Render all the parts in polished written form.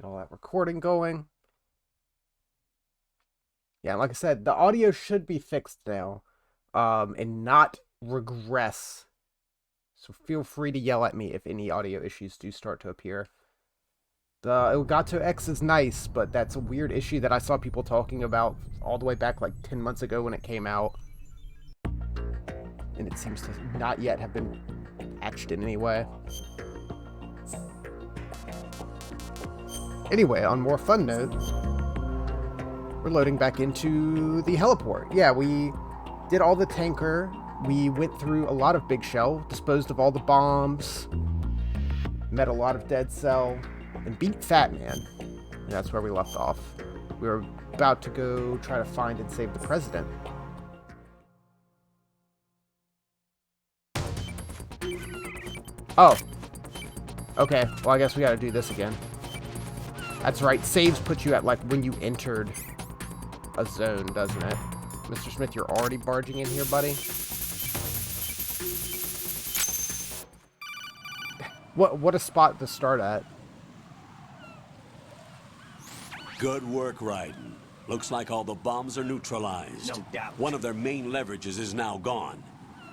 all that recording going. Yeah, like I said, the audio should be fixed now, and not regress. So feel free to yell at me if any audio issues do start to appear. The Elgato X is nice, but that's a weird issue that I saw people talking about all the way back like 10 months ago when it came out. And it seems to not yet have been patched in any way. Anyway, on more fun notes, we're loading back into the heliport. Yeah, we did all the tanker. We went through a lot of Big Shell, disposed of all the bombs, met a lot of Dead Cell, and beat Fat Man. And that's where we left off. We were about to go try to find and save the president. Oh. Okay, well I guess we gotta do this again. That's right, saves put you at like when you entered a zone, doesn't it? Mr. Smith, you're already barging in here, buddy? What a spot to start at. Good work, Raiden. Looks like all the bombs are neutralized. No doubt. One of their main leverages is now gone.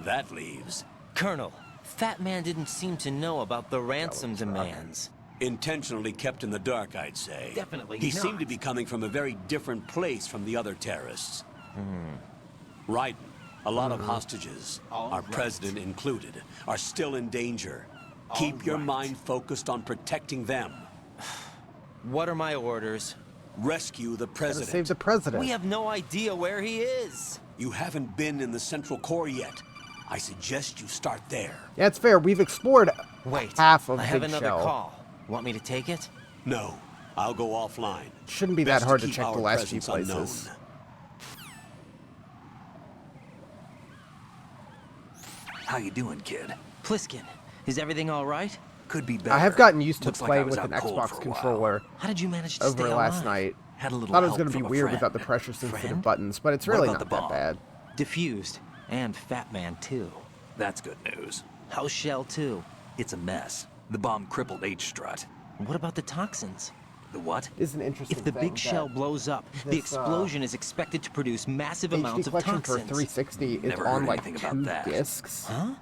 That leaves... Colonel, Fat Man didn't seem to know about the ransom demands. Intentionally kept in the dark, I'd say. Definitely He not. seemed to be coming from a very different place from the other terrorists. Raiden, a lot of hostages, our president included, are still in danger. Keep your mind focused on protecting them. What are my orders? Rescue the Gotta president. save the president. We have no idea where he is. You haven't been in the Central Core yet. I suggest you start there. Yeah, it's fair. We've explored Wait, half of I have Big another Shell. call. Want me to take it? No, I'll go offline. Shouldn't be Best that hard to keep check our the last few presence places. unknown. How you doing, kid? Pliskin, is everything all right? Could be better. I have gotten used to Looks like I playing was with an out cold Xbox for a while. controller How did you manage to stay over last alive? night. Had a little Thought it was help going to be from a weird friend. without the pressure-sensitive Friend? buttons, but it's What really about not the that bomb? bad. Diffused. And Fat Man, too. That's good news. How's Shell, too? It's a mess. The bomb crippled H-Strut. What about the toxins? The what? It is an interesting If the thing big shell that blows up, the this, explosion is expected to produce massive HD amounts of collection for toxins. 360 is Never on heard like anything about 2 that. discs. Huh?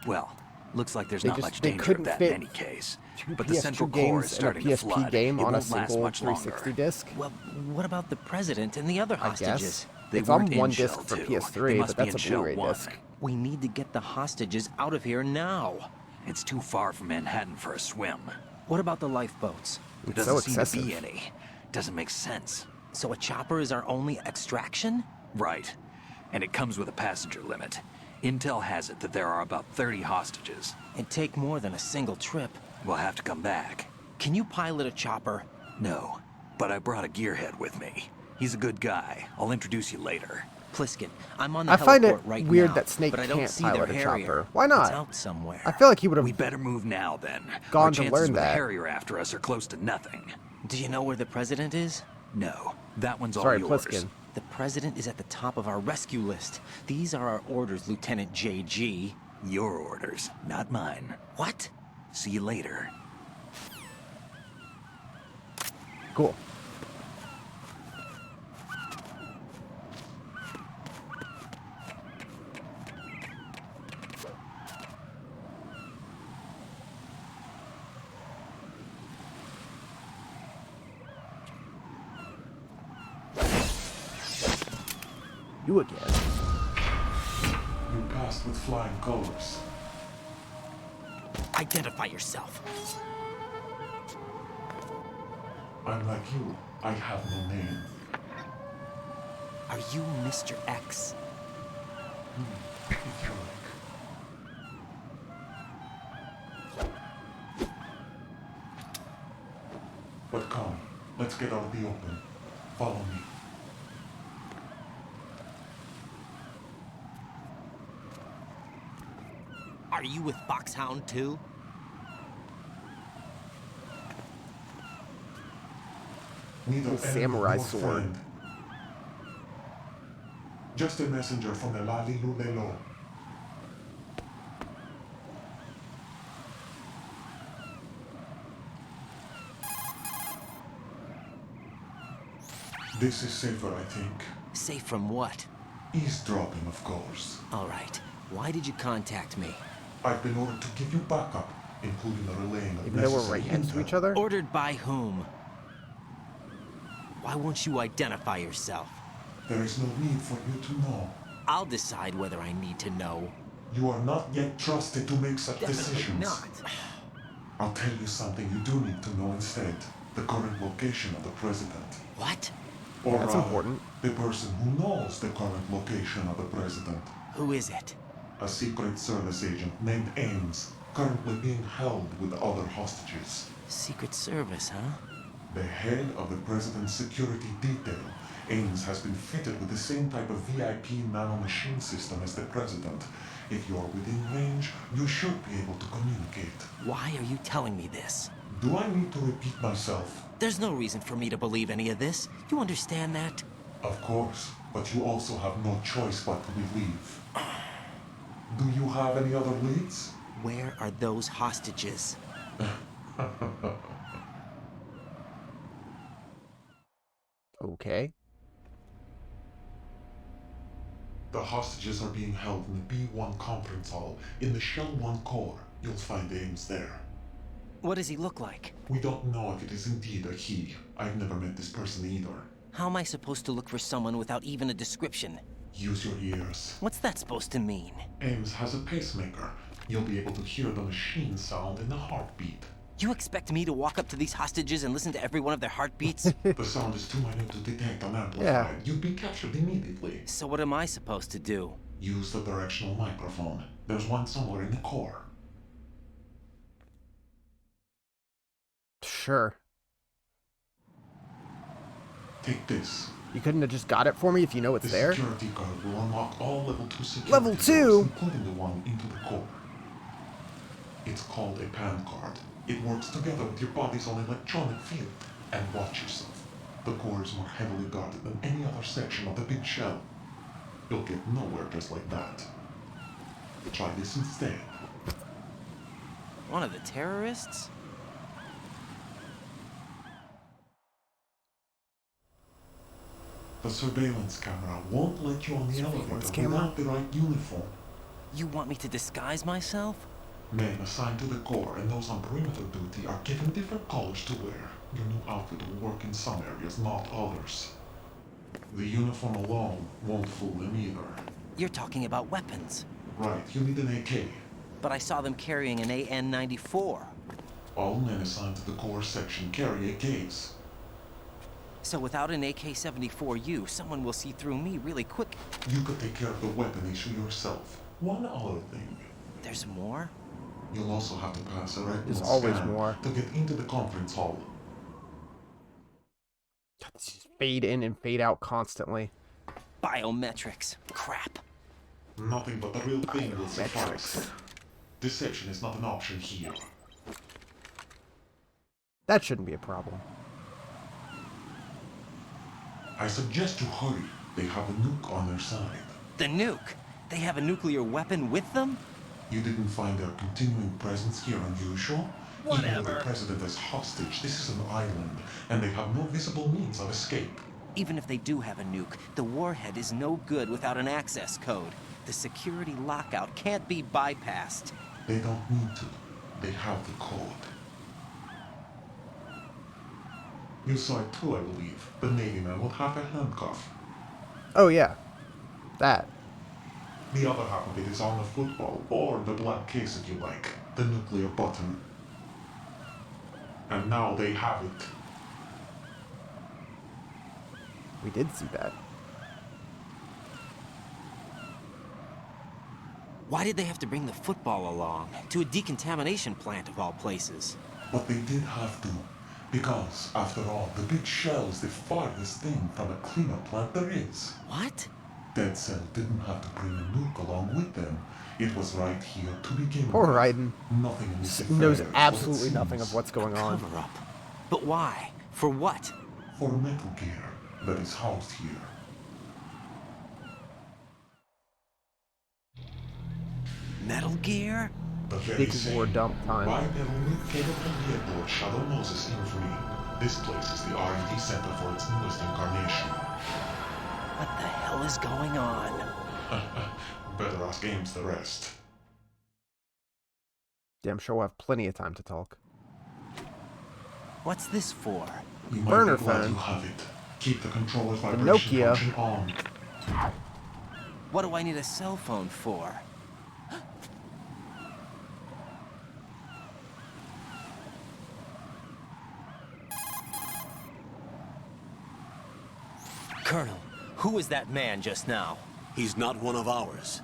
Well, looks like there's They not just- much they danger couldn't of that fit in any case. 2 But the PS2 Central Core is games and a starting to PSP flood. game It on a won't last single much 360 longer. disc. Well, what about the president and the other I hostages? guess. They It's on weren't in one Shell disc for 2. They PS3, must but be that's in a Shell Blu-ray 1. disc. We need to get the hostages out of here now. It's too far from Manhattan for a swim. What about the lifeboats? There It's so doesn't seem to excessive. be any. Doesn't make sense. So a chopper is our only extraction? Right. And it comes with a passenger limit. Intel has it that there are about 30 hostages. It'd take more than a single trip. We'll have to come back. Can you pilot a chopper? No, but I brought a gearhead with me. He's a good guy. I'll introduce you later. Pliskin, I'm on the I find it heliport right weird now, that Snake but I don't can't see their pilot a Harrier. chopper. Why not? It's out somewhere. I feel like he would We have... better move now then. Gone Our to chances learn with a that. Harrier after us are close to nothing. Do you know where the president is? No, that one's Sorry, all yours. Pliskin. The president is at the top of our rescue list. These are our orders, Lieutenant JG. Your orders, not mine. What? See you later. Cool. You again. You passed with flying colors. Identify yourself. I'm like you. I have no name. Are you Mr. X? If you like. But come, let's get out of the open. Follow me. Are you with Foxhound too? Neither enemy samurai nor sword. friend. Just a messenger from the Lali Lulelo. This is safer, I think. Safe from what? Eavesdropping, of course. All right. Why did you contact me? I've been ordered to give you backup, including the relaying of Even though we're necessary right next to intel. each other? Ordered by whom? Why won't you identify yourself? There is no need for you to know. I'll decide whether I need to know. You are not yet trusted to make such decisions. not. I'll tell you something you do need to know instead. The current location of the president. What? Or That's rather, important. the person who knows the current location of the president. Who is it? A Secret Service agent named Ames, currently being held with other hostages. Secret Service, huh? The head of the president's security detail, Ames has been fitted with the same type of VIP nanomachine system as the president. If you're within range, you should be able to communicate. Why are you telling me this? Do I need to repeat myself? There's no reason for me to believe any of this. You understand that? Of course, but you also have no choice but to believe. Do you have any other leads? Where are those hostages? Okay. The hostages are being held in the B1 conference hall in the Shell 1 core. You'll find Ames there. What does he look like? We don't know if it is indeed a he. I've never met this person either. How am I supposed to look for someone without even a description? Use your ears. What's that supposed to mean? Ames has a pacemaker. You'll be able to hear the machine sound in the heartbeat. You expect me to walk up to these hostages and listen to every one of their heartbeats? The sound is too minute to detect and amplified. Yeah. You'd be captured immediately. So what am I supposed to do? Use the directional microphone. There's one somewhere in the core. Sure. Take this. You couldn't have just got it for me if you know it's The there? security card will unlock all level 2 security Level doors, 2? including the one into the core. It's called a PAN card. It works together with your body's own electronic field. And watch yourself. The core is more heavily guarded than any other section of the big shell. You'll get nowhere just like that. Try this instead. One of the terrorists? The surveillance camera won't let you on the Surveillance elevator camera? without the right uniform. You want me to disguise myself? Men assigned to the core and those on perimeter duty are given different colors to wear. Your new outfit will work in some areas, not others. The uniform alone won't fool them either. You're talking about weapons. Right, you need an AK. But I saw them carrying an AN-94. All men assigned to the core section carry AKs. So without an AK-74U, someone will see through me really quick. You could take care of the weapon issue yourself. One other thing. There's more? You'll also have to pass a retinal There's always scan more. to get into the conference hall. Just fade in and fade out constantly. Biometrics. Crap. Nothing but the real thing will suffice. Deception is not an option here. That shouldn't be a problem. I suggest you hurry. They have a nuke on their side. The nuke? They have a nuclear weapon with them? You didn't find their continuing presence here unusual? Even with the president as hostage, this is an island, and they have no visible means of escape. Even if they do have a nuke, the warhead is no good without an access code. The security lockout can't be bypassed. They don't need to. They have the code. You saw it too, I believe. The Navy man with half a handcuff. Oh, yeah. That. The other half of it is on the football, or the black case if you like. The nuclear button. And now they have it. We did see that. Why did they have to bring the football along? To a decontamination plant of all places. But they did have to. Because, after all, the big shell is the farthest thing from a cleanup plant there is. What? Dead Cell didn't have to bring a nuke along with them. It was right here to begin Poor with. Raiden. Nothing in this Knows affair is absolutely what it nothing seems. of what's going on. Cover up. But why? For what? For Metal Gear that is housed here. Metal Gear? The very Big same. war dump time. Bipedal nuke capable vehicle Shadow Moses infamy. This place is the R&D center for its newest incarnation. What the hell is going on? Better ask Ames the rest. Yeah, I'm sure we'll have plenty of time to talk. What's this for? You might Burner be glad phone. you have it. Keep the controller's The vibration Nokia. function on. What do I need a cell phone for? Colonel, who was that man just now? He's not one of ours.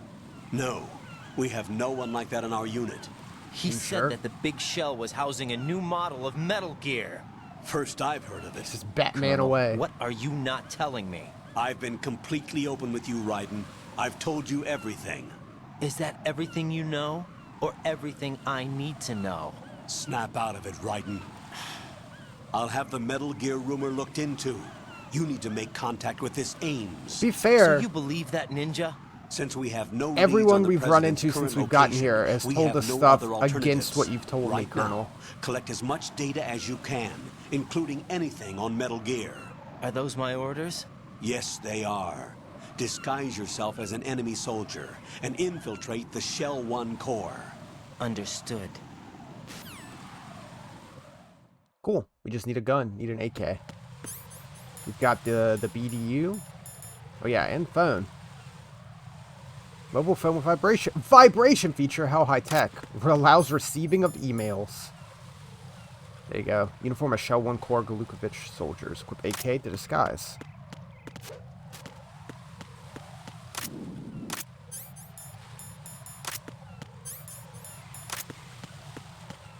No, we have no one like that in our unit. He You said sure? that the big shell was housing a new model of Metal Gear. First I've heard of it. This is Batman Colonel, away. what are you not telling me? I've been completely open with you, Raiden. I've told you everything. Is that everything you know? Or everything I need to know? Snap out of it, Raiden. I'll have the Metal Gear rumor looked into. You need to make contact with this Ames. Be fair, So you believe that, Ninja? Since we have no leads everyone on the we've run president's into current since we've gotten location, here has we told have us no stuff other against alternatives. what you've told me, Right Colonel. now, collect as much data as you can, including anything on Metal Gear. Are those my orders? Yes, they are. Disguise yourself as an enemy soldier and infiltrate the Shell 1 core. Understood. Cool. We just need a gun. Need an AK. We've got the BDU. Oh yeah, and phone. Mobile phone with vibration feature. How high tech. Allows receiving of emails. There you go. Uniform of Shell 1 Core Golukovich soldiers. Equip AK to disguise.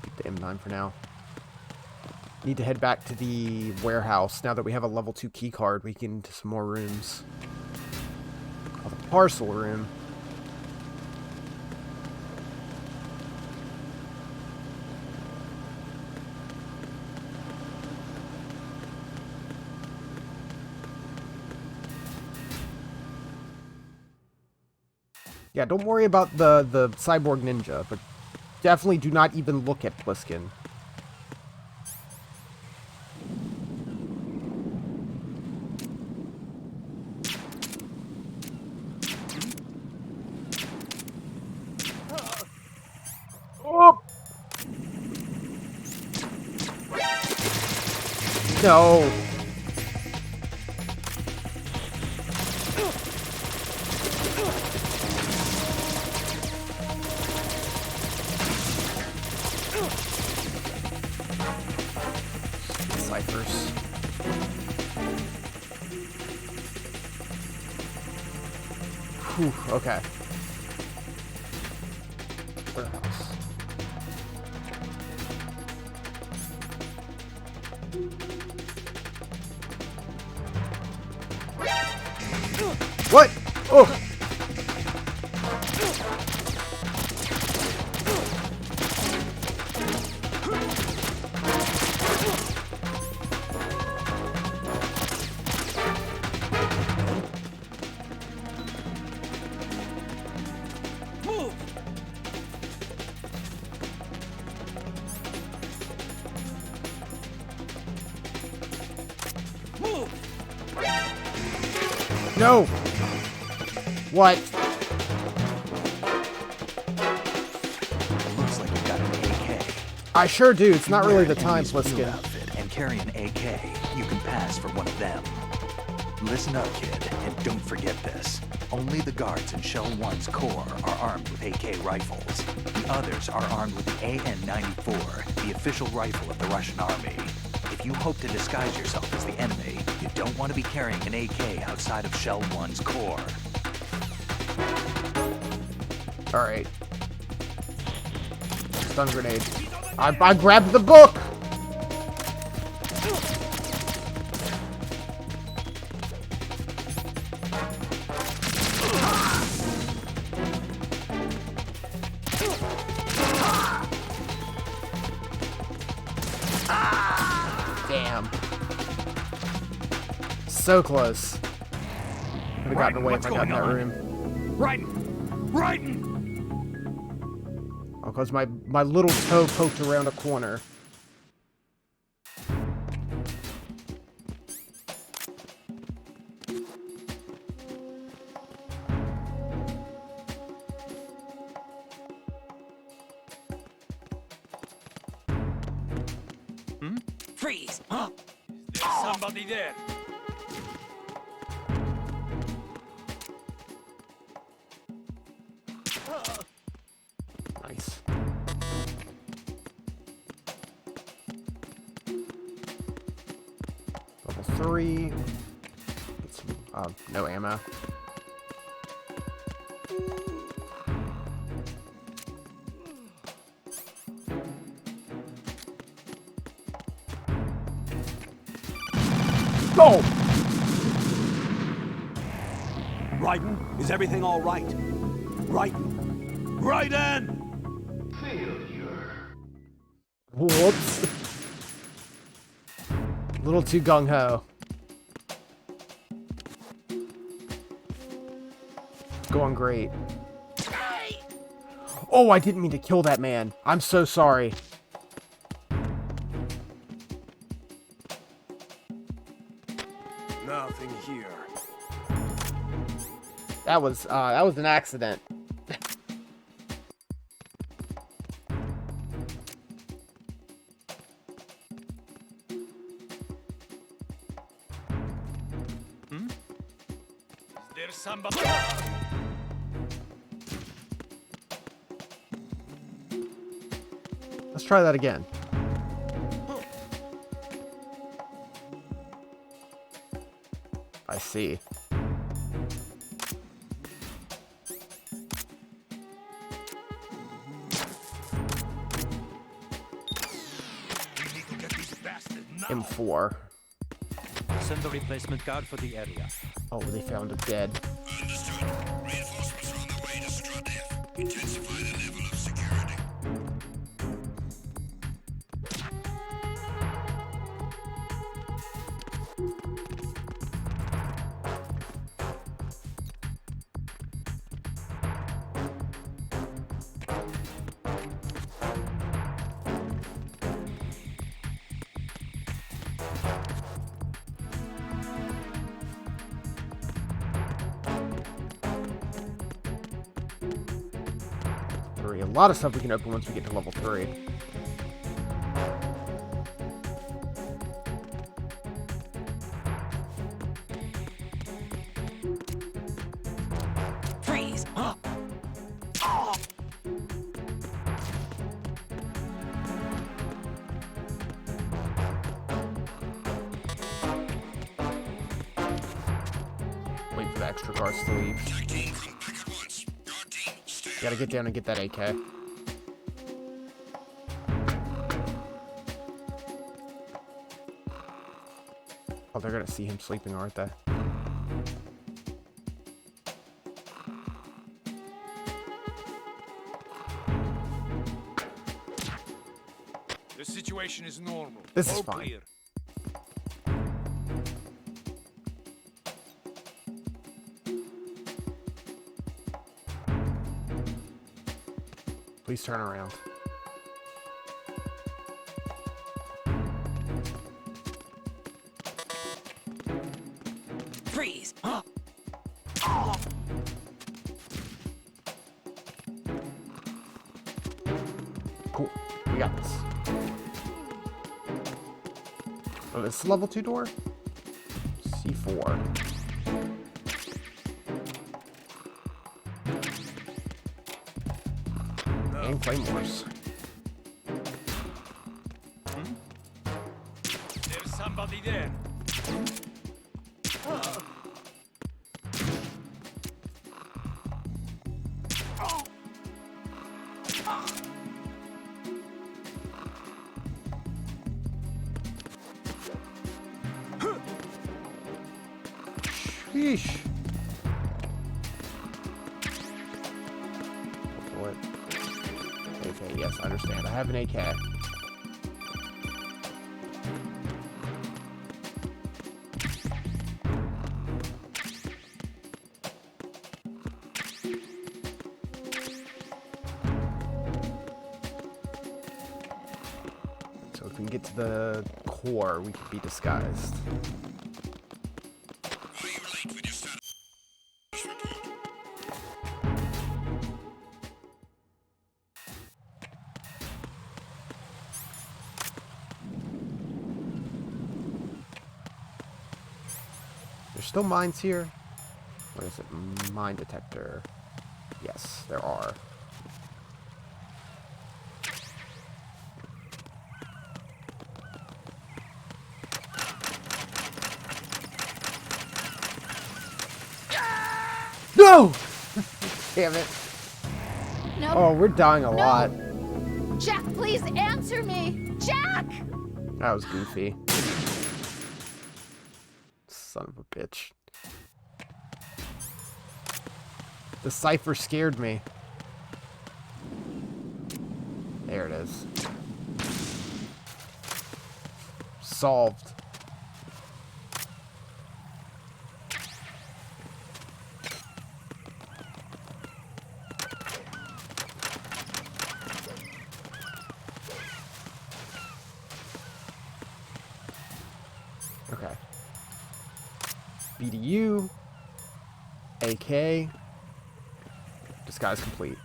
Keep the M9 for now. Need to head back to the warehouse. Now that we have a level 2 key card, we can into some more rooms. Oh, the parcel room. Yeah, don't worry about the cyborg ninja, but definitely do not even look at Pliskin. Oh! No. Ciphers. Whew, okay. Warehouse. What? Oh! No! What? Looks like you got an AK. I sure do. It's not really the Wear time, Enemy's field Pliskin. outfit and carry an AK. You can pass for one of them. Listen up, kid, and don't forget this. Only the guards in Shell 1's core are armed with AK rifles. The others are armed with the AN-94, the official rifle of the Russian army. If you hope to disguise yourself as the enemy, you don't want to be carrying an AK outside of Shell 1's core. Alright. Stun grenade. I grabbed the book! Damn. So close. Could have gotten away if I got in that room. Raiden! Oh, because my little toe poked around a corner. Freeze! There's somebody there. Nice. Level 3. Get some, no ammo. Go! Raiden, is everything all right? Raiden! Raiden! Whoops. A little too gung-ho. Going great. Oh, I didn't mean to kill that man. I'm so sorry. Nothing here. That was an accident. There's somebody. Let's try that again. I see. We need to get these bastards now. M4. Send the replacement guard for the area. Oh, they found it dead. Understood. Reinforcements are on the way to Stradev. Intensify the level of security. A lot of stuff we can open once we get to level 3. Freeze! Wait for the extra guards to leave. Attack team, come back at once. Guard team, stay Gotta get down and get that AK. Oh, they're gonna see him sleeping, aren't they? The situation is normal. This is All fine. clear. Please turn around. Freeze! Cool. We got this. Oh, this is level 2 door? C4. And claymores. There's somebody there. Sheesh. What? AK, yes, I understand. I have an AK. So if we can get to the core, we could be disguised. Why are you late with your status report? still mines here? What is it? Mine detector. Yes, there are. No! Damn it. No. Oh, we're dying a lot. Jack, please answer me! Jack! That was goofy. Son of a bitch. The cipher scared me. There it is. Solved. Okay. BDU. AK. Disguise complete.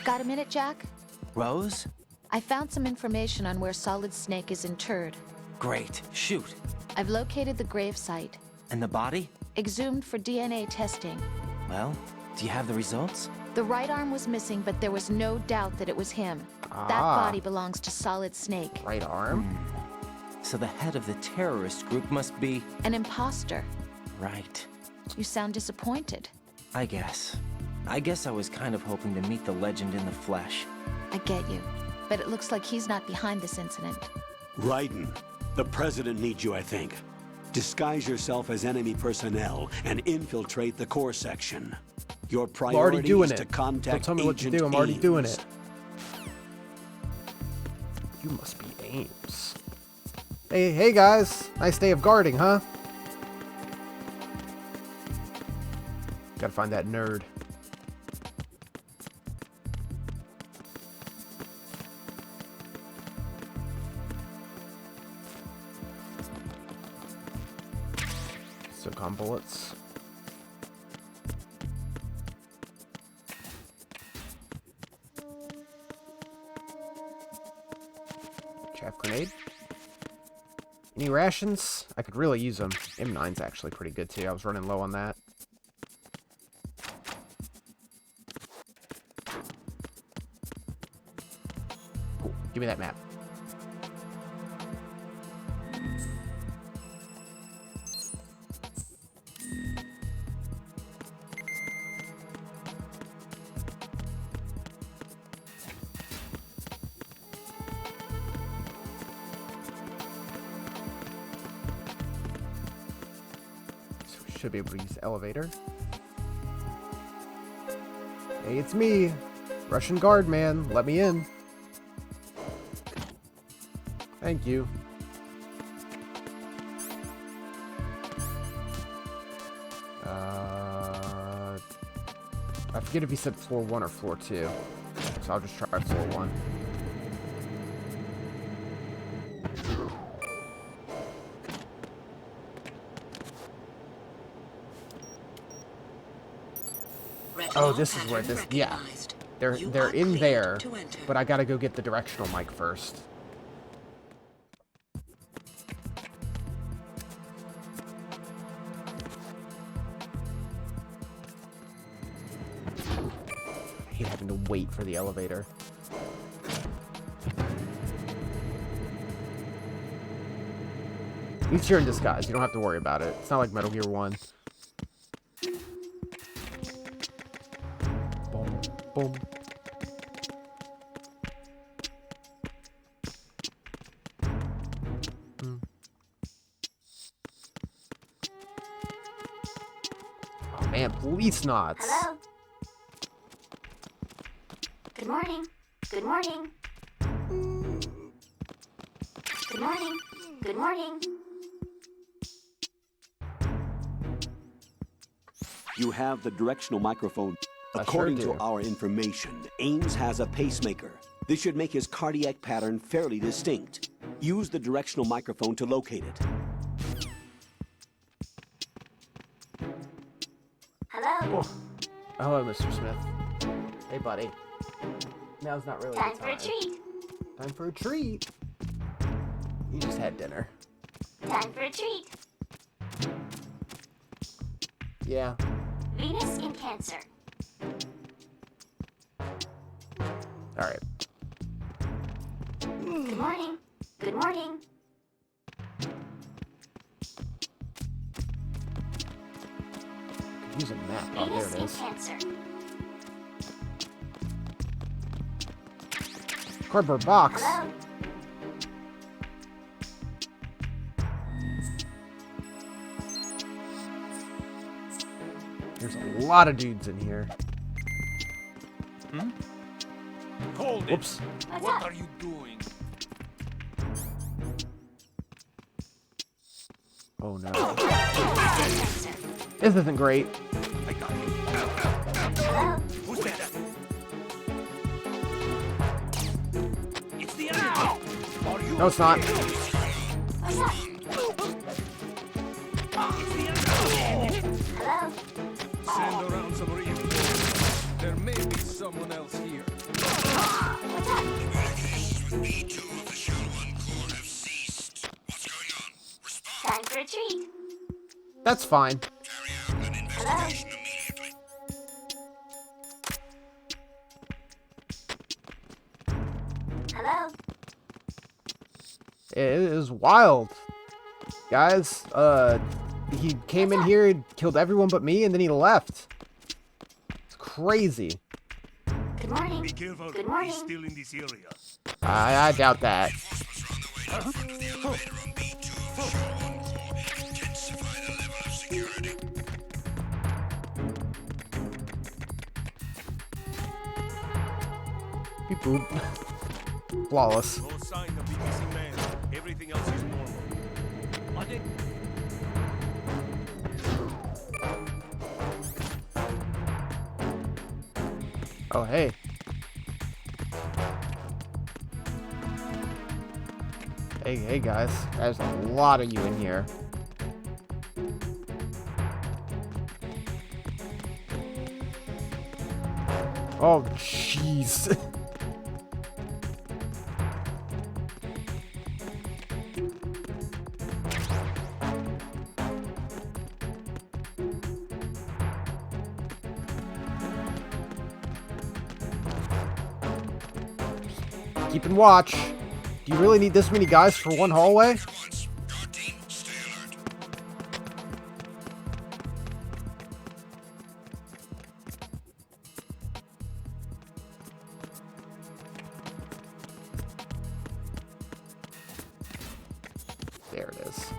Got a minute, Jack? Rose? I found some information on where Solid Snake is interred. Great. Shoot. I've located the grave site. And the body? Exhumed for DNA testing. Well, do you have the results? The right arm was missing, but there was no doubt that it was him. That body belongs to Solid Snake. Right arm? So the head of the terrorist group must be... An imposter. Right. You sound disappointed. I guess I was kind of hoping to meet the legend in the flesh. I get you. But it looks like he's not behind this incident. Raiden, the president needs you, I think. Disguise yourself as enemy personnel and infiltrate the core section. Your I'm priority already doing is it. to contact Don't tell me what to do. I'm already doing it. You must be Ames. Hey guys. Nice day of guarding, huh? Gotta find that nerd. Silicon bullets. Chaff grenade. Any rations? I could really use them. M9's actually pretty good too. I was running low on that. Cool. Give me that map. Should be able to use the elevator. Hey, it's me, Russian guard man. Let me in. Thank you. I forget if he said floor 1 or floor 2, so I'll just try floor 1. Oh, this is where this, yeah. They're in there, but I gotta go get the directional mic first. I hate having to wait for the elevator. At least you're in disguise. You don't have to worry about it. It's not like Metal Gear 1. Boom. Oh man, police knots. Hello. Good morning. Good morning. Good morning. Good morning. You have the directional microphone. I According sure to do. our information, Ames has a pacemaker. This should make his cardiac pattern fairly distinct. Use the directional microphone to locate it. Hello. Oh. Hello, Mr. Smith. Hey, buddy. Now's not really Time the for a treat. Time for a treat. You just had dinner. Time for a treat. Yeah. Venus in Cancer. Alright. Good morning. Good morning. Could use a map. Oh, there Venus it in is. Cancer. Cardboard box. Hello. There's a lot of dudes in here. Hold it. Whoops. What's What up? are you doing? Oh no. Cancer. This isn't great. I got you. Hello. Who's that? It's the enemy. Are you? No, it's not. What's up? It's the enemy. Hello. Send around some reinforcements. There may be someone else here. What's up? Communications with B2 of the Shell 1 Corps have ceased. What's going on? Respond. Time for a treat. That's fine. Carry out an investigation immediately. Hello. It is wild. Guys, he came in here, killed everyone but me, and then he left. It's crazy. Good morning. Be careful. Good morning. He's still in this area. I doubt that. Reinforcements are on the way to confirm the elevator on B2 of the Shell 1 Corps. Intensify the level of security. Beep boop. Flawless. No sign of the missing man. Everything else is normal. On it. Oh, hey. Hey guys. There's a lot of you in here. Oh, jeez. Keeping watch. Do you really need this many guys for one hallway? Once, guard team, stay alert. There it is.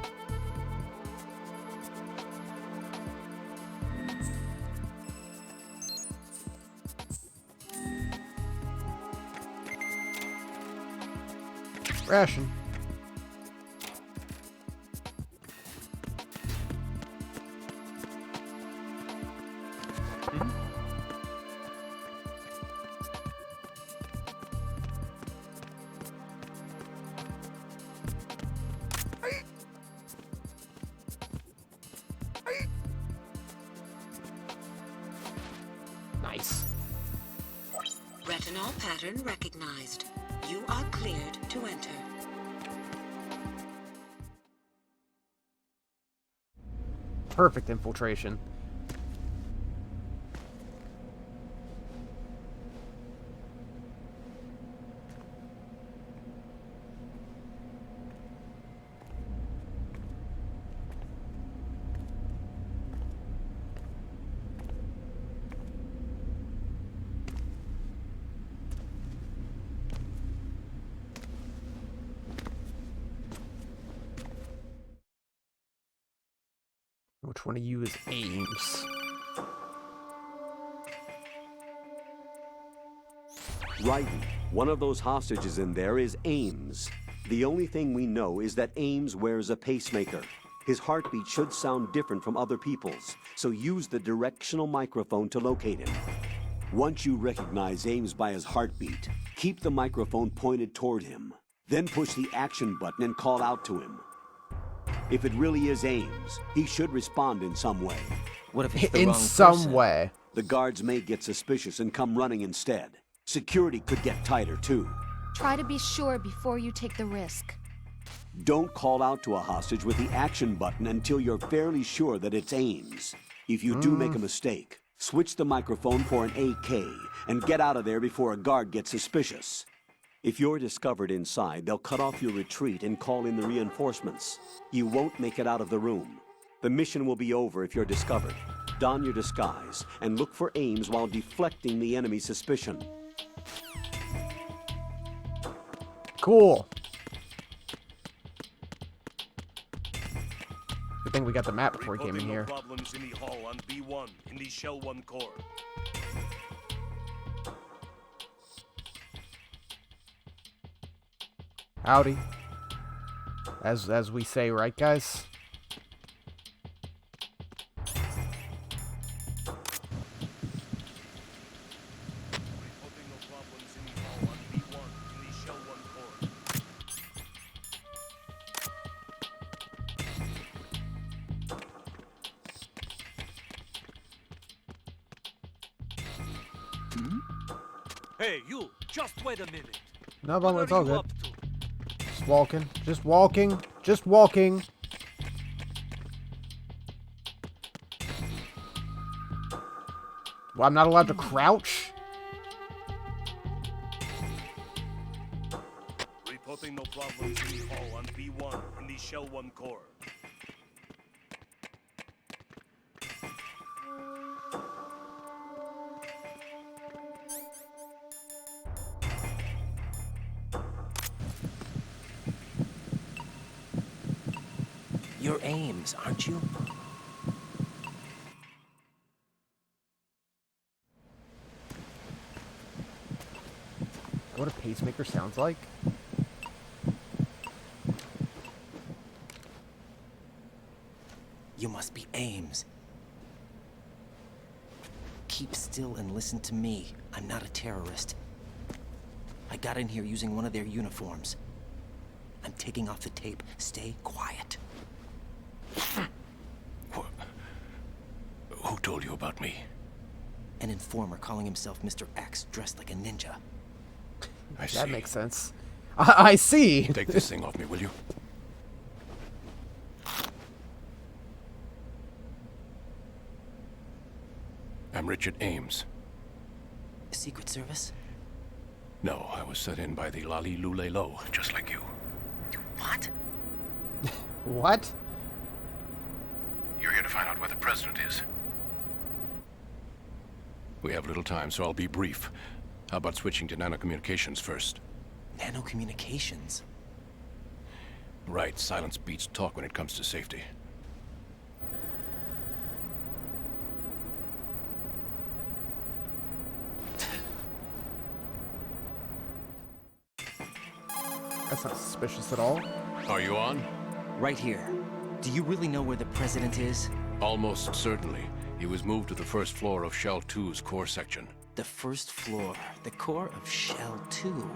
Ration. Nice. Retinol pattern recognized. You are cleared to enter. Perfect infiltration. Which one of you is Ames? Right. One of those hostages in there is Ames. The only thing we know is that Ames wears a pacemaker. His heartbeat should sound different from other people's, so use the directional microphone to locate him. Once you recognize Ames by his heartbeat, keep the microphone pointed toward him. Then push the action button and call out to him. If it really is Ames, he should respond in some way. What if it's the In wrong some person? way. The guards may get suspicious and come running instead. Security could get tighter, too. Try to be sure before you take the risk. Don't call out to a hostage with the action button until you're fairly sure that it's Ames. If you do make a mistake, switch the microphone for an AK and get out of there before a guard gets suspicious. If you're discovered inside, they'll cut off your retreat and call in the reinforcements. You won't make it out of the room. The mission will be over if you're discovered. Don your disguise and look for Ames while deflecting the enemy's suspicion. Cool. Good thing we got the map before we came in here. Problems in the hall on B1 in the Shell 1 core. Howdy. As we say, right, guys? Reporting no problems in the hall on B1 in the Shell 1 core. Hey, you! Just wait a minute. No, but What it's are all you good. up to? Just walking. Just walking. Just walking. Well, I'm not allowed to crouch? Reporting no problems in the hall on B1 in the Shell 1 core. You're Ames, aren't you? What a pacemaker sounds like? You must be Ames. Keep still and listen to me. I'm not a terrorist. I got in here using one of their uniforms. I'm taking off the tape. Stay quiet. Who told you about me? An informer calling himself Mr. X, dressed like a ninja. I see. That makes sense. I see. Take this thing off me, will you? I'm Richard Ames. Secret Service? No, I was sent in by the Lali Lule Lo, just like you. What? What? You're here to find out where the president is. We have little time, so I'll be brief. How about switching to nanocommunications first? Nanocommunications? Right, silence beats talk when it comes to safety. That's not suspicious at all. Are you on? Right here. Do you really know where the president is? Almost certainly. He was moved to the first floor of Shell 2's core section. The first floor. The core of Shell 2.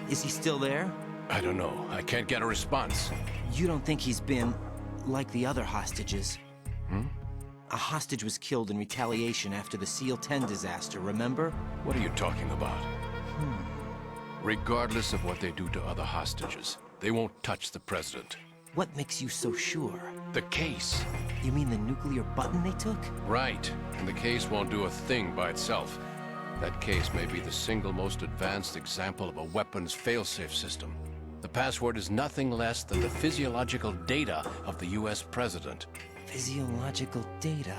Is he still there? I don't know. I can't get a response. You don't think he's been like the other hostages? Hmm? A hostage was killed in retaliation after the SEAL 10 disaster, remember? What are you talking about? Regardless of what they do to other hostages, they won't touch the president. What makes you so sure? The case. You mean the nuclear button they took? Right. And the case won't do a thing by itself. That case may be the single most advanced example of a weapons failsafe system. The password is nothing less than the physiological data of the US president. Physiological data?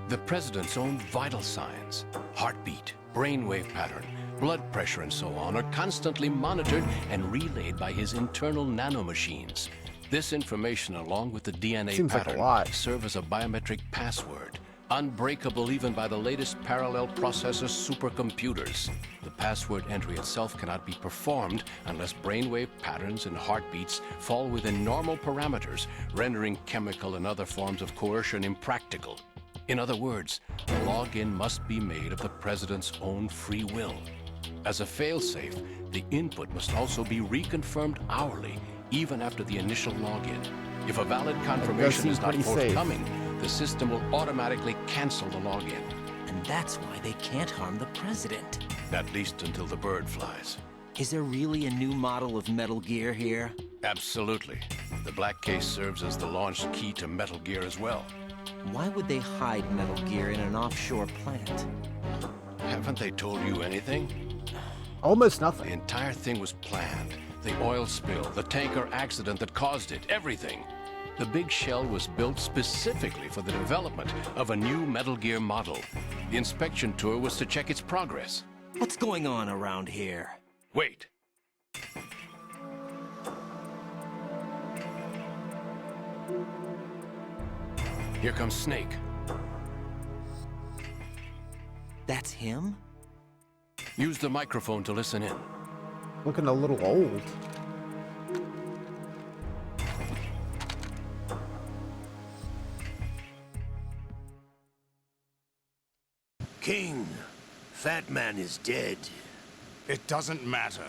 The president's own vital signs, heartbeat, brainwave pattern, blood pressure and so on are constantly monitored and relayed by his internal nanomachines. This information, along with the DNA Seems like a pattern, lot. serve as a biometric password, unbreakable even by the latest parallel processor supercomputers. The password entry itself cannot be performed unless brainwave patterns and heartbeats fall within normal parameters, rendering chemical and other forms of coercion impractical. In other words, the login must be made of the president's own free will. As a failsafe, the input must also be reconfirmed hourly, even after the initial login. If a valid confirmation seem is not pretty safe. forthcoming, the system will automatically cancel the login. And that's why they can't harm the president. At least until the bird flies. Is there really a new model of Metal Gear here? Absolutely. The black case serves as the launch key to Metal Gear as well. Why would they hide Metal Gear in an offshore plant? Haven't they told you anything? Almost The nothing. entire thing was planned. The oil spill, the tanker accident that caused it, everything. The big shell was built specifically for the development of a new Metal Gear model. The inspection tour was to check its progress. What's going on around here? Wait. Here comes Snake. That's him? Use the microphone to listen in. Looking a little old. King, Fat Man is dead. It doesn't matter.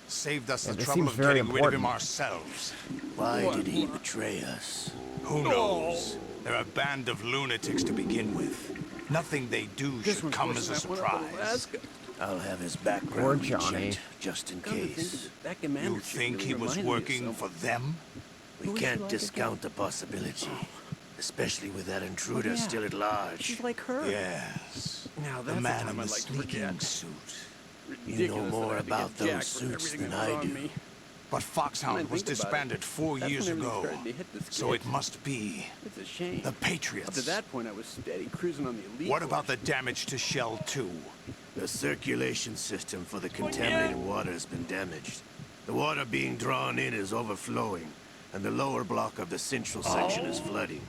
Saved us Yeah, the this trouble seems of very getting rid of him important. ourselves. Why did he betray us? Who knows? They're a band of lunatics to begin with. Nothing they do should come as a surprise. I'll have his background Poor Johnny. rechecked, just in case. You think he was working for them? We can't discount the possibility. Especially with that intruder still at large. She's like her. Yes. Now The man in the sneaking suit. You know more about those suits than I do. But Foxhound was disbanded 4 years ago. So it must be It's a shame. the Patriots. Up to that point, I was steady cruising on the elite. What about the damage to Shell 2? The circulation system for the contaminated water has been damaged. The water being drawn in is overflowing, and the lower block of the central section is flooding.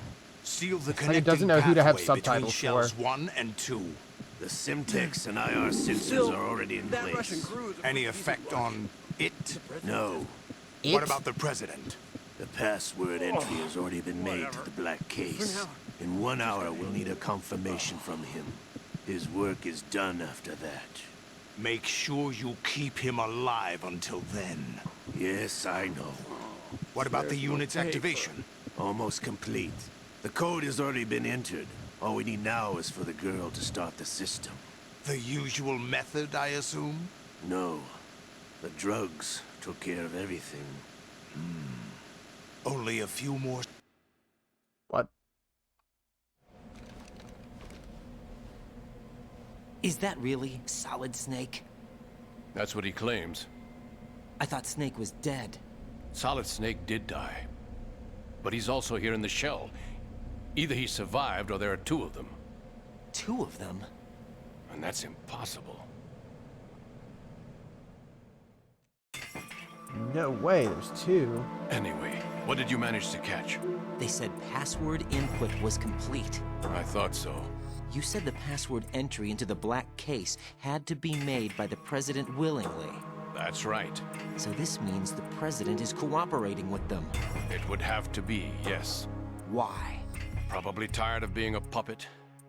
Seal the like connecting it doesn't know who to have pathway between subtitles Shells for. 1 and 2. The Simtex and IR sensors are already in place. Any effect on it? No. What about the president? The password entry has already been made to the black case. In 1 hour, we'll need a confirmation from him. His work is done after that. Make sure you keep him alive until then. Yes, I know. What about the unit's activation? Almost complete. The code has already been entered. All we need now is for the girl to start the system. The usual method, I assume? No. The drugs took care of everything. Only a few more... What? Is that really Solid Snake? That's what he claims. I thought Snake was dead. Solid Snake did die. But he's also here in the shell. Either he survived or there are 2 of them. 2 of them? And that's impossible. No way, there's 2. Anyway, what did you manage to catch? They said password input was complete. I thought so. You said the password entry into the black case had to be made by the president willingly. That's right. So this means the president is cooperating with them. It would have to be, yes. Why? Probably tired of being a puppet,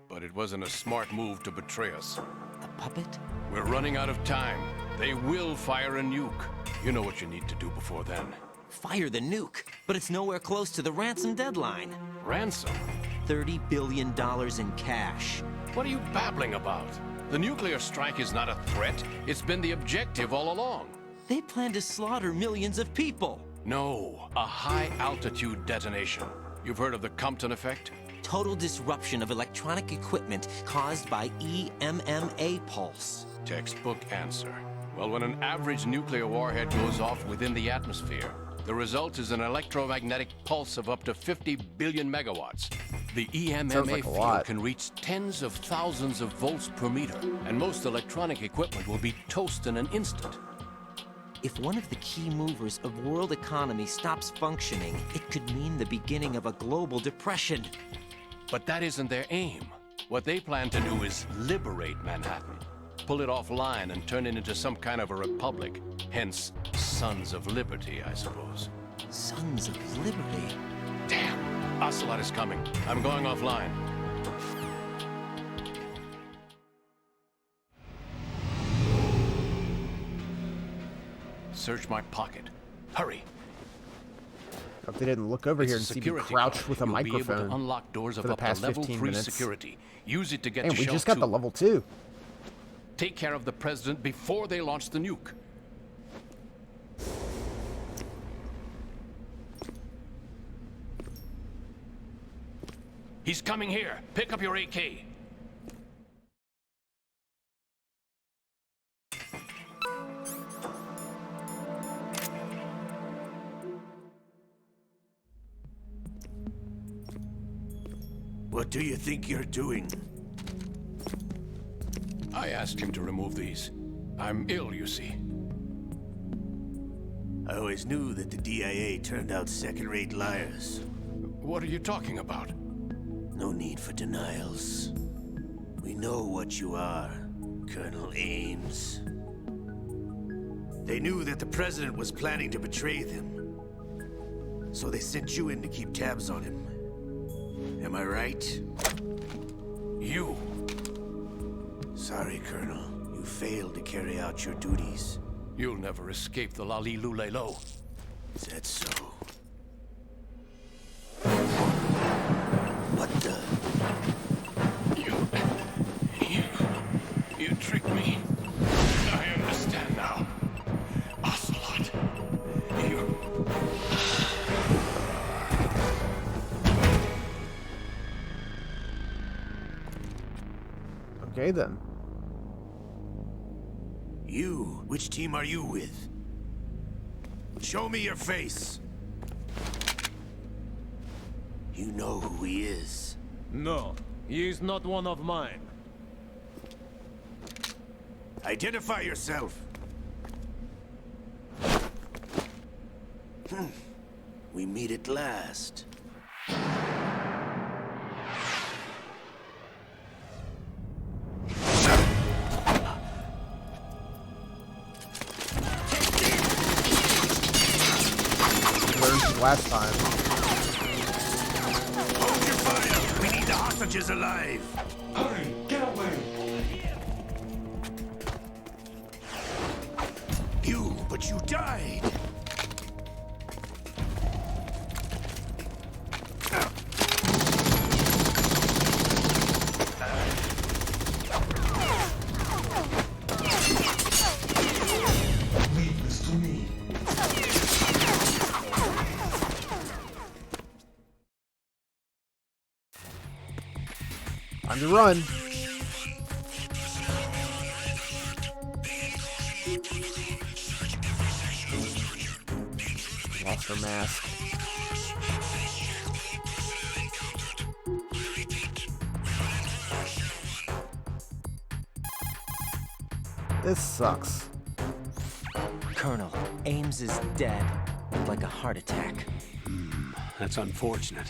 but it wasn't a smart move to betray us. A puppet? We're running out of time. They will fire a nuke. You know what you need to do before then. Fire the nuke, but it's nowhere close to the ransom deadline. Ransom? $30 billion in cash. What are you babbling about? The nuclear strike is not a threat. It's been the objective all along. They plan to slaughter millions of people. No, a high-altitude detonation. You've heard of the Compton effect? Total disruption of electronic equipment caused by EMMA pulse. Textbook answer. Well, when an average nuclear warhead goes off within the atmosphere, the result is an electromagnetic pulse of up to 50 billion megawatts. The EMMA field can reach tens of thousands of volts per meter, and most electronic equipment will be toast in an instant. If one of the key movers of world economy stops functioning, it could mean the beginning of a global depression. But that isn't their aim. What they plan to do is liberate Manhattan. Pull it offline and turn it into some kind of a republic. Hence, Sons of Liberty, I suppose. Sons of Liberty? Damn! Ocelot is coming. I'm going offline. Search my pocket. Hurry! If they didn't look over here and see me crouched with a You'll be able microphone to unlock doors for of the up past to level 15 3 minutes. security. Use it to get And to we shelf just got 2. the level 2. Take care of the president before they launch the nuke. He's coming here. Pick up your AK. What do you think you're doing? I asked him to remove these. I'm ill, you see. I always knew that the DIA turned out second-rate liars. What are you talking about? No need for denials. We know what you are, Colonel Ames. They knew that the president was planning to betray them. So they sent you in to keep tabs on him. Am I right? You. Sorry, Colonel. You failed to carry out your duties. You'll never escape the Lali Lulelo. Is that so? What the? You tricked me. I understand now. Ocelot. You... Okay, then. You? Which team are you with? Show me your face. You know who he is. No, he is not one of mine. Identify yourself. We meet at last. Last time. Hold your fire! We need the hostages alive! Hurry! Get away! But you died! Leave this to me. Time to run. Lost her mask. This sucks. Colonel, Ames is dead. Like a heart attack. That's unfortunate.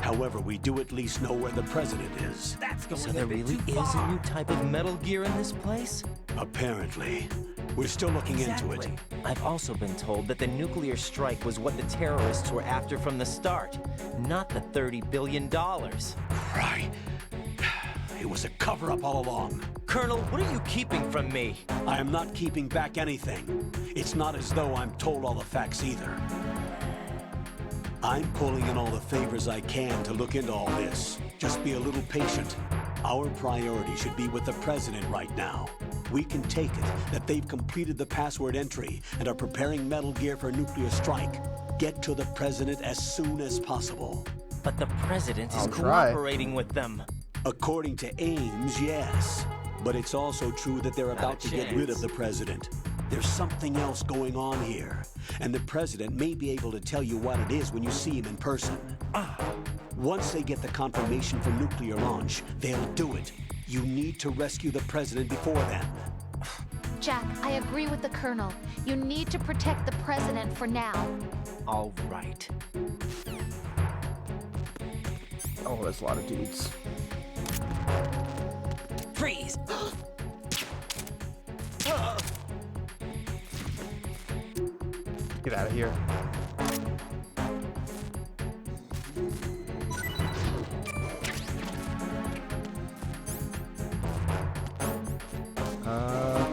However, we do at least know where the president is. So there really is a new type of Metal Gear in this place? Apparently. We're still looking into it. I've also been told that the nuclear strike was what the terrorists were after from the start, not the $30 billion. Right. It was a cover-up all along. Colonel, what are you keeping from me? I am not keeping back anything. It's not as though I'm told all the facts either. I'm pulling in all the favors I can to look into all this. Just be a little patient. Our priority should be with the president right now. We can take it that they've completed the password entry and are preparing Metal Gear for a nuclear strike. Get to the president as soon as possible. But the president is cooperating with them. According to Ames, yes. But it's also true that they're about to get rid of the president. There's something else going on here, and the president may be able to tell you what it is when you see him in person. Once they get the confirmation for nuclear launch, they'll do it. You need to rescue the president before then. Jack, I agree with the Colonel. You need to protect the president for now. All right. Oh, there's a lot of dudes. Freeze! Get out of here.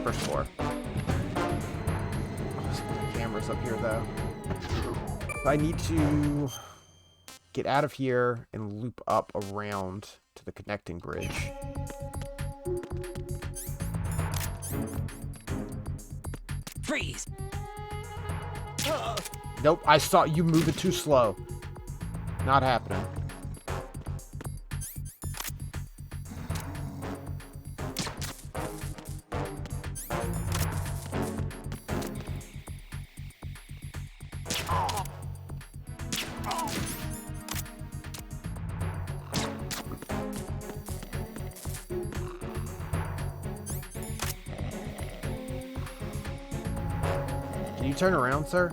First floor. Oh, some cameras up here, though. I need to get out of here and loop up around to the connecting bridge. Freeze! Nope, I saw you moving too slow. Not happening. Can you turn around, sir?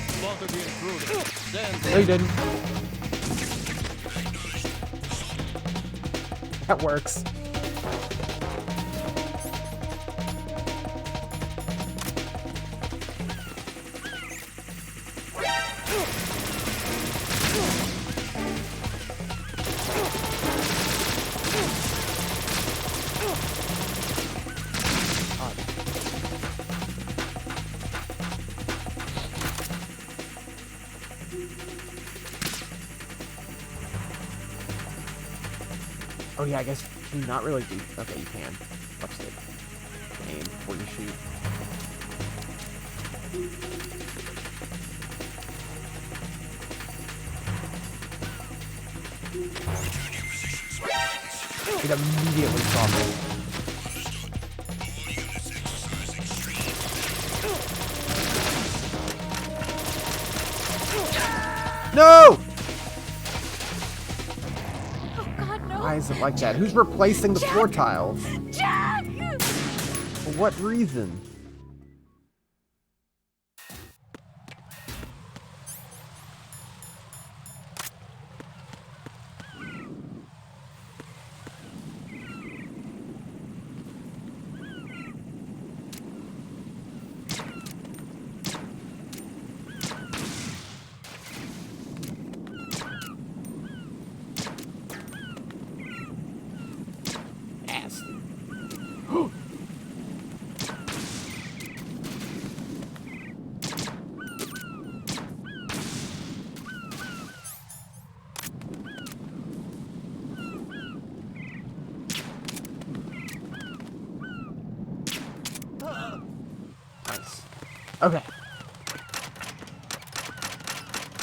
Spotted the intruder. Stand No, you didn't. That works. Oh yeah, I guess can you not really do. Okay, you can. Upstick. Aim before you shoot. It immediately saw me. No! Why is it like that? Who's replacing the floor tiles? Jack! For what reason? Nice. Okay.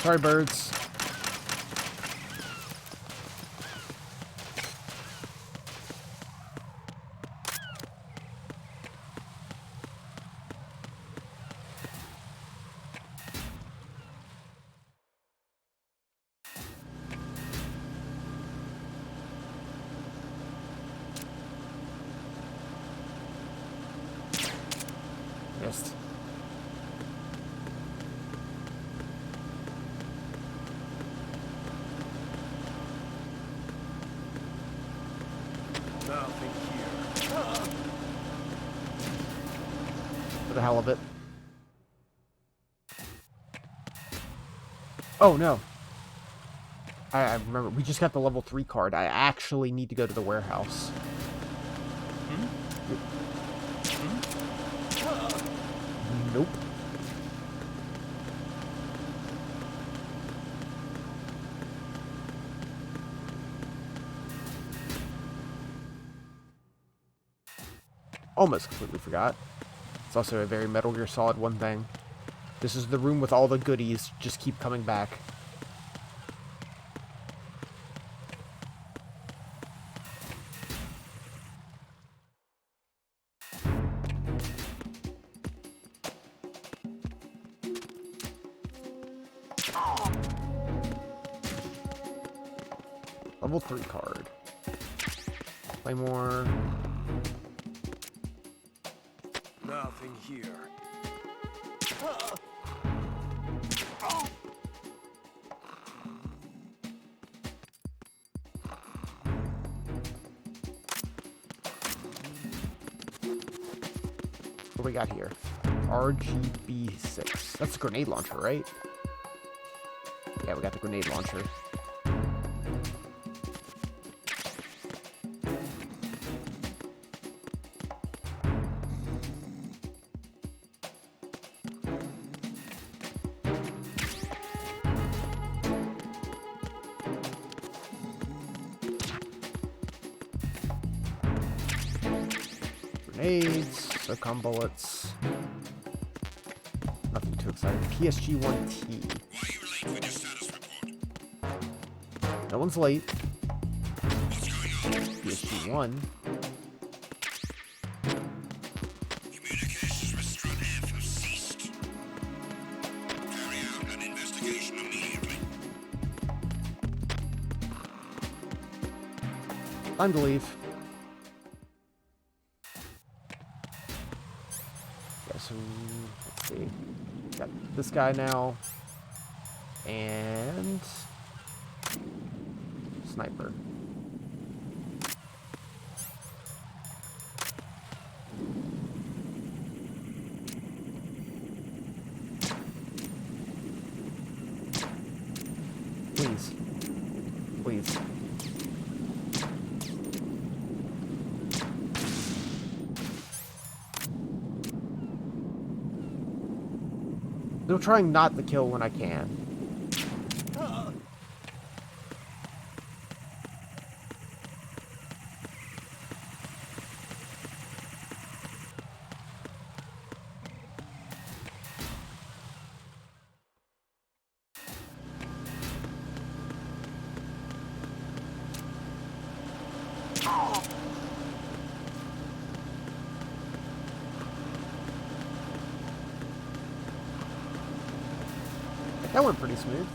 Sorry, birds. Missed. nothing here. For the hell of it. Oh no. I remember, we just got the level 3 card. I actually need to go to the warehouse. Nope. Almost completely forgot. It's also a very Metal Gear Solid 1 thing. This is the room with all the goodies. Just keep coming back. Level 3 card. Play more. Nothing here. What do we got here? RGB6. That's a grenade launcher, right? Yeah, we got the grenade launcher. grenades, SOCOM bullets. Nothing too exciting. PSG-1T. No one's late. PSG-1. Communications with Strut F have ceased. Carry out an investigation immediately. Time to leave. Yeah, so let's see. Got this guy now. And sniper. Please. Please. Still trying not to kill when I can. That went pretty smooth.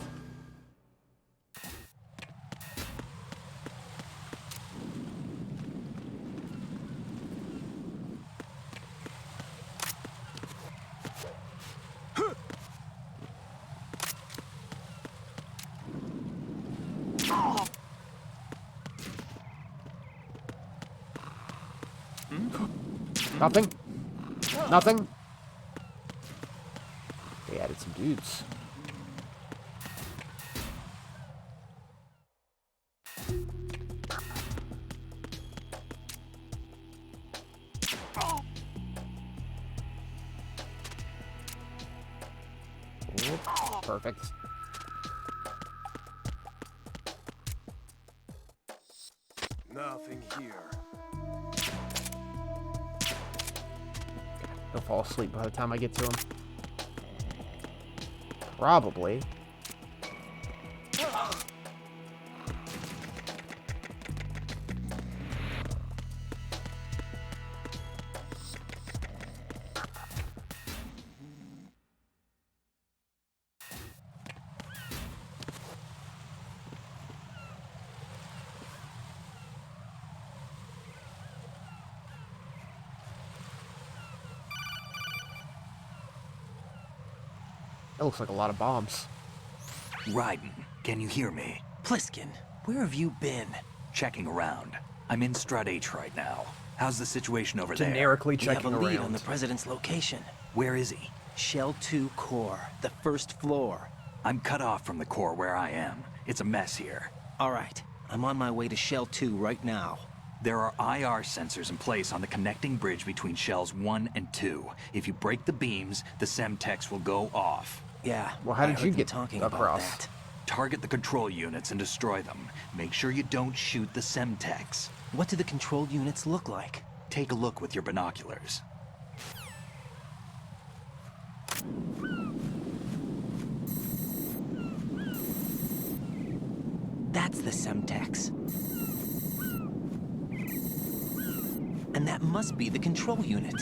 Nothing. Nothing. They added some dudes. Perfect. Nothing here. He'll fall asleep by the time I get to him. Probably. That looks like a lot of bombs. Raiden, can you hear me? Pliskin, where have you been? Checking around. I'm in Strut H right now. How's the situation over there? Generically We checking have a lead around. on the president's location. Where is he? Shell 2 core, the first floor. I'm cut off from the core where I am. It's a mess here. All right, I'm on my way to Shell 2 right now. There are IR sensors in place on the connecting bridge between Shells 1 and 2. If you break the beams, the Semtex will go off. Yeah, Well, how I did heard you them get talking across? about that. Target the control units and destroy them. Make sure you don't shoot the Semtex. What do the control units look like? Take a look with your binoculars. That's the Semtex. And that must be the control unit.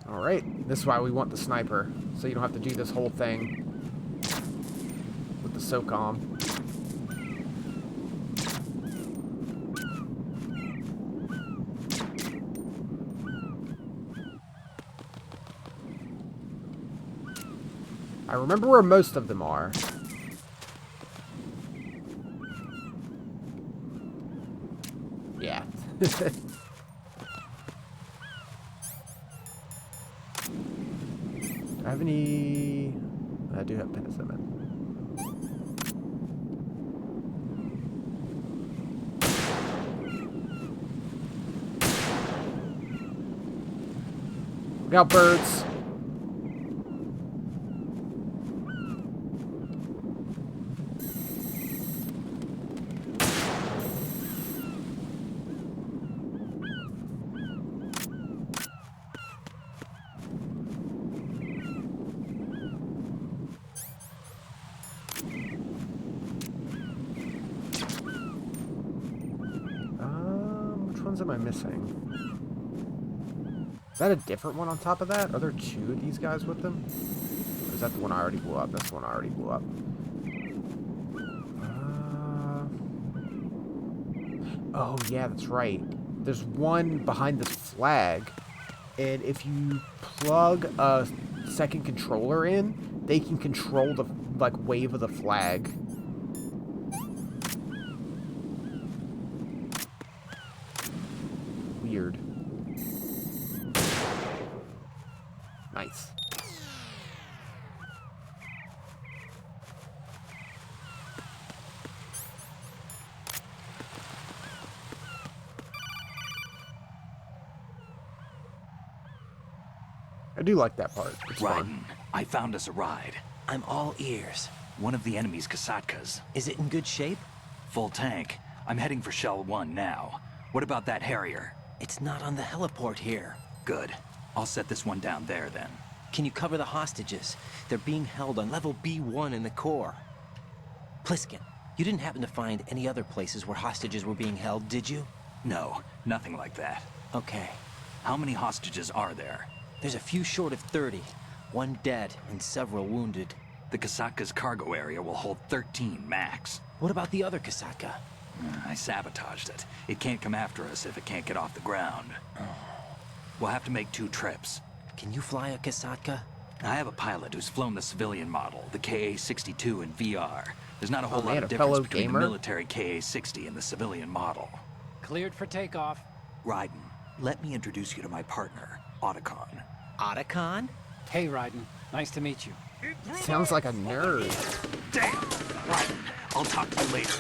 Alright, this is why we want the sniper, so you don't have to do this whole thing with the SOCOM. I remember where most of them are. Yeah. Do I have any... I do have penicillin. Look out, birds. ones am I missing? Is that a different one on top of that? Are there two of these guys with them? Or is that the one I already blew up? That's the one I already blew up. Oh, yeah, that's right. There's one behind this flag, and if you plug a second controller in, they can control the, like, wave of the flag. Weird. Nice. I do like that part. It's fun. I found us a ride. I'm all ears. One of the enemy's Kasatkas. Is it in good shape? Full tank. I'm heading for Shell 1 now. What about that Harrier? It's not on the heliport here. Good. I'll set this one down there then. Can you cover the hostages? They're being held on level B1 in the core. Pliskin, you didn't happen to find any other places where hostages were being held, did you? No, nothing like that. Okay. How many hostages are there? There's a few short of 30. One dead and several wounded. The Kasatka's cargo area will hold 13 max. What about the other Kasatka? I sabotaged it. It can't come after us if it can't get off the ground. We'll have to make 2 trips. Can you fly a Kasatka? I have a pilot who's flown the civilian model, the KA-62 in VR. There's not a whole lot man, of a fellow difference between gamer? the military KA-60 and the civilian model. Cleared for takeoff. Raiden, let me introduce you to my partner, Otacon. Otacon? Hey, Raiden. Nice to meet you. Sounds like a nerd. Damn! Raiden, I'll talk to you later.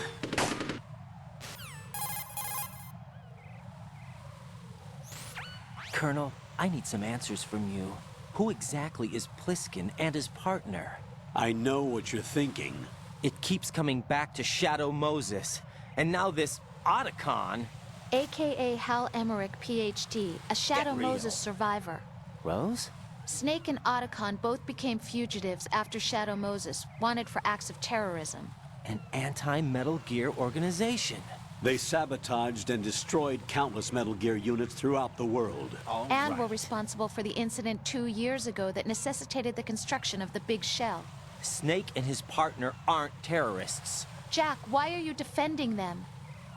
Colonel, I need some answers from you. Who exactly is Pliskin and his partner? I know what you're thinking. It keeps coming back to Shadow Moses. And now this Otacon. AKA Hal Emmerich, PhD, a Shadow Moses survivor. Rose? Snake and Otacon both became fugitives after Shadow Moses, wanted for acts of terrorism. An anti-Metal Gear organization. They sabotaged and destroyed countless Metal Gear units throughout the world. And were responsible for the incident 2 years ago that necessitated the construction of the Big Shell. Snake and his partner aren't terrorists. Jack, why are you defending them?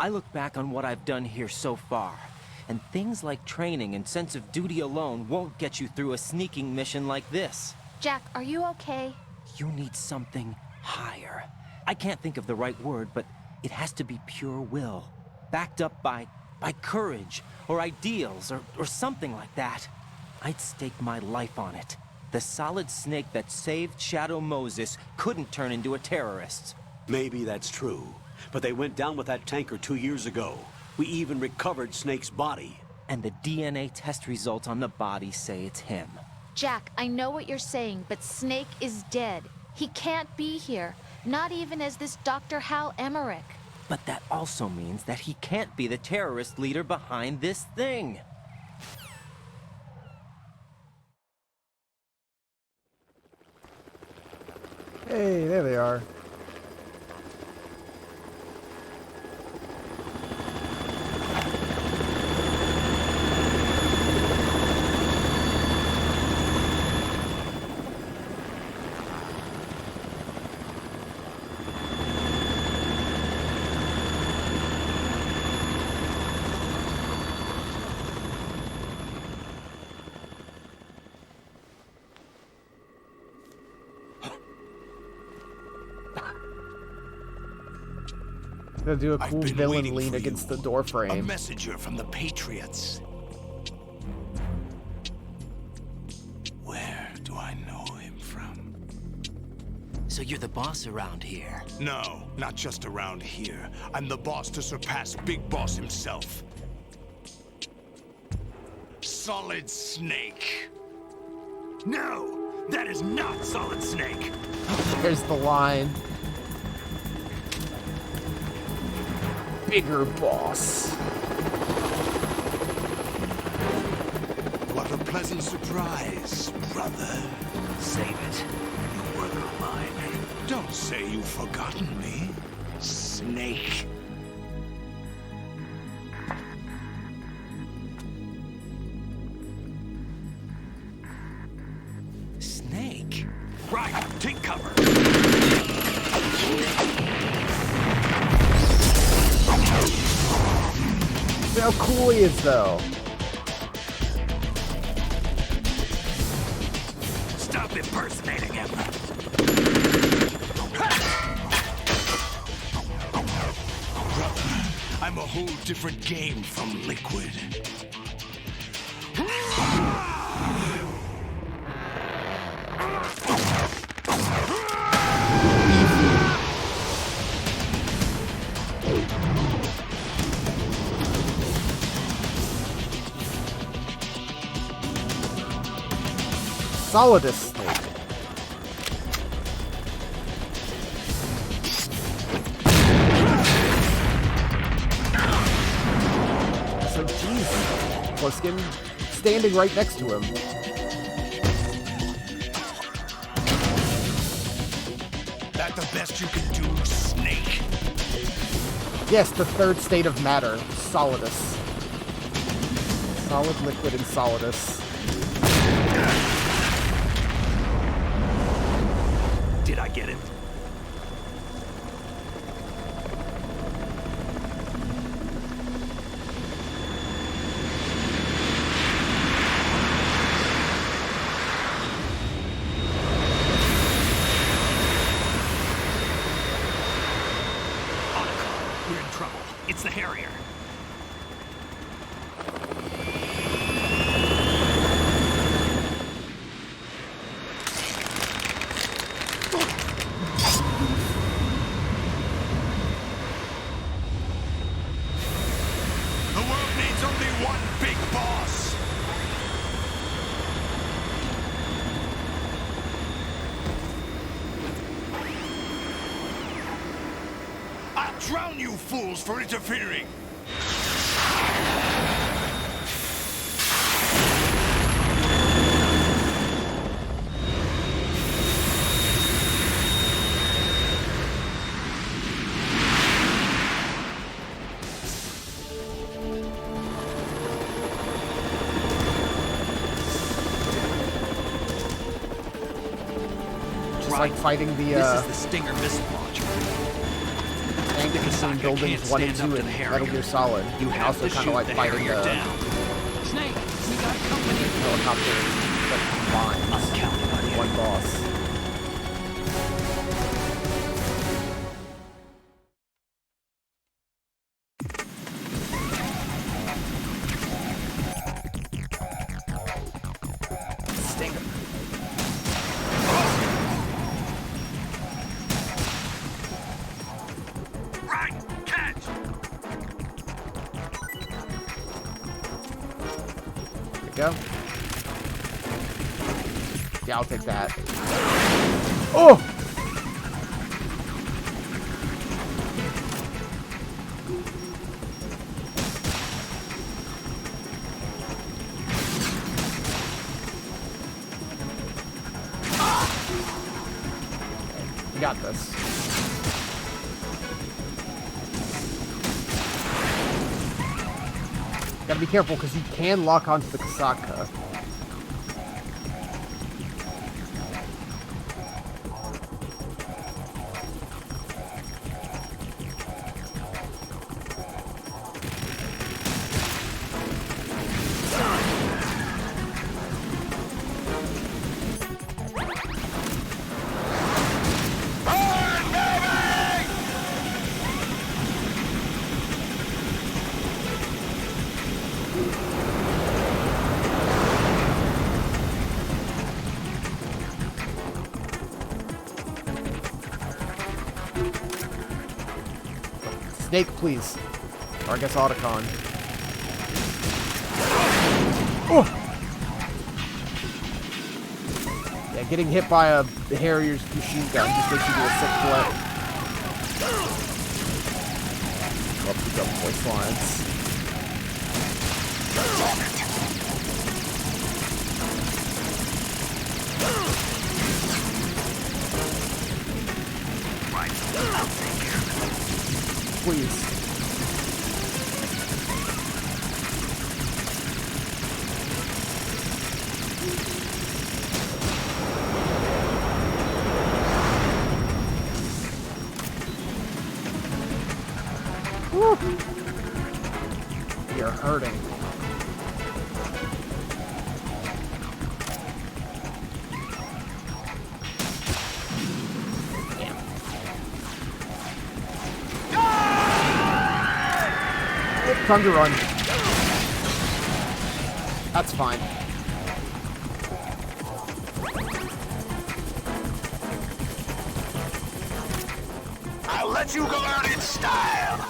I look back on what I've done here so far, and things like training and sense of duty alone won't get you through a sneaking mission like this. Jack, are you okay? You need something higher. I can't think of the right word, but it has to be pure will, backed up by courage, or ideals, or something like that. I'd stake my life on it. The Solid Snake that saved Shadow Moses couldn't turn into a terrorist. Maybe that's true, but they went down with that tanker 2 years ago. We even recovered Snake's body. And the DNA test results on the body say it's him. Jack, I know what you're saying, but Snake is dead. He can't be here, not even as this Dr. Hal Emmerich. But that also means that he can't be the terrorist leader behind this thing. Hey, there they are. Gonna do a cool villain lean against the door frame. A messenger from the Patriots. Where do I know him from? So you're the boss around here? No, not just around here. I'm the boss to surpass Big Boss himself. Solid Snake. No, that is not Solid Snake. There's the line. Bigger boss. What a pleasant surprise, brother. Save it. You work of mine. Don't say you've forgotten me, Snake. cover. See how cool he is, though. Stop impersonating him. I'm a whole different game from Liquid. Solidus Snake. So, jeez. Pliskin standing right next to him. That the best you can do, Snake? Yes, the third state of matter. Solidus. Solid, liquid, and solidus. Did I get it? Otacon, we're in trouble. It's the Harrier. The world needs only one big boss. I'll drown you fools for interfering. Just like fighting the, This is the Stinger missile launcher. tank between buildings 1 and 2 in Metal Gear Solid. You and have also to kind shoot of like the fighting Harrier the down. Snake, we got company. helicopter that combines I'm counting on you. one boss. Stinger. Right, catch. There we go. Yeah, I'll take that. Oh! You got this. Gotta be careful because you can lock onto the Kasaka. Snake, please. Or I guess Otacon. Oh! Yeah, getting hit by a Harrier's machine gun just makes you do a sick flip. Love the double voice lines. Right, I'll take care of it. Please. We are hurting. Damn. Time to run. That's fine. I'll let you go out in style.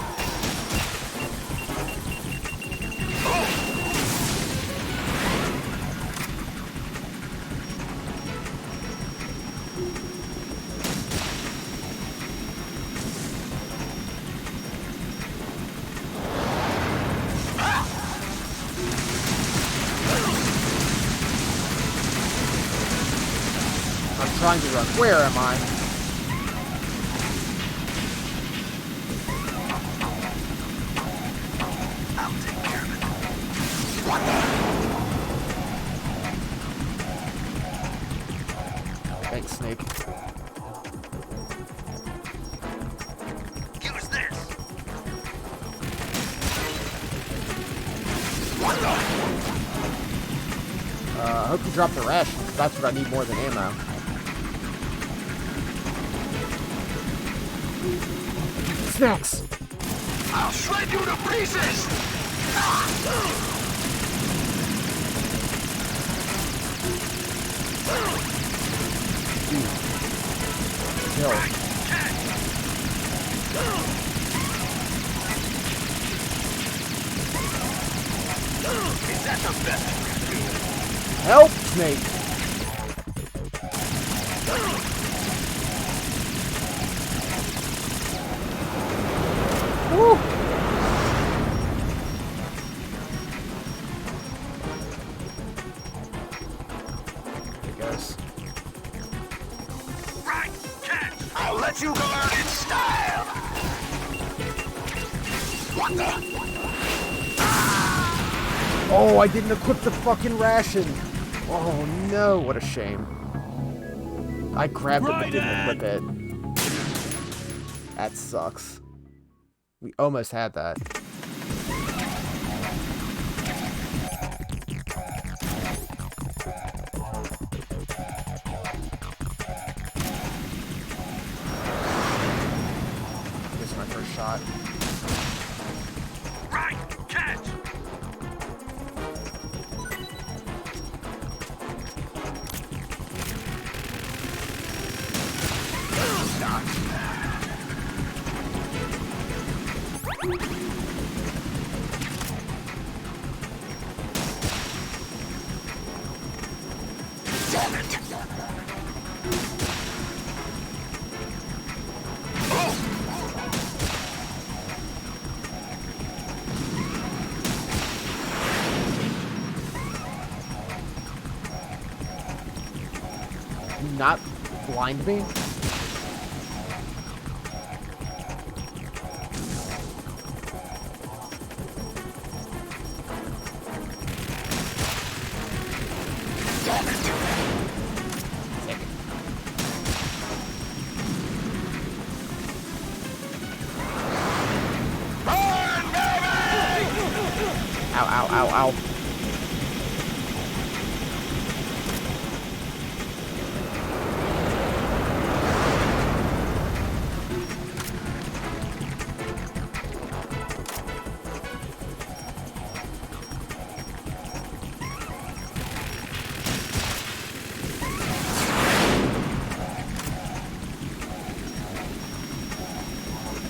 I'm trying to run. Where am I? I'll take care of it. Thanks, Snake. Use this. I hope you drop the rations. That's what I need more than ammo. Snacks! I'll shred you to pieces. Kill. Is that the best? Help, Snake! Woo! There it goes. Right, catch! I'll let you go out in style. What the? Oh, I didn't equip the fucking ration! Oh no, what a shame. I grabbed it but didn't equip it. That sucks. We almost had that. This is my first shot. Right, catch! Damn it! You not blind me? Ow, ow, ow, ow.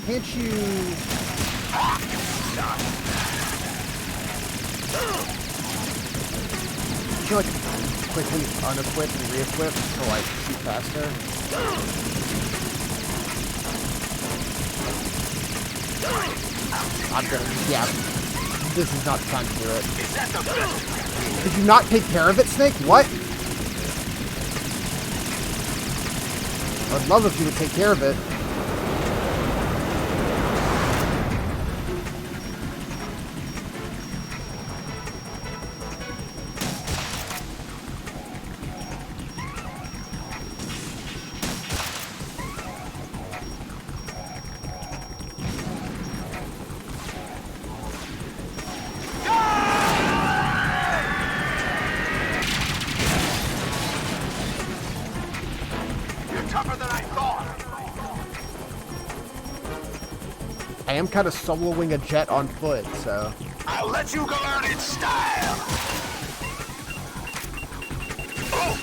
Can't you... Can you, like, quickly unequip and re-equip to, like, shoot faster? I'm gonna... Yeah. This is not the time to do it. Did you not take care of it, Snake? What? I would love if you would take care of it. am kind of soloing a jet on foot, so... I'll let you go out in style! Oh!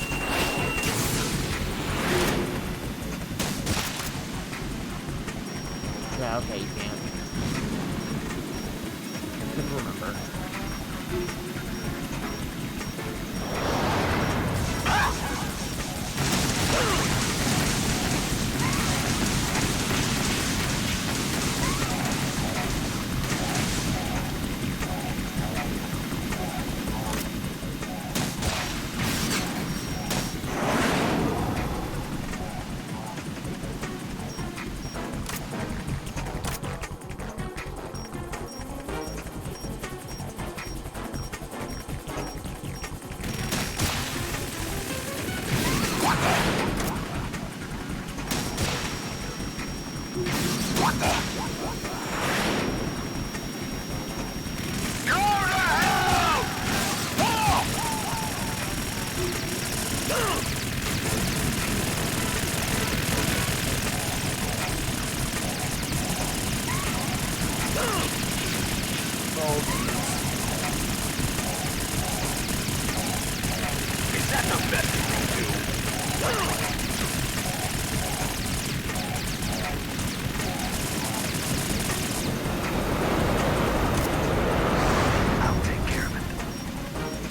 Yeah, okay, you can. Couldn't remember.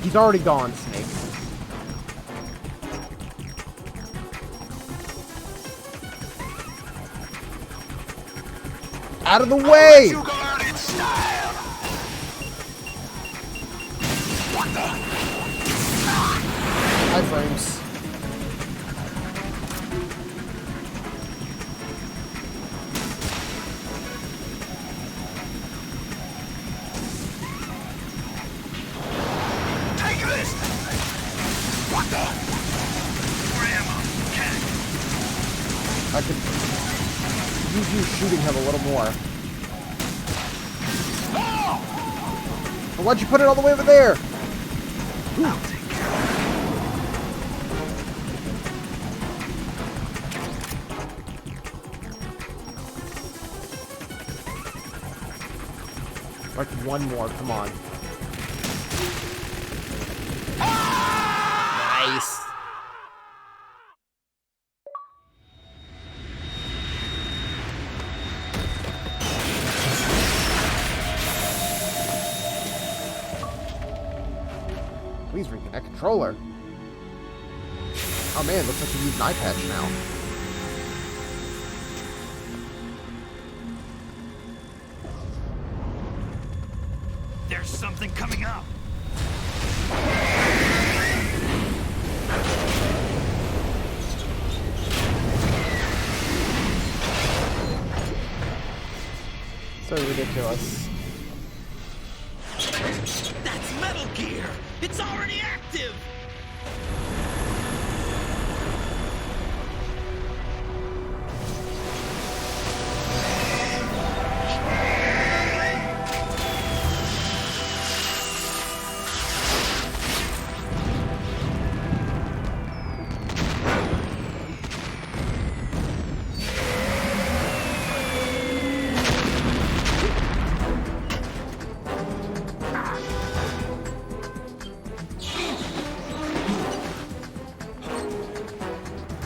He's already gone, Snake. Out of the way! You go out in style! What the? Iframes. Take this! What the? Grandma, I could use you shooting him a little more. But why'd you put it all the way over there? I'll take care of Like one more, come on. Nice. Please reconnect controller. Oh man, looks like you use an eye patch now. There's something coming up. So ridiculous. That's Metal Gear! It's already active!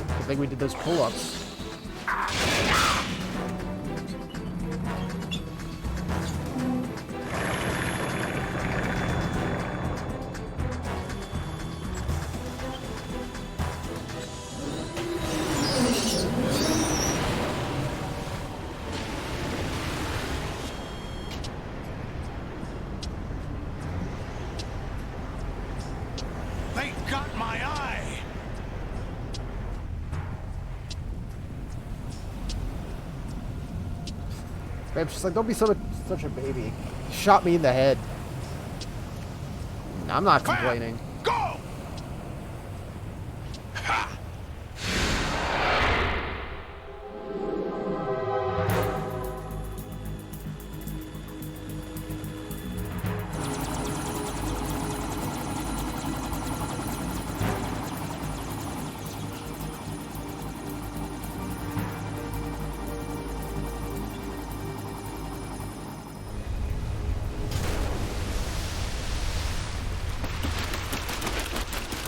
I think we did those pull-ups. They got my eye! Babe's just like, don't be such a baby. He shot me in the head. I'm not complaining. Go! Ha!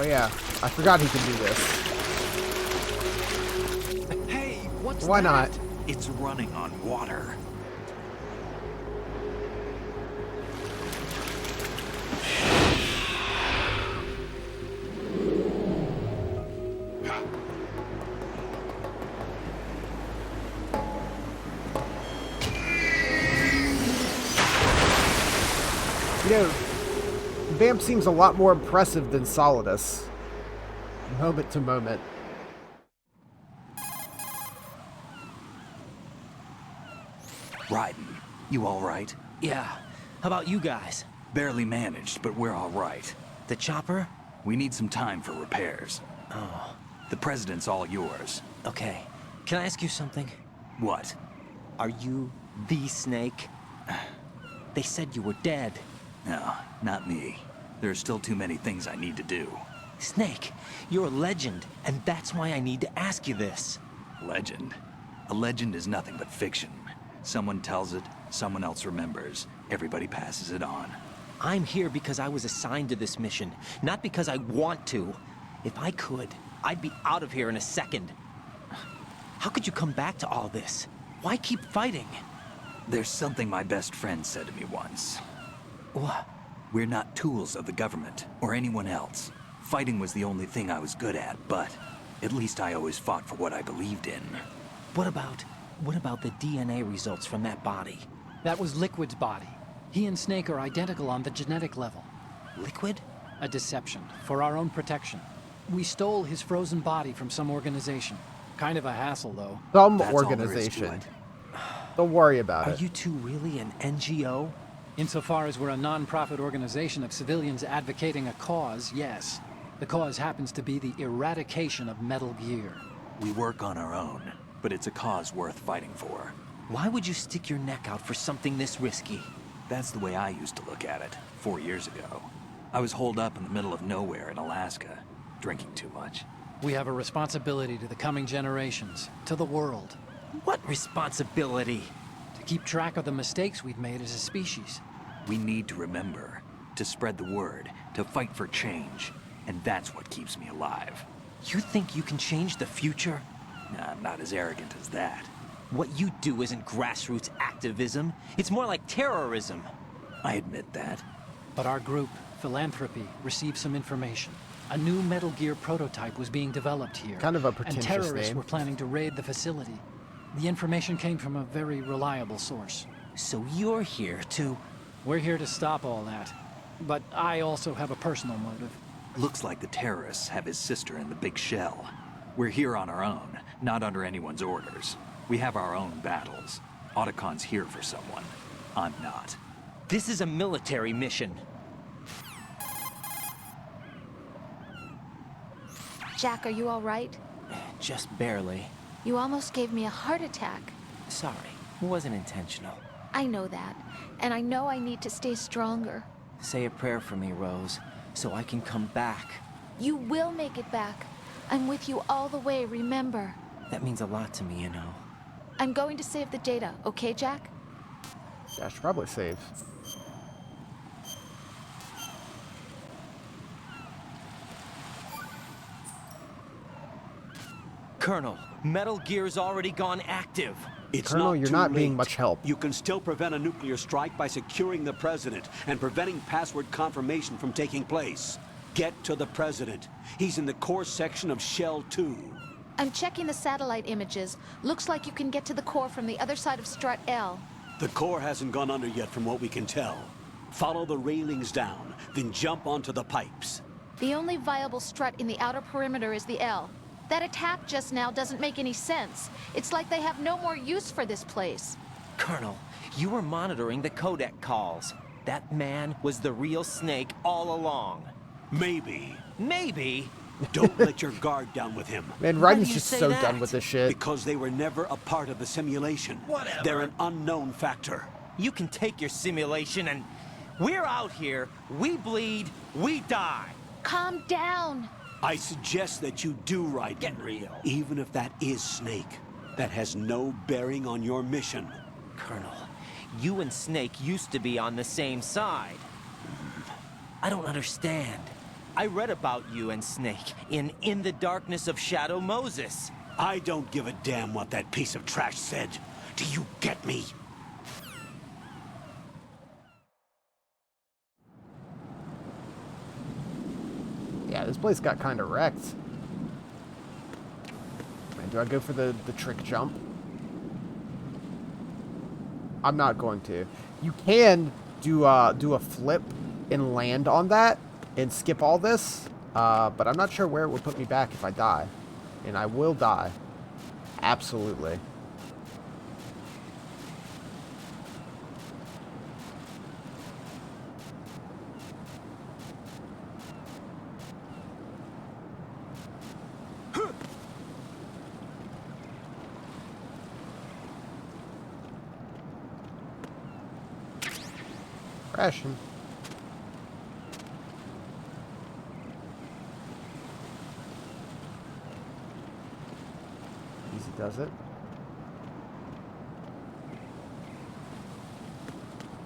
Oh yeah, I forgot he could do this. Hey, what's Why that? not? It's running on water. You know, Vamp seems a lot more impressive than Solidus. Moment to moment. Raiden, you all right? Yeah. How about you guys? Barely managed, but we're all right. The chopper? We need some time for repairs. Oh. The president's all yours. Okay. Can I ask you something? What? Are you the Snake? They said you were dead. No, not me. There are still too many things I need to do. Snake, you're a legend, and that's why I need to ask you this. Legend? A legend is nothing but fiction. Someone tells it, someone else remembers. Everybody passes it on. I'm here because I was assigned to this mission, not because I want to. If I could, I'd be out of here in a second. How could you come back to all this? Why keep fighting? There's something my best friend said to me once. What? We're not tools of the government, or anyone else. Fighting was the only thing I was good at, but at least I always fought for what I believed in. What about the DNA results from that body? That was Liquid's body. He and Snake are identical on the genetic level. Liquid? A deception, for our own protection. We stole his frozen body from some organization. Kind of a hassle, though. Some That's all there is to organization. it. Don't worry about Are it. you two really an NGO? Insofar as we're a non-profit organization of civilians advocating a cause, yes. The cause happens to be the eradication of Metal Gear. We work on our own, but it's a cause worth fighting for. Why would you stick your neck out for something this risky? That's the way I used to look at it, 4 years ago. I was holed up in the middle of nowhere in Alaska, drinking too much. We have a responsibility to the coming generations, to the world. What responsibility? To keep track of the mistakes we've made as a species. We need to remember, to spread the word, to fight for change, and that's what keeps me alive. You think you can change the future? Nah, I'm not as arrogant as that. What you do isn't grassroots activism. It's more like terrorism. I admit that. But our group, Philanthropy, received some information. A new Metal Gear prototype was being developed here. Kind of a and pretentious terrorists name. were planning to raid the facility. The information came from a very reliable source. So you're here to... We're here to stop all that. But I also have a personal motive. Looks like the terrorists have his sister in the big shell. We're here on our own, not under anyone's orders. We have our own battles. Otacon's here for someone. I'm not. This is a military mission. Jack, are you all right? Just barely. You almost gave me a heart attack. Sorry, it wasn't intentional. I know that, and I know I need to stay stronger. Say a prayer for me, Rose, so I can come back. You will make it back. I'm with you all the way, remember. That means a lot to me, you know. I'm going to save the data, okay, Jack? Yeah, I should probably save. Colonel, Metal Gear's already gone active. It's Colonel, not you're too not late. being much help. You can still prevent a nuclear strike by securing the president and preventing password confirmation from taking place. Get to the president. He's in the core section of Shell 2. I'm checking the satellite images. Looks like you can get to the core from the other side of Strut L. The core hasn't gone under yet from what we can tell. Follow the railings down, then jump onto the pipes. The only viable strut in the outer perimeter is the L. That attack just now doesn't make any sense. It's like they have no more use for this place. Colonel, you were monitoring the codec calls. That man was the real Snake all along. Maybe. Maybe? Don't let your guard down with him. Man, Why do Raiden's you just say so that? done with this shit. Because they were never a part of the simulation. Whatever. They're an unknown factor. You can take your simulation and... We're out here, we bleed, we die. Calm down. I suggest that you do right. Get real. Even if that is Snake. That has no bearing on your mission. Colonel, you and Snake used to be on the same side. I don't understand. I read about you and Snake in the darkness of Shadow Moses. I don't give a damn what that piece of trash said. Do you get me? Yeah, this place got kind of wrecked. Man, do I go for the trick jump? I'm not going to. You can do a flip and land on that and skip all this, but I'm not sure where it would put me back if I die. And I will die. Absolutely. Crashing. Easy does it.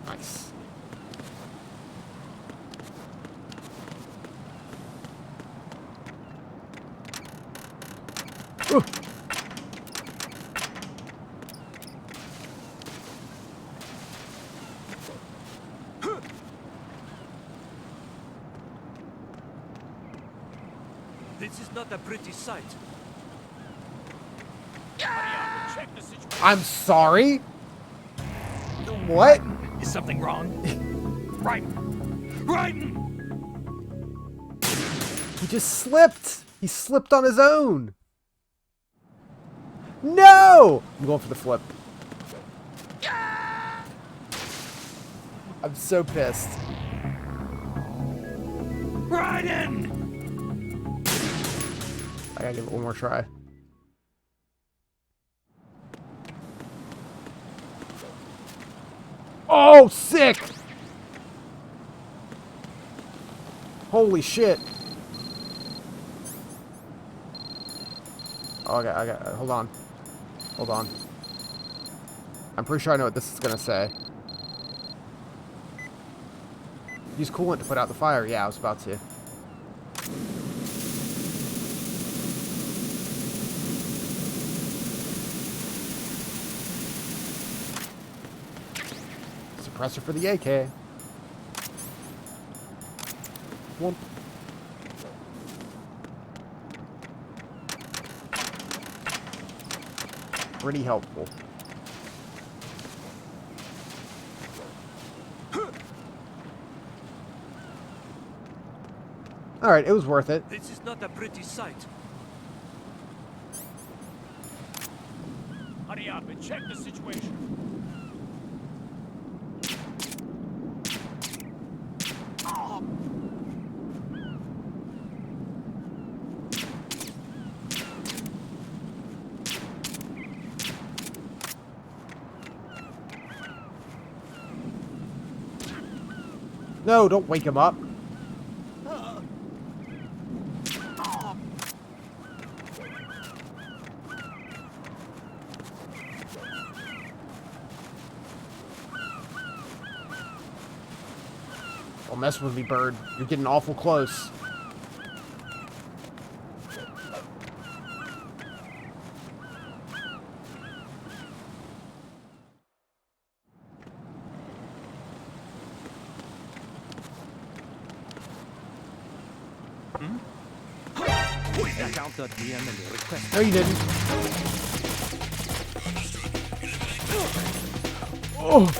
Nice. Ooh. This is not a pretty sight. Check the situation. I'm sorry? What? Is something wrong? Right. He just slipped. He slipped on his own. No! I'm going for the flip. I'm so pissed. Raiden! I gotta give it one more try. Oh, sick! Holy shit. Oh, I got, hold on. Hold on. I'm pretty sure I know what this is gonna say. Use coolant to put out the fire. Yeah, I was about to. Suppressor for the AK. Whoop. Pretty helpful. Alright, it was worth it. This is not a pretty sight. Hurry up and check the situation. No, don't wake him up. Don't mess with me, bird. You're getting awful close. No, you didn't. Oh.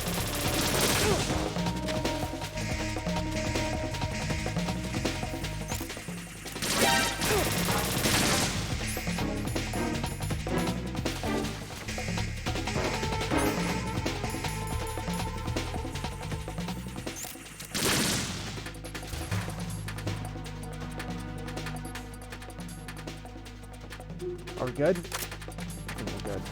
Are we good? I think we're good.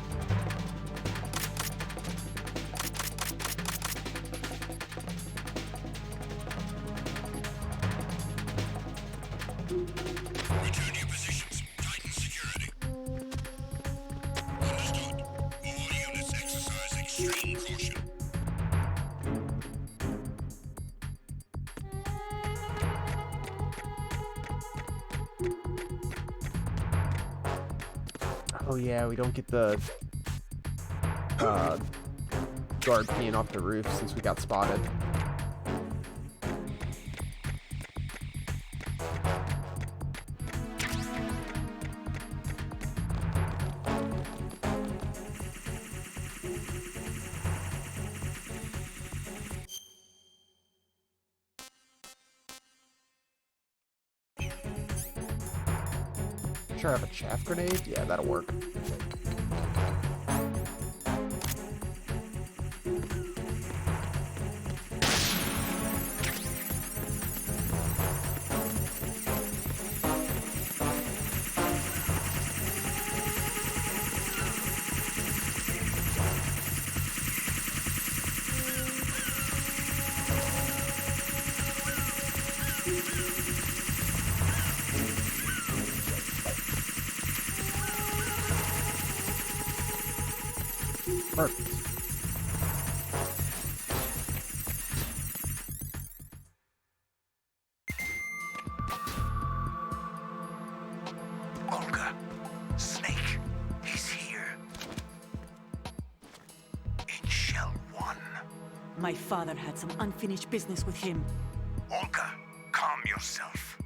Return to your positions. Tighten security. Understood. All units exercise extreme caution. Oh yeah, we don't get the guard peeing off the roof since we got spotted. Sure, I have a chaff grenade? Yeah, that'll work. Perfect. Olga, Snake, he's here. In Shell 1. My father had some unfinished business with him. Olga, calm yourself.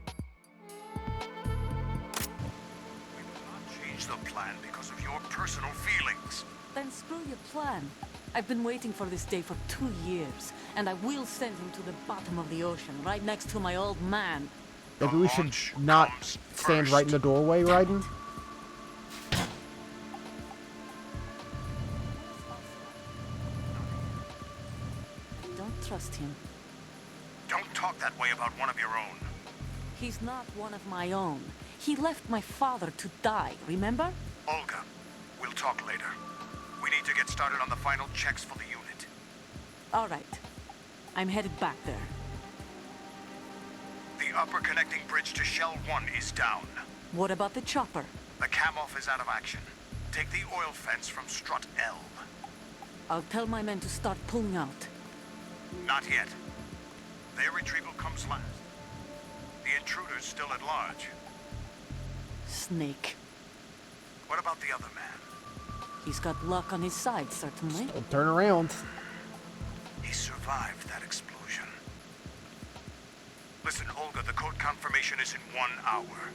We will not change the plan because of your personal feelings. Then screw your plan. I've been waiting for this day for 2 years, and I will send him to the bottom of the ocean, right next to my old man. Maybe we should not stand right in the doorway, Raiden? I don't trust him. Don't talk that way about one of your own. He's not one of my own. He left my father to die, remember? Olga, we'll talk later. We need to get started on the final checks for the unit. All right. I'm headed back there. The upper connecting bridge to Shell 1 is down. What about the chopper? The cam-off is out of action. Take the oil fence from strut L. I'll tell my men to start pulling out. Not yet. Their retrieval comes last. The intruder's still at large. Snake. What about the other man? He's got luck on his side, certainly. Don't turn around. He survived that explosion. Listen, Olga, the code confirmation is in 1 hour.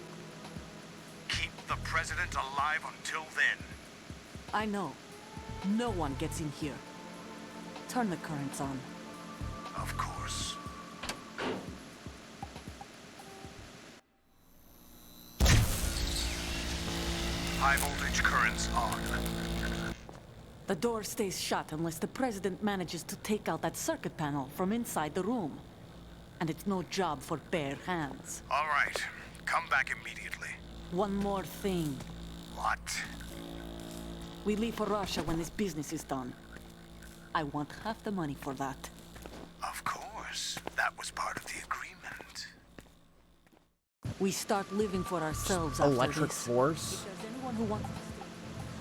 Keep the president alive until then. I know. No one gets in here. Turn the currents on. Of course. High voltage currents on. The door stays shut unless the president manages to take out that circuit panel from inside the room. And it's no job for bare hands. All right. Come back immediately. One more thing. What? We leave for Russia when this business is done. I want half the money for that. Of course. That was part of the agreement. We start living for ourselves after Electric this. force? If there's anyone who wants to stay,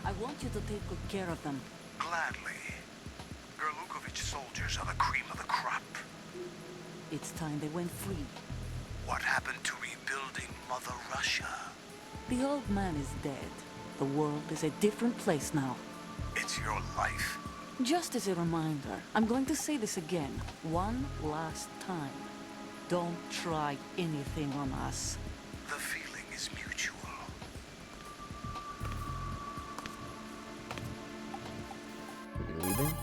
I want you to take good care of them. Gladly. Gerlukovich soldiers are the cream of the crop. It's time they went free. What happened to rebuilding Mother Russia? The old man is dead. The world is a different place now. It's your life. Just as a reminder, I'm going to say this again, one last time. Don't try anything on us. The feeling is mutual. Are you leaving?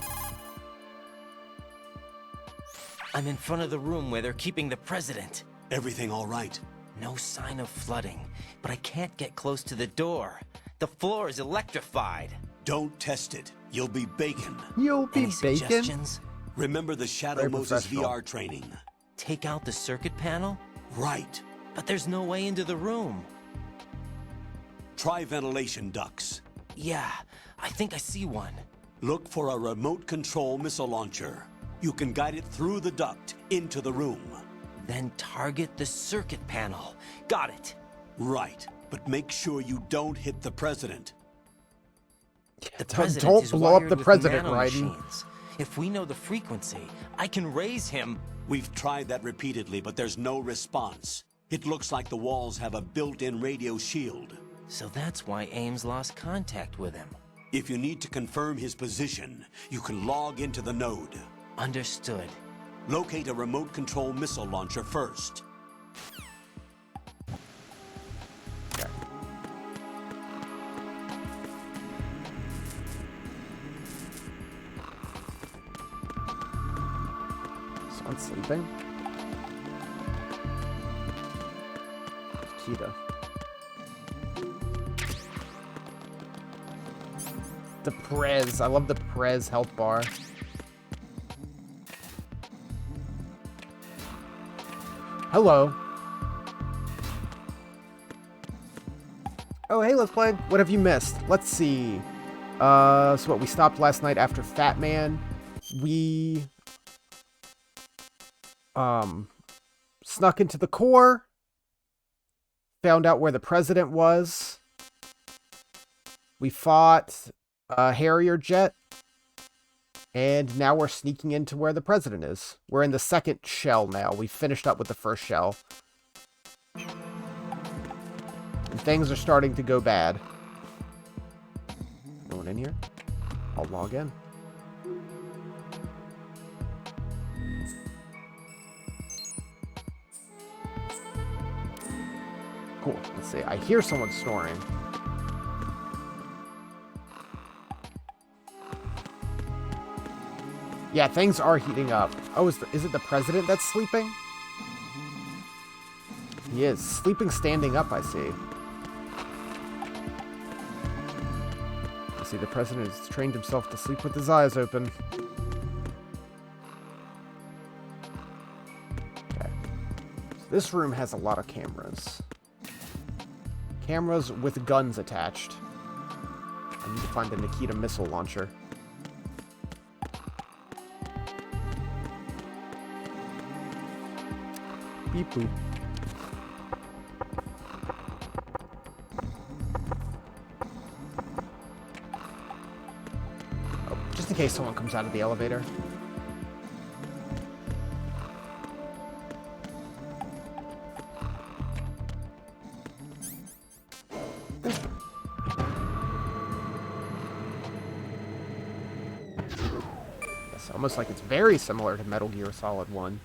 I'm in front of the room where they're keeping the president. Everything all right? No sign of flooding, but I can't get close to the door. The floor is electrified. Don't test it. You'll be bacon. You'll be Any bacon? suggestions? Remember the Shadow Very Moses professional. VR training? Take out the circuit panel? Right. But there's no way into the room. Try ventilation ducts. Yeah, I think I see one. Look for a remote control missile launcher. You can guide it through the duct into the room. Then target the circuit panel. Got it. Right, but make sure you don't hit the president. The president Don't is blow up wired the with president, nanomachines. Raiden. If we know the frequency, I can raise him. We've tried that repeatedly, but there's no response. It looks like the walls have a built-in radio shield. So that's why Ames lost contact with him. If you need to confirm his position, you can log into the node. Understood. Locate a remote control missile launcher first. Okay. Someone sleeping? Cheetah. The Prez. I love the Prez health bar. Hello. Oh, hey, let's play. What have you missed? Let's see. So what, we stopped last night after Fat Man. We snuck into the core. Found out where the president was. We fought a Harrier jet. And now we're sneaking into where the president is. We're in the second shell now. We finished up with the first shell. And things are starting to go bad. No one in here? I'll log in. Cool. Let's see. I hear someone snoring. Yeah, things are heating up. Oh, is it the president that's sleeping? He is. Sleeping standing up, I see. I see the president has trained himself to sleep with his eyes open. Okay. So this room has a lot of cameras. Cameras with guns attached. I need to find the Nikita missile launcher. Beep boop. Oh, just in case someone comes out of the elevator. It's almost like it's very similar to Metal Gear Solid 1.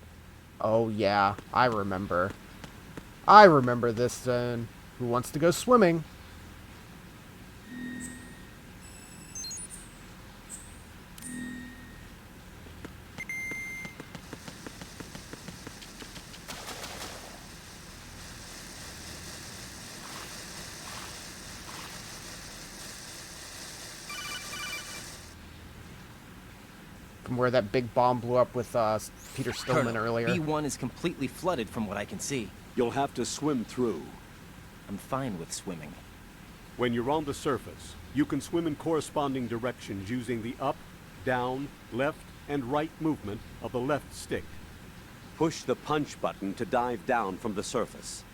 Oh, yeah. I remember. I remember this zone. Who wants to go swimming? From where that big bomb blew up with Peter Stillman earlier. B1 is completely flooded from what I can see. You'll have to swim through. I'm fine with swimming. When you're on the surface, you can swim in corresponding directions using the up, down, left, and right movement of the left stick. Push the punch button to dive down from the surface.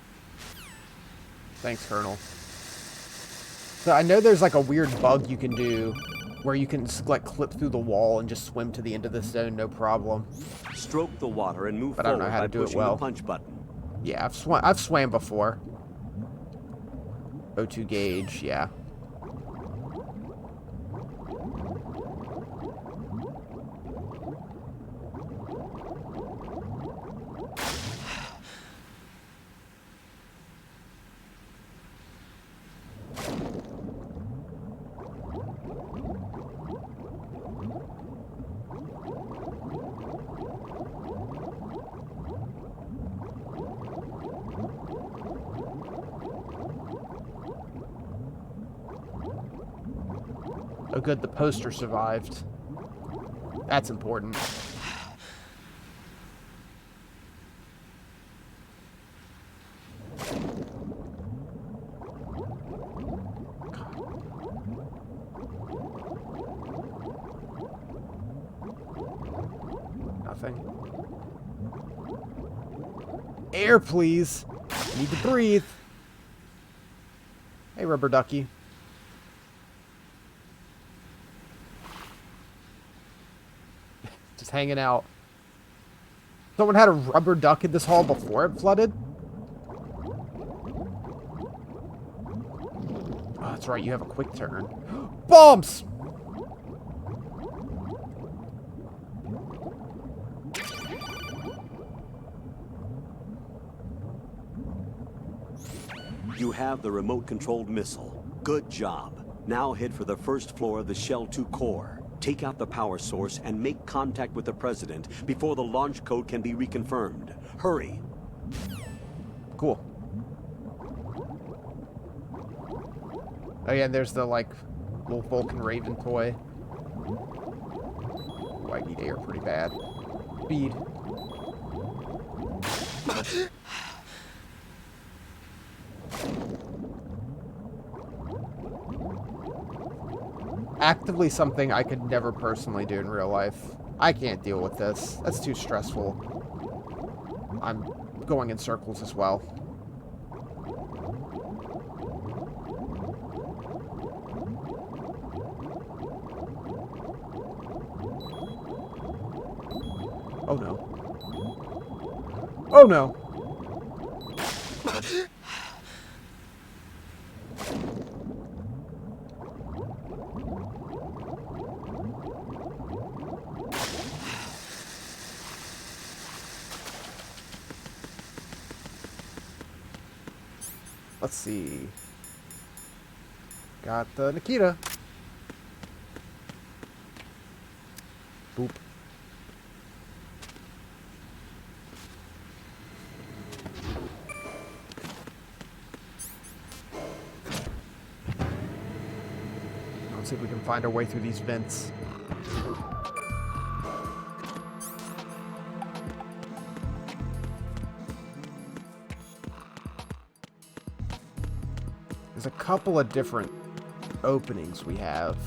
Thanks, Colonel. So I know there's like a weird bug you can do where you can like clip through the wall and just swim to the end of the zone, no problem. Stroke the water and move but I don't know how to do it well. The punch button. Yeah, I've swam before. O2 gauge, yeah. Oh good, the poster survived. That's important. Nothing. Air, please. I need to breathe. Hey, rubber ducky. Just hanging out. Someone had a rubber duck in this hall before it flooded? That's right, you have a quick turn. Bombs! You have the remote-controlled missile. Good job. Now head for the first floor of the Shell 2 core. Take out the power source and make contact with the President before the launch code can be reconfirmed. Hurry. Cool. Oh yeah, and there's the, like, little Vulcan Raven toy. Ooh, I need air pretty bad. Speed. Actively something I could never personally do in real life. I can't deal with this. That's too stressful. I'm going in circles as well. Oh no. Oh no! Let's see. Got the Nikita. Boop. Let's see if we can find our way through these vents. There's a couple of different openings we have.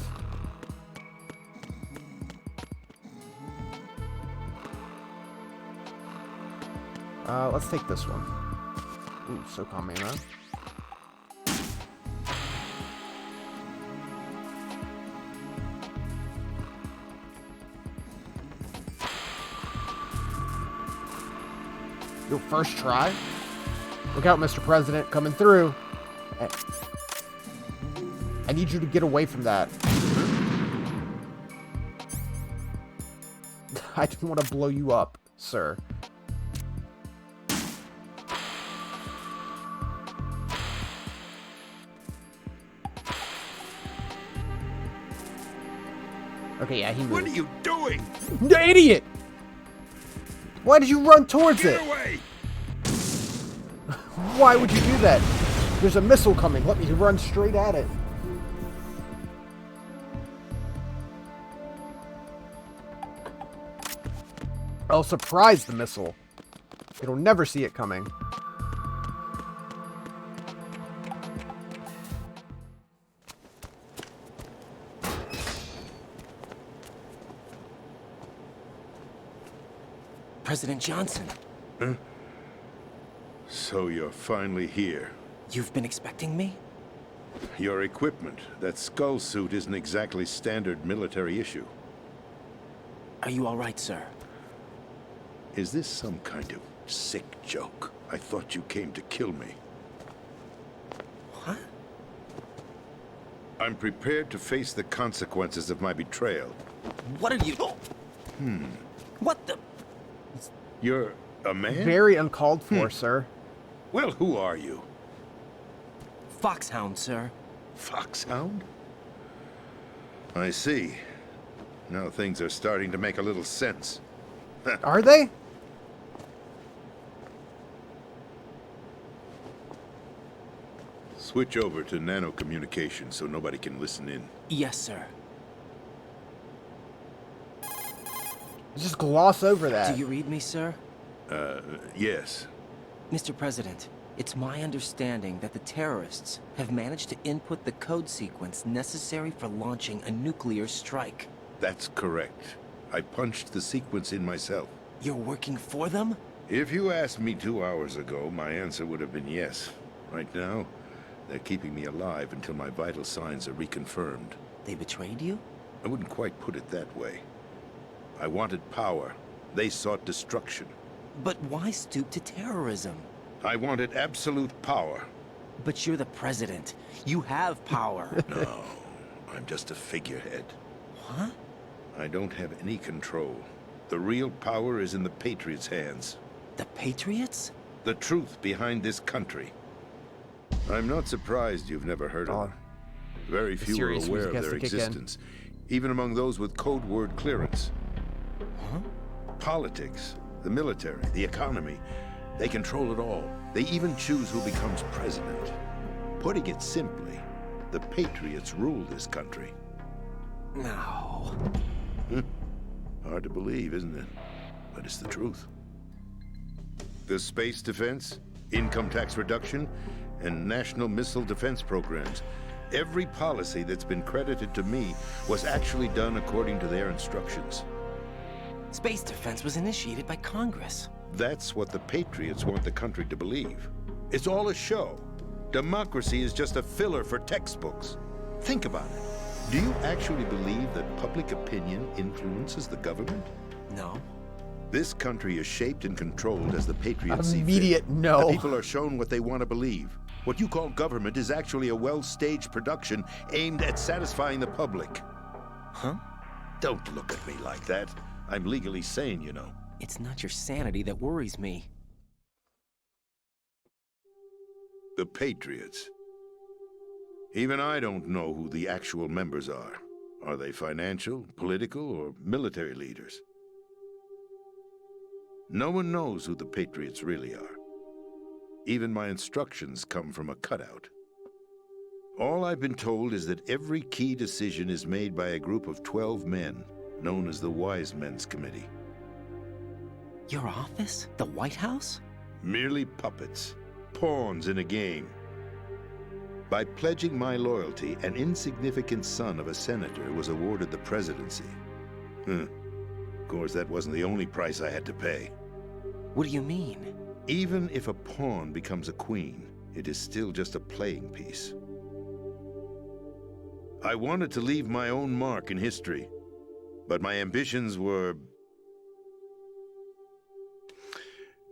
Let's take this one. Ooh, SOCOM ammo. Your first try? Look out, Mr. President, coming through. I need you to get away from that. I didn't want to blow you up, sir. Okay, yeah, he moved. What are you doing? You idiot! Why did you run towards it? Get away! Why would you do that? There's a missile coming. Let me run straight at it. I'll surprise the missile. It'll never see it coming. President Johnson. Huh? So you're finally here. You've been expecting me? Your equipment, that skull suit, isn't exactly standard military issue. Are you all right, sir? Is this some kind of sick joke? I thought you came to kill me. What? I'm prepared to face the consequences of my betrayal. What are you... What the... You're a man? Very uncalled for, sir. Well, who are you? Foxhound, sir. Foxhound? I see. Now things are starting to make a little sense. Are they? Switch over to nano communication so nobody can listen in. Yes, sir. Just gloss over that. Do you read me, sir? Yes. Mr. President, it's my understanding that the terrorists have managed to input the code sequence necessary for launching a nuclear strike. That's correct. I punched the sequence in myself. You're working for them? If you asked me 2 hours ago, my answer would have been yes. Right now, they're keeping me alive until my vital signs are reconfirmed. They betrayed you? I wouldn't quite put it that way. I wanted power. They sought destruction. But why stoop to terrorism? I wanted absolute power. But you're the president. You have power. No, I'm just a figurehead. Huh? I don't have any control. The real power is in the Patriots' hands. The Patriots? The truth behind this country. I'm not surprised you've never heard of them. Very few are aware of their existence, even among those with code word clearance. Huh? Politics, the military, the economy, they control it all. They even choose who becomes president. Putting it simply, the Patriots rule this country. No. Hard to believe, isn't it? But it's the truth. The space defense, income tax reduction, and national missile defense programs. Every policy that's been credited to me was actually done according to their instructions. Space defense was initiated by Congress. That's what the Patriots want the country to believe. It's all a show. Democracy is just a filler for textbooks. Think about it. Do you actually believe that public opinion influences the government? No. This country is shaped and controlled as the Patriots see fit. Immediate no. The people are shown what they want to believe. What you call government is actually a well-staged production aimed at satisfying the public. Huh? Don't look at me like that. I'm legally sane, you know. It's not your sanity that worries me. The Patriots. Even I don't know who the actual members are. Are they financial, political, or military leaders? No one knows who the Patriots really are. Even my instructions come from a cutout. All I've been told is that every key decision is made by a group of 12 men, known as the Wise Men's Committee. Your office? The White House? Merely puppets, pawns in a game. By pledging my loyalty, an insignificant son of a senator was awarded the presidency. Of course, that wasn't the only price I had to pay. What do you mean? Even if a pawn becomes a queen, it is still just a playing piece. I wanted to leave my own mark in history, but my ambitions were...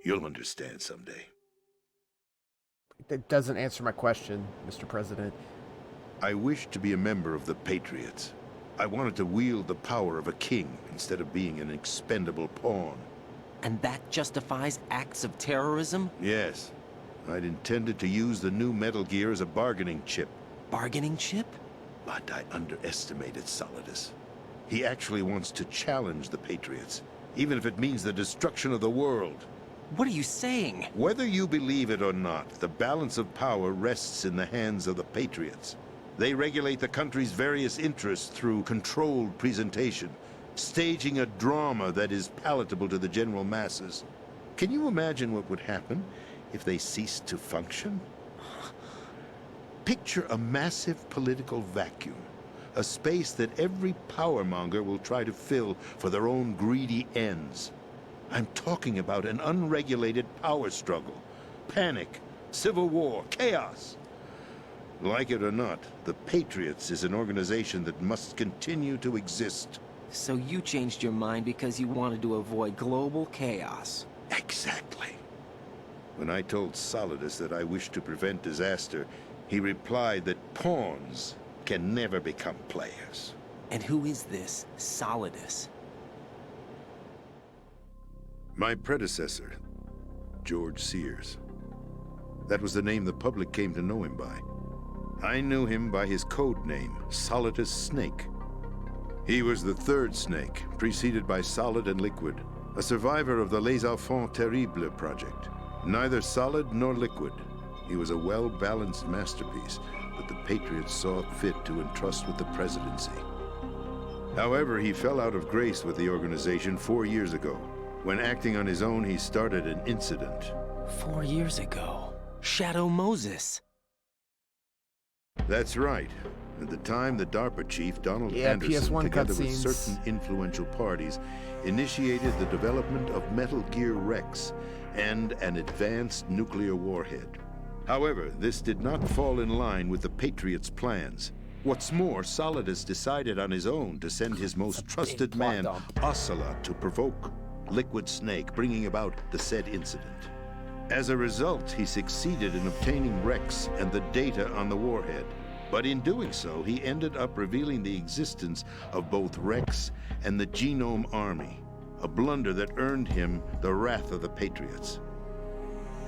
You'll understand someday. That doesn't answer my question, Mr. President. I wished to be a member of the Patriots. I wanted to wield the power of a king instead of being an expendable pawn. And that justifies acts of terrorism? Yes. I'd intended to use the new Metal Gear as a bargaining chip. Bargaining chip? But I underestimated Solidus. He actually wants to challenge the Patriots, even if it means the destruction of the world. What are you saying? Whether you believe it or not, the balance of power rests in the hands of the Patriots. They regulate the country's various interests through controlled presentation, staging a drama that is palatable to the general masses. Can you imagine what would happen if they ceased to function? Picture a massive political vacuum, a space that every powermonger will try to fill for their own greedy ends. I'm talking about an unregulated power struggle, panic, civil war, chaos. Like it or not, the Patriots is an organization that must continue to exist. So you changed your mind because you wanted to avoid global chaos. Exactly. When I told Solidus that I wished to prevent disaster, he replied that pawns can never become players. And who is this Solidus? My predecessor, George Sears. That was the name the public came to know him by. I knew him by his code name, Solidus Snake. He was the third Snake, preceded by Solid and Liquid, a survivor of the Les Enfants Terribles project. Neither solid nor liquid. He was a well-balanced masterpiece that the Patriots saw fit to entrust with the presidency. However, he fell out of grace with the organization 4 years ago. When acting on his own, he started an incident. 4 years ago? Shadow Moses. That's right. At the time, the DARPA chief, Donald Anderson, PS1 together with cutscenes. certain influential parties, initiated the development of Metal Gear Rex and an advanced nuclear warhead. However, this did not fall in line with the Patriots' plans. What's more, Solidus decided on his own to send his most trusted man, Ocelot, to provoke Liquid Snake, bringing about the said incident. As a result, he succeeded in obtaining Rex and the data on the warhead. But in doing so, he ended up revealing the existence of both Rex and the Genome Army, a blunder that earned him the wrath of the Patriots.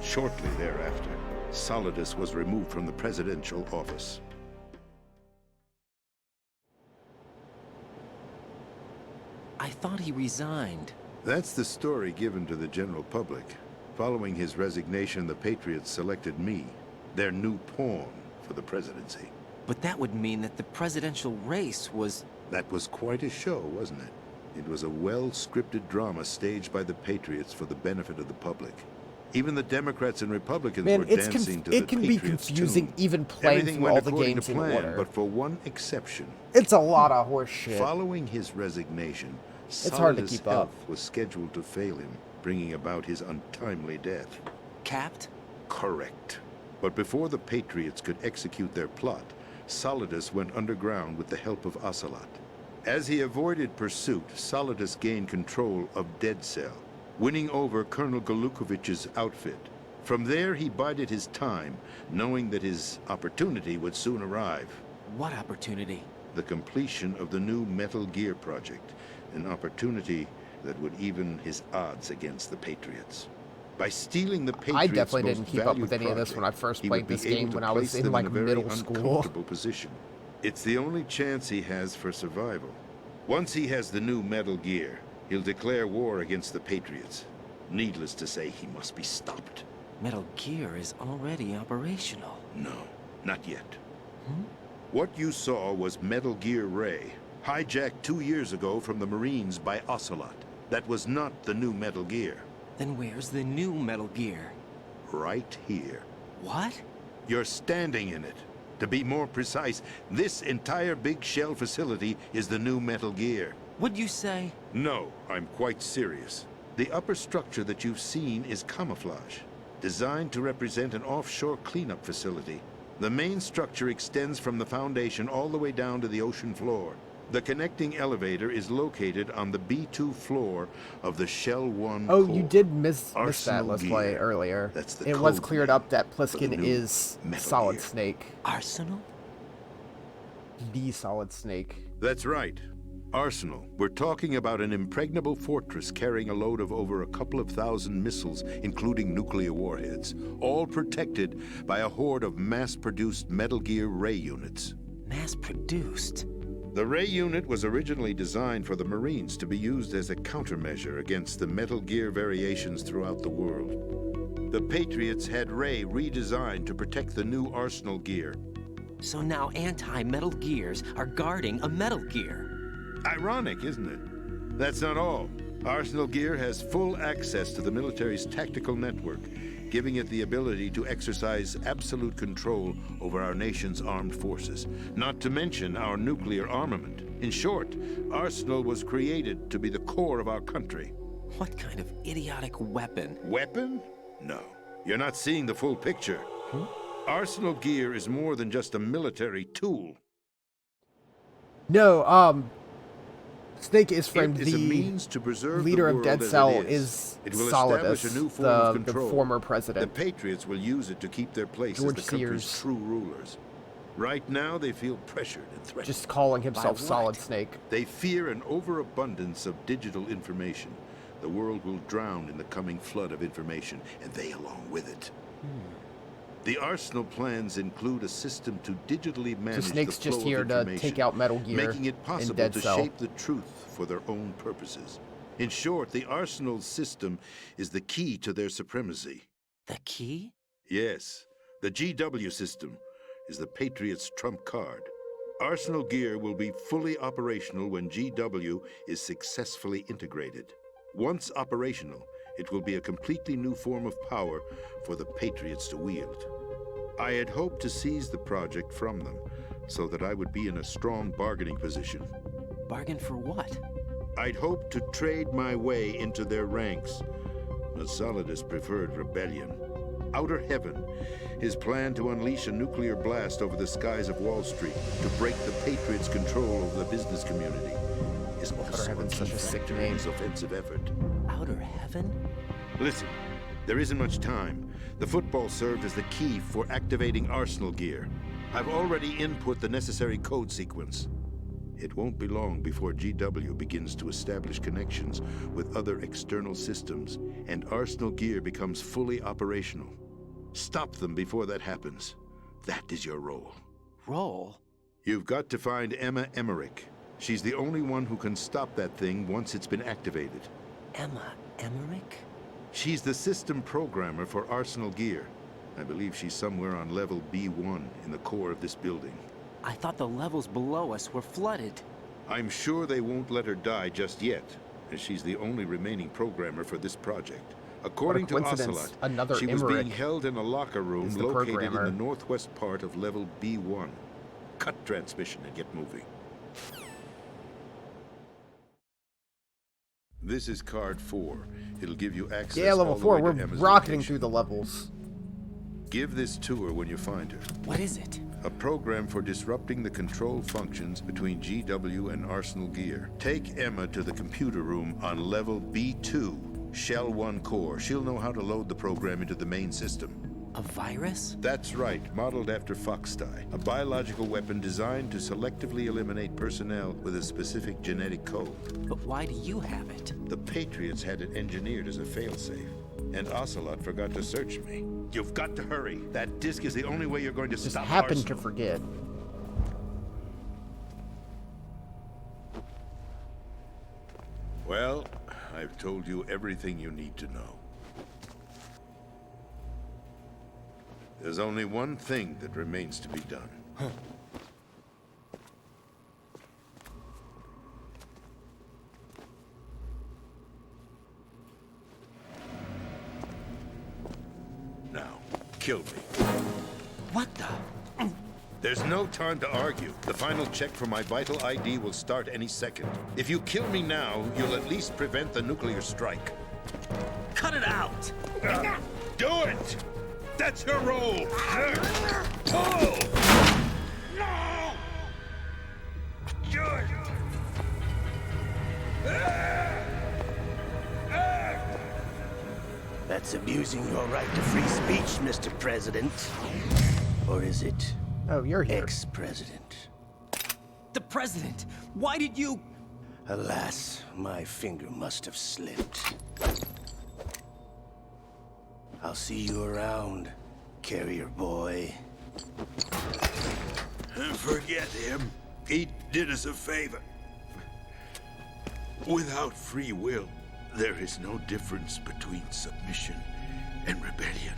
Shortly thereafter, Solidus was removed from the presidential office. I thought he resigned. That's the story given to the general public. Following his resignation, the Patriots selected me, their new pawn for the presidency. But that would mean that the presidential race was... That was quite a show, wasn't it? It was a well-scripted drama staged by the Patriots for the benefit of the public. Even the Democrats and Republicans were dancing to the Patriots' it can be confusing tune. even playing Everything through went all the according games to in plan, order. but for one exception. It's a lot of horse shit. Following his resignation, It's hard to Solidus' keep up. health was scheduled to fail him, bringing about his untimely death. Capped? Correct. But before the Patriots could execute their plot, Solidus went underground with the help of Ocelot. As he avoided pursuit, Solidus gained control of Dead Cell, winning over Colonel Golukovich's outfit. From there, he bided his time, knowing that his opportunity would soon arrive. What opportunity? The completion of the new Metal Gear project, an opportunity that would even his odds against the Patriots. By stealing the Patriots' I definitely didn't most keep up with valued any of this when I project, first he played would be this able game to when I was place in, them like, a very middle school. uncomfortable position. It's the only chance he has for survival. Once he has the new Metal Gear, he'll declare war against the Patriots. Needless to say, he must be stopped. Metal Gear is already operational. No, not yet. What you saw was Metal Gear Ray, hijacked 2 years ago from the Marines by Ocelot. That was not the new Metal Gear. Then where's the new Metal Gear? Right here. What? You're standing in it. To be more precise, this entire big shell facility is the new Metal Gear. What'd you say? No, I'm quite serious. The upper structure that you've seen is camouflage, designed to represent an offshore cleanup facility. The main structure extends from the foundation all the way down to the ocean floor. The connecting elevator is located on the B2 floor of the Shell 1 Oh, core. you did miss that Arsenal Let's Play Gear. earlier. That's the It was code cleared name up that for the Pliskin new is Metal Solid Gear. Snake. Arsenal? The Solid Snake. That's right. Arsenal. We're talking about an impregnable fortress carrying a load of over a couple of thousand missiles, including nuclear warheads, all protected by a horde of mass-produced Metal Gear Ray units. Mass-produced? The Ray unit was originally designed for the Marines to be used as a countermeasure against the Metal Gear variations throughout the world. The Patriots had Ray redesigned to protect the new Arsenal Gear. So now anti-Metal Gears are guarding a Metal Gear. Ironic, isn't it? That's not all. Arsenal Gear has full access to the military's tactical network, giving it the ability to exercise absolute control over our nation's armed forces, not to mention our nuclear armament. In short, Arsenal was created to be the core of our country. What kind of idiotic weapon? Weapon? No. You're not seeing the full picture. Arsenal Gear is more than just a military tool. No, Snake is It framed is a the means to preserve leader the of world Dead as Cell it is It will Solidus, establish a new form of the control. former president. The Patriots will use it to keep their place George as the country's Sears. true rulers. Right now, they feel pressured and threatened. Just calling By himself what? Solid Snake. They fear an overabundance of digital information. The world will drown in the coming flood of information, and they along with it. The Arsenal plans include a system to digitally manage Snake's the flow just here of to information, take out Metal Gear making it in possible Dead to Cell. shape the truth for their own purposes. In short, the Arsenal system is the key to their supremacy. The key? Yes, the GW system is the Patriots' trump card. Arsenal Gear will be fully operational when GW is successfully integrated. Once operational, it will be a completely new form of power for the Patriots to wield. I had hoped to seize the project from them, so that I would be in a strong bargaining position. Bargain for what? I'd hoped to trade my way into their ranks, but Solidus preferred rebellion. Outer Heaven, his plan to unleash a nuclear blast over the skies of Wall Street to break the Patriots' control over the business community, is also Heaven's a key such a sick factor in name. his offensive effort. Outer Heaven? Listen, There isn't much time. The football served as the key for activating Arsenal gear. I've already input the necessary code sequence. It won't be long before GW begins to establish connections with other external systems, and Arsenal gear becomes fully operational. Stop them before that happens. That is your role. Role? You've got to find Emma Emmerich. She's the only one who can stop that thing once it's been activated. Emma Emmerich? She's the system programmer for Arsenal gear. I believe she's somewhere on level B1 in the core of this building. I thought the levels below us were flooded. I'm sure they won't let her die just yet, as she's the only remaining programmer for this project. According to Ocelot, another she was Emmerich being held in a locker room located programmer. in the northwest part of level B1. Cut transmission and get moving. This is card 4. It'll give you access. Yeah, level all the 4. way We're to Emma's rocketing location. through the levels. Give this to her when you find her. What is it? A program for disrupting the control functions between GW and Arsenal gear. Take Emma to the computer room on level B2, Shell 1 core. She'll know how to load the program into the main system. A virus? That's right, modeled after Foxdie, a biological weapon designed to selectively eliminate personnel with a specific genetic code. But why do you have it? The Patriots had it engineered as a failsafe, and Ocelot forgot to search me. You've got to hurry. That disk is the only way you're going to Just stop happened to Arsenal. forget. Well, I've told you everything you need to know. There's only one thing that remains to be done. Now, kill me. What the? There's no time to argue. The final check for my vital ID will start any second. If you kill me now, you'll at least prevent the nuclear strike. Cut it out! Do it! That's your role! Pull! No! Good! That's abusing your right to free speech, Mr. President. Or is it? Oh, you're here. Ex-President. The President! Why did you... Alas, my finger must have slipped. I'll see you around, carrier boy. Forget him. He did us a favor. Without free will, there is no difference between submission and rebellion.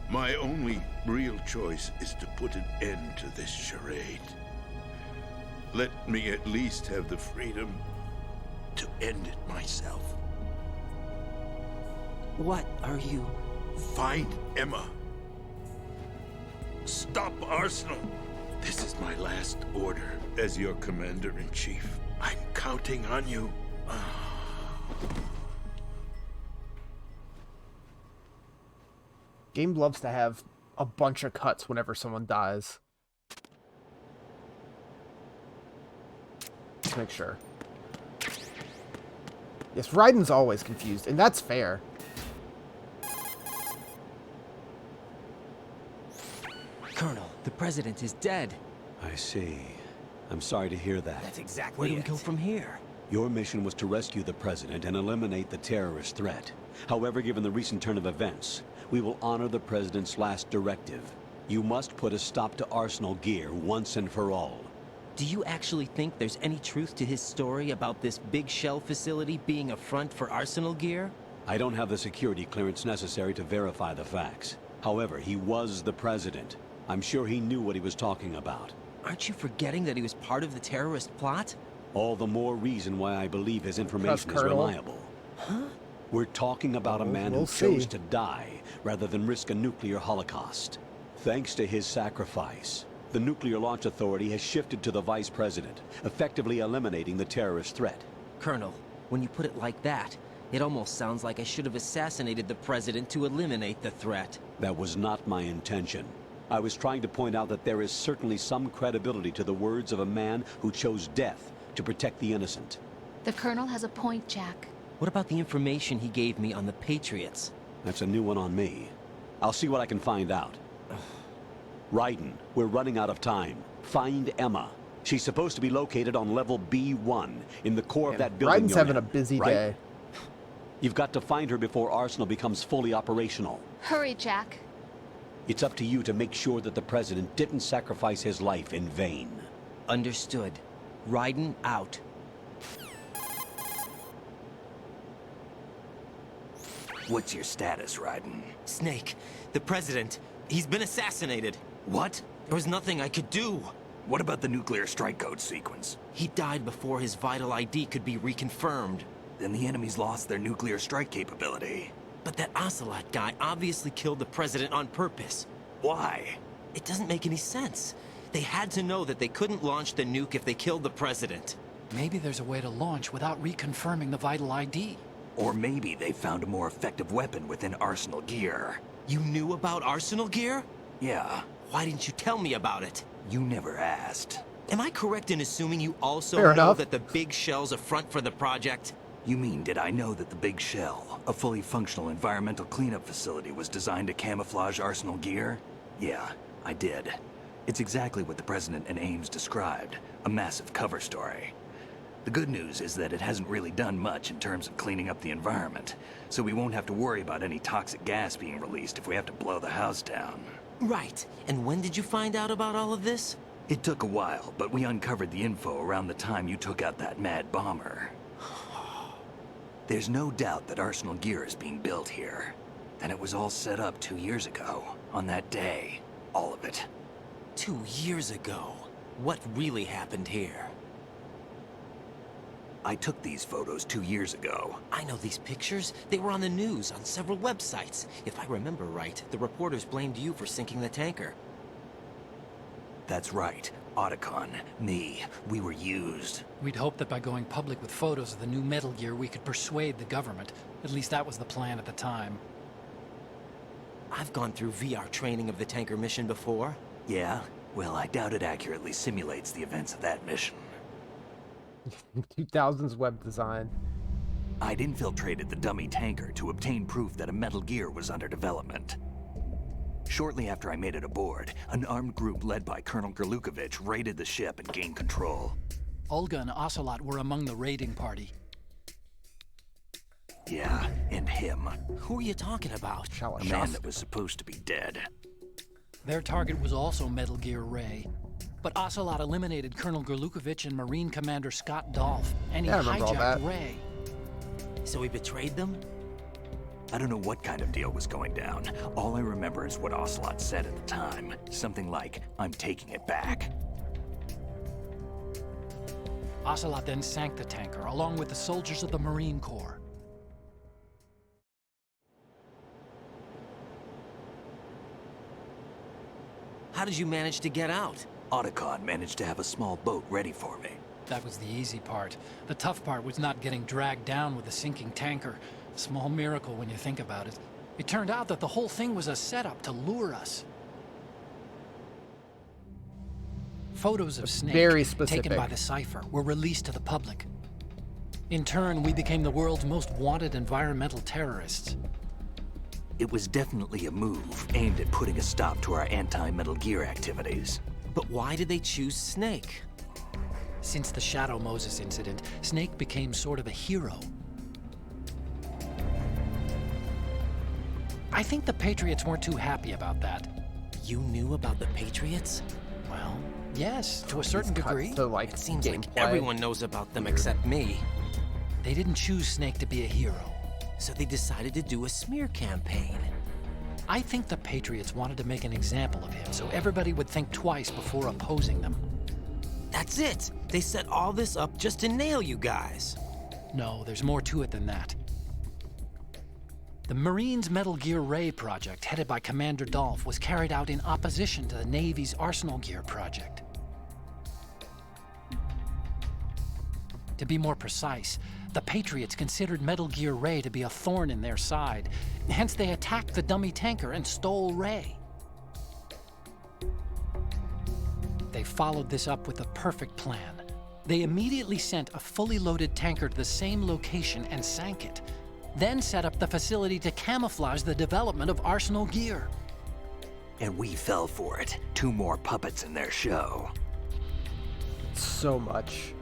My only real choice is to put an end to this charade. Let me at least have the freedom to end it myself. What are you... Find Emma. Stop Arsenal. This is my last order as your commander-in-chief. I'm counting on you. Game loves to have a bunch of cuts whenever someone dies. Let's make sure. Yes, Raiden's always confused, and that's fair. Colonel, the President is dead. I see. I'm sorry to hear that. That's exactly Where do we go from here? Your mission was to rescue the President and eliminate the terrorist threat. However, given the recent turn of events, we will honor the President's last directive. You must put a stop to Arsenal gear once and for all. Do you actually think there's any truth to his story about this big shell facility being a front for Arsenal gear? I don't have the security clearance necessary to verify the facts. However, he was the President. I'm sure he knew what he was talking about. Aren't you forgetting that he was part of the terrorist plot? All the more reason why I believe his information is reliable. Huh? We're talking about a man who chose to die rather than risk a nuclear holocaust. Thanks to his sacrifice, the Nuclear Launch Authority has shifted to the Vice President, effectively eliminating the terrorist threat. Colonel, when you put it like that, it almost sounds like I should have assassinated the President to eliminate the threat. That was not my intention. I was trying to point out that there is certainly some credibility to the words of a man who chose death to protect the innocent. The Colonel has a point, Jack. What about the information he gave me on the Patriots? That's a new one on me. I'll see what I can find out. Raiden, we're running out of time. Find Emma. She's supposed to be located on level B1 in the core of that building. Raiden's having a busy day. You've got to find her before Arsenal becomes fully operational. Hurry, Jack. It's up to you to make sure that the President didn't sacrifice his life in vain. Understood. Raiden out. What's your status, Raiden? Snake, the President, he's been assassinated. What? There was nothing I could do. What about the nuclear strike code sequence? He died before his vital ID could be reconfirmed. Then the enemy's lost their nuclear strike capability. But that Ocelot guy obviously killed the President on purpose. Why? It doesn't make any sense. They had to know that they couldn't launch the nuke if they killed the President. Maybe there's a way to launch without reconfirming the vital ID. Or maybe they found a more effective weapon within Arsenal gear. You knew about Arsenal gear? Yeah. Why didn't you tell me about it? You never asked. Am I correct in assuming you also Fair know enough. that the Big Shell's a front for the project? You mean, did I know that the Big Shell, a fully functional environmental cleanup facility, was designed to camouflage Arsenal gear? Yeah, I did. It's exactly what the President and Ames described, a massive cover story. The good news is that it hasn't really done much in terms of cleaning up the environment, so we won't have to worry about any toxic gas being released if we have to blow the house down. Right. And when did you find out about all of this? It took a while, but we uncovered the info around the time you took out that mad bomber. There's no doubt that Arsenal gear is being built here. And it was all set up 2 years ago, on that day. All of it. 2 years ago? What really happened here? I took these photos 2 years ago. I know these pictures. They were on the news, on several websites. If I remember right, the reporters blamed you for sinking the tanker. That's right. Otacon, me, we were used. We'd hoped that by going public with photos of the new Metal Gear, we could persuade the government. At least that was the plan at the time. I've gone through VR training of the tanker mission before. Yeah? Well, I doubt it accurately simulates the events of that mission. 2000s web design. I'd infiltrated the dummy tanker to obtain proof that a Metal Gear was under development. Shortly after I made it aboard, an armed group led by Colonel Gerlukovich raided the ship and gained control. Olga and Ocelot were among the raiding party. Yeah, and him. Who are you talking about? A man that was supposed to be dead. Their target was also Metal Gear Ray. But Ocelot eliminated Colonel Gerlukovich and Marine Commander Scott Dolph, and he hijacked Ray. So he betrayed them? I don't know what kind of deal was going down. All I remember is what Ocelot said at the time. Something like, "I'm taking it back." Ocelot then sank the tanker, along with the soldiers of the Marine Corps. How did you manage to get out? Otacon managed to have a small boat ready for me. That was the easy part. The tough part was not getting dragged down with the sinking tanker. Small miracle when you think about it. It turned out that the whole thing was a setup to lure us. Photos of Snake, very specific, taken by the Cypher, were released to the public. In turn, we became the world's most wanted environmental terrorists. It was definitely a move aimed at putting a stop to our anti-Metal Gear activities. But why did they choose Snake? Since the Shadow Moses incident, Snake became sort of a hero. I think the Patriots weren't too happy about that. You knew about the Patriots? Well, yes, to a certain degree. So, like, it seems like everyone knows about them except me. They didn't choose Snake to be a hero. So they decided to do a smear campaign. I think the Patriots wanted to make an example of him so everybody would think twice before opposing them. That's it! They set all this up just to nail you guys. No, there's more to it than that. The Marines' Metal Gear Ray project, headed by Commander Dolph, was carried out in opposition to the Navy's Arsenal Gear project. To be more precise, the Patriots considered Metal Gear Ray to be a thorn in their side. Hence, they attacked the dummy tanker and stole Ray. They followed this up with the perfect plan. They immediately sent a fully loaded tanker to the same location and sank it. Then set up the facility to camouflage the development of Arsenal gear. And we fell for it. 2 more puppets in their show. So much.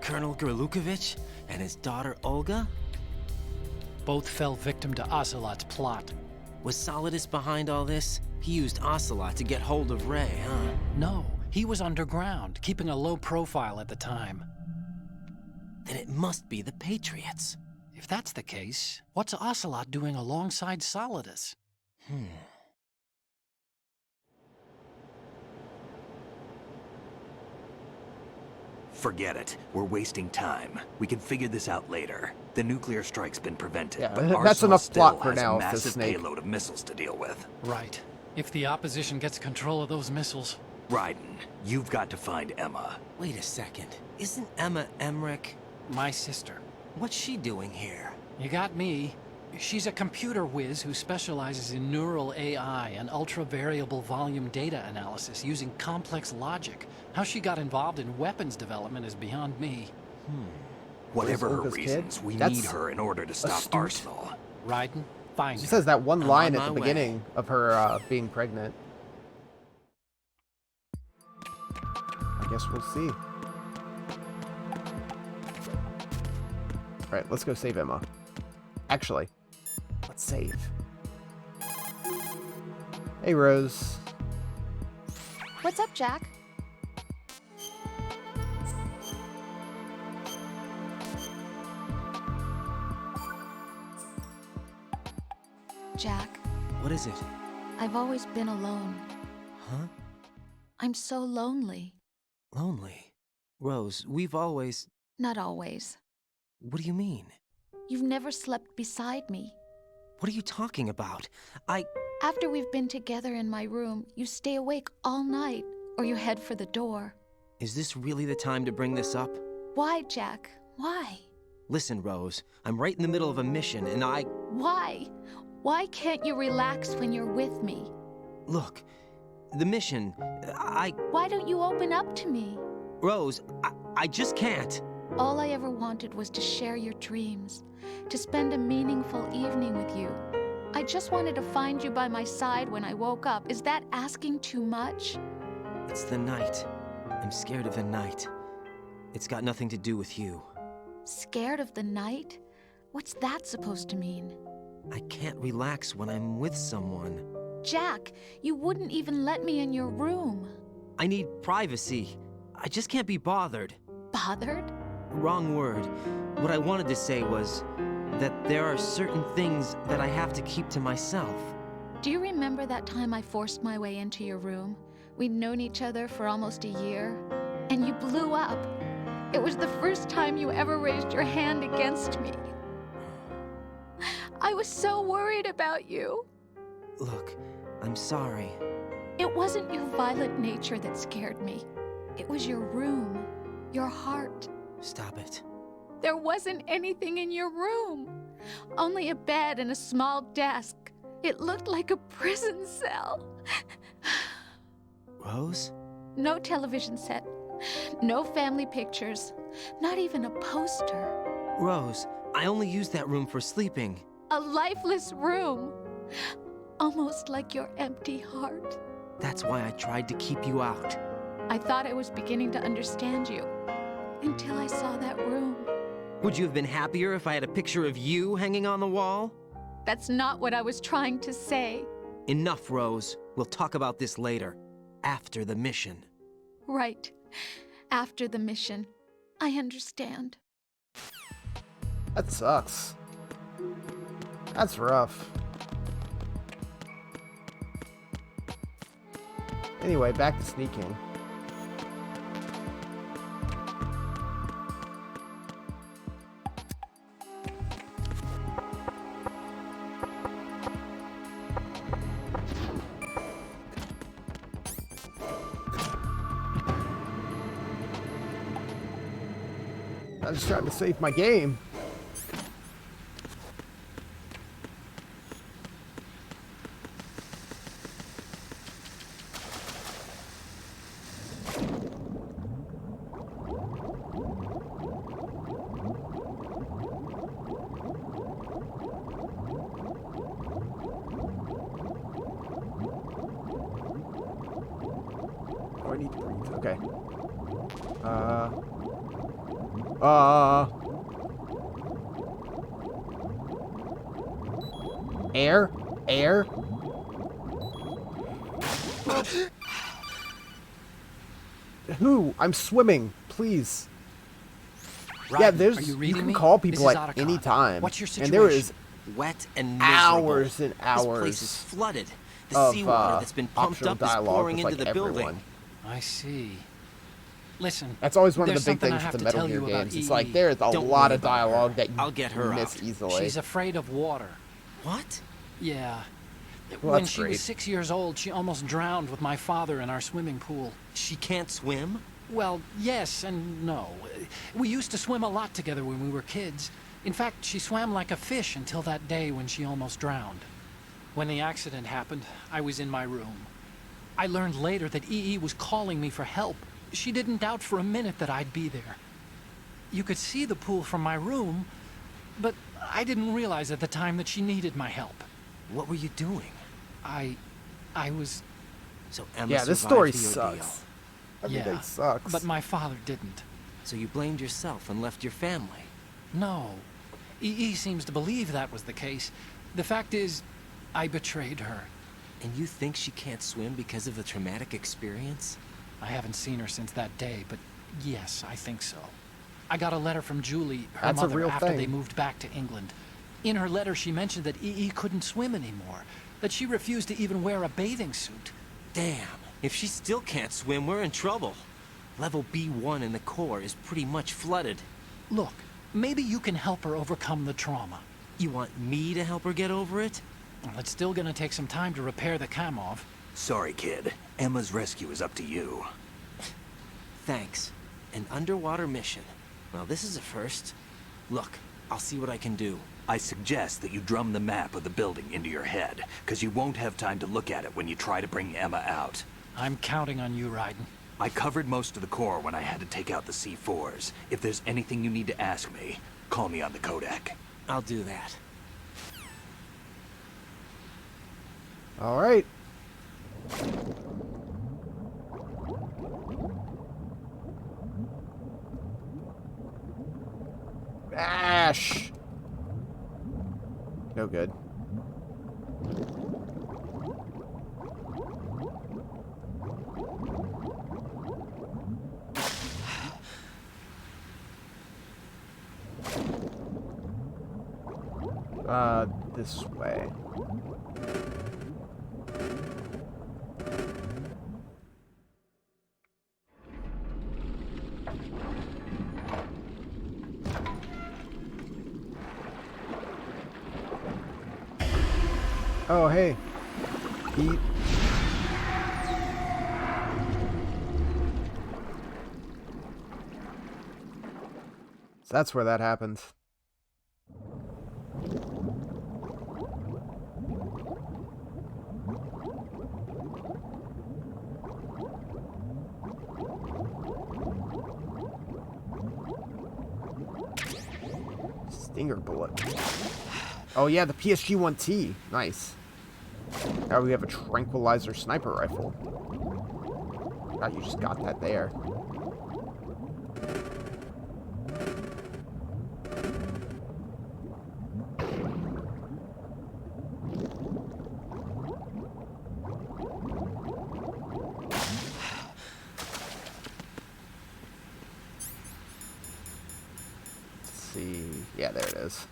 Colonel Gerlukovich and his daughter Olga? Both fell victim to Ocelot's plot. Was Solidus behind all this? He used Ocelot to get hold of Ray, huh? No, he was underground, keeping a low profile at the time. Then it must be the Patriots. If that's the case, what's Ocelot doing alongside Solidus? Forget it. We're wasting time. We can figure this out later. The nuclear strike's been prevented, Yeah, but that's Arsenal enough still plot for has now, a massive Snake. payload of missiles to deal with. Right. If the opposition gets control of those missiles... Raiden, you've got to find Emma. Wait a second. Isn't Emma Emmerich? My sister. What's she doing here? You got me. She's a computer whiz who specializes in neural AI and ultra-variable volume data analysis using complex logic. How she got involved in weapons development is beyond me. Whatever her Olga's reasons, kid? we That's need her in order to stop astute. Arsenal. Raiden, find She her. says that one I'm line on at the my way. beginning of her being pregnant. I guess we'll see. Alright, let's go save Emma. Actually, let's save. Hey, Rose. What's up, Jack? Jack, What is it? I've always been alone. Huh? I'm so lonely. Lonely. Rose, we've always... Not always. What do you mean? You've never slept beside me. What are you talking about? After we've been together in my room, you stay awake all night, or you head for the door. Is this really the time to bring this up? Why, Jack? Why? Listen, Rose, I'm right in the middle of a mission, and Why? Why can't you relax when you're with me? Look, the mission, Why don't you open up to me? Rose, I just can't. All I ever wanted was to share your dreams, to spend a meaningful evening with you. I just wanted to find you by my side when I woke up. Is that asking too much? It's the night. I'm scared of the night. It's got nothing to do with you. Scared of the night? What's that supposed to mean? I can't relax when I'm with someone. Jack, you wouldn't even let me in your room. I need privacy. I just can't be bothered. Bothered? Wrong word. What I wanted to say was that there are certain things that I have to keep to myself. Do you remember that time I forced my way into your room? We'd known each other for almost a year, and you blew up. It was the first time you ever raised your hand against me. I was so worried about you. Look, I'm sorry. It wasn't your violent nature that scared me. It was your room, your heart. Stop it. There wasn't anything in your room. Only a bed and a small desk. It looked like a prison cell. Rose? No television set. No family pictures. Not even a poster. Rose, I only use that room for sleeping. A lifeless room. Almost like your empty heart. That's why I tried to keep you out. I thought I was beginning to understand you. Until I saw that room. Would you have been happier if I had a picture of you hanging on the wall? That's not what I was trying to say. Enough, Rose. We'll talk about this later. After the mission. Right. After the mission. I understand. That sucks. That's rough. Anyway, back to sneaking. I'm just trying to save my game. Okay. Air? Air? Who? I'm swimming. Please. Yeah, there's. Are you You reading can me? call This people is at Otacon. any time. What's your And there situation? is Wet and miserable. hours and This place hours is flooded. The of seawater that's been pumped optional up is dialogue pouring with, into like, the building. everyone. I see. Listen. That's always one of there's the big something I things have with the to Metal tell Gear you about games. It's EE. like there's a Don't lot worry of about her. dialogue that you I'll get her miss out. easily. She's afraid of water. What? Yeah. Well, when that's she great. was 6 years old, she almost drowned with my father in our swimming pool. She can't swim? Well, yes and no. We used to swim a lot together when we were kids. In fact, she swam like a fish until that day when she almost drowned. When the accident happened, I was in my room. I learned later that EE was calling me for help. She didn't doubt for a minute that I'd be there. You could see the pool from my room, but I didn't realize at the time that she needed my help. What were you doing? I was... So Emma Yeah, this survived story the ordeal. sucks. Everything Yeah, sucks. but my father didn't. So you blamed yourself and left your family? No. EE seems to believe that was the case. The fact is, I betrayed her. And you think she can't swim because of the traumatic experience? I haven't seen her since that day, but yes, I think so. I got a letter from Julie, her That's a mother, real after thing. they moved back to England. In her letter, she mentioned that EE couldn't swim anymore, that she refused to even wear a bathing suit. Damn, if she still can't swim, we're in trouble. Level B1 in the core is pretty much flooded. Look, maybe you can help her overcome the trauma. You want me to help her get over it? Well, it's still gonna take some time to repair the Kamov. Sorry, kid. Emma's rescue is up to you. Thanks. An underwater mission. Well, this is a first. Look, I'll see what I can do. I suggest that you drum the map of the building into your head, because you won't have time to look at it when you try to bring Emma out. I'm counting on you, Raiden. I covered most of the core when I had to take out the C4s. If there's anything you need to ask me, call me on the Kodak. I'll do that. All right. Ash. No good. This way. Oh, hey. Eat. So that's where that happens. Stinger bullet. Oh yeah, the PSG-1T. Nice. Now we have a tranquilizer sniper rifle. God, you just got that there. Let's see. Yeah, there it is.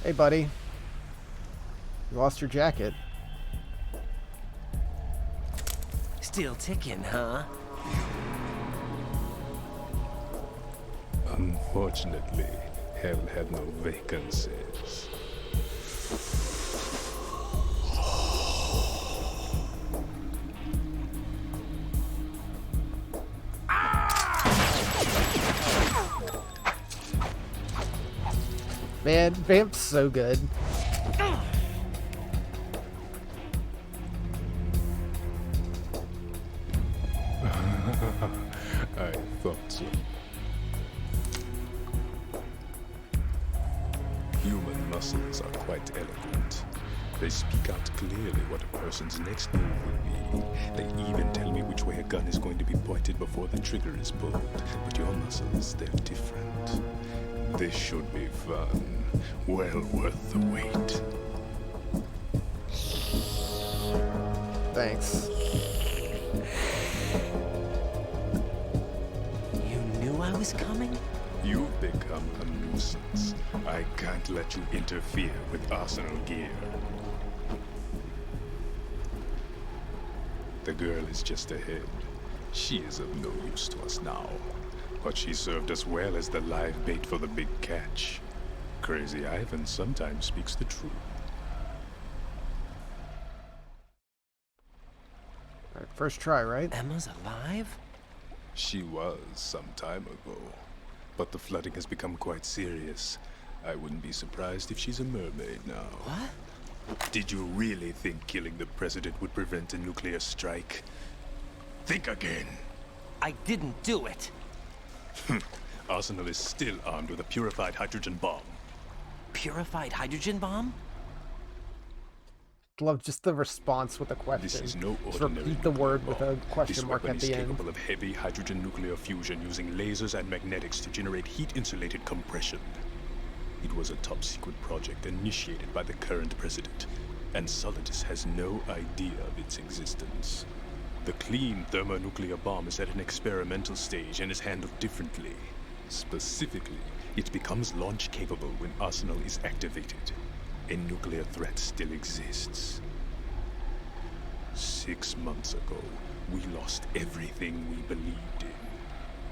Hey, buddy. You lost your jacket. Still ticking, huh? Unfortunately, hell had no vacancies. Man, Vamp's so good. I thought so. Human muscles are quite eloquent. They speak out clearly what a person's next move will be. They even tell me which way a gun is going to be pointed before the trigger is pulled. But your muscles, they're different. This should be fun. Well worth the wait. Thanks. You knew I was coming? You've become a nuisance. I can't let you interfere with Arsenal gear. The girl is just ahead. She is of no use to us now. But she served us well as the live bait for the big catch. Crazy Ivan sometimes speaks the truth. Alright, first try, right? Emma's alive? She was some time ago. But the flooding has become quite serious. I wouldn't be surprised if she's a mermaid now. What? Did you really think killing the president would prevent a nuclear strike? Think again. I didn't do it. Arsenal is still armed with a purified hydrogen bomb. Purified hydrogen bomb? Love just the response with a question. This is no Just ordinary repeat the word nuclear with a bomb. question This mark weapon at is the end. capable of heavy hydrogen nuclear fusion using lasers and magnetics to generate heat-insulated compression. It was a top-secret project initiated by the current president, and Solidus has no idea of its existence. The clean thermonuclear bomb is at an experimental stage and is handled differently. Specifically, it becomes launch-capable when Arsenal is activated. A nuclear threat still exists. 6 months ago, we lost everything we believed in.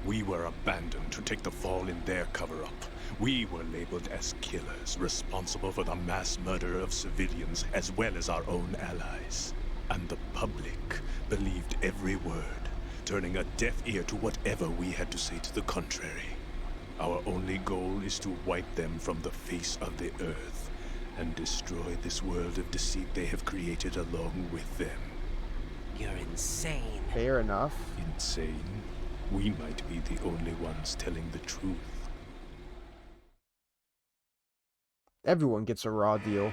We were abandoned to take the fall in their cover-up. We were labeled as killers, responsible for the mass murder of civilians as well as our own allies. And the public believed every word, turning a deaf ear to whatever we had to say to the contrary. Our only goal is to wipe them from the face of the earth and destroy this world of deceit they have created along with them. You're insane. Fair enough. Insane? We might be the only ones telling the truth. Everyone gets a raw deal.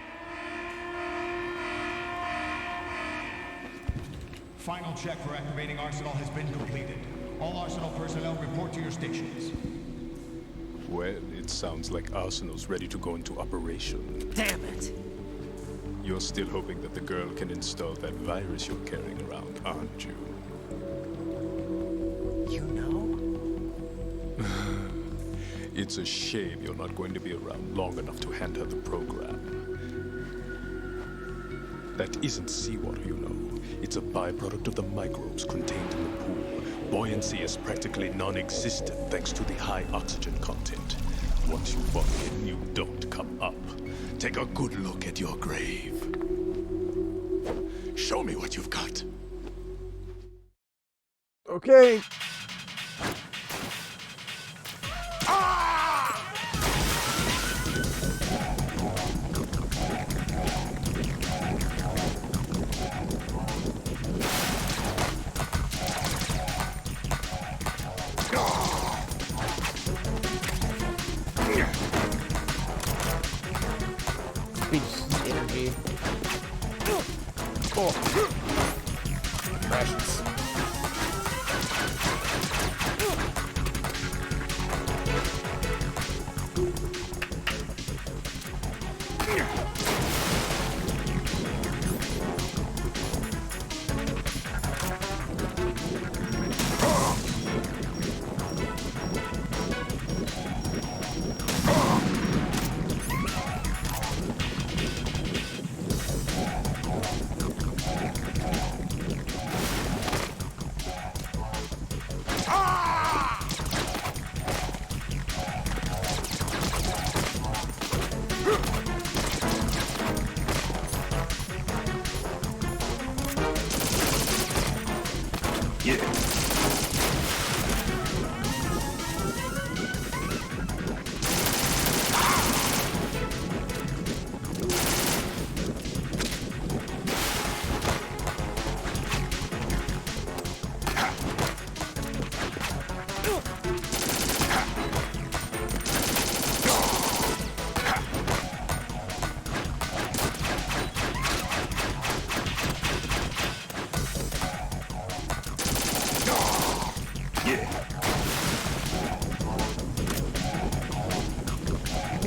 Final check for activating Arsenal has been completed. All Arsenal personnel report to your stations. Well, it sounds like Arsenal's ready to go into operation. Damn it! You're still hoping that the girl can install that virus you're carrying around, aren't you? You know? It's a shame you're not going to be around long enough to hand her the program. That isn't seawater, you know. It's a byproduct of the microbes contained in the pool. Buoyancy is practically non-existent thanks to the high oxygen content. Once you fall in, you don't come up. Take a good look at your grave. Show me what you've got. Okay. Beast energy. Cool. Rations.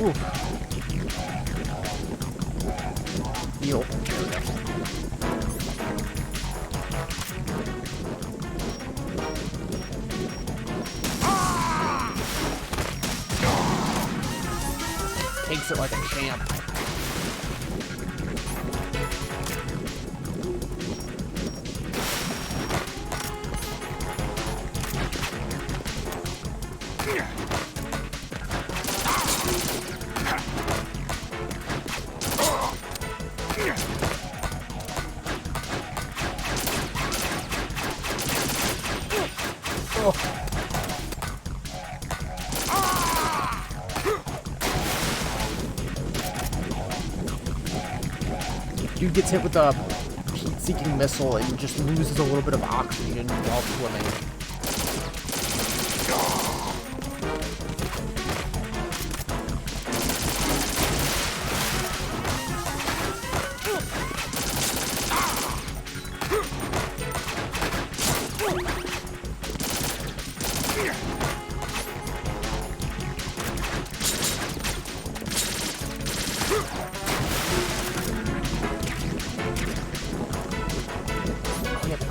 Ooh. Heal. Takes it like a champ. Dude gets hit with a heat-seeking missile and just loses a little bit of oxygen while swimming.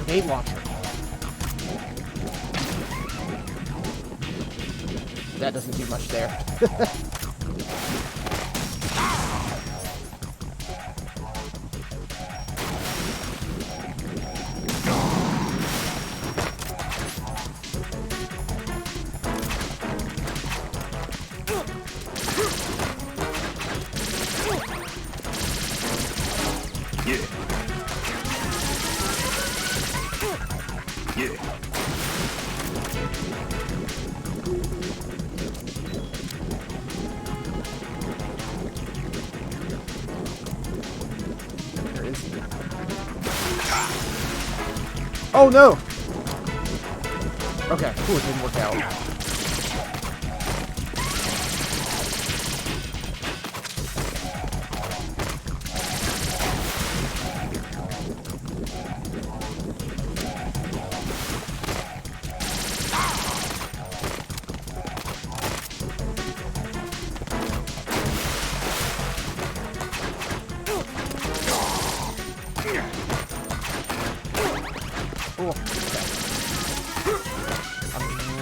Grenade launcher. That doesn't do much there. Oh no! Okay, cool, it didn't work out.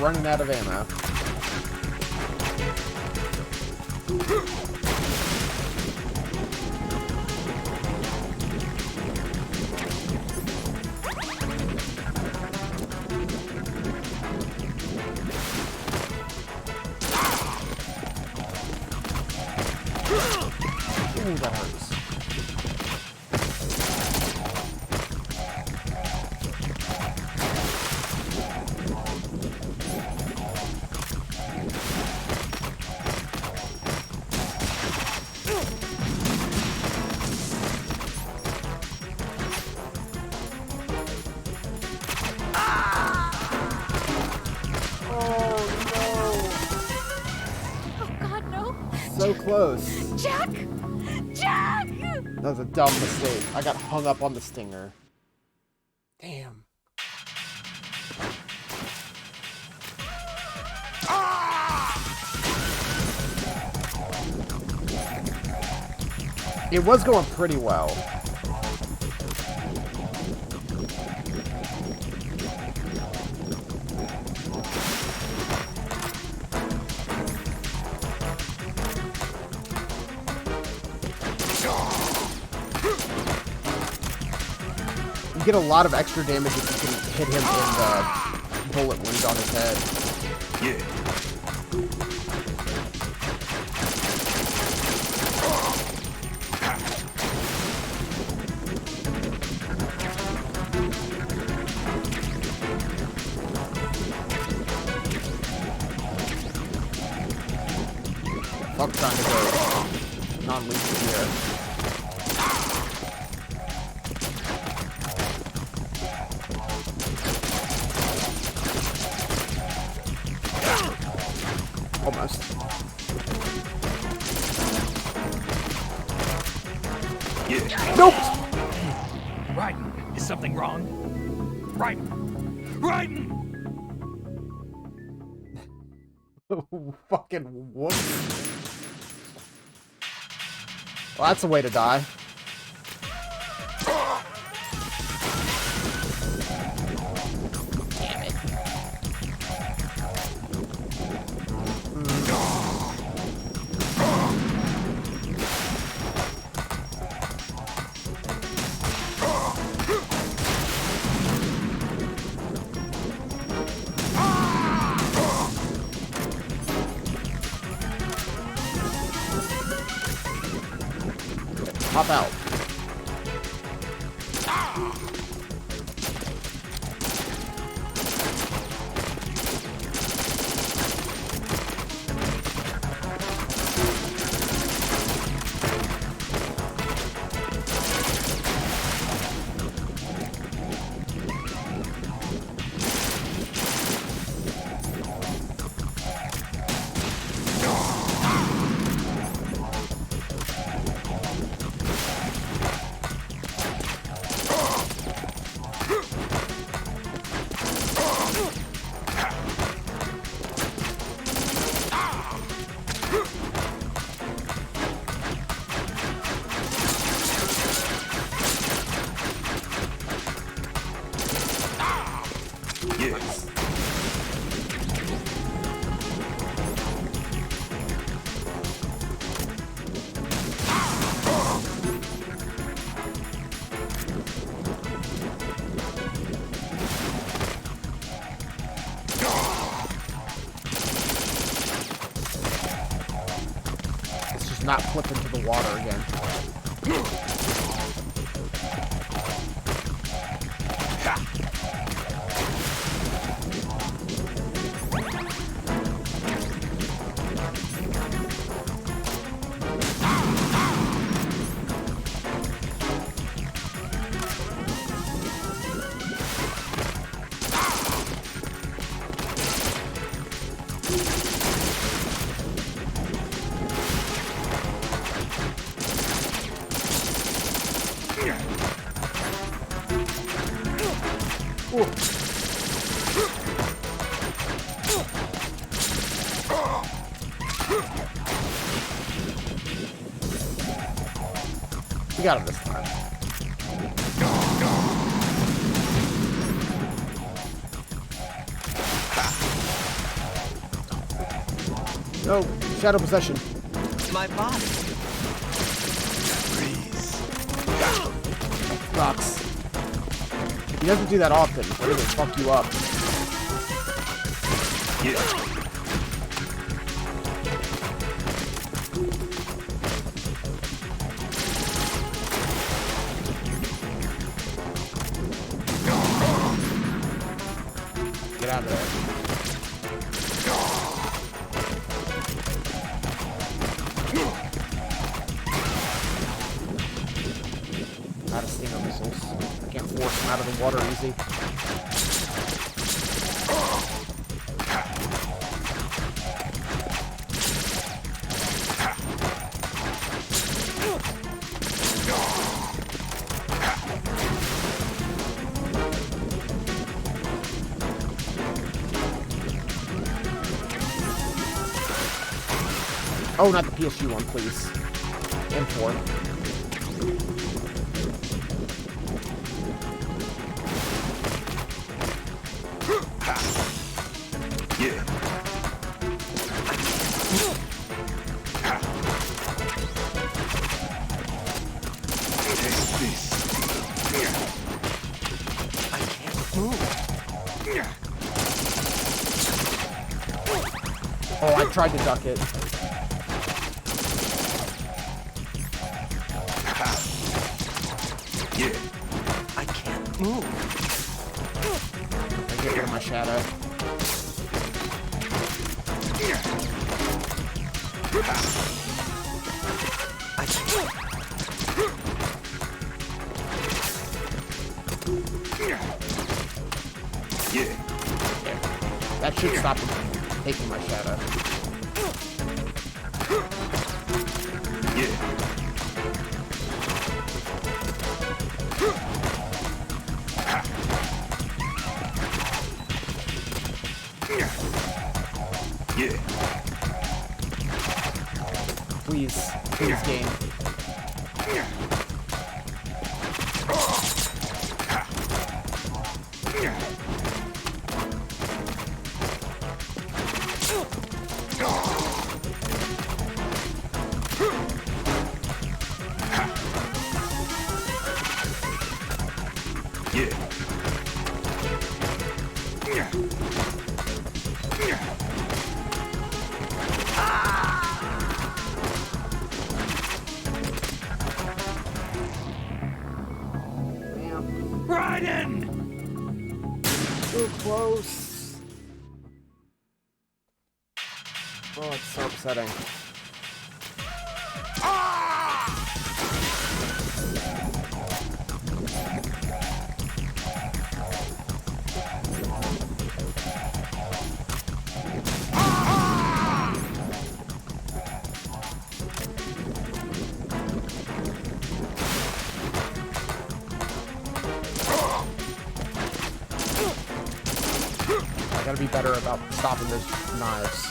Running out of ammo. Ooh, that hurts. So close. Jack! Jack! That was a dumb mistake. I got hung up on the stinger. Damn. It was going pretty well. You get a lot of extra damage if you can hit him in the bullet wound on his head. Yeah. I'm trying to go non-lethal here. Almost. Yeah. Nope! Raiden, is something wrong? Raiden! Raiden! Fucking whoop. Well, that's a way to die. Damn it. Pop out. Not flip into the water again. We got him this time. No, shadow possession. My body. Sucks. He doesn't do that often. What does it fuck you up? Get out of there. Out of stinger missiles. I can't force him out of the water easy. Oh, not the PSG one, please. M4. Yeah. I can't move. Oh, I tried to duck it. Yeah. I can't move. I get rid of my shadow. I can't. Yeah. That should stop him from taking my shadow. Yeah. Yeah. Please, please, game. Raiden! So close. Oh, it's so upsetting. I gotta be better about stopping those knives.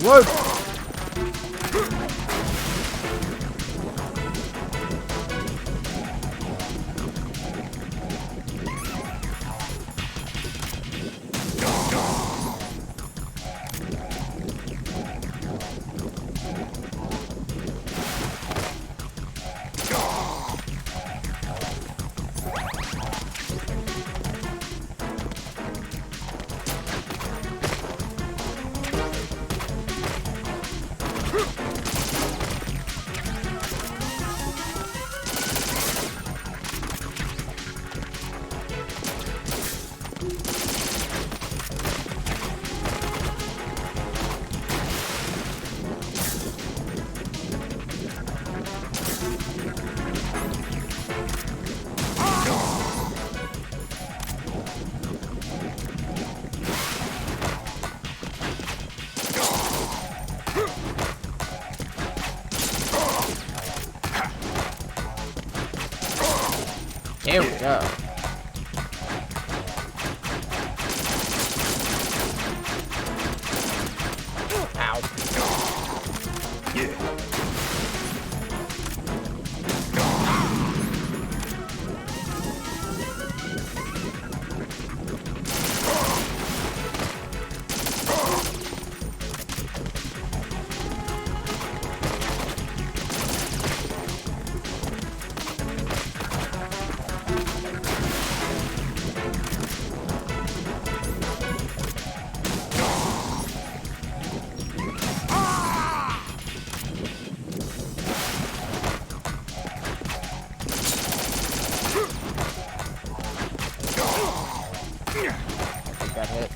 Load! There we go. Ow. Yeah. That hit.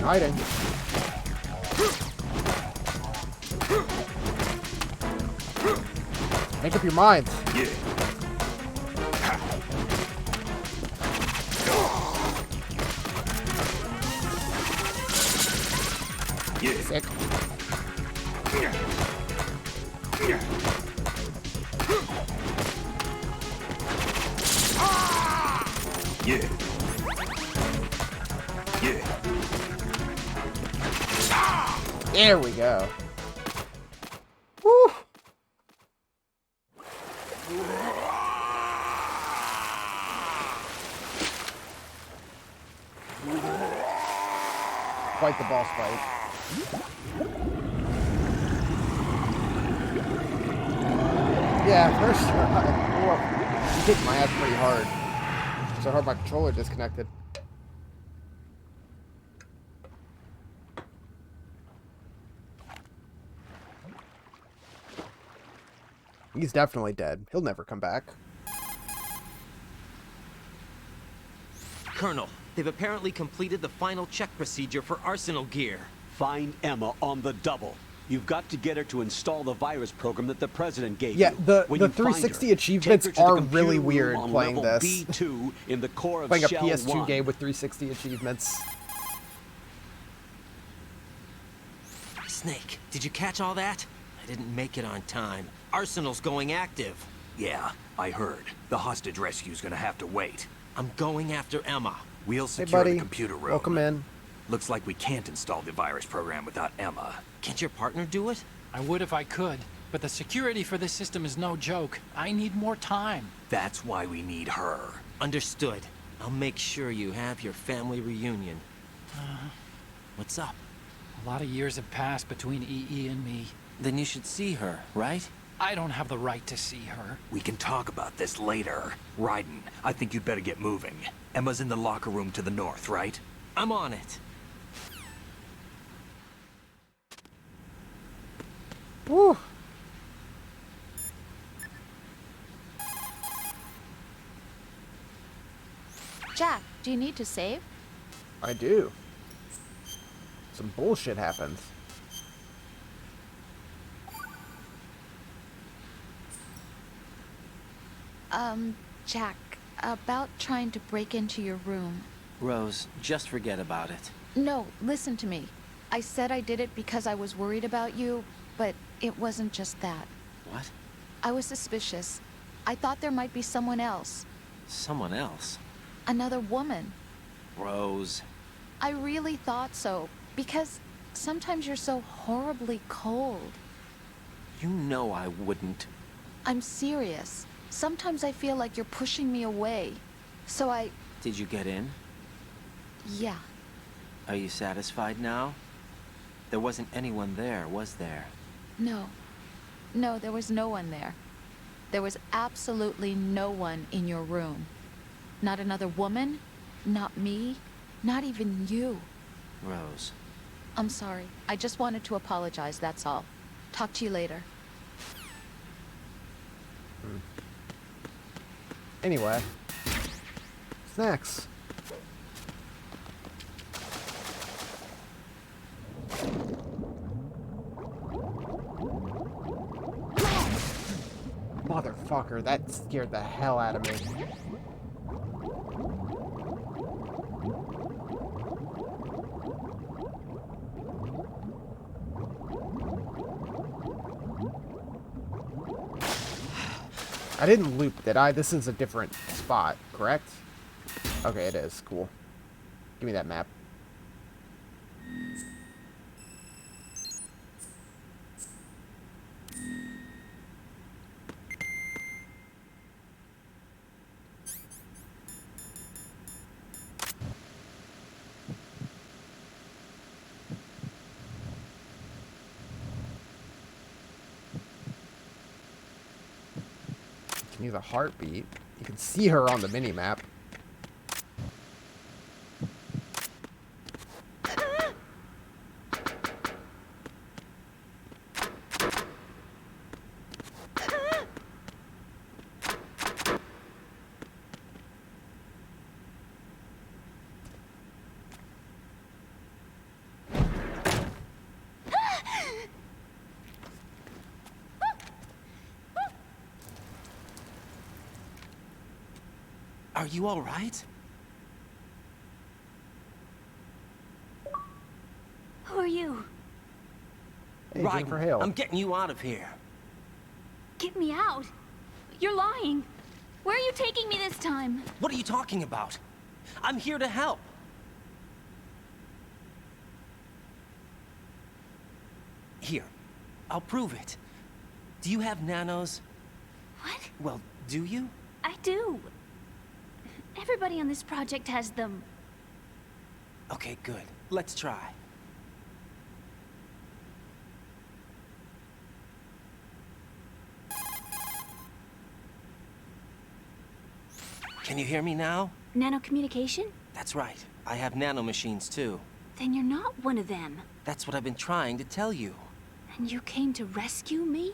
Hiding. Make up your mind. Yeah. Sick. Yeah. Yeah. There we go. Woo! Quite the boss fight. Yeah, first you kicked my ass pretty hard. So hard my controller disconnected. He's definitely dead. He'll never come back. Colonel, they've apparently completed the final check procedure for Arsenal gear. Find Emma on the double. You've got to get her to install the virus program that the president gave Yeah, you. the When you find 360 her, achievements take her to the are computer really room weird on playing level this. B2 in the core of Playing a Shell PS2 1. game with 360 achievements. Snake, did you catch all that? I didn't make it on time. Arsenal's going active. Yeah, I heard. The hostage rescue's gonna have to wait. I'm going after Emma. We'll Hey, secure buddy. the computer room. Welcome in. Looks like we can't install the virus program without Emma. Can't your partner do it? I would if I could, but the security for this system is no joke. I need more time. That's why we need her. Understood. I'll make sure you have your family reunion. What's up? A lot of years have passed between EE and me. Then you should see her, right? I don't have the right to see her. We can talk about this later. Raiden, I think you'd better get moving. Emma's in the locker room to the north, right? I'm on it. Woo! Jack, do you need to save? I do. Some bullshit happens. Jack, about trying to break into your room. Rose, just forget about it. No, listen to me. I said I did it because I was worried about you, but it wasn't just that. What? I was suspicious. I thought there might be someone else. Someone else? Another woman. Rose. I really thought so, because sometimes you're so horribly cold. You know I wouldn't. I'm serious. Sometimes I feel like you're pushing me away. So I... Did you get in? Yeah. Are you satisfied now? There wasn't anyone there, was there? No. No, there was no one there. There was absolutely no one in your room. Not another woman, not me, not even you. Rose. I'm sorry. I just wanted to apologize, that's all. Talk to you later. Anyway. Snacks. Motherfucker, that scared the hell out of me. I didn't loop, did I? This is a different spot, correct? Okay, it is. Cool. Give me that map. Can use a heartbeat. You can see her on the mini-map. Are you all right? Who are you? Hey, Raiden, Jennifer Hale. I'm getting you out of here. Get me out. You're lying. Where are you taking me this time? What are you talking about? I'm here to help. Here, I'll prove it. Do you have nanos? What? Well, do you? I do. Everybody on this project has them. Okay, good. Let's try. Can you hear me now? Nanocommunication? That's right. I have nanomachines too. Then you're not one of them. That's what I've been trying to tell you. And you came to rescue me?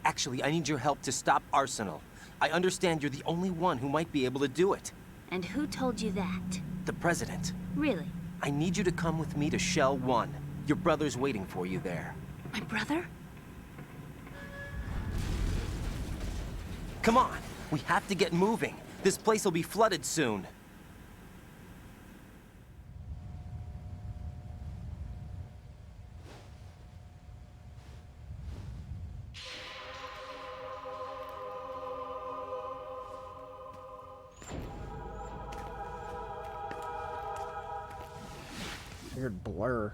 Actually, I need your help to stop Arsenal. I understand you're the only one who might be able to do it. And who told you that? The President. Really? I need you to come with me to Shell 1. Your brother's waiting for you there. My brother? Come on! We have to get moving. This place will be flooded soon. Weird blur.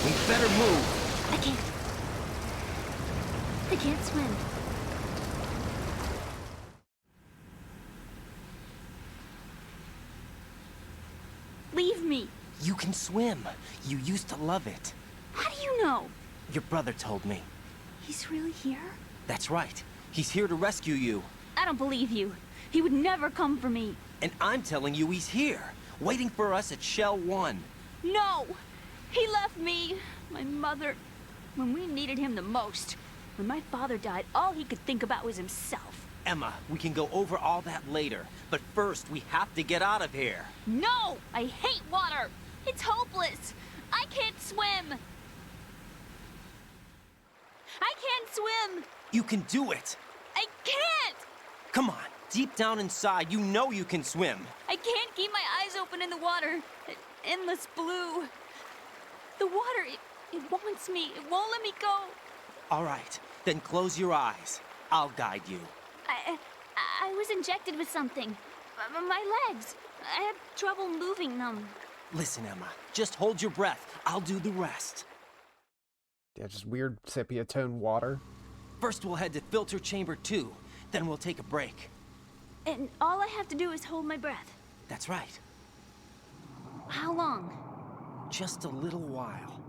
We better move. I can't. I can't swim. Leave me. You can swim. You used to love it. How do you know? Your brother told me. He's really here? That's right. He's here to rescue you. I don't believe you. He would never come for me. And I'm telling you he's here, waiting for us at Shell 1. No! He left me, my mother, when we needed him the most. When my father died, all he could think about was himself. Emma, we can go over all that later. But first, we have to get out of here. No! I hate water! It's hopeless! I can't swim! I can't swim! You can do it! I can't! Come on, deep down inside, you know you can swim. I can't keep my eyes open in the water. Endless blue. The water, it wants me. It won't let me go. All right, then close your eyes. I'll guide you. I was injected with something. My legs. I had trouble moving them. Listen, Emma, just hold your breath. I'll do the rest. Yeah, just weird sepia tone water. First, we'll head to Filter Chamber 2. Then we'll take a break. And all I have to do is hold my breath. That's right. How long? Just a little while.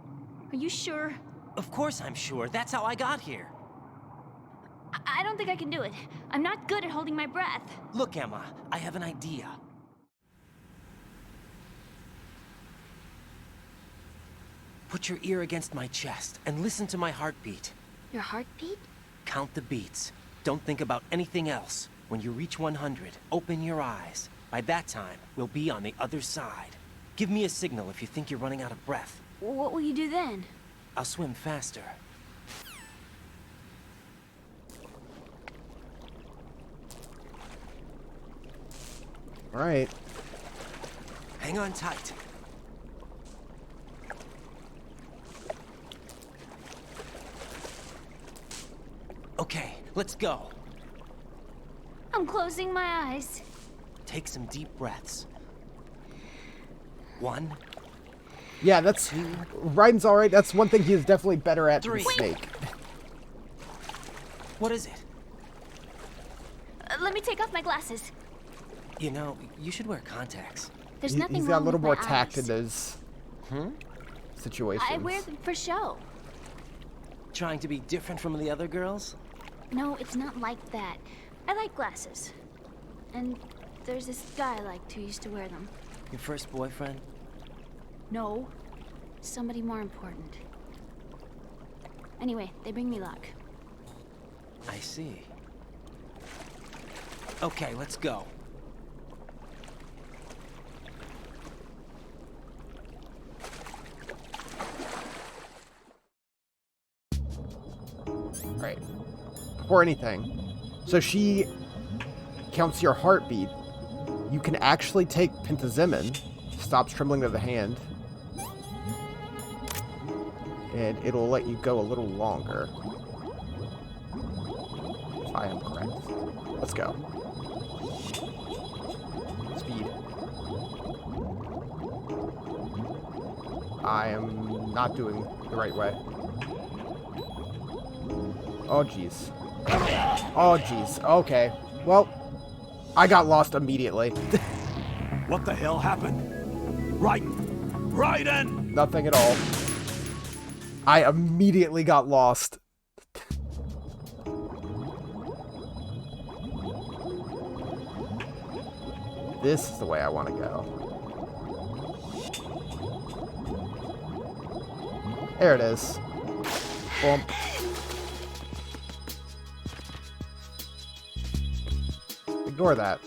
Are you sure? Of course I'm sure. That's how I got here. I don't think I can do it. I'm not good at holding my breath. Look, Emma, I have an idea. Put your ear against my chest and listen to my heartbeat. Your heartbeat? Count the beats. Don't think about anything else. When you reach 100, open your eyes. By that time, we'll be on the other side. Give me a signal if you think you're running out of breath. What will you do then? I'll swim faster. All right. Hang on tight. Okay, let's go. I'm closing my eyes. Take some deep breaths. 1. Yeah, that's... Raiden's alright. That's one thing he is definitely better at 3. than Snake. What is it? Let me take off my glasses. You know, you should wear contacts. There's nothing He's wrong got a little with more my tact eyes. in those situations. I wear them for show. Trying to be different from the other girls? No, it's not like that. I like glasses. And there's this guy I liked who used to wear them. Your first boyfriend? No. Somebody more important. Anyway, they bring me luck. I see. Okay, let's go. Right. Before anything, so she counts your heartbeat. You can actually take Pentazemin, stops trembling of the hand, and it'll let you go a little longer. if I am correct. Let's go. Speed. I am not doing the right way. Oh, jeez. Oh, jeez. Okay. Well, I got lost immediately. What the hell happened? Raiden! Nothing at all. I immediately got lost. This is the way I want to go. There it is. Boom. Ignore that.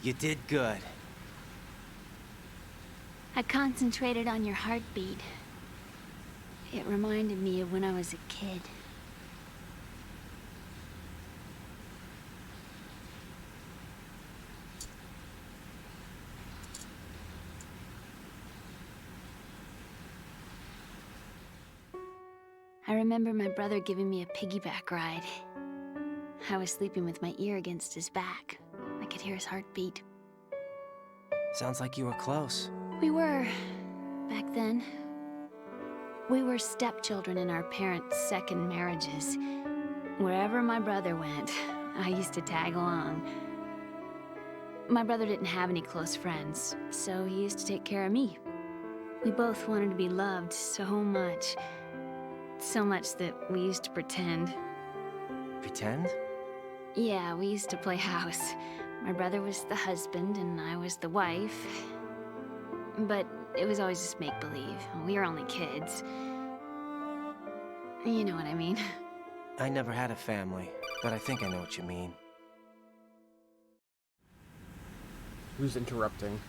You did good. I concentrated on your heartbeat. It reminded me of when I was a kid. I remember my brother giving me a piggyback ride. I was sleeping with my ear against his back. I could hear his heartbeat. Sounds like you were close. We were, back then. We were stepchildren in our parents' second marriages. Wherever my brother went, I used to tag along. My brother didn't have any close friends, so he used to take care of me. We both wanted to be loved so much. So much that we used to pretend. Pretend? Yeah, we used to play house. My brother was the husband and I was the wife. But it was always just make-believe. We were only kids. You know what I mean. I never had a family, but I think I know what you mean. Who's interrupting?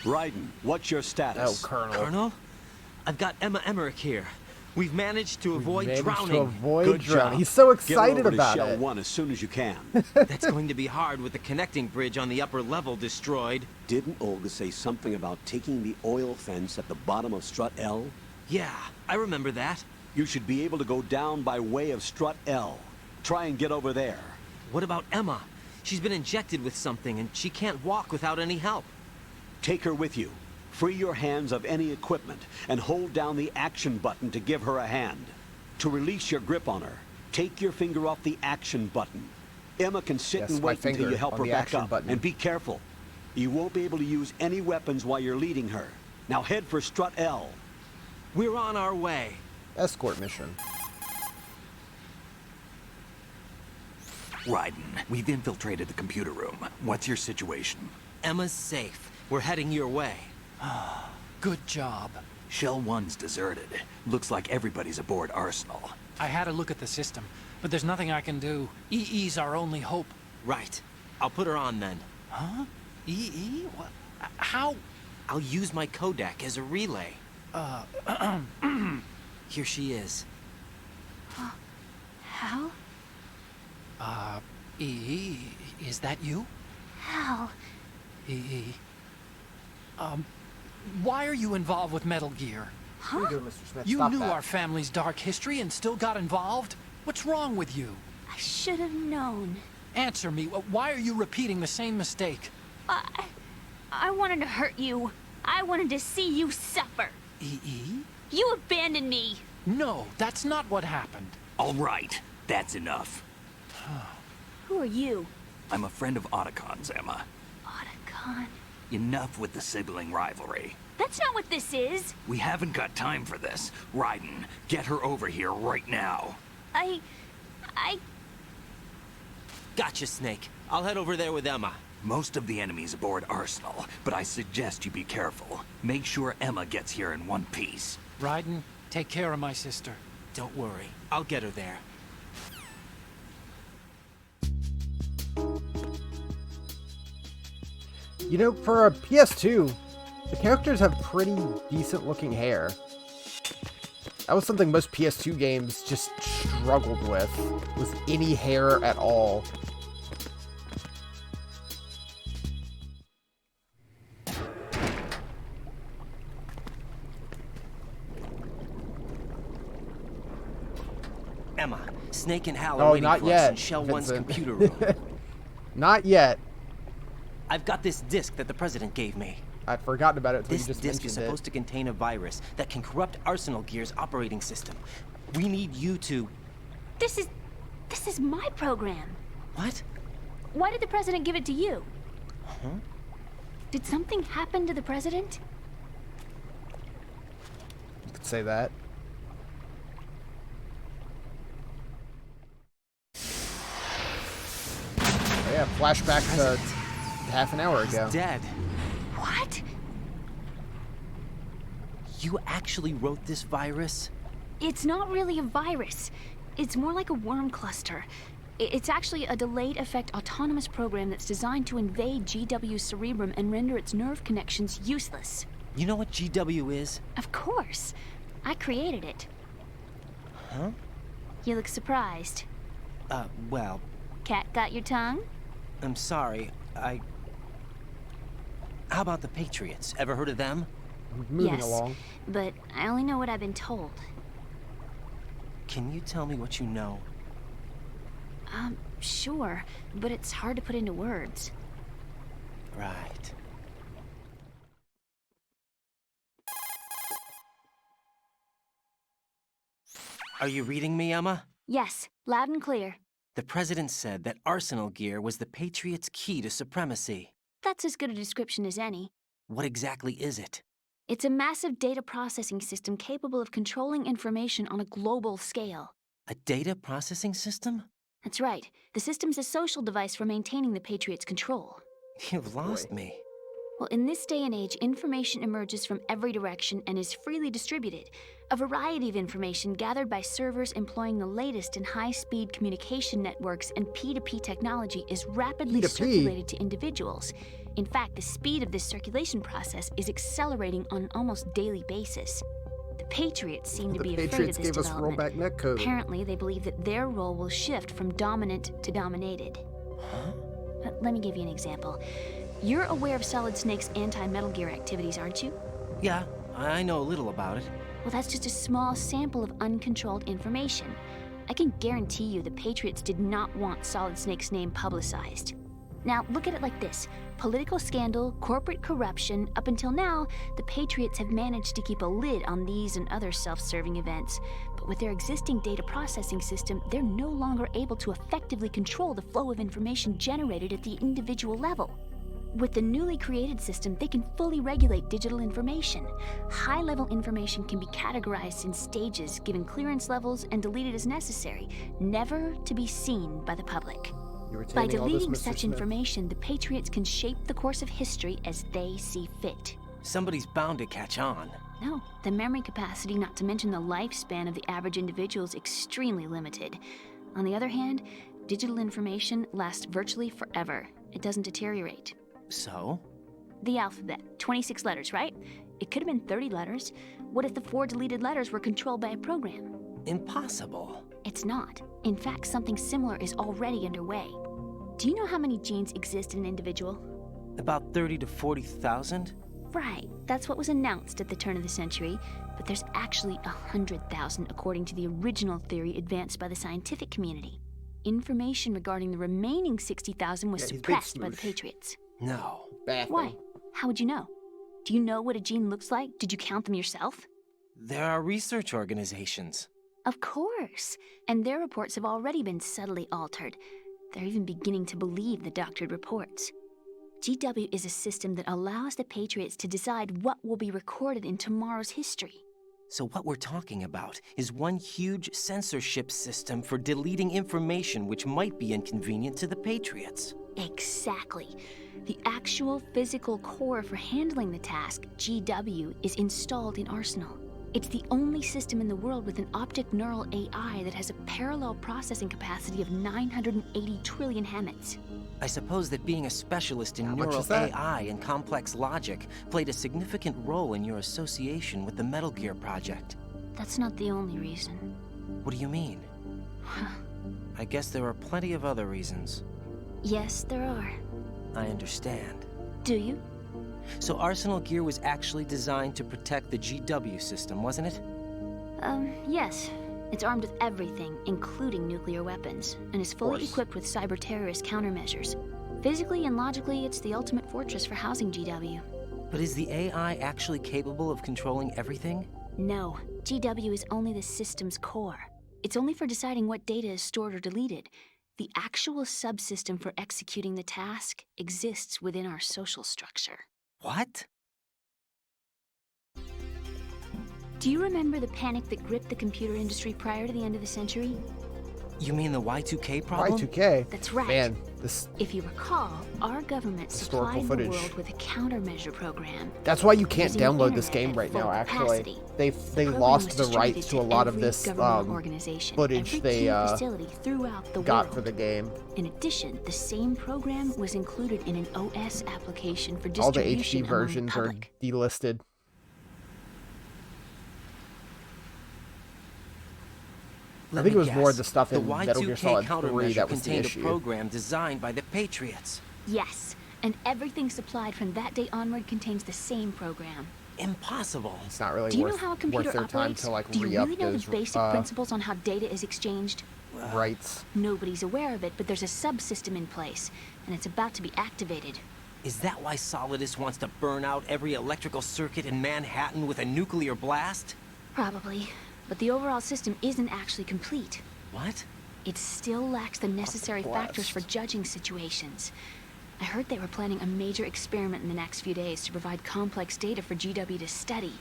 Raiden, what's your status? Oh, Colonel. Colonel? I've got Emma Emmerich here. We've managed to avoid drowning. To avoid Good drowning. job. He's so excited Get over about to Shell it. 1 as soon as you can. That's going to be hard with the connecting bridge on the upper level destroyed. Didn't Olga say something about taking the oil fence at the bottom of Strut L? Yeah, I remember that. You should be able to go down by way of Strut L. Try and get over there. What about Emma? She's been injected with something and she can't walk without any help. Take her with you. Free your hands of any equipment and hold down the action button to give her a hand. To release your grip on her, take your finger off the action button. Emma can sit and wait until you help her back up. And be careful. You won't be able to use any weapons while you're leading her. Now head for Strut L. We're on our way. Escort mission. Raiden, we've infiltrated the computer room. What's your situation? Emma's safe. We're heading your way. Good job. Shell 1's deserted. Looks like everybody's aboard Arsenal. I had a look at the system, but there's nothing I can do. EE's our only hope. Right. I'll put her on then. Huh? EE? What? How? I'll use my Kodak as a relay. Here she is. Hal? EE, is that you? Hal. EE. Why are you involved with Metal Gear? Huh? What are you doing, Mr. Smith? You Stop knew that. our family's dark history and still got involved? What's wrong with you? I should have known. Answer me. Why are you repeating the same mistake? I wanted to hurt you. I wanted to see you suffer. EE? You abandoned me. No, that's not what happened. All right, that's enough. Who are you? I'm a friend of Otacon's, Emma. Otacon? Enough with the sibling rivalry. That's not what this is. We haven't got time for this. Raiden, get her over here right now. I... Gotcha, Snake. I'll head over there with Emma. Most of the enemy's aboard Arsenal, but I suggest you be careful. Make sure Emma gets here in one piece. Raiden, take care of my sister. Don't worry, I'll get her there. You know, for a PS2, the characters have pretty decent looking hair. That was something most PS2 games just struggled with any hair at all. Emma, Snake and Hal are Oh, waiting not for us yet, in Shell 1's Vincent. computer room. Not yet. I've got this disk that the President gave me. I'd forgotten about it until you This just disk is mentioned supposed to contain a virus that can corrupt Arsenal Gear's operating system. We need you to... This is my program. What? Why did the President give it to you? Huh? Did something happen to the President? You could say that. Oh, yeah, flashback to half an hour ago. He's dead. What? You actually wrote this virus? It's not really a virus. It's more like a worm cluster. It's actually a delayed effect autonomous program that's designed to invade GW's cerebrum and render its nerve connections useless. You know what GW is? Of course. I created it. Huh? You look surprised. Well, Cat got your tongue? I'm sorry. How about the Patriots? Ever heard of them? Moving Yes, along. but I only know what I've been told. Can you tell me what you know? Sure, but it's hard to put into words. Right. Are you reading me, Emma? Yes, loud and clear. The President said that Arsenal Gear was the Patriots' key to supremacy. That's as good a description as any. What exactly is it? It's a massive data processing system capable of controlling information on a global scale. A data processing system? That's right. The system's a social device for maintaining the Patriots' control. You've lost me. Well, in this day and age, information emerges from every direction and is freely distributed. A variety of information gathered by servers employing the latest in high-speed communication networks and P2P technology is rapidly P2P? circulated to individuals. In fact, the speed of this circulation process is accelerating on an almost daily basis. The Patriots seem to The be afraid of Patriots this gave us development. rollback netcode. Apparently, they believe that their role will shift from dominant to dominated. Let me give you an example. You're aware of Solid Snake's anti-Metal Gear activities, aren't you? Yeah, I know a little about it. Well, that's just a small sample of uncontrolled information. I can guarantee you the Patriots did not want Solid Snake's name publicized. Now, look at it like this. Political scandal, corporate corruption, up until now, the Patriots have managed to keep a lid on these and other self-serving events. But with their existing data processing system, they're no longer able to effectively control the flow of information generated at the individual level. With the newly created system, they can fully regulate digital information. High-level information can be categorized in stages, given clearance levels, and deleted as necessary, never to be seen by the public. By deleting such information, the Patriots can shape the course of history as they see fit. Somebody's bound to catch on. No, the memory capacity, not to mention the lifespan of the average individual, is extremely limited. On the other hand, digital information lasts virtually forever. It doesn't deteriorate. So? The alphabet, 26 letters, right? It could have been 30 letters. What if the 4 deleted letters were controlled by a program? Impossible. It's not. In fact, something similar is already underway. Do you know how many genes exist in an individual? About 30 to 40,000? Right, that's what was announced at the turn of the century, but there's actually 100,000 according to the original theory advanced by the scientific community. Information regarding the remaining 60,000 was suppressed by the Patriots. No. Why? How would you know? Do you know what a gene looks like? Did you count them yourself? There are research organizations. Of course. And their reports have already been subtly altered. They're even beginning to believe the doctored reports. GW is a system that allows the Patriots to decide what will be recorded in tomorrow's history. So what we're talking about is one huge censorship system for deleting information which might be inconvenient to the Patriots. Exactly. The actual physical core for handling the task, GW, is installed in Arsenal. It's the only system in the world with an optic neural AI that has a parallel processing capacity of 980 trillion Hammets. I suppose that being a specialist in How much neural is that? AI and complex logic played a significant role in your association with the Metal Gear project. That's not the only reason. What do you mean? I guess there are plenty of other reasons. Yes, there are. I understand. Do you? So Arsenal Gear was actually designed to protect the GW system, wasn't it? Yes. It's armed with everything, including nuclear weapons, and is fully equipped with cyber-terrorist countermeasures. Physically and logically, it's the ultimate fortress for housing GW. But is the AI actually capable of controlling everything? No. GW is only the system's core. It's only for deciding what data is stored or deleted. The actual subsystem for executing the task exists within our social structure. What? Do you remember the panic that gripped the computer industry prior to the end of the century? You mean the Y2K problem? Y2K? That's right. Man, this... If you recall, our government Historical supplied footage. the world with a countermeasure program. That's why you can't Using the download this internet game at right full now, actually. capacity. They program lost was the rights distributed to a lot of every this government organization, footage every they key facility throughout the got world. for the game. In addition, the same program was included in an OS application for All the distribution HD among the versions are public. delisted. I think it was more the stuff in Metal Gear Solid 3 that was the contained issue. a program designed by the Patriots. Yes, and everything supplied from that day onward contains the same program. Impossible. It's not really Do you know worth, how a worth computer their time operates? to like Do you re-up really know those the basic principles on how data is exchanged? rights. Nobody's aware of it, but there's a subsystem in place, and it's about to be activated. Is that why Solidus wants to burn out every electrical circuit in Manhattan with a nuclear blast? Probably, but the overall system isn't actually complete. What? It still lacks the necessary factors for judging situations. I heard they were planning a major experiment in the next few days to provide complex data for GW to study.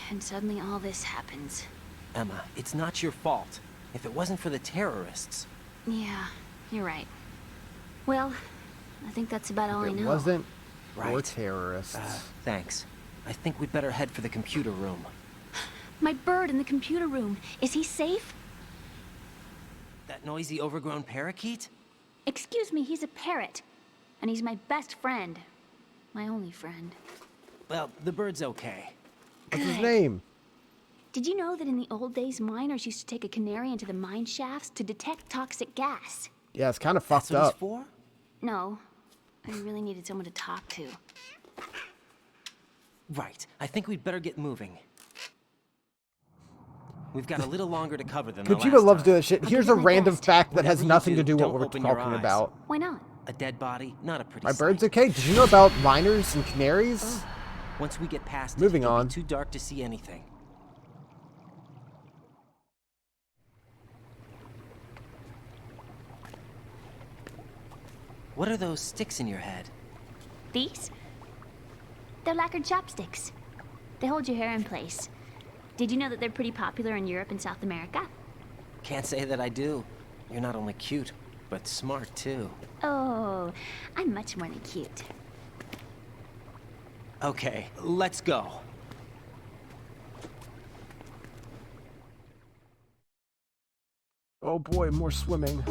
And suddenly all this happens. Emma, it's not your fault. If it wasn't for the terrorists... Yeah, you're right. Well, I think that's about all I know. It wasn't for Right. terrorists. Thanks. I think we'd better head for the computer room. My bird in the computer room. Is he safe? That noisy, overgrown parakeet? Excuse me, he's a parrot. And he's my best friend. My only friend. Well, the bird's okay. What's his name? Did you know that in the old days, miners used to take a canary into the mine shafts to detect toxic gas? Yeah, it's kind of fucked That's what up. it's for? No. I really needed someone to talk to. Right. I think we'd better get moving. We've got a little longer to cover than the last Kojima loves time. doing this shit. Here's a random fact that has Whatever you nothing to do, do with don't what we're open your talking eyes. about. Why not? A dead body, not a pretty My sight. bird's okay. Did you know about miners and canaries? Once we get past Moving it, it'll on. be too dark to see anything. What are those sticks in your head? These? They're lacquered chopsticks. They hold your hair in place. Did you know that they're pretty popular in Europe and South America? Can't say that I do. You're not only cute, but smart too. Oh, I'm much more than cute. Okay, let's go. Oh boy, more swimming.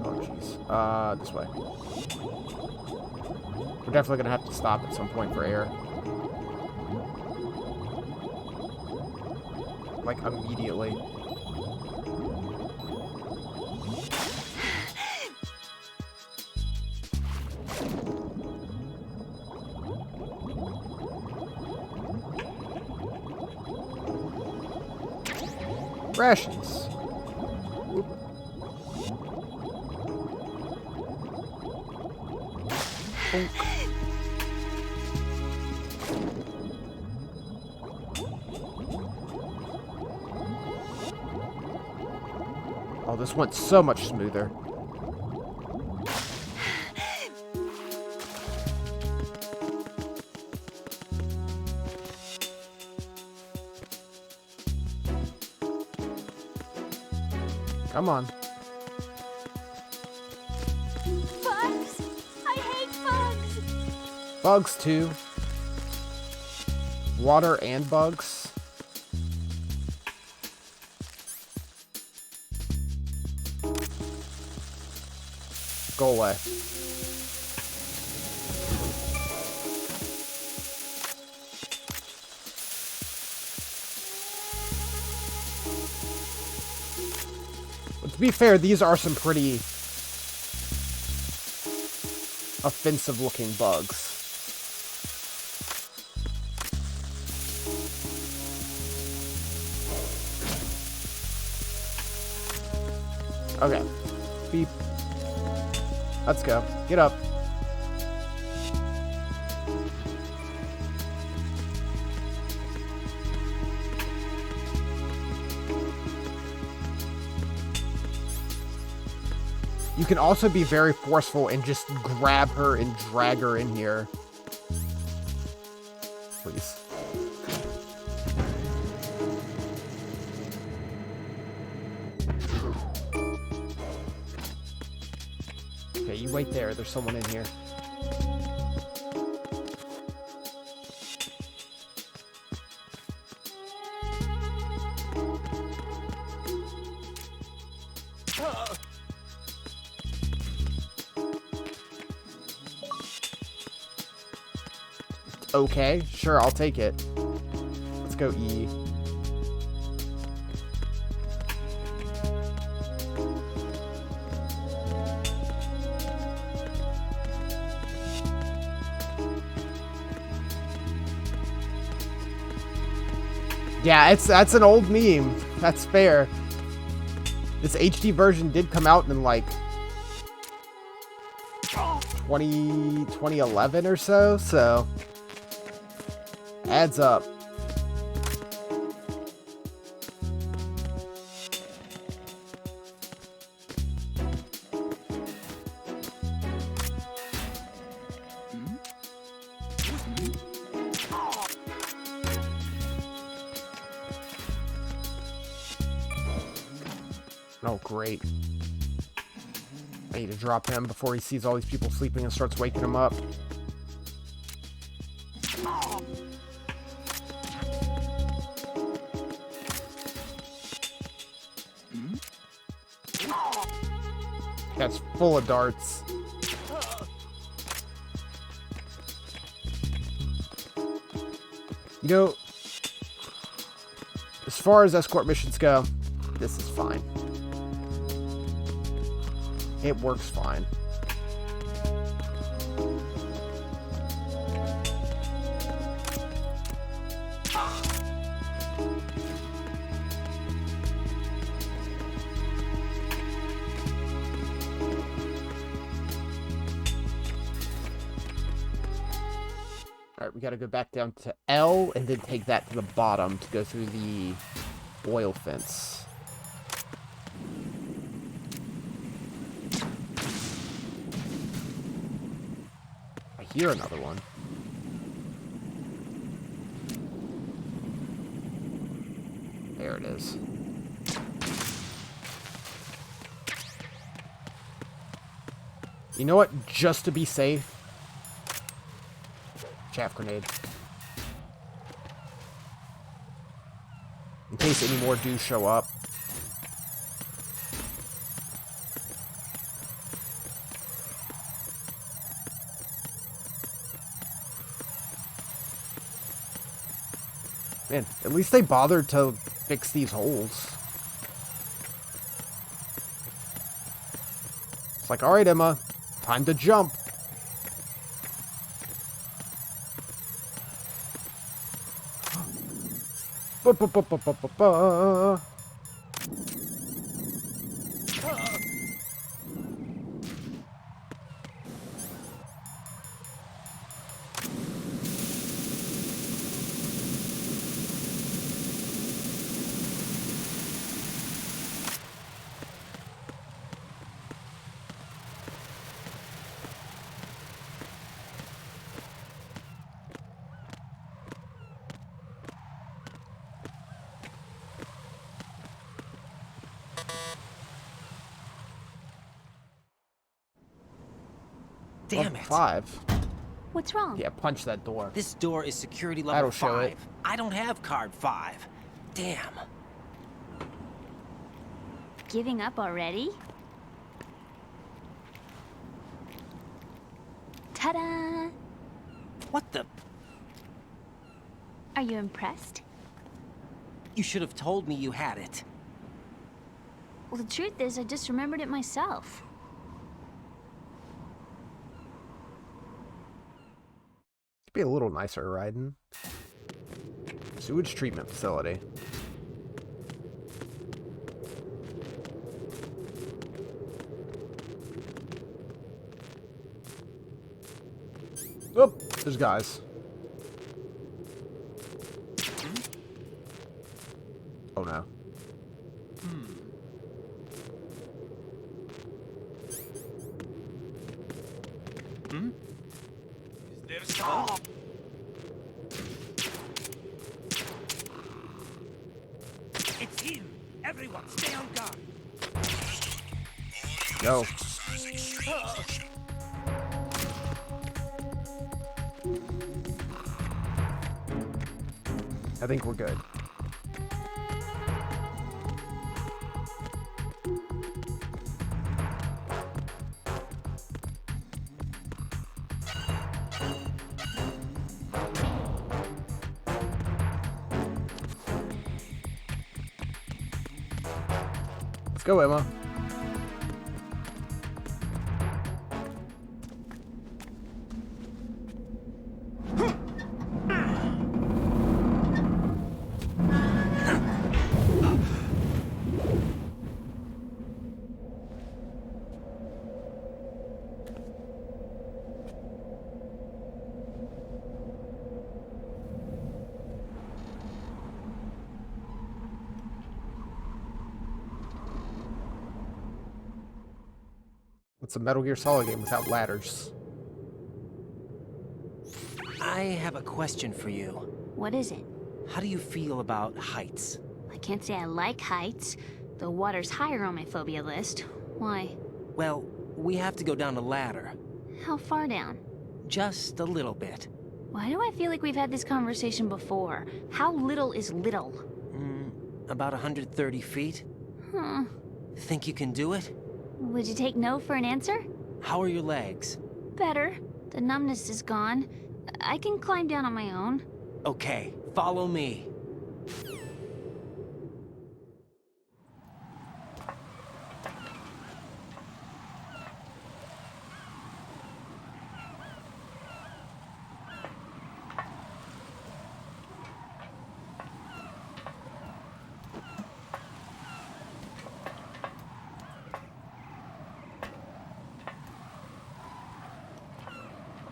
Oh jeez. This way. We're definitely gonna have to stop at some point for air. Like immediately. Rations. Whoop. Bonk. Oh, this went so much smoother. Come on. Bugs! I hate bugs! Bugs, too. Water and bugs. Go away. But to be fair, these are some pretty offensive looking bugs. Okay. Beep. Let's go. Get up. You can also be very forceful and just grab her and drag her in here. Please. Okay, you wait there. There's someone in here. Okay, sure, I'll take it. Let's go E. Yeah, that's an old meme. That's fair. This HD version did come out in like 2011 or so adds up. Oh, great. I need to drop him before he sees all these people sleeping and starts waking him up. That's full of darts. You know, as far as escort missions go, this is fine. It works fine. Alright, we gotta go back down to L and then take that to the bottom to go through the oil fence. I hear another one. There it is. You know what? Just to be safe, chaff grenade. In case any more do show up. Man, at least they bothered to fix these holes. It's like, alright, Emma, time to jump. Ba-ba-ba-ba-ba-ba. Damn Level it. 5. What's wrong? Yeah, punch that door. This door is security level That'll show 5. it. I don't have card 5. Damn. Giving up already? Ta-da! What the? Are you impressed? You should have told me you had it. Well, the truth is, I just remembered it myself. Be a little nicer, Raiden. Sewage treatment facility. Oh, there's guys. Oh no. It's him! Everyone, stay on guard! Go. I think we're good. Let's go, Emma. It's a Metal Gear Solid game without ladders. I have a question for you. What is it? How do you feel about heights? I can't say I like heights. The water's higher on my phobia list. Why? Well, we have to go down a ladder. How far down? Just a little bit. Why do I feel like we've had this conversation before? How little is little? About 130 feet. Huh. Think you can do it? Would you take no for an answer? How are your legs? Better. The numbness is gone. I can climb down on my own. Okay, follow me.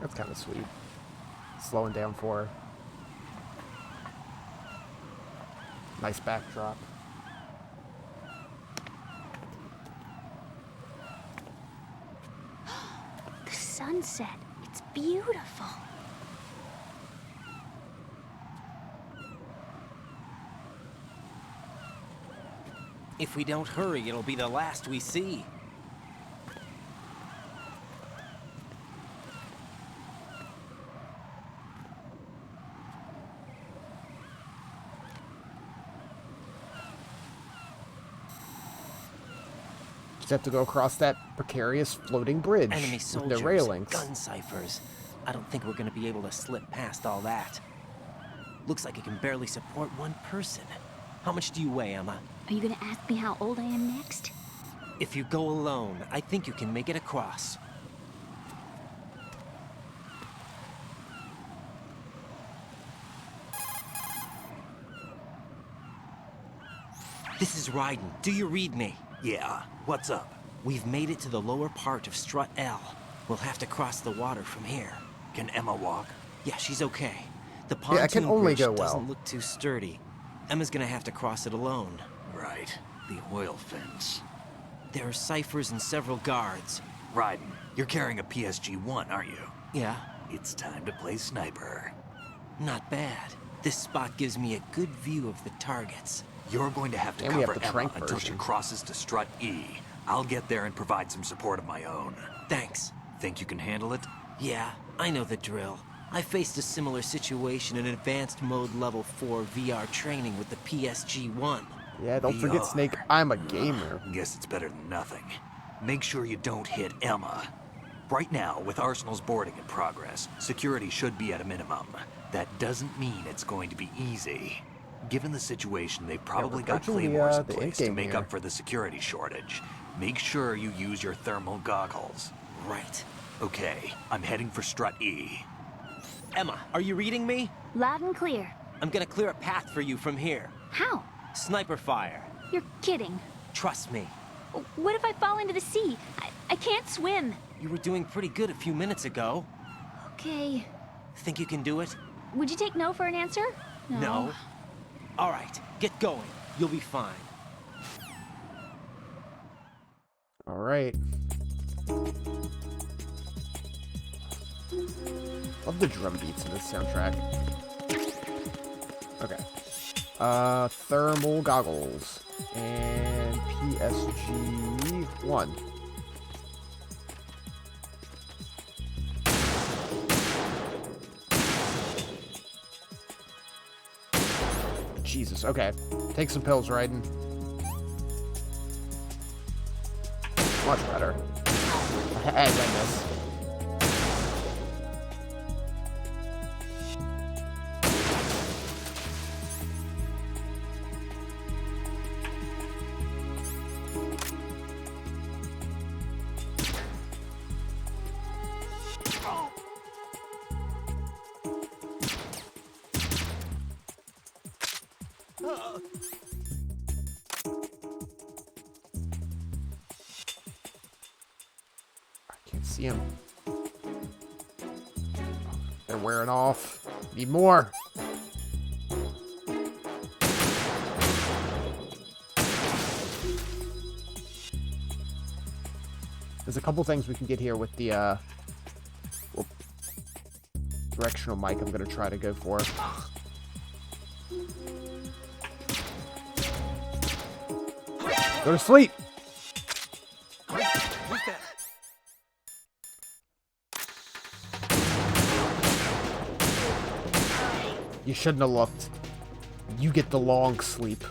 That's kind of sweet. Slowing down for her. Nice backdrop. The sunset. It's beautiful. If we don't hurry, it'll be the last we see. Just have to go across that precarious floating bridge Enemy with soldiers, the railings. gun ciphers. I don't think we're gonna be able to slip past all that. Looks like it can barely support one person. How much do you weigh, Emma? Are you gonna ask me how old I am next? If you go alone, I think you can make it across. This is Raiden. Do you read me? Yeah, what's up? We've made it to the lower part of Strut L. We'll have to cross the water from here. Can Emma walk? Yeah, she's okay. The Yeah, it pontoon can only bridge go well. doesn't look too sturdy. Emma's gonna have to cross it alone. Right. The oil fence. There are ciphers and several guards. Raiden, you're carrying a PSG-1, aren't you? Yeah. It's time to play sniper. Not bad. This spot gives me a good view of the targets. You're going to have to And we have cover the Emma trank until she version. crosses to Strut E. I'll get there and provide some support of my own. Thanks. Think you can handle it? Yeah, I know the drill. I faced a similar situation in advanced mode level 4 VR training with the PSG-1. Yeah, don't forget, Snake, I'm a gamer. Guess it's better than nothing. Make sure you don't hit Emma. Right now, with Arsenal's boarding in progress, security should be at a minimum. That doesn't mean it's going to be easy. Given the situation, they've probably got claymores in place to make up for the security shortage. Make sure you use your thermal goggles. Right. Okay, I'm heading for Strut E. Emma, are you reading me? Loud and clear. I'm gonna clear a path for you from here. How? Sniper fire. You're kidding. Trust me. What if I fall into the sea? I can't swim. You were doing pretty good a few minutes ago. Okay. Think you can do it? Would you take no for an answer? No. All right, get going. You'll be fine. All right. Love the drum beats in this soundtrack. Okay. Thermal goggles. And PSG-1. Jesus, okay. Take some pills, Raiden. Much better. I miss. See him. They're wearing off. Need more. There's a couple things we can get here with the directional mic I'm gonna try to go for. Go to sleep. You shouldn't have looked. You get the long sleep.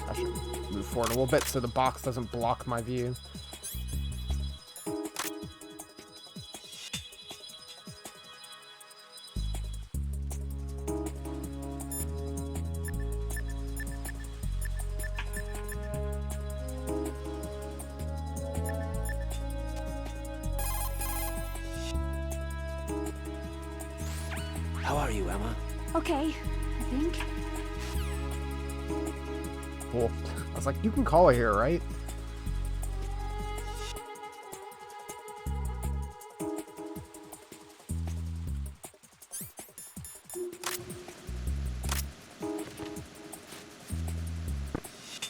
I should move forward a little bit so the box doesn't block my view. How are you, Emma? Okay, I think. Cool. I was like, you can call her here, right?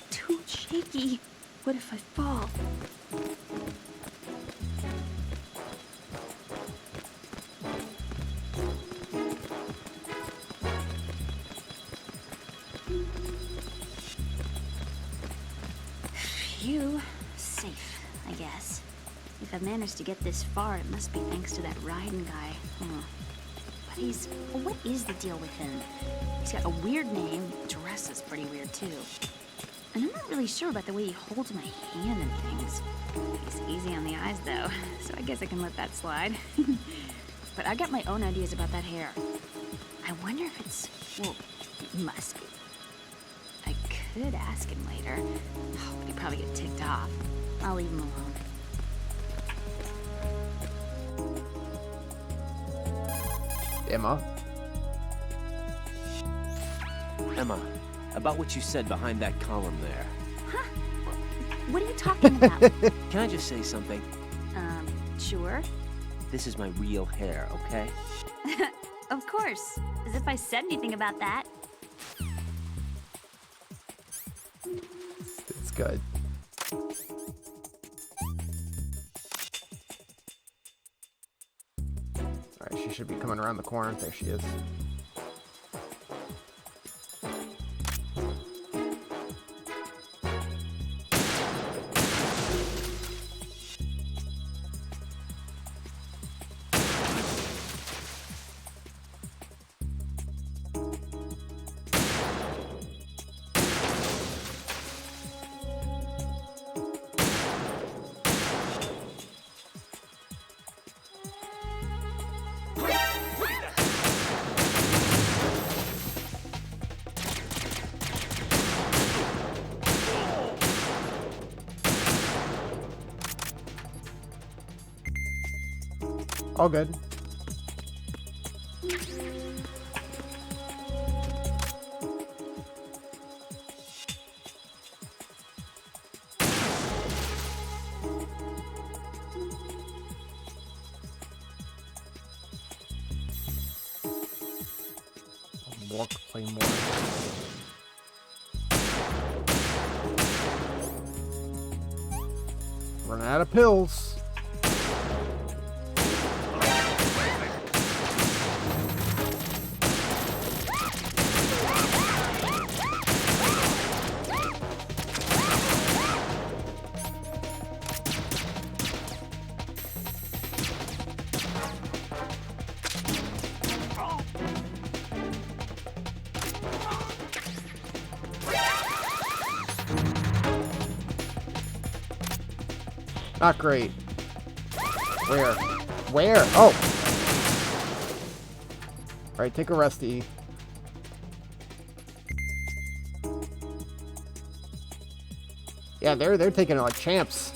Too shaky. What if I fall? Phew. Safe, I guess. If I've managed to get this far, it must be thanks to that Raiden guy. But what is the deal with him? He's got a weird name, dresses pretty weird too. And I'm not really sure about the way he holds my hand and things. He's easy on the eyes though, so I guess I can let that slide. But I got my own ideas about that hair. I wonder if it's, well, it must be. I could ask him later, but he'd probably get ticked off. I'll leave him alone. Emma? Emma, about what you said behind that column there. Huh? What are you talking about? Can I just say something? Sure. This is my real hair, okay? Of course. As if I said anything about that. It's good. should be coming around the corner. There she is. All good. More Claymore. Running out of pills. Not great. Where? Where? Oh! Alright, take a rest, E. Yeah, they're taking it like champs.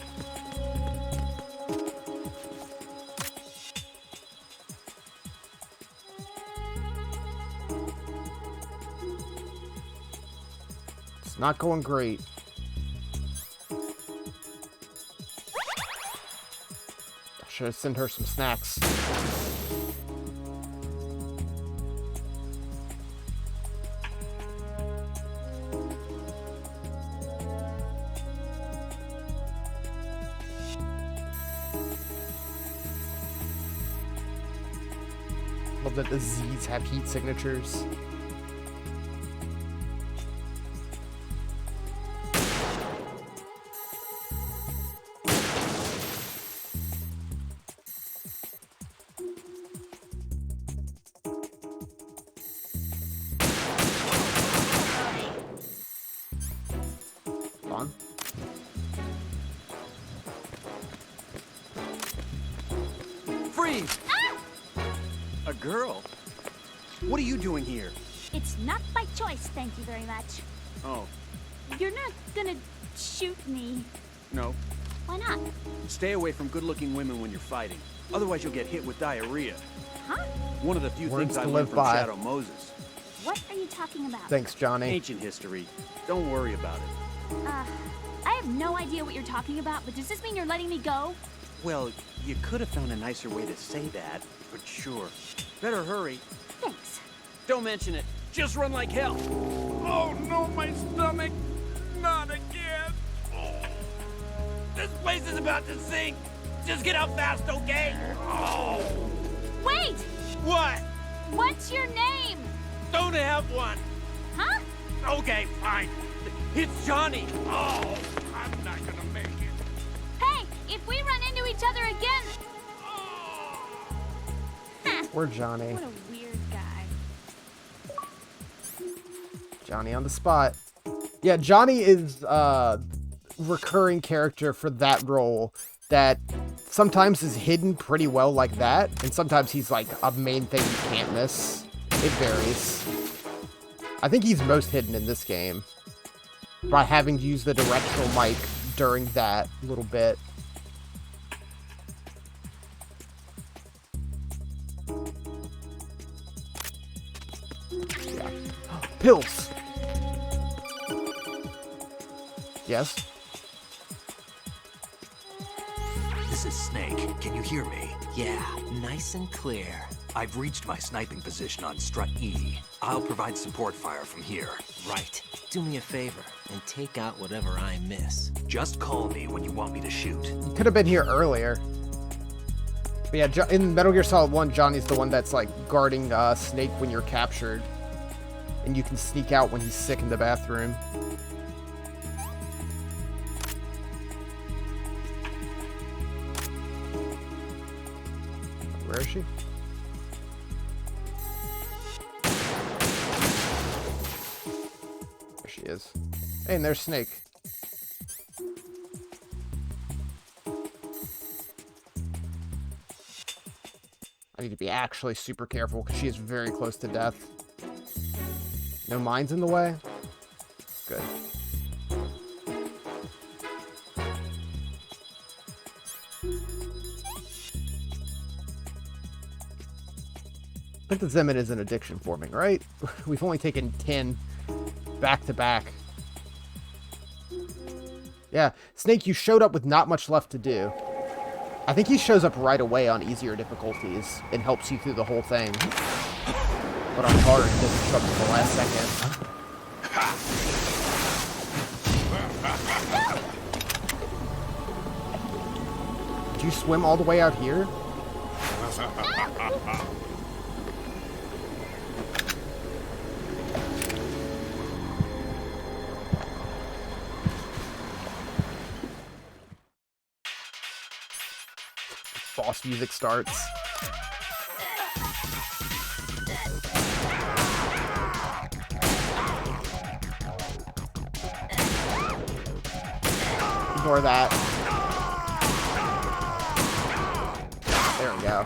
It's not going great. Should I send her some snacks? Love that the Z's have heat signatures. Freeze! A girl? What are you doing here? It's not by choice, thank you very much. Oh, You're not gonna shoot me. no. Why not? Stay away from good-looking women when you're fighting. Otherwise you'll get hit with diarrhea. Huh? One of the few Words things I to learned live from by. Shadow Moses. What are you talking about? Thanks, Johnny. Ancient history. Don't worry about it. I have no idea what you're talking about, but does this mean you're letting me go? Well, you could have found a nicer way to say that, but sure. Better hurry. Thanks. Don't mention it. Just run like hell. Oh no, my stomach! Not again! This place is about to sink. Just get out fast, okay? Oh. Wait! What? What's your name? Don't have one. Huh? Okay, fine. It's Johnny. Oh, I'm not gonna make it. Hey, if we run into each other again... We're Johnny. What a weird guy. Johnny on the spot. Yeah, Johnny is a recurring character for that role that sometimes is hidden pretty well like that, and sometimes he's like a main thing you can't miss. It varies. I think he's most hidden in this game by having to use the directional mic during that little bit. Yeah. Pills! Yes? This is Snake. Can you hear me? Yeah, nice and clear. I've reached my sniping position on Strut E. I'll provide support fire from here. Right. Do me a favor and take out whatever I miss. Just call me when you want me to shoot. You could have been here earlier. But yeah, in Metal Gear Solid 1, Johnny's the one that's like guarding Snake when you're captured. And you can sneak out when he's sick in the bathroom. Where is she? There she is. Hey, and there's Snake. I need to be actually super careful because she is very close to death. No mines in the way? Good. I think the Zemin is an addiction forming, right? We've only taken 10 back to back. Yeah, Snake, you showed up with not much left to do. I think he shows up right away on easier difficulties and helps you through the whole thing. But on hard, he doesn't show up at the last second. Did you swim all the way out here? Boss music starts. Ignore that. There we go.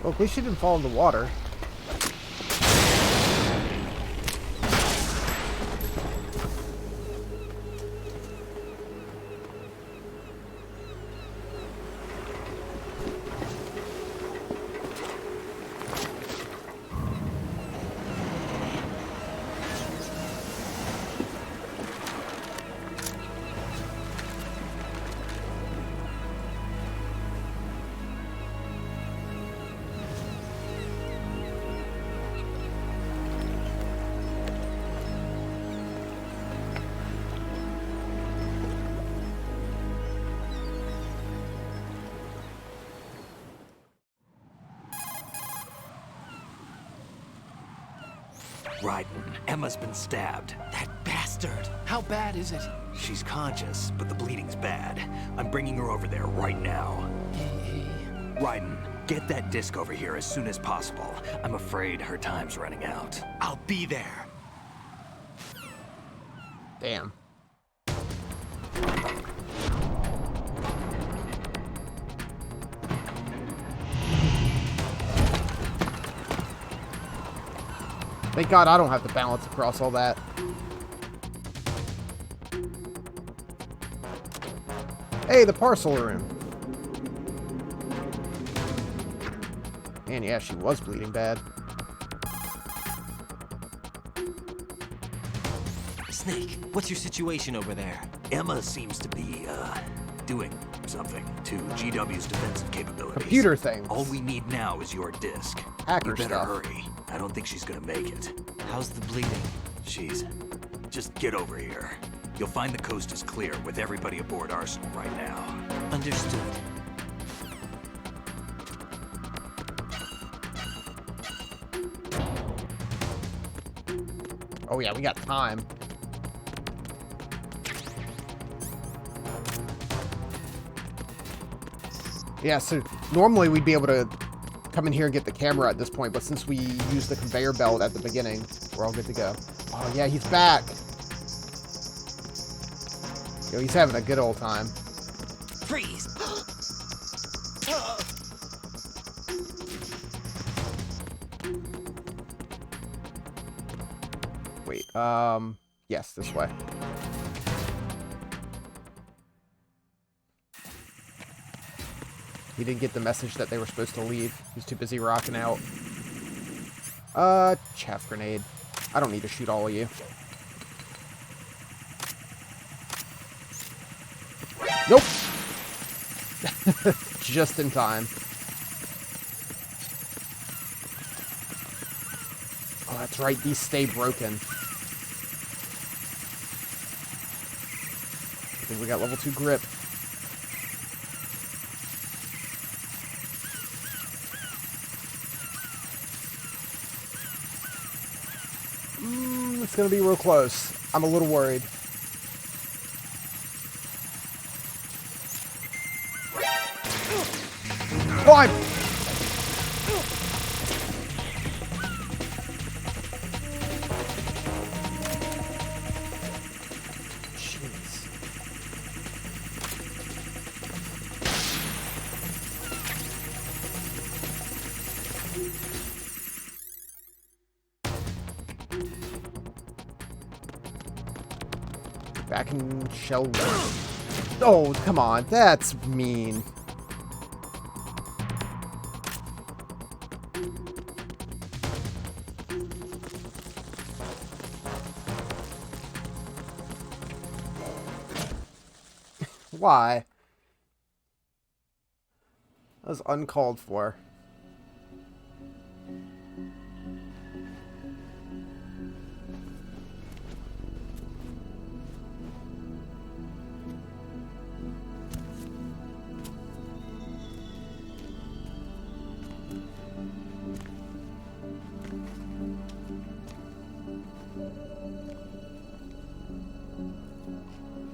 Well, at least she didn't fall in the water. Raiden, Emma's been stabbed. That bastard! How bad is it? She's conscious, but the bleeding's bad. I'm bringing her over there right now. Raiden, get that disc over here as soon as possible. I'm afraid her time's running out. I'll be there. Damn. Thank God I don't have to balance across all that. Hey, the parcel room. And yeah, she was bleeding bad. Snake, what's your situation over there? Emma seems to be, doing something to GW's defensive capabilities. Computer things. All we need now is your disc. Hacker You better stuff. hurry. I don't think she's gonna make it. How's the bleeding? Just get over here. You'll find the coast is clear with everybody aboard Arsenal right now. Understood. Oh yeah, we got time. Yeah, so normally we'd be able to come in here and get the camera at this point, but since we used the conveyor belt at the beginning, we're all good to go. Oh yeah, he's back. Yo, he's having a good old time. Freeze! Wait, yes, this way. He didn't get the message that they were supposed to leave. He's too busy rocking out. Chaff grenade. I don't need to shoot all of you. Nope! Just in time. Oh, that's right, these stay broken. I think we got level 2 grip. It's gonna be real close. I'm a little worried. Climb! Back in shell 1. Oh, come on. That's mean. Why? That was uncalled for.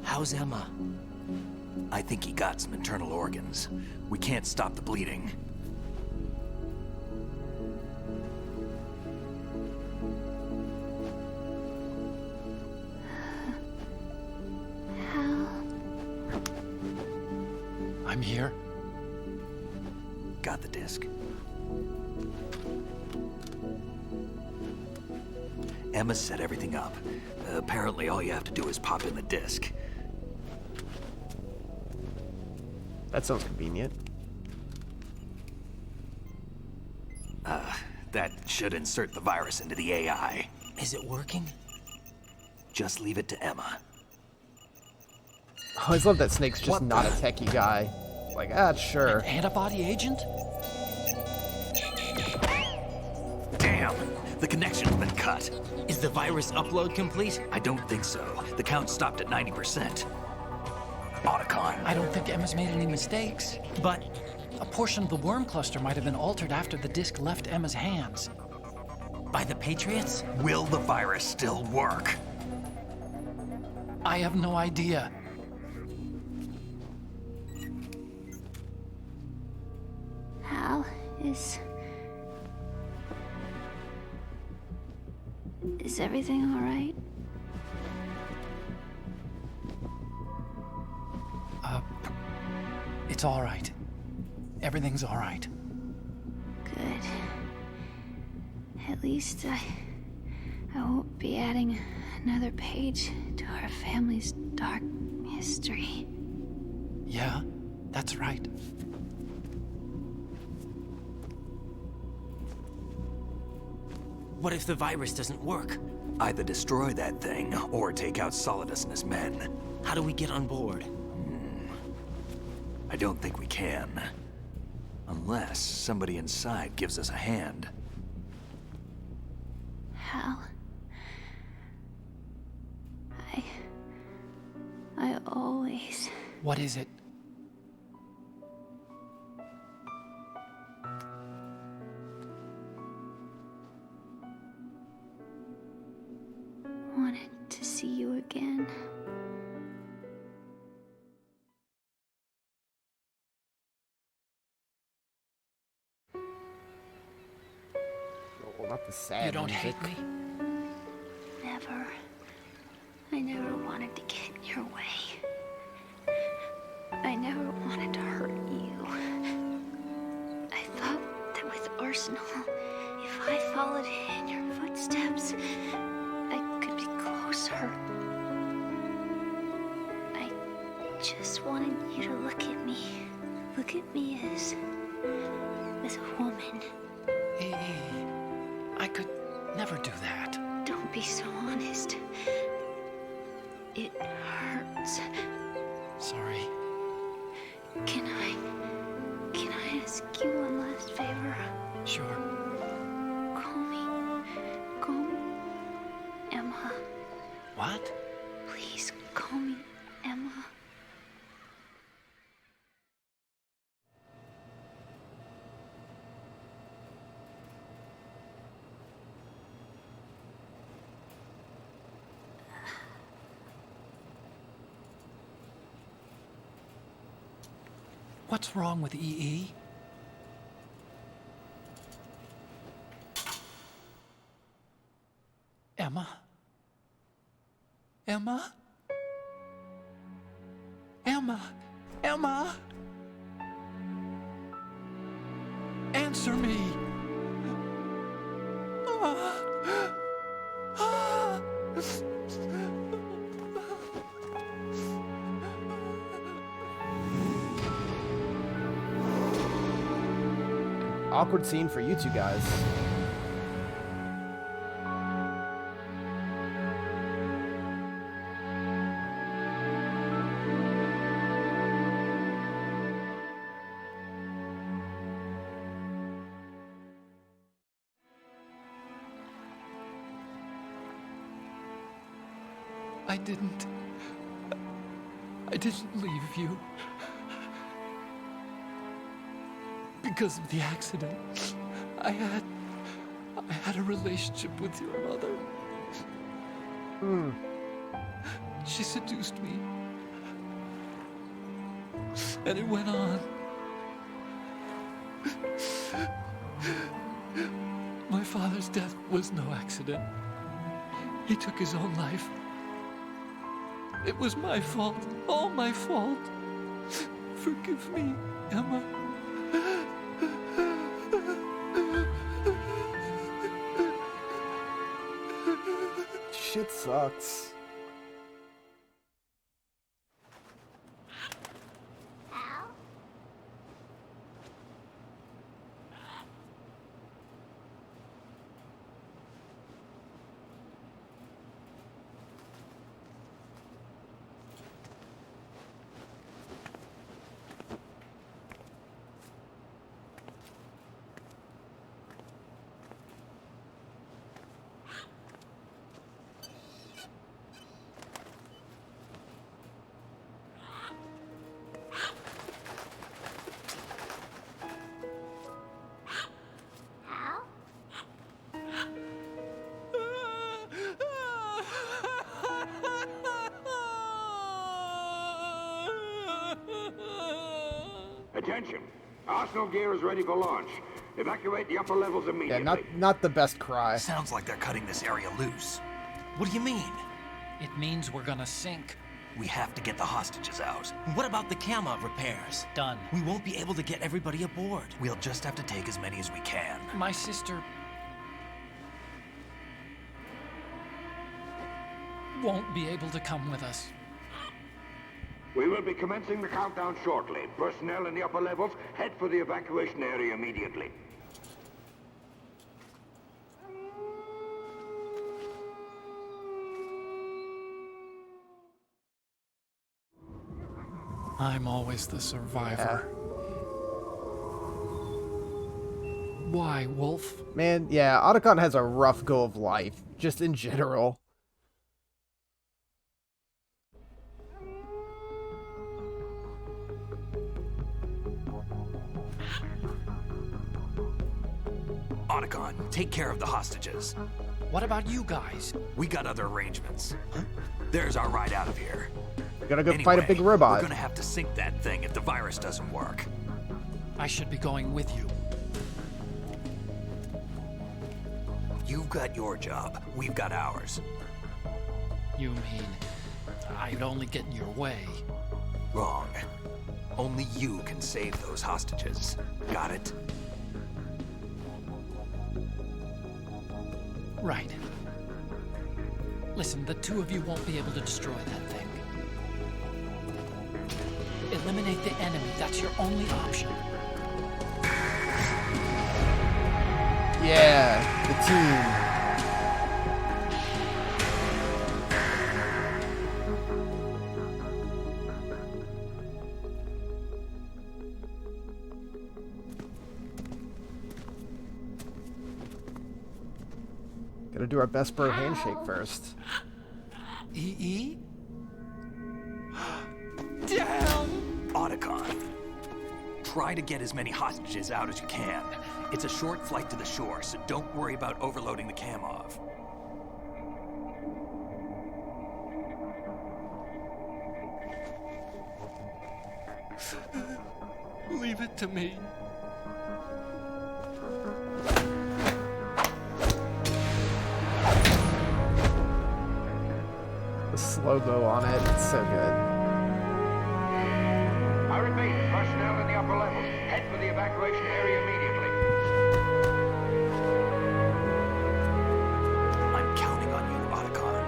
How's Emma? I think he got some internal organs. We can't stop the bleeding. I'm here. Got the disc. Emma set everything up. Apparently all you have to do is pop in the disc. That sounds convenient. That should insert the virus into the AI. Is it working? Just leave it to Emma. I always love that Snake's just not a techie guy. Like, sure. An antibody agent? Damn! The connection's been cut. Is the virus upload complete? I don't think so. The count stopped at 90%. Otacon. I don't think Emma's made any mistakes. But a portion of the worm cluster might have been altered after the disc left Emma's hands. By the Patriots? Will the virus still work? I have no idea. Hal, is everything all right? It's all right. Everything's all right. Good. At least I won't be adding another page to our family's dark history. Yeah, that's right. What if the virus doesn't work? Either destroy that thing, or take out Solidus and his men. How do we get on board? I don't think we can. Unless somebody inside gives us a hand. Hal, I always... What is it? wanted to see you again. Oh, not the sad You don't music. hate me? Never. I never wanted to get in your way. I never wanted to hurt you. I thought that with Arsenal, if I followed in your footsteps, I could be closer. I just wanted you to look at me. Look at me as a woman. Hey, I could never do that. Don't be so honest. It hurts. Sorry. Can I ask you one last favor? Sure. Call me Emma. What? Please call me Emma. What's wrong with EE? Emma? Emma? Emma? Emma? Answer me! Awkward scene for you two guys. I didn't leave you. Because of the accident, I had a relationship with your mother. She seduced me. And it went on. My father's death was no accident. He took his own life. It was my fault, all my fault. Forgive me, Emma. Shit sucks. Attention! Arsenal gear is ready for launch. Evacuate the upper levels immediately. Yeah, not the best cry. Sounds like they're cutting this area loose. What do you mean? It means we're gonna sink. We have to get the hostages out. What about the camera repairs? Done. We won't be able to get everybody aboard. We'll just have to take as many as we can. My sister won't be able to come with us. We will be commencing the countdown shortly. Personnel in the upper levels, head for the evacuation area immediately. I'm always the survivor. Why, Wolf? Man, yeah, Otacon has a rough go of life, just in general. Otacon, take care of the hostages. What about you guys? We got other arrangements. Huh? There's our ride out of here. Gotta go fight a big robot. We're gonna have to sink that thing if the virus doesn't work. I should be going with you. You've got your job. We've got ours. You mean I'd only get in your way? Wrong. Only you can save those hostages. Got it? Right. Listen, the two of you won't be able to destroy that thing. Eliminate the enemy. That's your only option. Yeah, the team. Gotta do our best bro handshake first. EE? Damn! Otacon, try to get as many hostages out as you can. It's a short flight to the shore, so don't worry about overloading the Kamov. Leave it to me. The slow-mo on it, it's so good. I repeat, personnel in the upper levels, head for the evacuation area immediately. I'm counting on you, Otacon.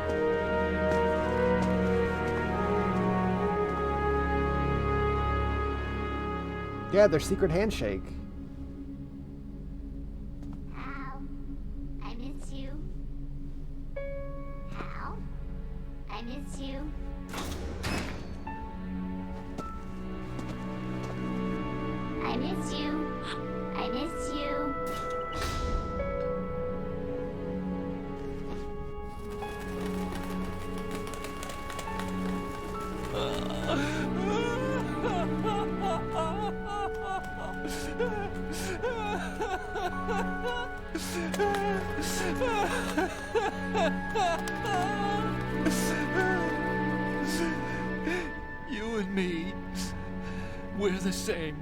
Yeah, their secret handshake. Hal, I miss you. Hal, I miss you. I miss you. I miss you. You and me, we're the same.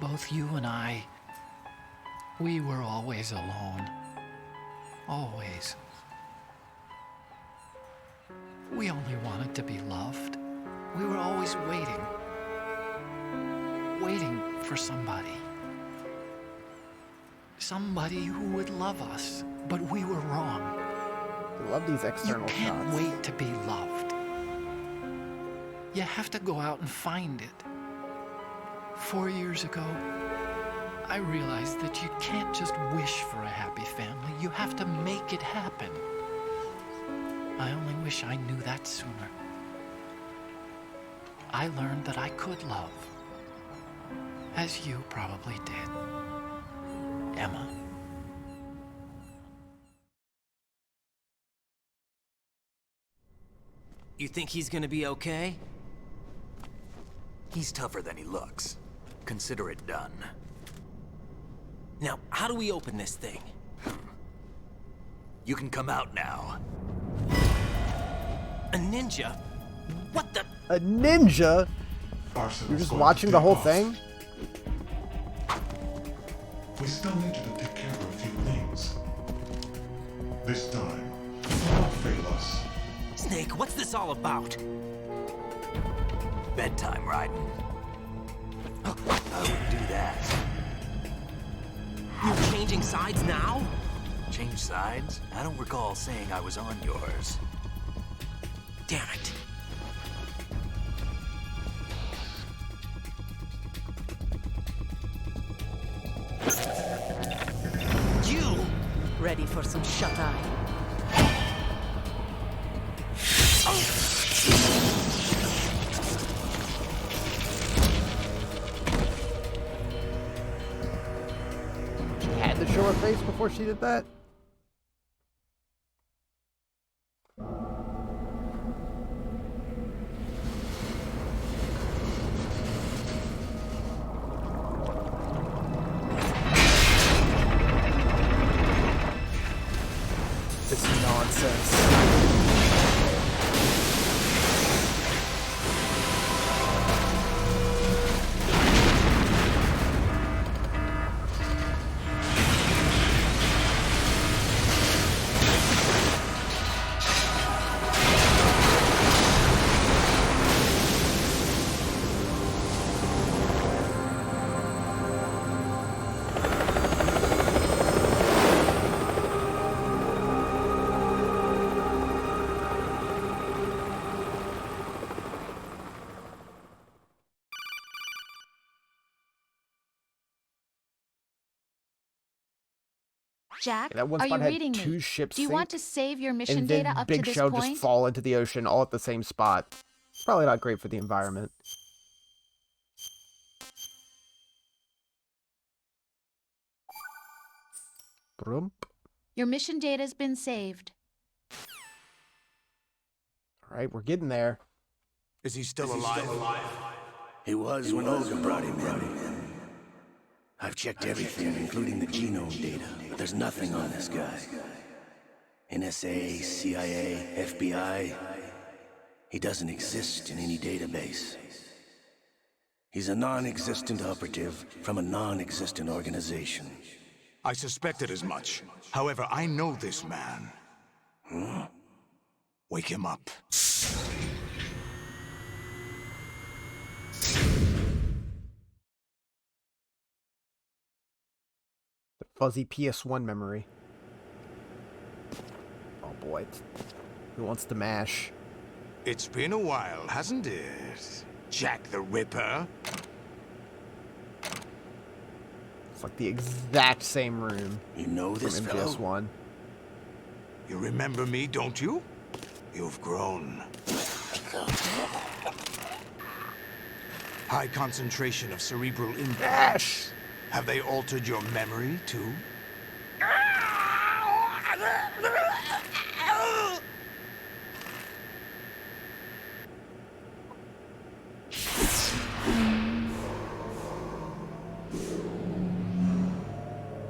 Both you and I, we were always alone. Always. We only wanted to be loved. We were always waiting. Waiting for somebody. Somebody who would love us, but we were wrong. I love these external shots. You can't shots. wait to be loved. You have to go out and find it. 4 years ago, I realized that you can't just wish for a happy family. You have to make it happen. I only wish I knew that sooner. I learned that I could love, as you probably did, Emma. You think he's gonna be okay? He's tougher than he looks. Consider it done. Now, how do we open this thing? You can come out now. A ninja? What the? A ninja? You're just watching the whole thing? We still need you to take care of a few things. This time, do not fail us. Snake, what's this all about? Bedtime, Raiden. I wouldn't do that. You're changing sides now? Change sides? I don't recall saying I was on yours. Damn it. You! Ready for some shut-eye? She had to show her face before she did that? This nonsense. Jack, That one are you spot had reading two me? ships Do you sink, want to save your mission and then data up Big to this Shell point? just fall into the ocean all at the same spot. It's probably not great for the environment. Brump. Your mission data's been saved. All right, we're getting there. Is he still alive? He was when Olga brought him in. I've checked everything, including the genome data, but there's nothing on this guy. NSA, CIA, FBI. He doesn't exist in any database. He's a non-existent operative from a non-existent organization. I suspected as much. However, I know this man. Hmm? Wake him up. The fuzzy PS1 memory. Oh boy. Who wants to mash? It's been a while, hasn't it? Jack the Ripper? It's like the exact same room. You know this from fellow? MGS1. You remember me, don't you? You've grown. High concentration of cerebral imbalance. Have they altered your memory, too?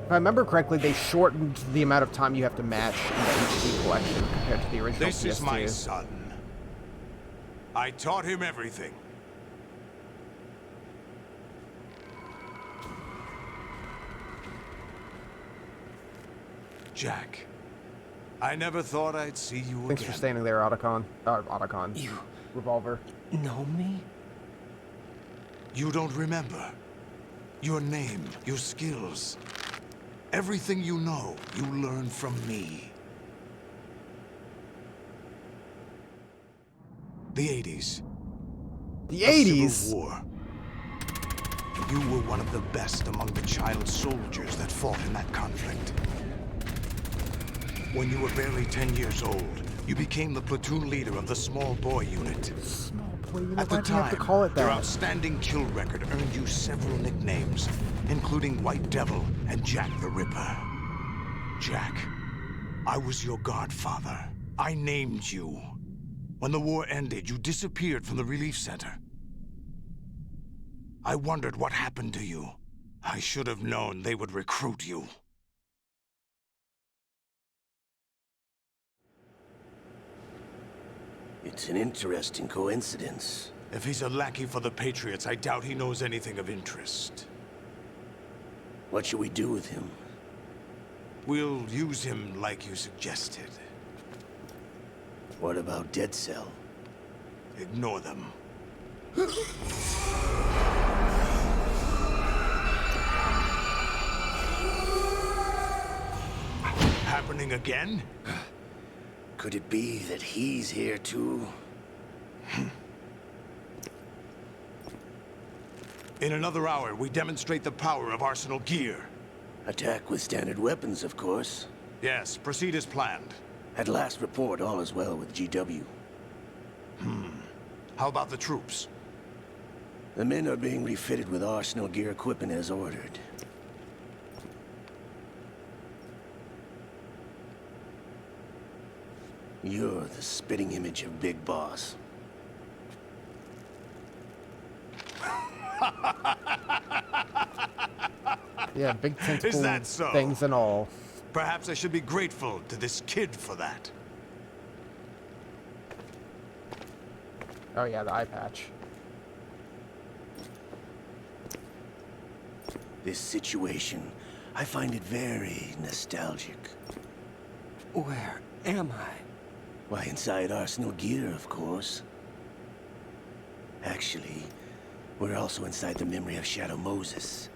If I remember correctly, they shortened the amount of time you have to match in the HD collection compared to the original This PS2. is my son. I taught him everything. Jack, I never thought I'd see you Thanks again. for standing there, Otacon. Otacon. You Revolver. know me? You don't remember. Your name, your skills. Everything you know, you learned from me. The 80s. The A 80s? Civil War. You were one of the best among the child soldiers that fought in that conflict. When you were barely 10 years old, you became the platoon leader of the Small Boy Unit. Small Boy Unit? At the Why'd you have time, to call it that? your outstanding kill record earned you several nicknames, including White Devil and Jack the Ripper. Jack, I was your godfather. I named you. When the war ended, you disappeared from the relief center. I wondered what happened to you. I should have known they would recruit you. It's an interesting coincidence. If he's a lackey for the Patriots, I doubt he knows anything of interest. What should we do with him? We'll use him like you suggested. What about Dead Cell? Ignore them. Happening again? Could it be that he's here too? In another hour, we demonstrate the power of Arsenal gear. Attack with standard weapons, of course. Yes, proceed as planned. At last report, all is well with GW. How about the troops? The men are being refitted with Arsenal gear equipment as ordered. You're the spitting image of Big Boss. Yeah, big tentacle Is that so? things and all. Perhaps I should be grateful to this kid for that. Oh yeah, the eye patch. This situation, I find it very nostalgic. Where am I? Why, inside Arsenal gear, of course. Actually, we're also inside the memory of Shadow Moses.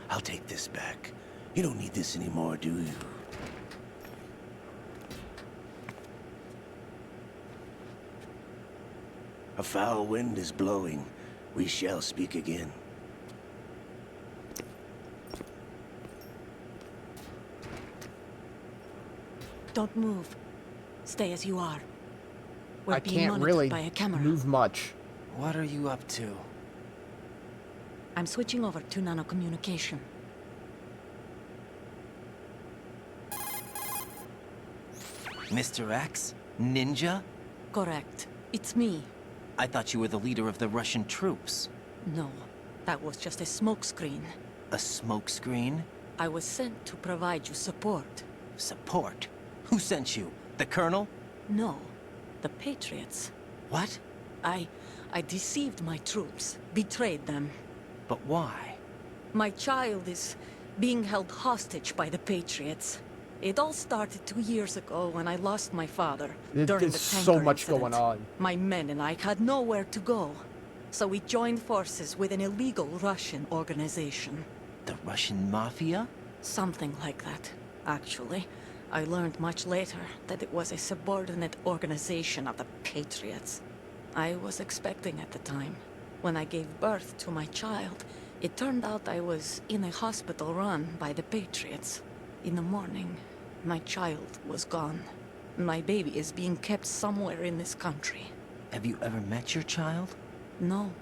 I'll take this back. You don't need this anymore, do you? A foul wind is blowing. We shall speak again. Don't move. Stay as you are. We're I being can't monitored really by a camera. move much. What are you up to? I'm switching over to nanocommunication. Mr. X? Ninja? Correct. It's me. I thought you were the leader of the Russian troops. No, that was just a smokescreen. A smokescreen? I was sent to provide you support. Support? Who sent you? The Colonel? No, the Patriots. What? I deceived my troops, betrayed them. But why? My child is being held hostage by the Patriots. It all started 2 years ago when I lost my father during the There's so tanker much incident. going on. My men and I had nowhere to go. So we joined forces with an illegal Russian organization. The Russian Mafia? Something like that, actually. I learned much later that it was a subordinate organization of the Patriots. I was expecting at the time. When I gave birth to my child, it turned out I was in a hospital run by the Patriots. In the morning, my child was gone. My baby is being kept somewhere in this country. Have you ever met your child? No.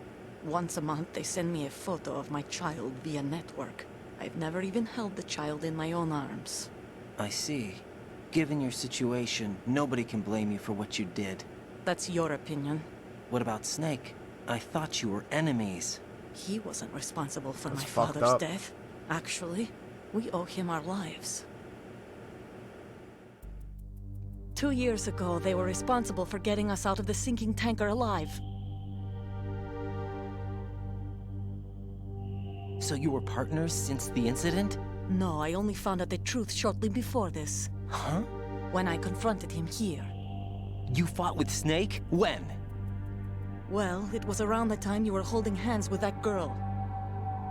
Once a month, they send me a photo of my child via network. I've never even held the child in my own arms. I see. Given your situation, nobody can blame you for what you did. That's your opinion. What about Snake? I thought you were enemies. He wasn't responsible for That's my fucked father's up. death. Actually, we owe him our lives. 2 years ago, they were responsible for getting us out of the sinking tanker alive. So you were partners since the incident? No, I only found out the truth shortly before this. Huh? When I confronted him here. You fought with Snake? When? Well, it was around the time you were holding hands with that girl.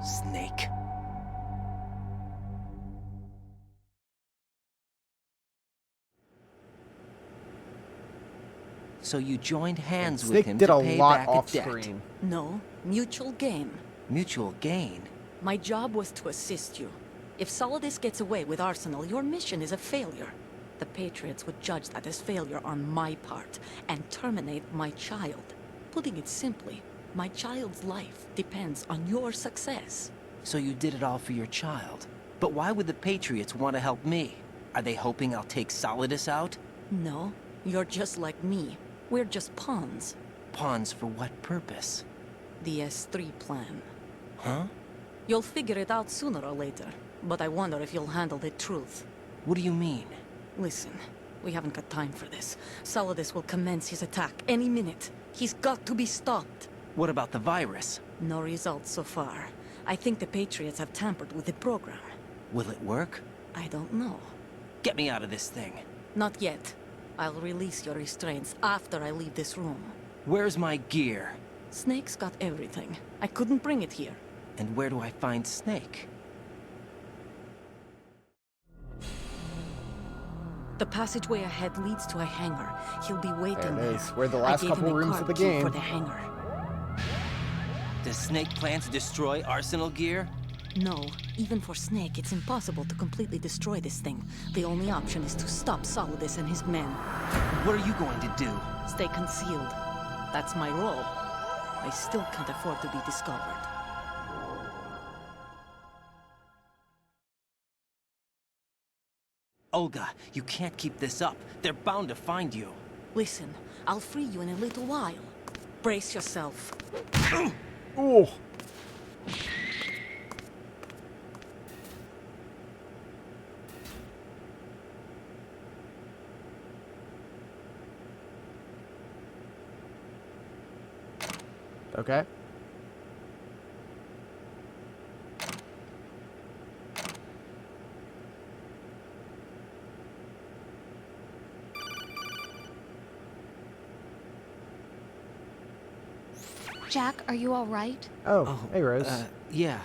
Snake. So you joined hands with Snake him did to a pay lot back a off debt. screen. No, mutual gain. Mutual gain? My job was to assist you. If Solidus gets away with Arsenal, your mission is a failure. The Patriots would judge that as failure on my part, and terminate my child. Putting it simply, my child's life depends on your success. So you did it all for your child. But why would the Patriots want to help me? Are they hoping I'll take Solidus out? No, you're just like me. We're just pawns. Pawns for what purpose? The S3 plan. Huh? You'll figure it out sooner or later, but I wonder if you'll handle the truth. What do you mean? Listen, we haven't got time for this. Solidus will commence his attack any minute. He's got to be stopped. What about the virus? No results so far. I think the Patriots have tampered with the program. Will it work? I don't know. Get me out of this thing. Not yet. I'll release your restraints after I leave this room. Where's my gear? Snake's got everything. I couldn't bring it here. And where do I find Snake? The passageway ahead leads to a hangar. He'll be waiting There there. it is. We're the I last gave couple him a rooms card of the key game. for the hangar. Does Snake plan to destroy Arsenal gear? No, even for Snake, it's impossible to completely destroy this thing. The only option is to stop Solidus and his men. What are you going to do? Stay concealed. That's my role. I still can't afford to be discovered. Olga, you can't keep this up. They're bound to find you. Listen, I'll free you in a little while. Brace yourself. Ooh. Okay. Jack, are you all right? Oh, hey, Rose. Yeah.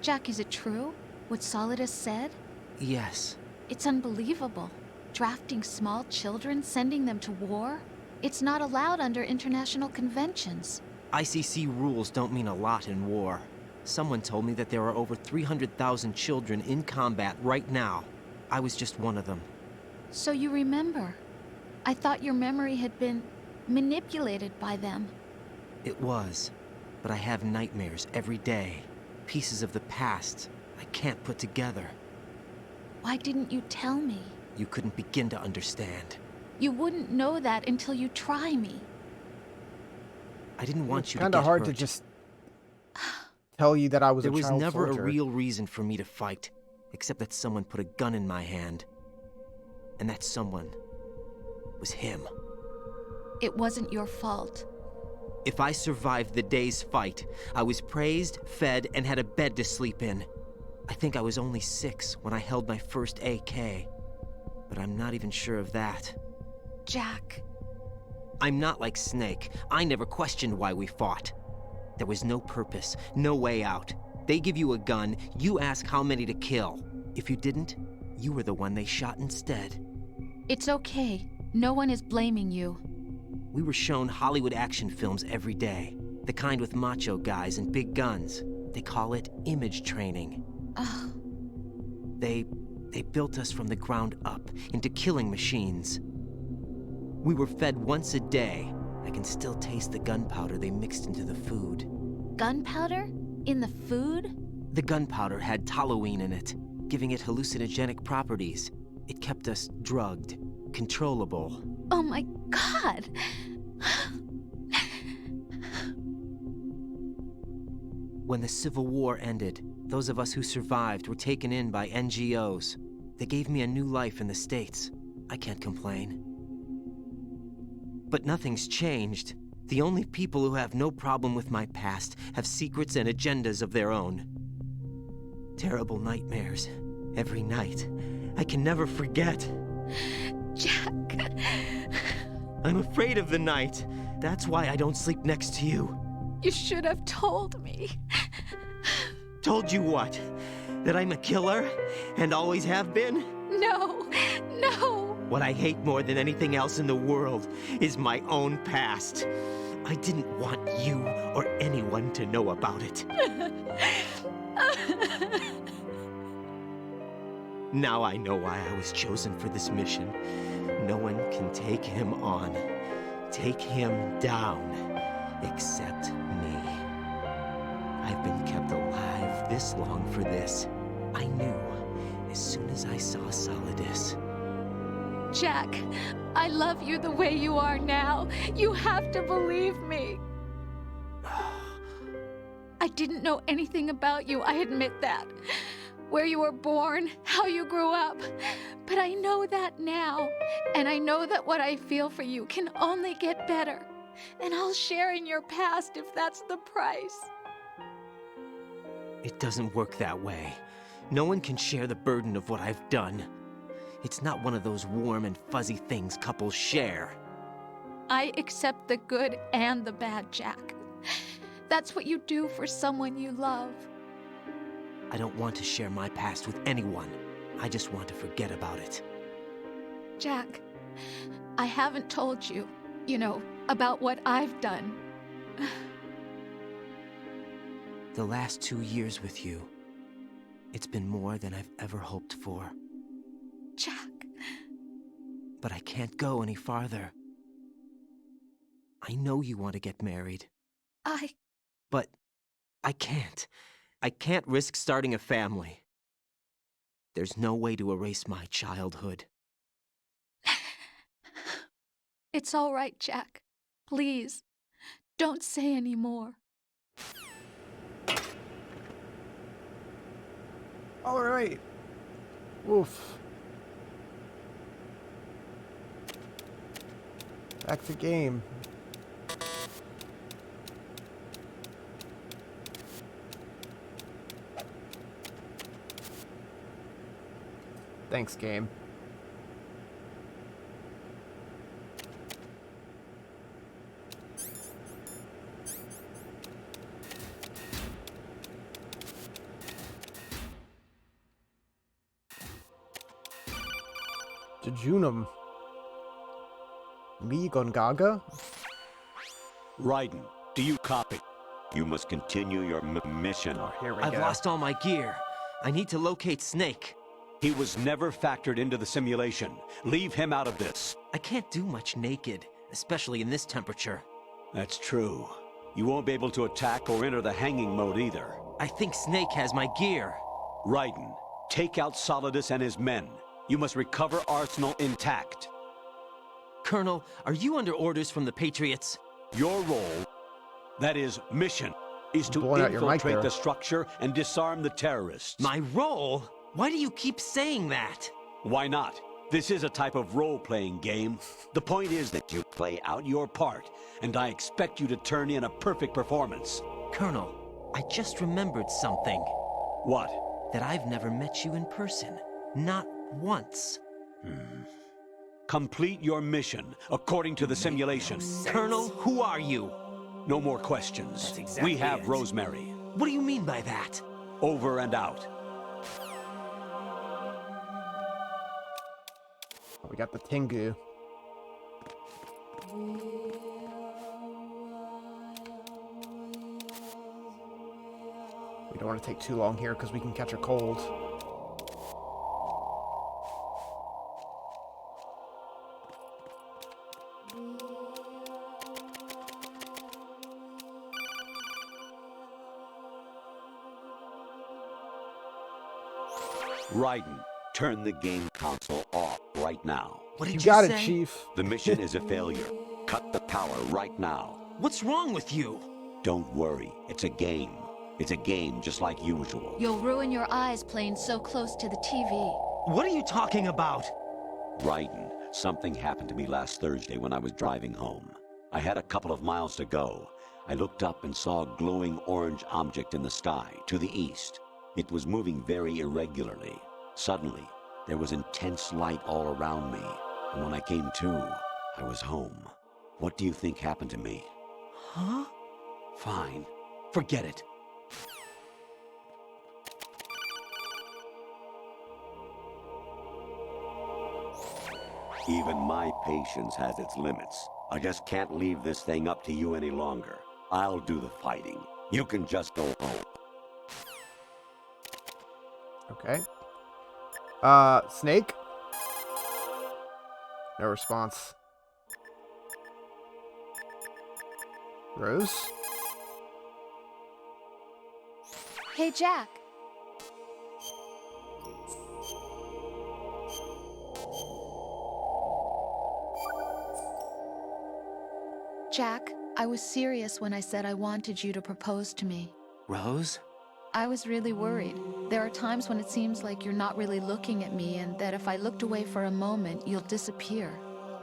Jack, is it true? What Solidus said? Yes. It's unbelievable. Drafting small children, sending them to war? It's not allowed under international conventions. ICC rules don't mean a lot in war. Someone told me that there are over 300,000 children in combat right now. I was just one of them. So you remember. I thought your memory had been manipulated by them. It was, but I have nightmares every day. Pieces of the past I can't put together. Why didn't you tell me? You couldn't begin to understand. You wouldn't know that until you try me. I didn't want you to get hurt. Kind of hard to just tell you that I was a child soldier. There was never a real reason for me to fight, except that someone put a gun in my hand. And that someone was him. It wasn't your fault. If I survived the day's fight, I was praised, fed, and had a bed to sleep in. I think I was only 6 when I held my first AK. But I'm not even sure of that. Jack. I'm not like Snake. I never questioned why we fought. There was no purpose, no way out. They give you a gun, you ask how many to kill. If you didn't, you were the one they shot instead. It's okay. No one is blaming you. We were shown Hollywood action films every day. The kind with macho guys and big guns. They call it image training. They built us from the ground up into killing machines. We were fed once a day. I can still taste the gunpowder they mixed into the food. Gunpowder? In the food? The gunpowder had toluene in it, giving it hallucinogenic properties. It kept us drugged, controllable. Oh my God! When the Civil War ended, those of us who survived were taken in by NGOs. They gave me a new life in the States. I can't complain. But nothing's changed. The only people who have no problem with my past have secrets and agendas of their own. Terrible nightmares. Every night. I can never forget. Jack. I'm afraid of the night. That's why I don't sleep next to you. You should have told me. Told you what? That I'm a killer? And always have been? No, no. What I hate more than anything else in the world is my own past. I didn't want you or anyone to know about it. Now I know why I was chosen for this mission. No one can take him on, take him down, except me. I've been kept alive this long for this. I knew as soon as I saw Solidus. Jack, I love you the way you are now. You have to believe me. I didn't know anything about you, I admit that. Where you were born, how you grew up. But I know that now. And I know that what I feel for you can only get better. And I'll share in your past if that's the price. It doesn't work that way. No one can share the burden of what I've done. It's not one of those warm and fuzzy things couples share. I accept the good and the bad, Jack. That's what you do for someone you love. I don't want to share my past with anyone. I just want to forget about it. Jack, I haven't told you, about what I've done. The last 2 years with you, it's been more than I've ever hoped for. Jack. But I can't go any farther. I know you want to get married. But I can't. I can't risk starting a family. There's no way to erase my childhood. It's all right, Jack. Please, don't say any more. All right. Oof. Back to game. Thanks, game. Jejunum. Me Gongaga? Raiden, do you copy? You must continue your mission. Here we I've go. lost all my gear. I need to locate Snake. He was never factored into the simulation. Leave him out of this. I can't do much naked, especially in this temperature. That's true. You won't be able to attack or enter the hanging mode either. I think Snake has my gear. Raiden, take out Solidus and his men. You must recover Arsenal intact. Colonel, are you under orders from the Patriots? Your role, that is mission, is to Blowing out your mic infiltrate there. the structure and disarm the terrorists. My role? Why do you keep saying that? Why not? This is a type of role-playing game. The point is that you play out your part, and I expect you to turn in a perfect performance. Colonel, I just remembered something. What? That I've never met you in person. Not once. Complete your mission, according to the simulation. Colonel, who are you? No more questions. That's exactly We have it. Rosemary. What do you mean by that? Over and out. We got the Tengu. We don't want to take too long here because we can catch a cold. Raiden, turn the game console off right now. What You did got you it, say? Chief. The mission is a failure. Cut the power right now. What's wrong with you? Don't worry. It's a game. It's a game just like usual. You'll ruin your eyes playing so close to the TV. What are you talking about? Raiden, something happened to me last Thursday when I was driving home. I had a couple of miles to go. I looked up and saw a glowing orange object in the sky to the east. It was moving very irregularly. Suddenly, there was intense light all around me. And when I came to, I was home. What do you think happened to me? Huh? Fine. Forget it. Even my patience has its limits. I just can't leave this thing up to you any longer. I'll do the fighting. You can just go home. Okay. Snake? No response. Rose? Hey, Jack. Jack, I was serious when I said I wanted you to propose to me. Rose? I was really worried. There are times when it seems like you're not really looking at me and that if I looked away for a moment, you'll disappear.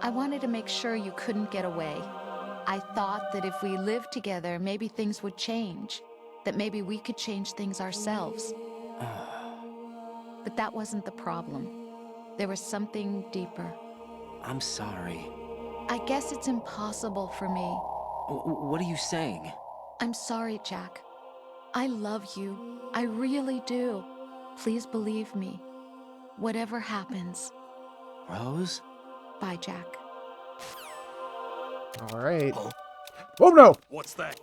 I wanted to make sure you couldn't get away. I thought that if we lived together, maybe things would change. That maybe we could change things ourselves. But that wasn't the problem. There was something deeper. I'm sorry. I guess it's impossible for me. What are you saying? I'm sorry, Jack. I love you. I really do. Please believe me. Whatever happens. Rose? Bye, Jack. All right. Oh, no! What's that?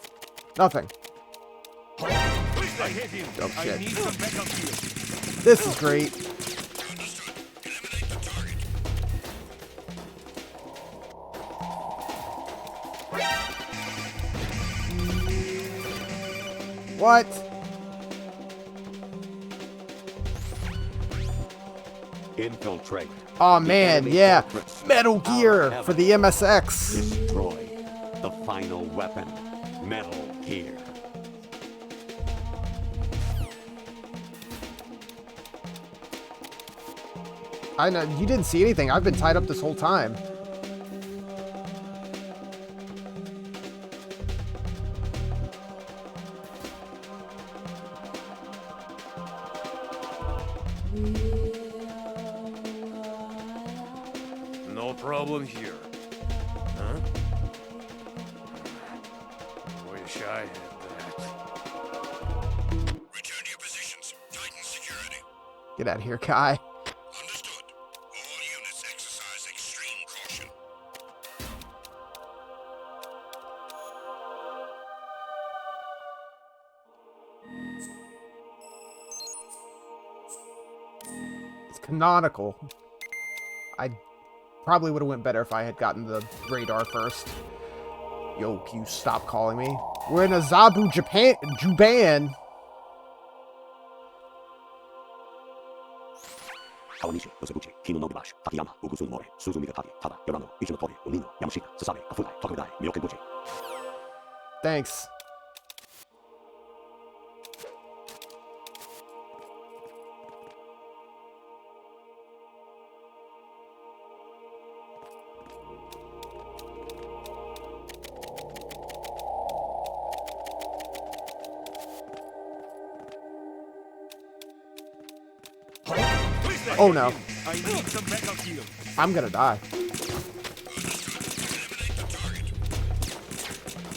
Nothing. I hit him. Oh, I shit. need some backup here. This is great. What? Infiltrate. Oh man, enemy yeah. fortress. Metal Gear Our for the MSX. Destroy the final weapon. Metal Gear. I know you didn't see anything. I've been tied up this whole time. No problem here. Huh? Wish I had that. Return to your positions. Titan security. Get out of here, Kai. Understood. All units exercise extreme caution. It's canonical. I probably would have went better if I had gotten the radar first. Yo, can you stop calling me? We're in Azabu, Juban. 川西、寄せ口、日野信橋、滝山、奥津の漏れ、鈴見が滝、ただ、ヨラの、一の通り、おにの、山下、すさべ、かふない、かくだい、みよけんぶち。 Thanks. Oh no. I'm gonna die.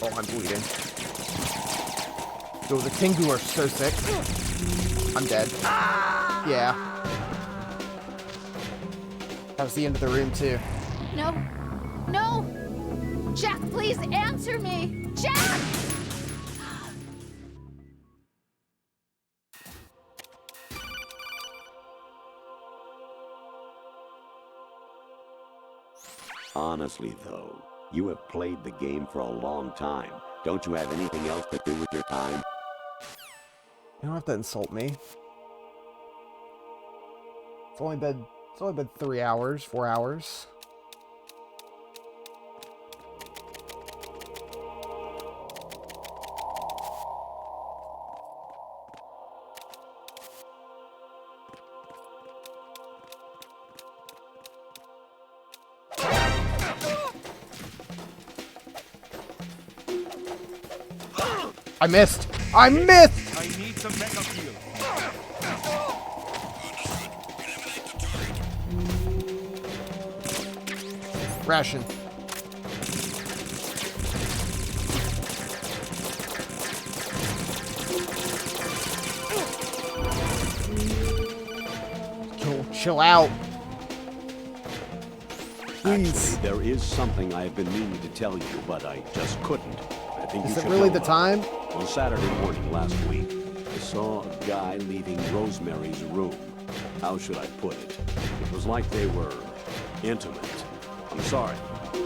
Oh, I'm bleeding. Yo, the Tengu are so sick. I'm dead. Yeah. That was the end of the room, too. No. No! Jack, please answer me! Jack! Honestly, though, you have played the game for a long time. Don't you have anything else to do with your time? You don't have to insult me. It's only been 3 hours, 4 hours. I missed! I missed! I need some backup heal. Ration. Chill out. Please. Actually, there is something I have been meaning to tell you, but I just couldn't. I think Is you it should really know the about time? it. On Saturday morning last week, I saw a guy leaving Rosemary's room. How should I put it? It was like they were intimate. I'm sorry.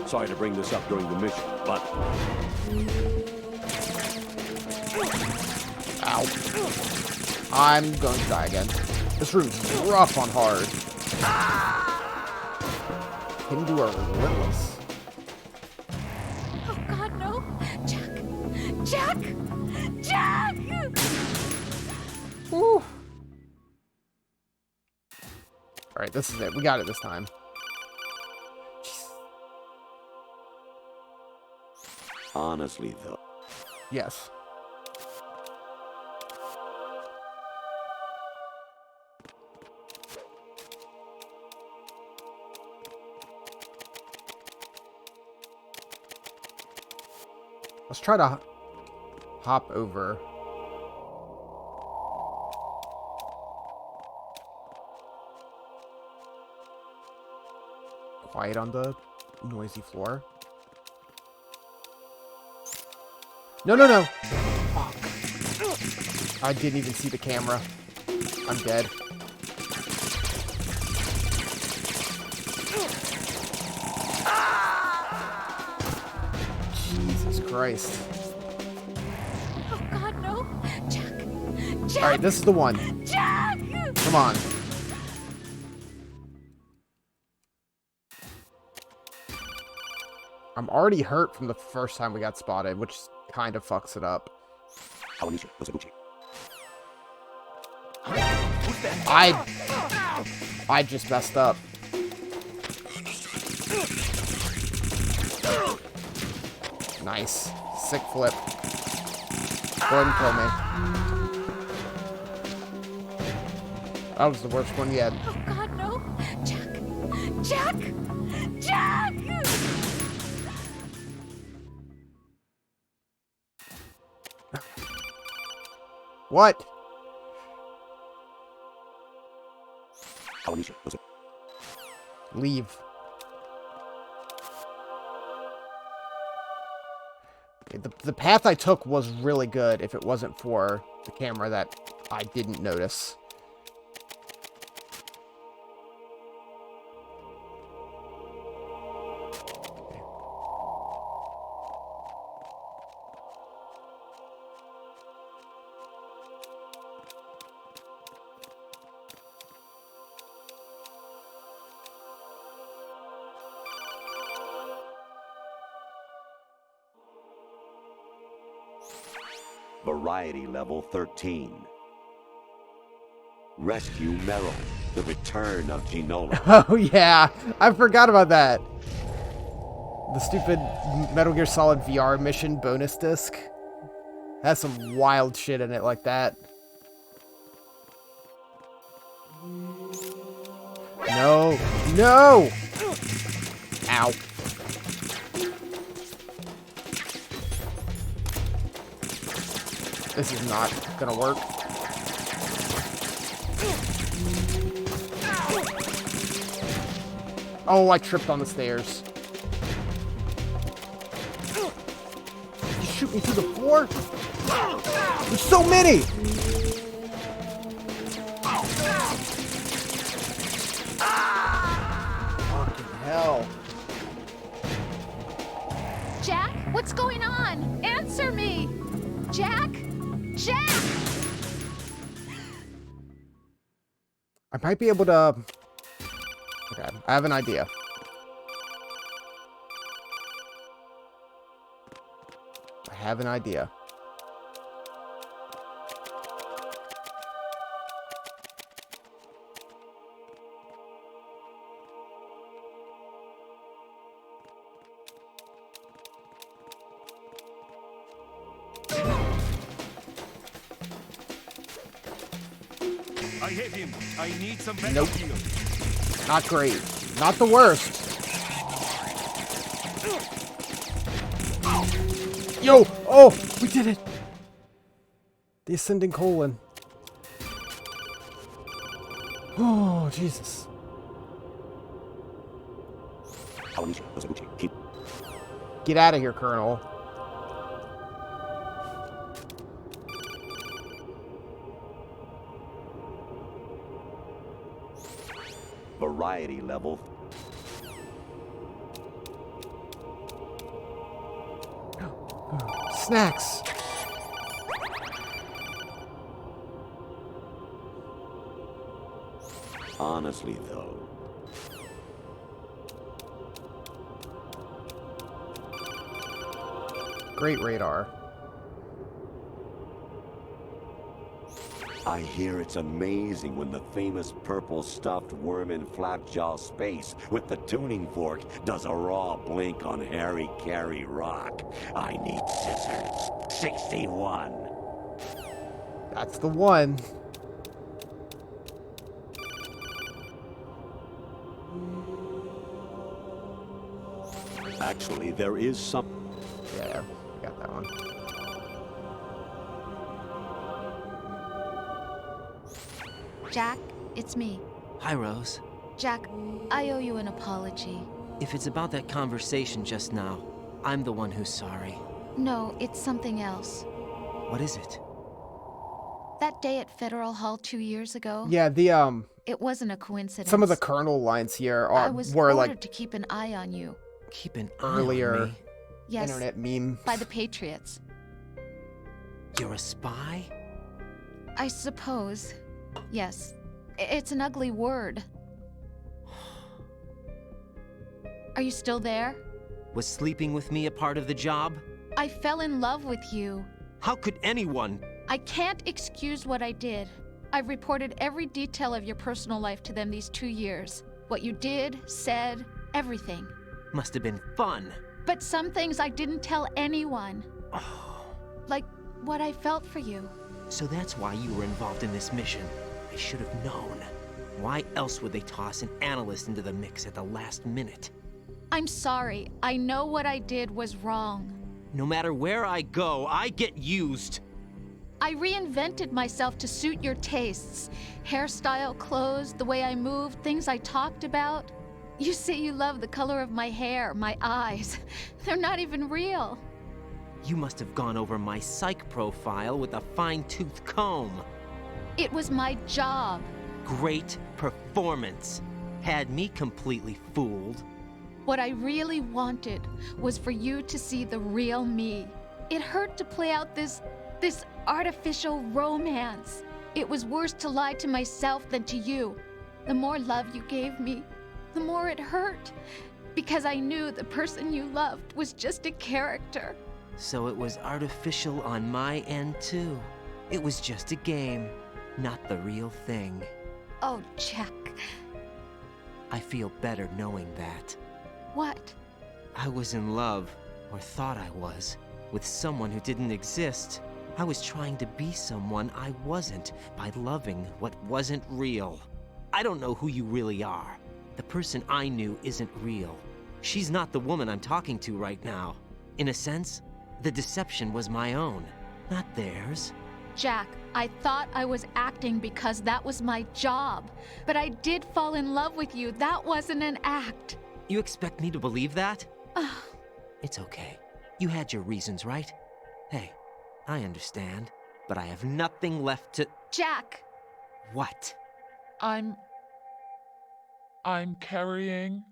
Sorry to bring this up during the mission, but... Ow. I'm going to die again. This room's rough on hard. Hindu are relentless. Oh God, no! Jack! Jack! Jack! Woo. Alright, this is it. We got it this time. Honestly, though. Yes. Let's try to hop over. Quiet on the noisy floor. No, no, no! Fuck. I didn't even see the camera. I'm dead. Jesus Christ. Oh God, no! Jack! Jack! Alright, this is the one. Jack! Come on. I'm already hurt from the first time we got spotted, which kind of fucks it up. I just messed up. Nice. Sick flip. Go ahead and kill me. That was the worst one yet. Oh God, no! Jack! Jack! Jack! What? Leave. Okay, the path I took was really good if it wasn't for the camera that I didn't notice. Variety level 13. Rescue Meryl, the return of Ginola. Oh yeah, I forgot about that. The stupid Metal Gear Solid VR mission bonus disc has some wild shit in it like that. No, no! Ow. This is not gonna work. Oh, I tripped on the stairs. You shoot me through the floor? There's so many! Fucking hell. Jack, what's going on? Answer me! Jack? Jack! I might be able to... Okay, I have an idea. I have an idea. I hit him. I need some Nope. Not great. Not the worst. Yo! Oh! We did it! The ascending colon. Oh, Jesus. Get out of here, Colonel. Variety level. Snacks. Honestly, though, Great radar. I hear it's amazing when the famous purple stuffed worm in Flapjaw Space with the tuning fork does a raw blink on Harry Carey Rock. I need scissors. 61. That's the one. Actually, there is some... Yeah, I got that one. Jack, it's me. Hi, Rose. Jack, I owe you an apology. If it's about that conversation just now, I'm the one who's sorry. No, it's something else. What is it? That day at Federal Hall 2 years ago. Yeah, the It wasn't a coincidence. some of the Colonel lines here I are was were ordered like to keep an eye on you. Keep an eye earlier on me. Yes. internet meme. By the Patriots. You're a spy? I suppose. Yes. It's an ugly word. Are you still there? Was sleeping with me a part of the job? I fell in love with you. How could anyone? I can't excuse what I did. I've reported every detail of your personal life to them these 2 years. What you did, said, everything. Must have been fun. But some things I didn't tell anyone. Like what I felt for you. So that's why you were involved in this mission. I should have known. Why else would they toss an analyst into the mix at the last minute? I'm sorry. I know what I did was wrong. No matter where I go, I get used. I reinvented myself to suit your tastes. Hairstyle, clothes, the way I moved, things I talked about. You say you love the color of my hair, my eyes. They're not even real. You must have gone over my psych profile with a fine-tooth comb. It was my job. Great performance. Had me completely fooled. What I really wanted was for you to see the real me. It hurt to play out this artificial romance. It was worse to lie to myself than to you. The more love you gave me, the more it hurt. Because I knew the person you loved was just a character. So it was artificial on my end too. It was just a game, not the real thing. Oh, Jack. I feel better knowing that. What? I was in love, or thought I was, with someone who didn't exist. I was trying to be someone I wasn't by loving what wasn't real. I don't know who you really are. The person I knew isn't real. She's not the woman I'm talking to right now. In a sense, the deception was my own, not theirs. Jack, I thought I was acting because that was my job. But I did fall in love with you. That wasn't an act. You expect me to believe that? It's okay. You had your reasons, right? Hey, I understand, but I have nothing left to... Jack! What? I'm carrying...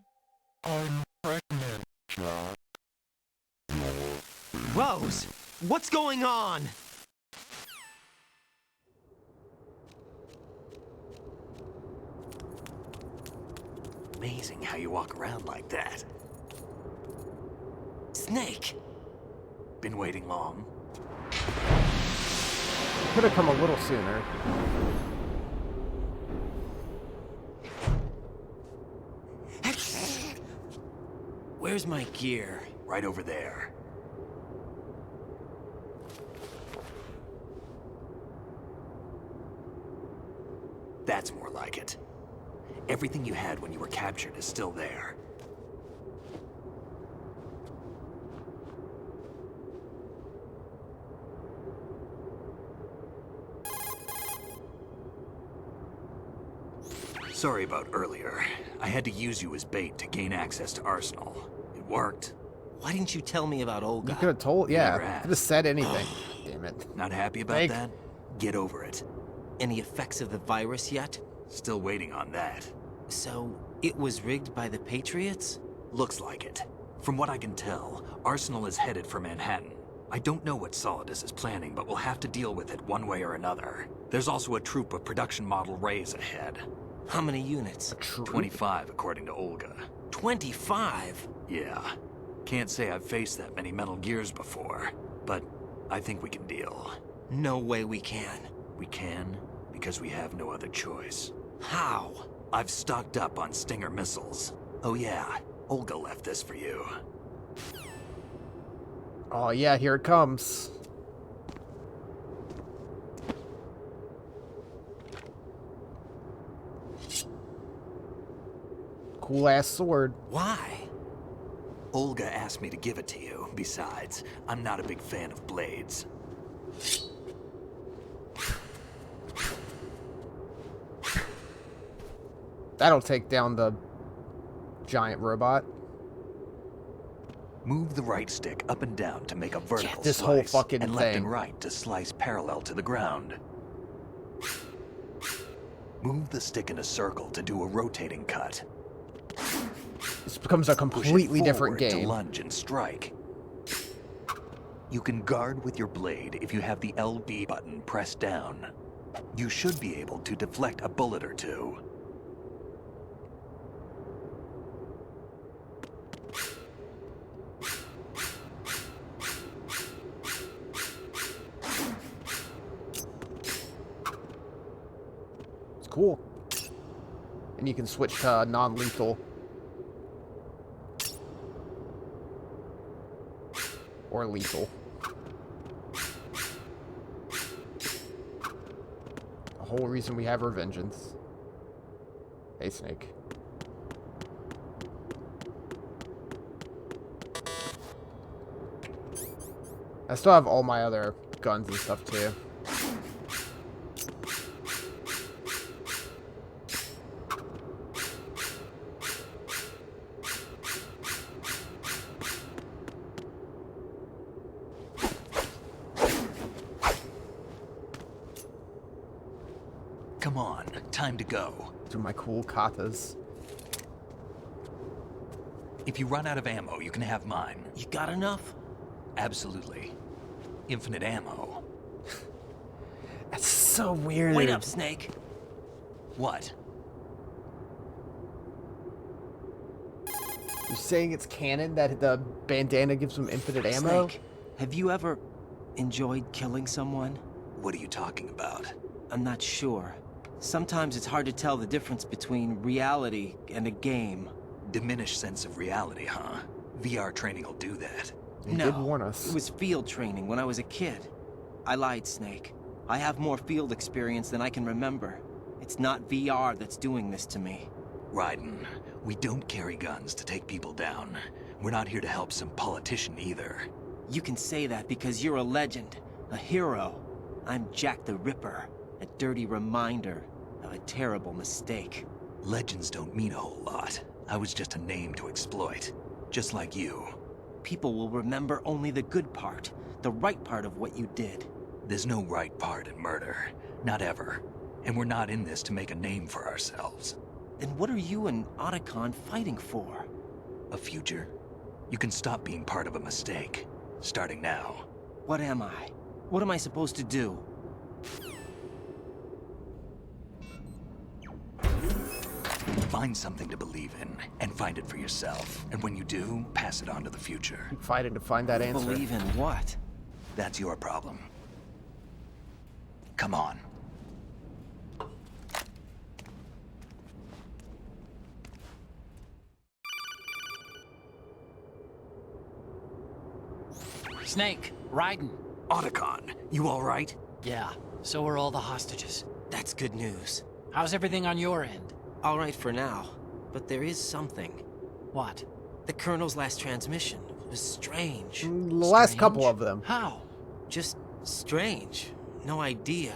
I'm pregnant, Jack. Rose! What's going on? Amazing how you walk around like that. Snake! Been waiting long? Could have come a little sooner. Where's my gear? Right over there. That's more like it. Everything you had when you were captured is still there. Sorry about earlier. I had to use you as bait to gain access to Arsenal. It worked. Why didn't you tell me about Olga? You could have told, Never yeah. asked. Could have said anything. Damn it. Not happy about Fake. that? Get over it. Any effects of the virus yet? Still waiting on that. So, it was rigged by the Patriots? Looks like it. From what I can tell, Arsenal is headed for Manhattan. I don't know what Solidus is planning, but we'll have to deal with it one way or another. There's also a troop of production model Rays ahead. How many units? 25, according to Olga. 25? Yeah. Can't say I've faced that many Metal Gears before, but I think we can deal. No way we can. We can, because we have no other choice. How? I've stocked up on Stinger missiles. Oh yeah, Olga left this for you. Oh yeah, here it comes. Cool ass sword. Why? Olga asked me to give it to you. Besides, I'm not a big fan of blades. That'll take down the giant robot. Move the right stick up and down to make a vertical this slice, whole fucking and left thing. and right to slice parallel to the ground. Move the stick in a circle to do a rotating cut. This becomes a completely different Push it forward game. to lunge and strike. You can guard with your blade if you have the LB button pressed down. You should be able to deflect a bullet or two. It's cool. And you can switch to non-lethal. Or lethal. The whole reason we have Revengeance. Hey, Snake. I still have all my other guns and stuff too. Come on, time to go. Do my cool katas. If you run out of ammo, you can have mine. You got enough? Absolutely. Infinite ammo. That's so weird. Wait up, Snake. What? You're saying it's canon that the bandana gives him infinite ammo? Snake, have you ever enjoyed killing someone? What are you talking about? I'm not sure. Sometimes it's hard to tell the difference between reality and a game. Diminished sense of reality, huh? VR training will do that. He did warn us. It was field training when I was a kid. I lied, Snake. I have more field experience than I can remember. It's not VR that's doing this to me. Raiden, we don't carry guns to take people down. We're not here to help some politician either. You can say that because you're a legend, a hero. I'm Jack the Ripper, a dirty reminder of a terrible mistake. Legends don't mean a whole lot. I was just a name to exploit, just like you. People will remember only the good part, the right part of what you did. There's no right part in murder, not ever. And we're not in this to make a name for ourselves. Then what are you and Otacon fighting for? A future. You can stop being part of a mistake, starting now. What am I? What am I supposed to do? Find something to believe in, and find it for yourself. And when you do, pass it on to the future. Keep fighting to find that answer. Believe in what? That's your problem. Come on. Snake, Raiden. Otacon, you all right? Yeah, so are all the hostages. That's good news. How's everything on your end? All right for now, but there is something. What? The Colonel's last transmission was strange. The last couple of them. How? Just strange. No idea.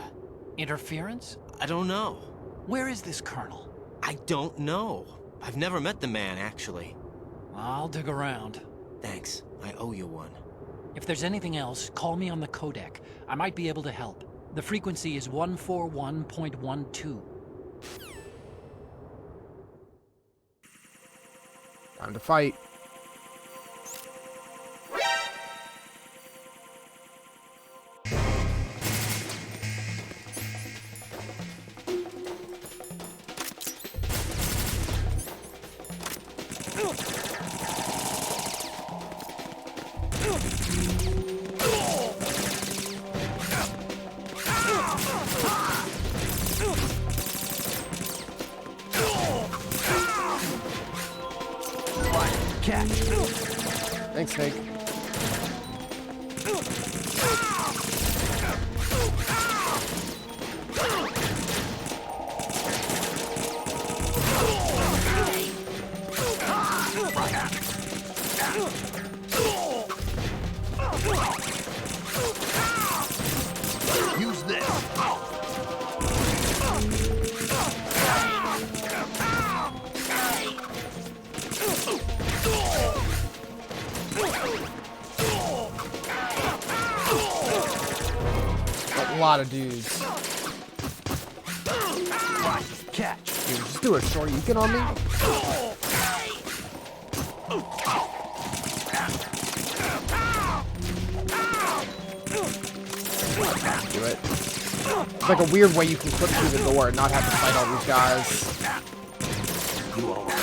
Interference? I don't know. Where is this Colonel? I don't know. I've never met the man, actually. I'll dig around. Thanks. I owe you one. If there's anything else, call me on the codec. I might be able to help. The frequency is 141.12. Time to fight. Thanks, Snake. Use this. A lot of dudes. Catch. Dude, just do a short Yukin on me. Do it. It's like a weird way you can clip through the door and not have to fight all these guys. You all right?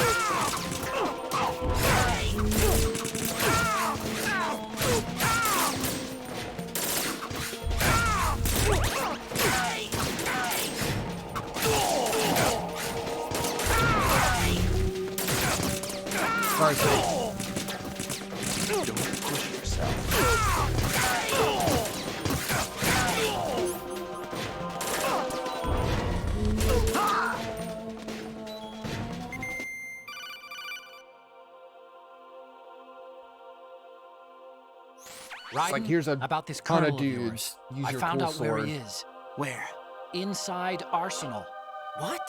Sorry, Snake. Don't push yourself. Raiden, like, here's a about this ton of Colonel dudes. yours. Use I your found cool out where sword. he is. Where? Inside Arsenal. What?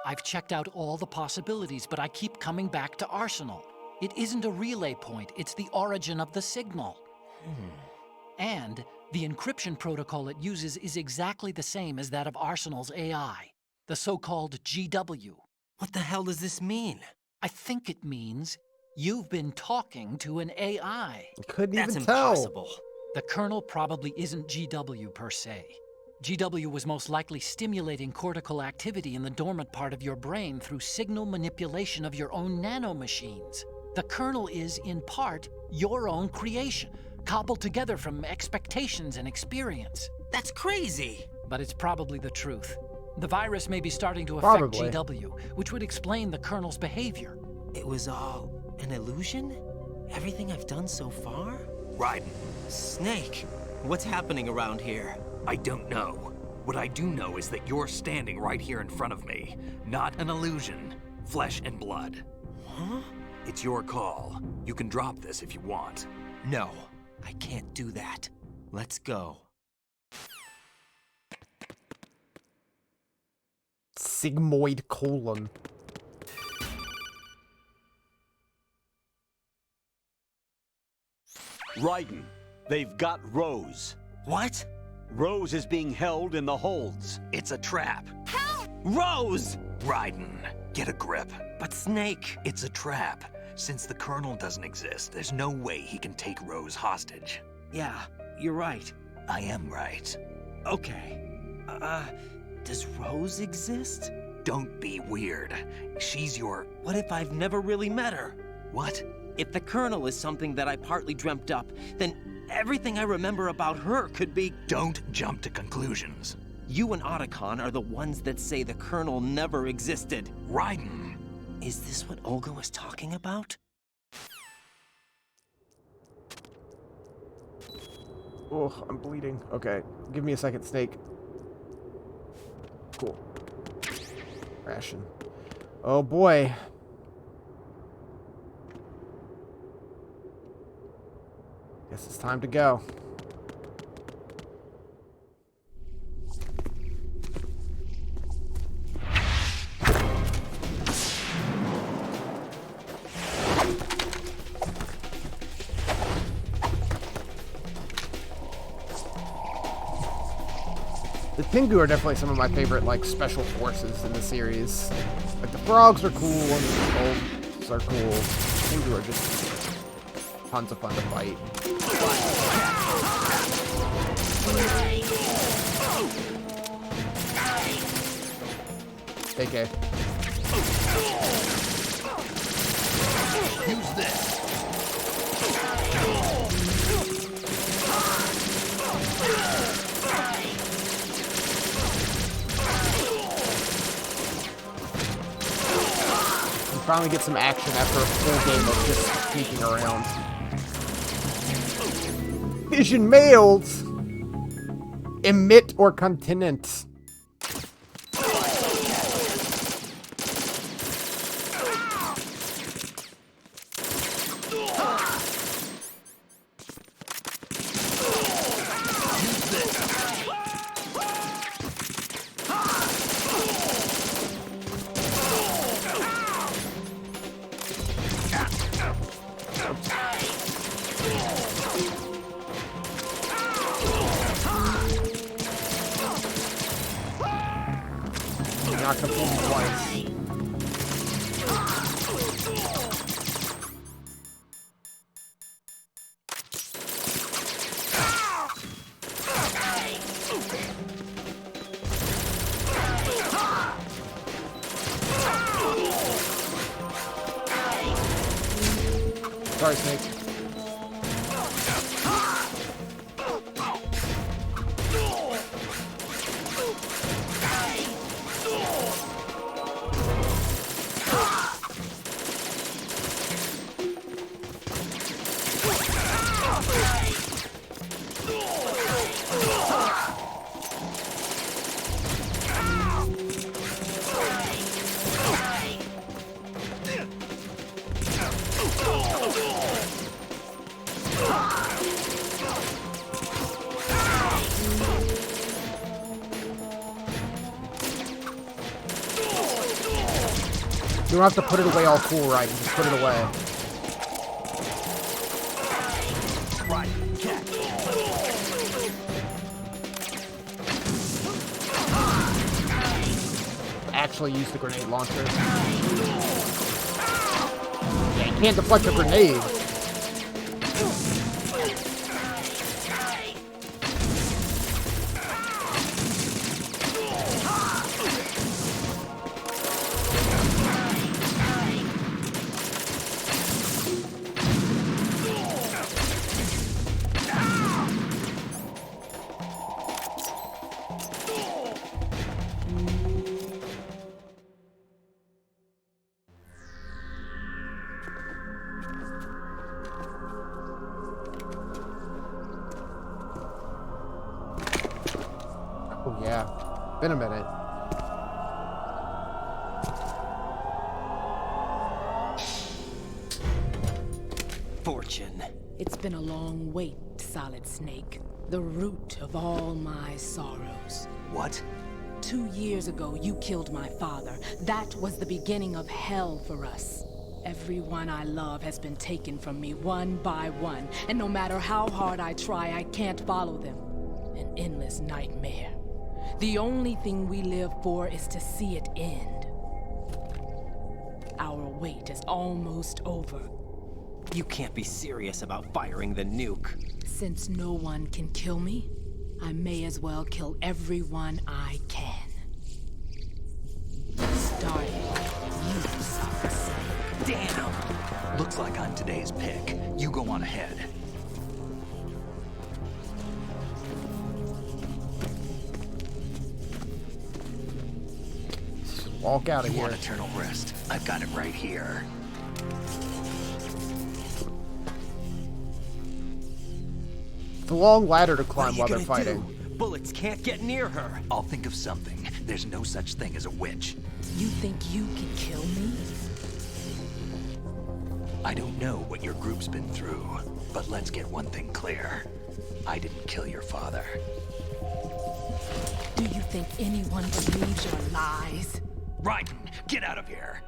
I've checked out all the possibilities, but I keep coming back to Arsenal. It isn't a relay point, it's the origin of the signal. And the encryption protocol it uses is exactly the same as that of Arsenal's AI, the so-called GW. What the hell does this mean? I think it means you've been talking to an AI. I couldn't That's even tell. impossible. The Colonel probably isn't GW per se. GW was most likely stimulating cortical activity in the dormant part of your brain through signal manipulation of your own nanomachines. The Colonel is, in part, your own creation. cobbled together from expectations and experience. That's crazy. But it's probably the truth. The virus may be starting to affect Probably. GW, which would explain the Colonel's behavior. It was all an illusion? Everything I've done so far? Raiden, Snake, what's happening around here? I don't know. What I do know is that you're standing right here in front of me. Not an illusion. Flesh and blood. Huh? It's your call. You can drop this if you want. No, I can't do that. Let's go. Sigmoid colon. Raiden, they've got Rose. What? Rose is being held in the holds. It's a trap. Help! Rose! Raiden, get a grip. But Snake... It's a trap. Since the Colonel doesn't exist, there's no way he can take Rose hostage. Yeah, you're right. I am right. Okay. Does Rose exist? Don't be weird. She's your... What if I've never really met her? What? If the Colonel is something that I partly dreamt up, then everything I remember about her could be... Don't jump to conclusions. You and Otacon are the ones that say the Colonel never existed. Raiden! Is this what Olga was talking about? Oh, I'm bleeding. Okay, give me a second, Snake. Cool. Ration. Oh boy. Guess it's time to go. The Tengu are definitely some of my favorite, like, special forces in the series. Like, the frogs are cool, and the skulls are cool. Tengu are just tons of fun to fight. AK. Use this. Finally get some action after a full game of just sneaking around. Vision mails! Emit or continent. Not gonna pull me twice. Sorry, Snake. You don't have to put it away all cool, right? You just put it away. Actually use the grenade launcher. Yeah, you can't deflect a grenade. Yeah, been a minute. Fortune. It's been a long wait, Solid Snake. The root of all my sorrows. What? 2 years ago, you killed my father. That was the beginning of hell for us. Everyone I love has been taken from me one by one, and no matter how hard I try, I can't follow them. An endless nightmare. The only thing we live for is to see it end. Our wait is almost over. You can't be serious about firing the nuke. Since no one can kill me, I may as well kill everyone I can. Starting with you, Solid Snake. Damn! Looks like I'm today's pick. You go on ahead. Walk out of you here. Want eternal rest? I've got it right here. It's a long ladder to climb while they're fighting. Bullets can't get near her. I'll think of something. There's no such thing as a witch. You think you can kill me? I don't know what your group's been through, but let's get one thing clear. I didn't kill your father. Do you think anyone believes your lies? Raiden, get out of here!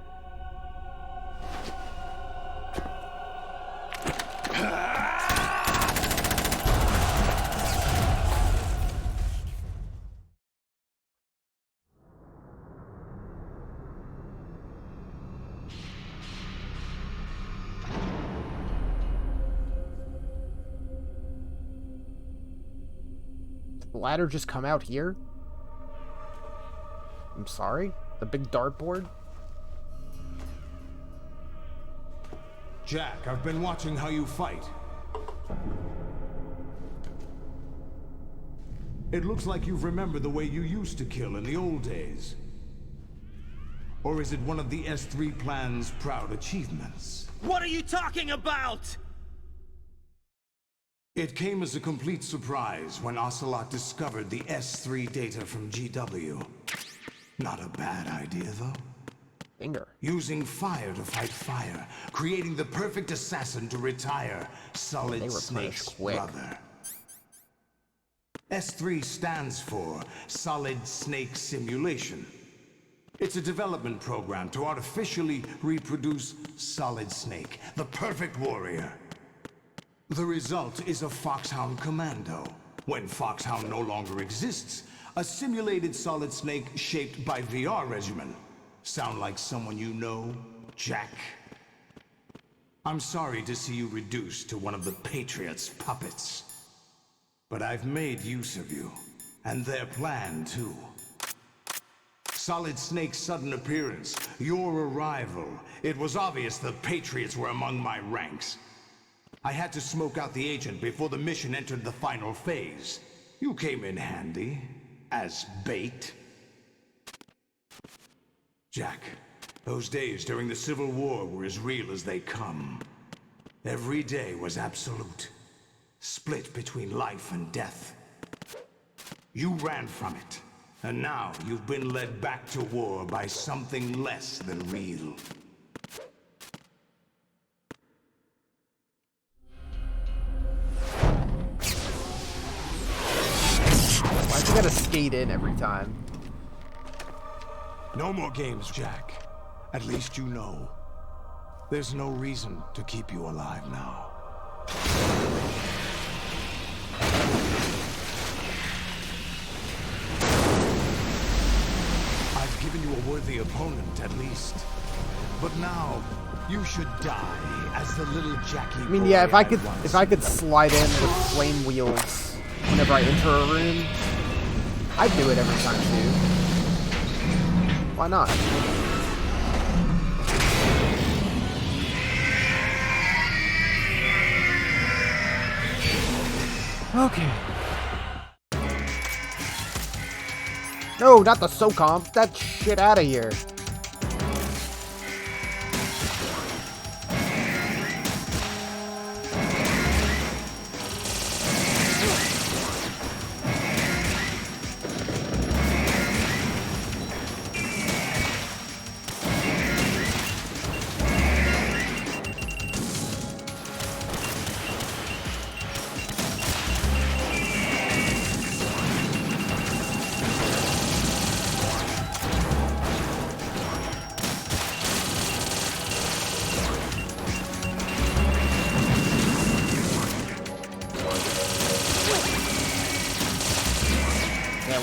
Did the ladder just come out here? I'm sorry? The big dartboard? Jack, I've been watching how you fight. It looks like you've remembered the way you used to kill in the old days. Or is it one of the S3 plan's proud achievements? What are you talking about? It came as a complete surprise when Ocelot discovered the S3 data from GW. Not a bad idea, though. Finger. Using fire to fight fire, creating the perfect assassin to retire Solid Snake's brother. S3 stands for Solid Snake Simulation. It's a development program to artificially reproduce Solid Snake, the perfect warrior. The result is a Foxhound Commando. When Foxhound no longer exists, a simulated Solid Snake shaped by VR regimen. Sound like someone you know, Jack? I'm sorry to see you reduced to one of the Patriots' puppets. But I've made use of you, and their plan too. Solid Snake's sudden appearance, your arrival. It was obvious the Patriots were among my ranks. I had to smoke out the agent before the mission entered the final phase. You came in handy, as bait. Jack, those days during the Civil War were as real as they come. Every day was absolute, split between life and death. You ran from it, and now you've been led back to war by something less than real. Why'd you gotta skate in every time? No more games, Jack. At least you know. There's no reason to keep you alive now. I've given you a worthy opponent, at least. But now, you should die as the little Jackie. I mean, yeah, if I could slide in with flame wheels whenever I enter a room, I'd do it every time too. Why not? Okay. No, not the SOCOM. That shit out of here.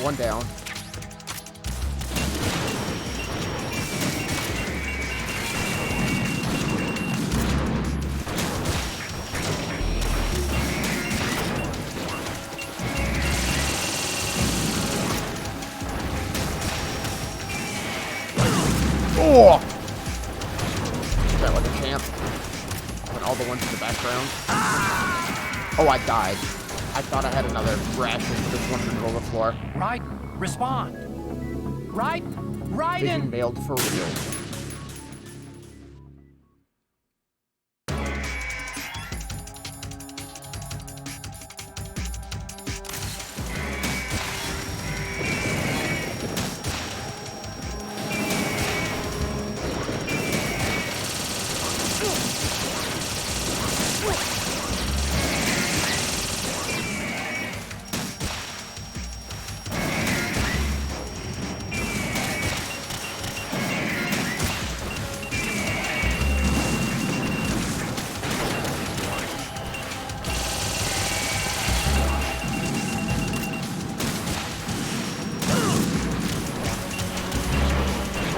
Got one down. Oh! That like a champ. Put all the ones in the background. Oh, I died. I thought I had another ration, but this one's in the middle of the floor. Raiden, respond. Raiden! Vision mailed for real.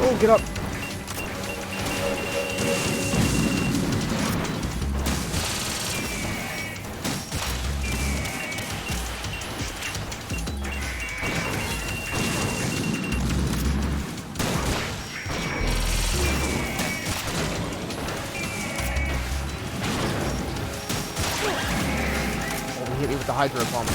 Oh, get up. Oh, he hit me with the hydro bomb.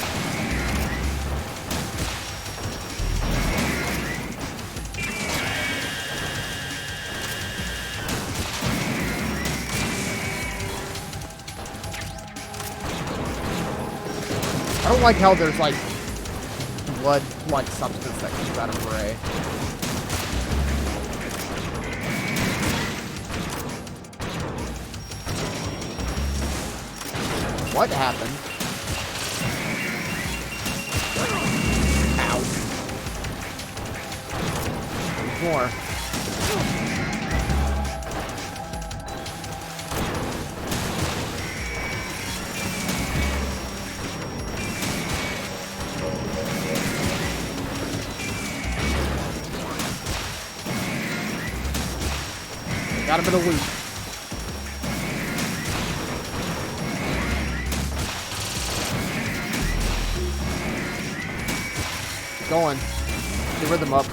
I don't like how there's like blood-like substance that comes out of Ray. What happened? Ow. There's more. Got a bit of loot. Going. The rhythm up.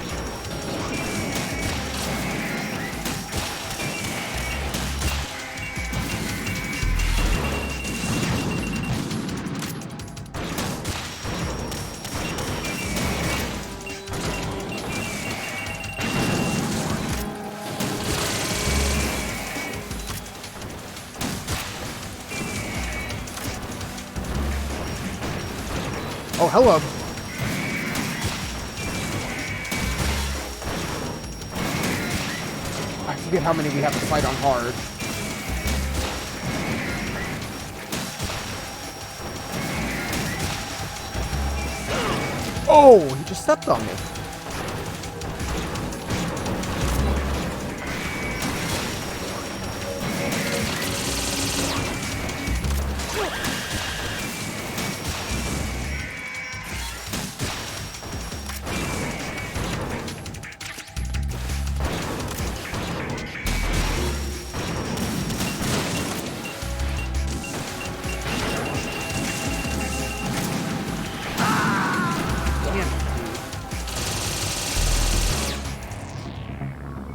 Oh, hello. I forget how many we have to fight on hard. Oh, he just stepped on me.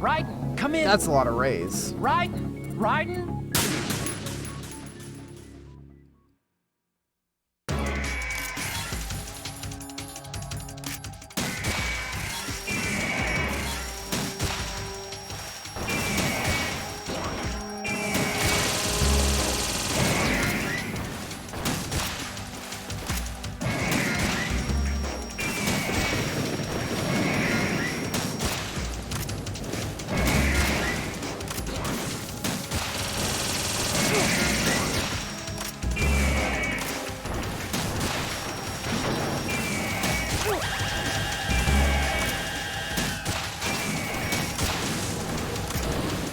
Raiden, come in. That's a lot of rays. Raiden.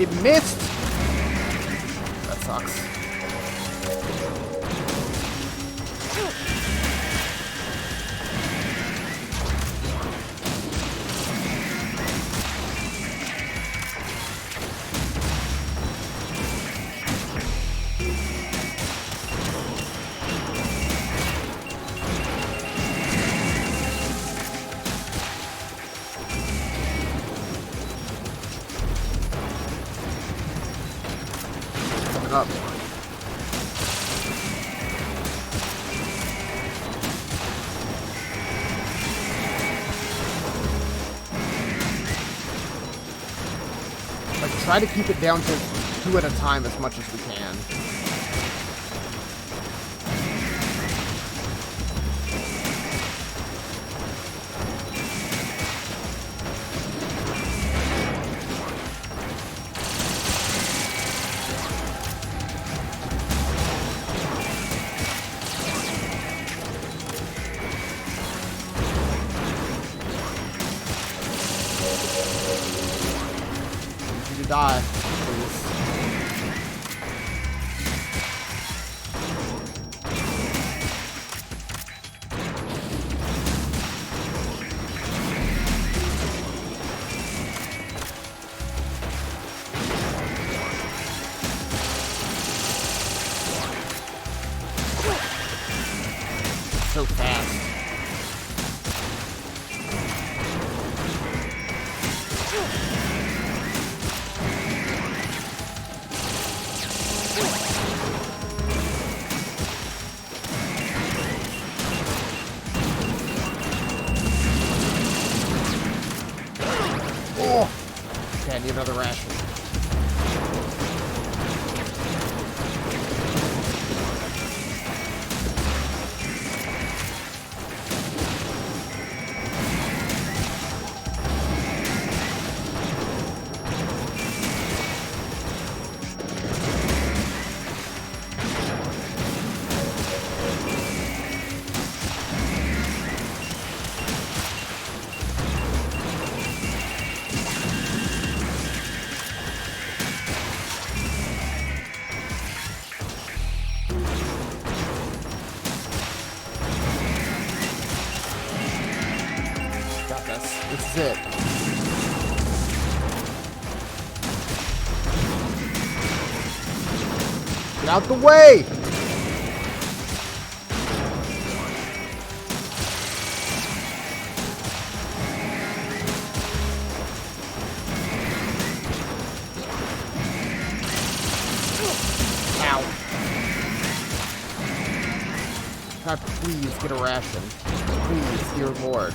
It missed! That sucks. open up. Like, try to keep it down to 2 at a time as much as we can. Die, please. So fast. Oh! Okay, I need another ration. This is it. Get out the way! Ow. God, please get a ration. Please, dear Lord.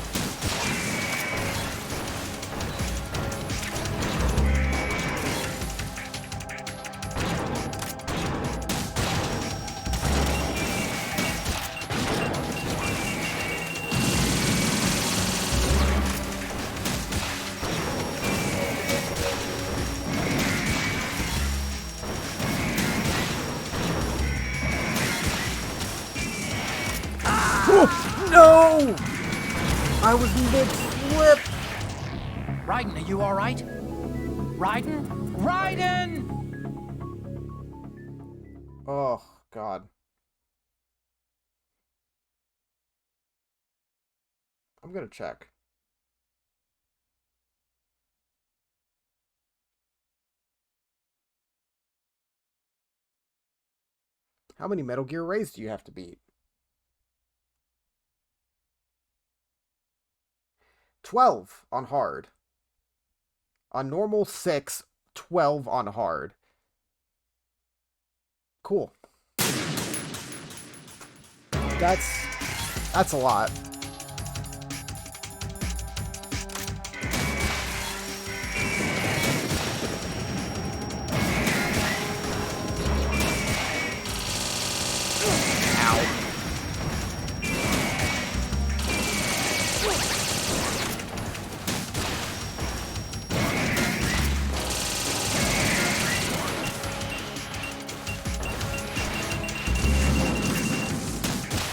No! I was mid-flip! Raiden, are you alright? Raiden? Raiden! Oh, God. I'm gonna check. How many Metal Gear Rays do you have to beat? 12 on hard. On normal 6, 12 on hard. Cool. That's a lot.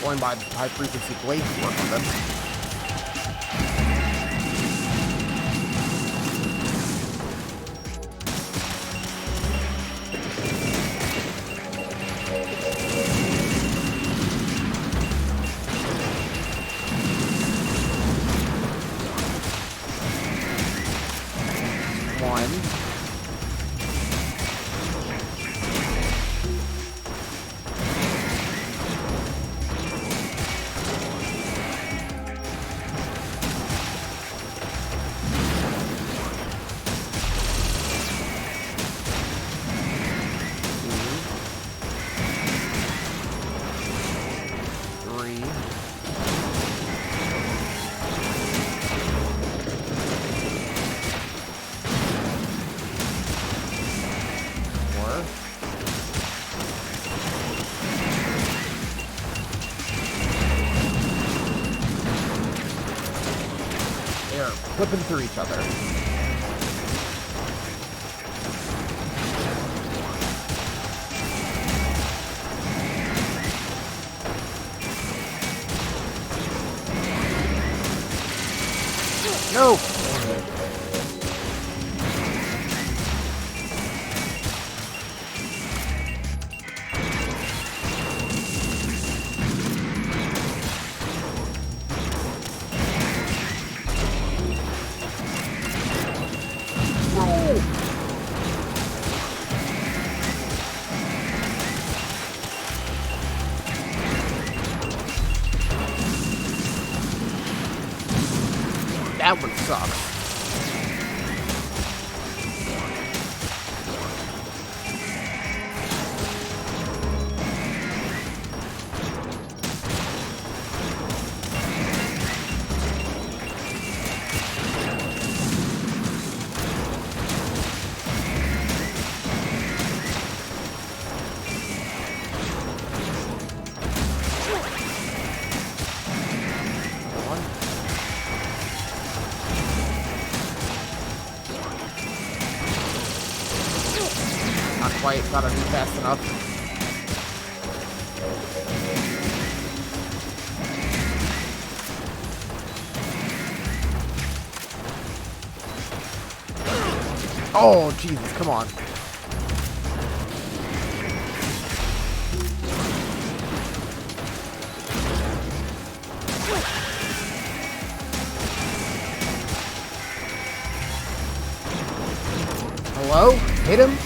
Going by high-frequency blades to work on them. flipping through each other. No! That one sucks. Not quite, gotta be fast enough. Oh, Jesus, come on. Hello? Hit him?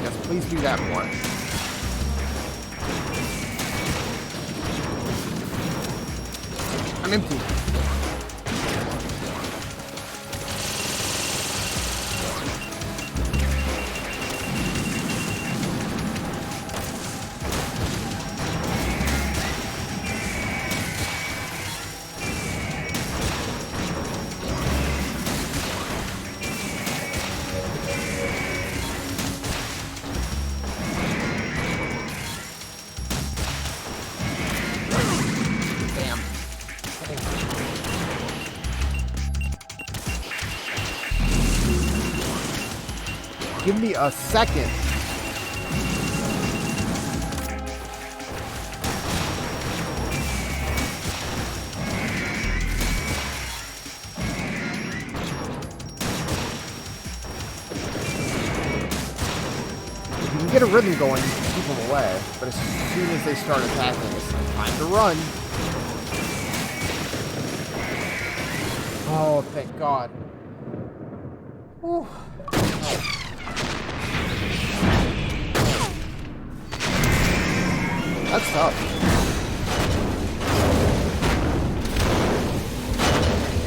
Yes, please do that more. I'm empty. Give me a second. If you can get a rhythm going, you can keep them away. But as soon as they start attacking, it's time to run. Oh, thank God. Whew. That's tough.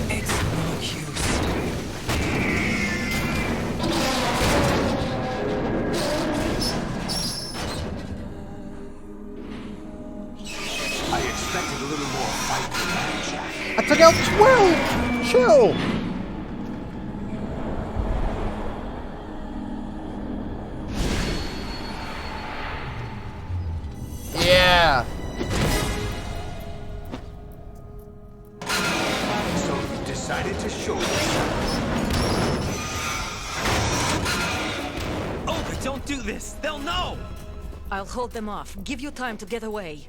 It's no use. I expected a little more fight than that, Jack. I took out 12! Chill! Yeah! So you decided to show yourself. Oh, but don't do this! They'll know! I'll hold them off. Give you time to get away.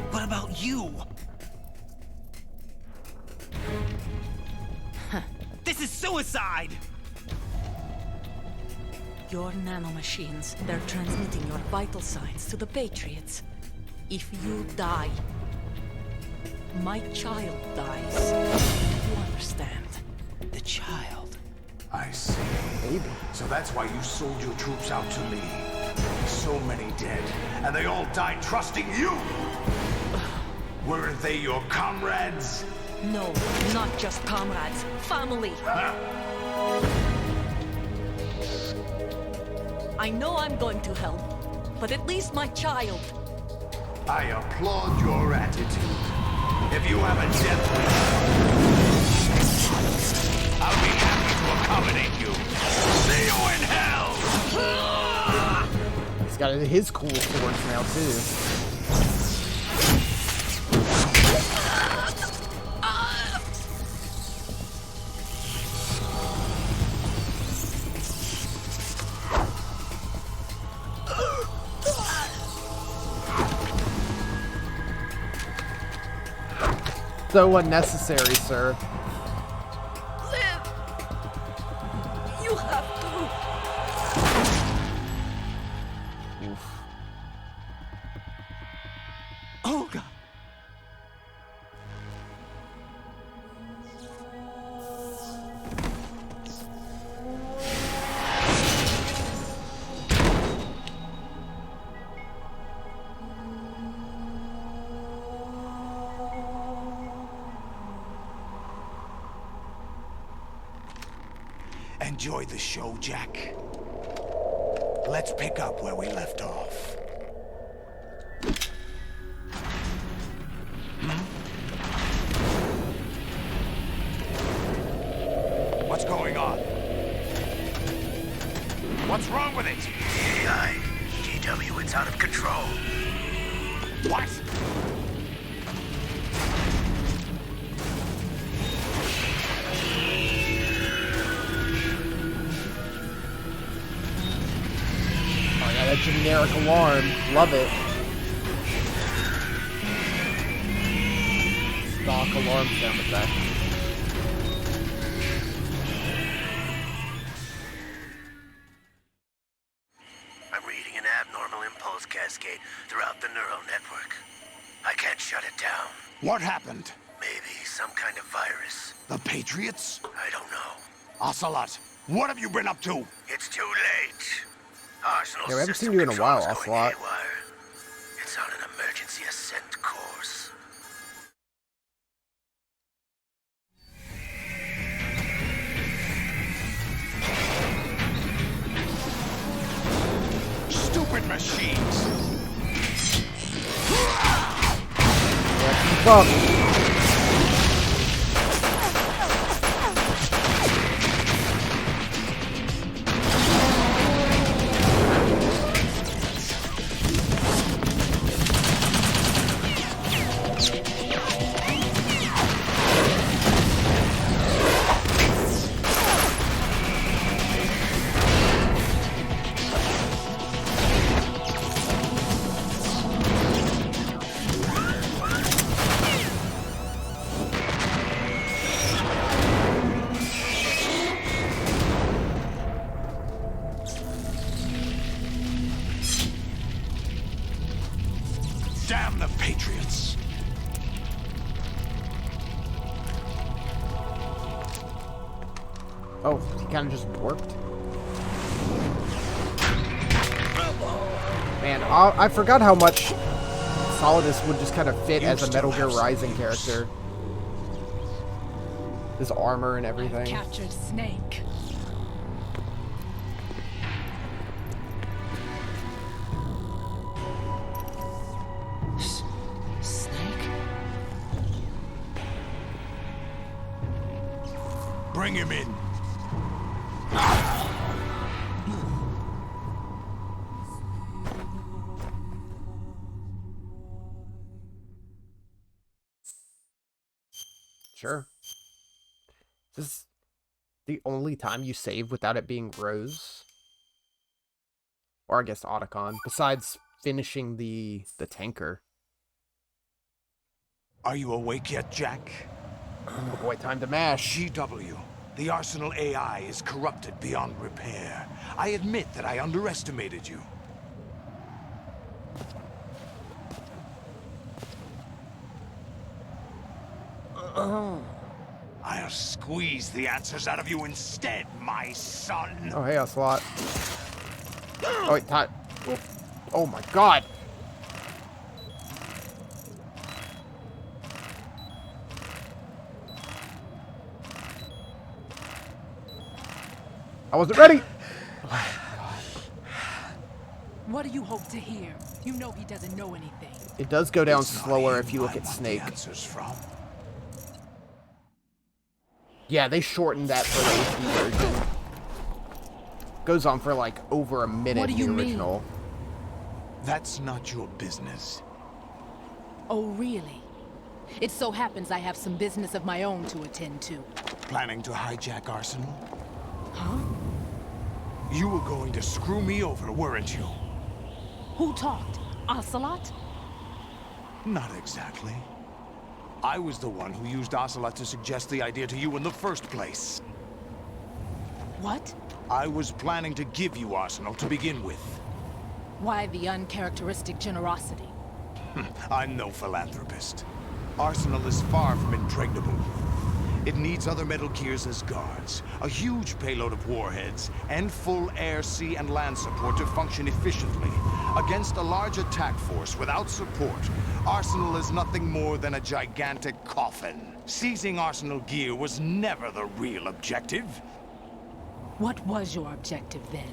What about you? This is suicide! Your nanomachines, they're transmitting your vital signs to the Patriots. If you die, my child dies. You understand? The child. I see. Maybe. So that's why you sold your troops out to me. So many dead, and they all died trusting you! Weren't they your comrades? No, not just comrades. Family. I know I'm going to help, but at least my child. I applaud your attitude. If you have a death wish, I'll be happy to accommodate you. See you in hell! He's got his cool swords now, too. So unnecessary, sir. Live! You have to. Oof. Oh, God. Enjoy the show, Jack. Let's pick up where we left off. What's going on? What's wrong with it? AI, GW, it's out of control. What? That generic alarm. Love it. Stock alarm sound effect. I'm reading an abnormal impulse cascade throughout the neural network. I can't shut it down. What happened? Maybe some kind of virus. The Patriots? I don't know. Ocelot, what have you been up to? It's too late. Arsenal Yeah, we haven't system seen you in a while, control's going Ocelot. haywire. It's on an emergency ascent course. Stupid machines! Keep up. Damn the Patriots! Oh, he kind of just warped. Man, I forgot how much Solidus would just kind of fit as a Metal Gear Rising character. His armor and everything. Captured Snake. Snake? Bring him in. Sure. Is this the only time you save without it being Rose? Or I guess Otacon, besides finishing the tanker. Are you awake yet, Jack? Oh boy, time to mash. GW, the Arsenal AI is corrupted beyond repair. I admit that I underestimated you. I'll squeeze the answers out of you instead, my son. Oh, hey, Ocelot. Oh, wait, Todd. Oh my god. I wasn't ready. What do you hope to hear? You know he doesn't know anything. It does go down It's not slower him if you look I at want Snake. the answers from. Yeah, they shortened that for the HD version. Goes on for like over a minute What do you in the original. mean? That's not your business. Oh, really? It so happens I have some business of my own to attend to. Planning to hijack Arsenal? Huh? You were going to screw me over, weren't you? Who talked? Ocelot? Not exactly. I was the one who used Ocelot to suggest the idea to you in the first place. What? I was planning to give you Arsenal to begin with. Why the uncharacteristic generosity? I'm no philanthropist. Arsenal is far from impregnable. It needs other Metal Gears as guards, a huge payload of warheads, and full air, sea, and land support to function efficiently. Against a large attack force without support, Arsenal is nothing more than a gigantic coffin. Seizing Arsenal gear was never the real objective. What was your objective then?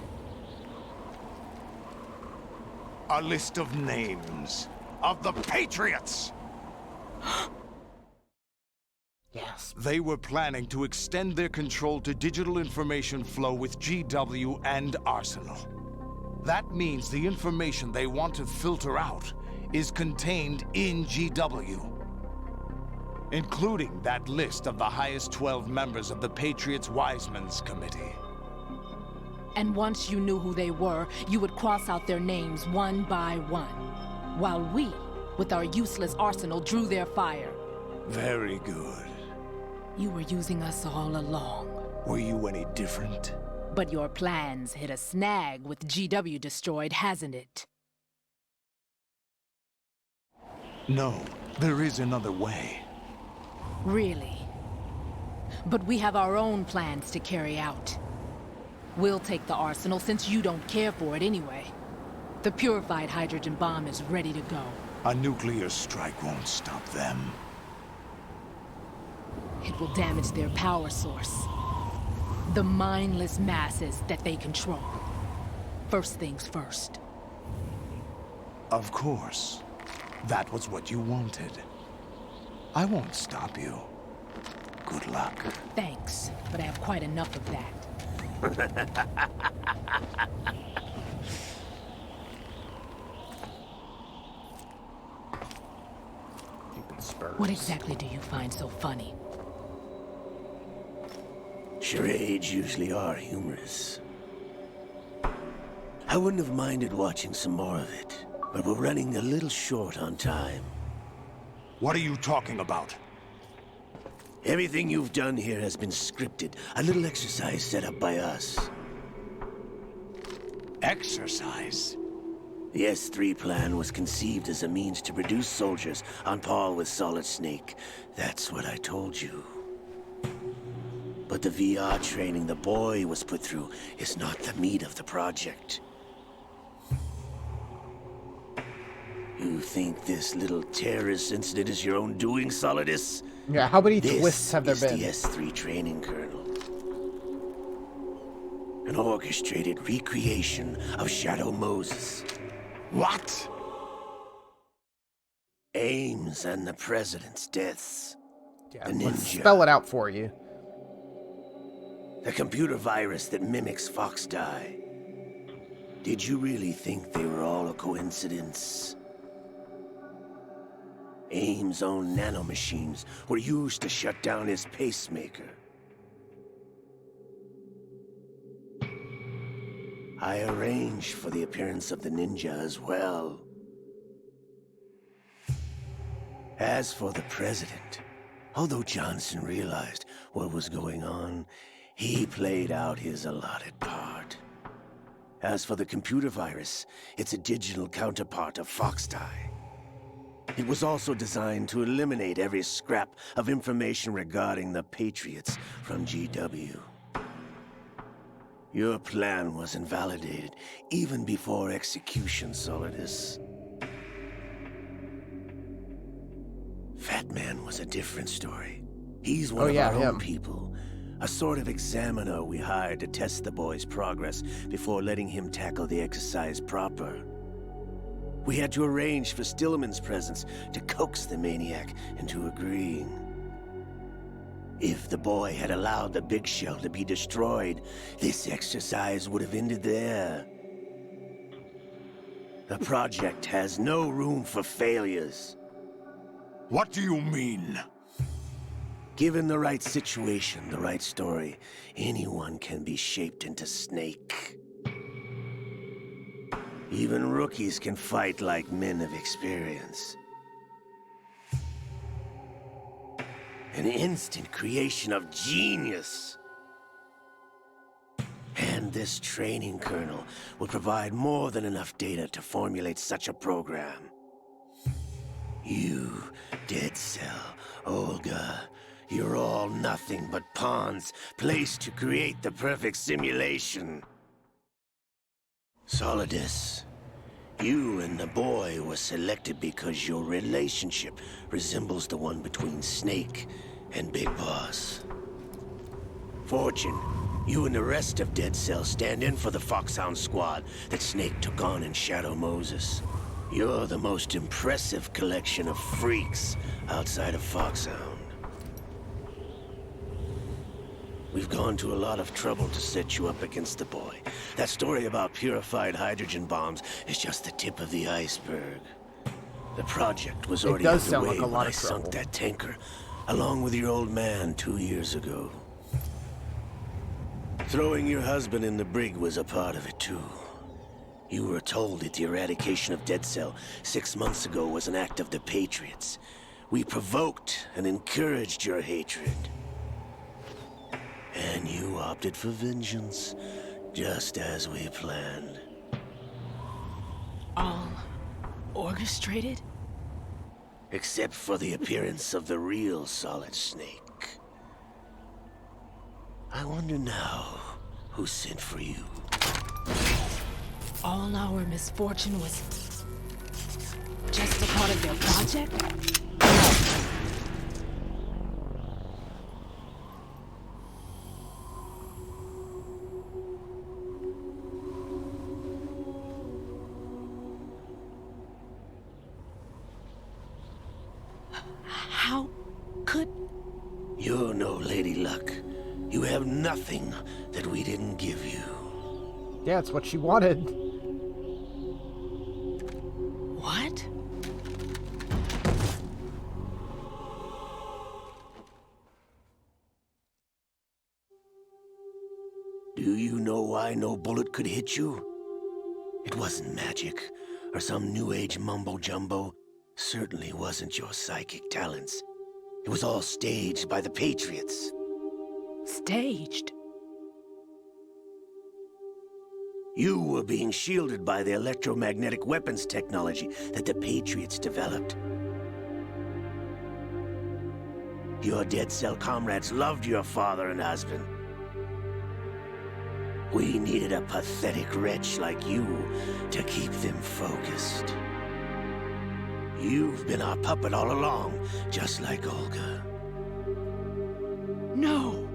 A list of names of the Patriots! Yes. They were planning to extend their control to digital information flow with GW and Arsenal. That means the information they want to filter out is contained in GW, including that list of the highest 12 members of the Patriots Wiseman's Committee. And once you knew who they were, you would cross out their names one by one, while we, with our useless arsenal, drew their fire. Very good. You were using us all along. Were you any different? But your plans hit a snag with GW destroyed, hasn't it? No, there is another way. Really? But we have our own plans to carry out. We'll take the arsenal since you don't care for it anyway. The purified hydrogen bomb is ready to go. A nuclear strike won't stop them. It will damage their power source. The mindless masses that they control. First things first. Of course. That was what you wanted. I won't stop you. Good luck. Thanks, but I have quite enough of that. What exactly do you find so funny? Charades usually are humorous. I wouldn't have minded watching some more of it, but we're running a little short on time. What are you talking about? Everything you've done here has been scripted. A little exercise set up by us. Exercise? The S3 plan was conceived as a means to produce soldiers on par with Solid Snake. That's what I told you. But the VR training the boy was put through is not the meat of the project. You think this little terrorist incident is your own doing, Solidus? Yeah, how many twists have there been? This is the S3 training kernel. An orchestrated recreation of Shadow Moses. What? Ames and the President's deaths. Yeah, the let's ninja. spell it out for you. The computer virus that mimics Foxdie. Did you really think they were all a coincidence? Ames' own nanomachines were used to shut down his pacemaker. I arranged for the appearance of the ninja as well. As for the President, although Johnson realized what was going on, he played out his allotted part. As for the computer virus, it's a digital counterpart of Foxdie. It was also designed to eliminate every scrap of information regarding the Patriots from GW. Your plan was invalidated even before execution, Solidus. Fat Man was a different story. He's one of our own people. A sort of examiner we hired to test the boy's progress before letting him tackle the exercise proper. We had to arrange for Stillman's presence to coax the maniac into agreeing. If the boy had allowed the big shell to be destroyed, this exercise would have ended there. The project has no room for failures. What do you mean? Given the right situation, the right story, anyone can be shaped into Snake. Even rookies can fight like men of experience. An instant creation of genius. And this training kernel would provide more than enough data to formulate such a program. You, Dead Cell, Olga, you're all nothing but pawns placed to create the perfect simulation. Solidus, you and the boy were selected because your relationship resembles the one between Snake and Big Boss. Fortune, you and the rest of Dead Cell stand in for the Foxhound squad that Snake took on in Shadow Moses. You're the most impressive collection of freaks outside of Foxhound. We've gone to a lot of trouble to set you up against the boy. That story about purified hydrogen bombs is just the tip of the iceberg. The project was already underway when I sunk that tanker, along with your old man 2 years ago. Throwing your husband in the brig was a part of it too. You were told that the eradication of Dead Cell 6 months ago was an act of the Patriots. We provoked and encouraged your hatred. And you opted for vengeance, just as we planned. All orchestrated? Except for the appearance of the real Solid Snake. I wonder now who sent for you. All our misfortune was just a part of their project? How could... You're no Lady Luck. You have nothing that we didn't give you. Yeah, it's what she wanted. What? Do you know why no bullet could hit you? It wasn't magic, or some new age mumbo-jumbo. Certainly wasn't your psychic talents. It was all staged by the Patriots. Staged? You were being shielded by the electromagnetic weapons technology that the Patriots developed. Your Dead Cell comrades loved your father and husband. We needed a pathetic wretch like you to keep them focused. You've been our puppet all along, just like Olga. No!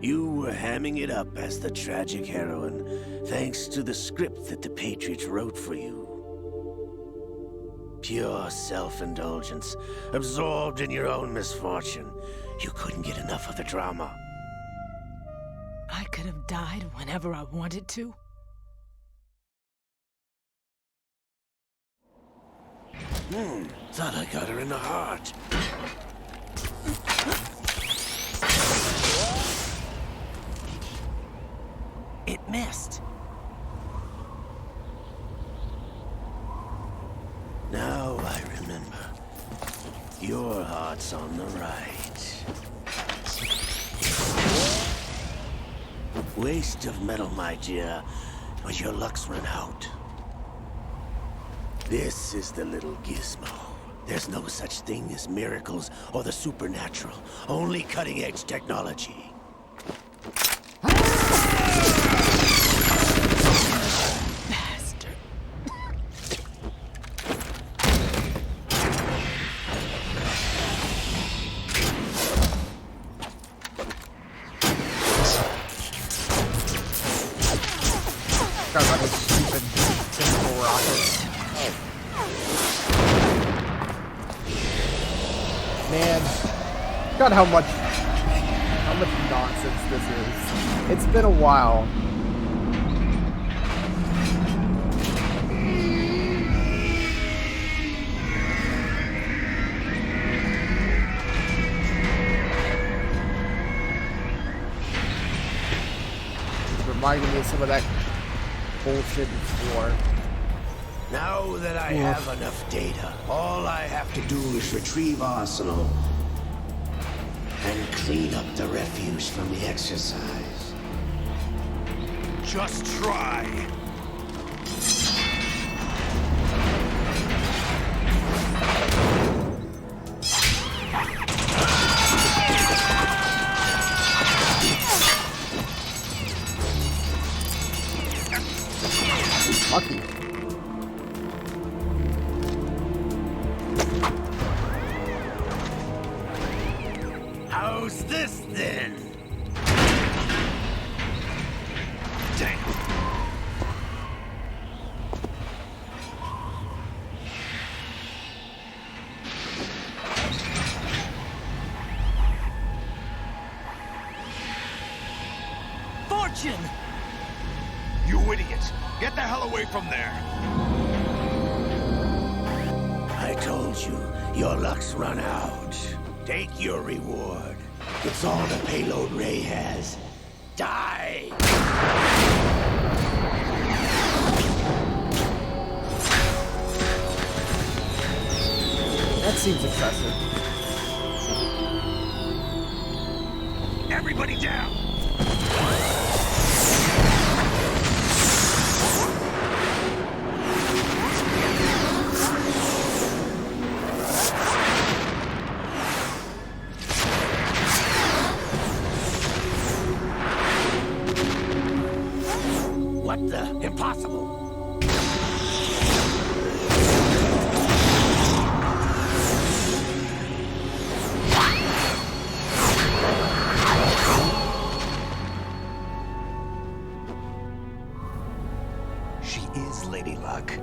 You were hamming it up as the tragic heroine, thanks to the script that the Patriots wrote for you. Pure self-indulgence, absorbed in your own misfortune. You couldn't get enough of the drama. I could have died whenever I wanted to. Thought I got her in the heart. It missed. Now I remember. Your heart's on the right. Waste of metal, my dear, but your luck's run out. This is the little gizmo. There's no such thing as miracles or the supernatural, only cutting-edge technology. Bastard. Talk about this stupid simple rocket. Man, God, how much nonsense this is. It's been a while. It's reminding me of some of that bullshit before. Now that I have enough data, all I have to do is retrieve Arsenal and clean up the refuse from the exercise. Just try. Lucky. How's this then? Damn. Fortune! You idiot! Get the hell away from there! I told you, your luck's run out. Take your reward. It's all the payload Ray has. Die! That seems excessive. Everybody down! What the? Impossible! She is Lady Luck.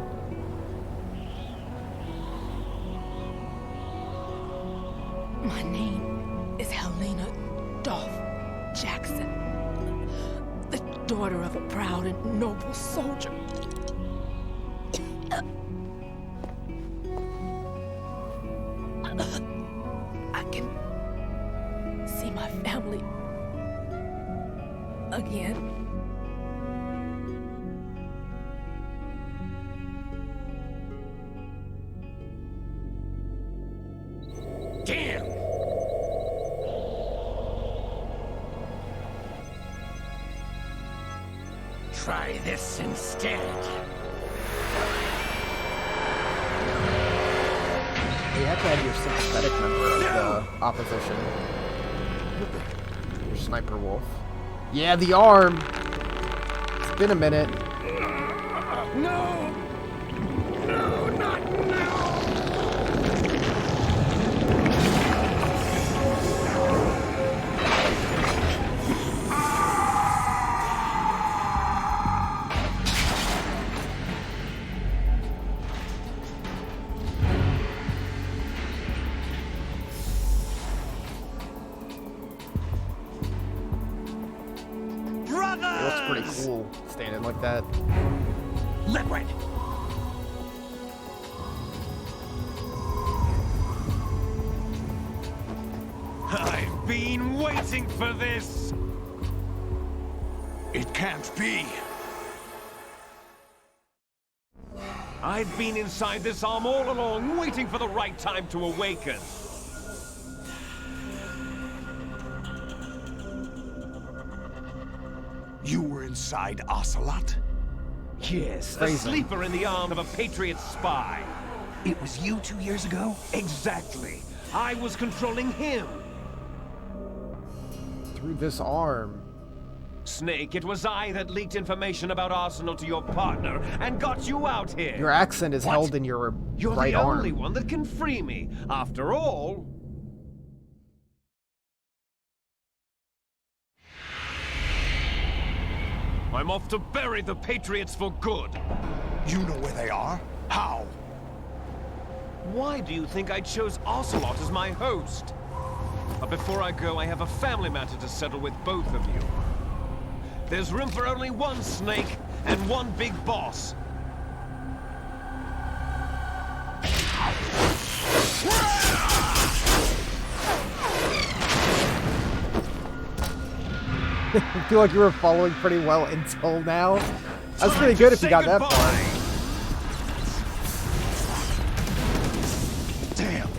My name is Helena Dolph Jackson, the daughter of a proud and noble soldier. I can see my family again. Damn! Try this instead. You have to have your sympathetic member of the opposition. Your sniper wolf. Yeah, the arm! It's been a minute. No! No, not now! It looks pretty cool standing like that. Let right. I've been waiting for this! It can't be. I've been inside this arm all along, waiting for the right time to awaken. You were inside Ocelot? Yes, a Phrasing. sleeper in the arm of a Patriot spy. It was you 2 years ago? Exactly. I was controlling him. Through this arm. Snake, it was I that leaked information about Arsenal to your partner and got you out here. Your accent is What? held in your You're right the arm. only one that can free me. After all... I'm off to bury the Patriots for good. You know where they are? How? Why do you think I chose Ocelot as my host? But before I go, I have a family matter to settle with both of you. There's room for only one snake and one big boss. I feel like you were following pretty well until now. That's pretty good if you got that far. Damn.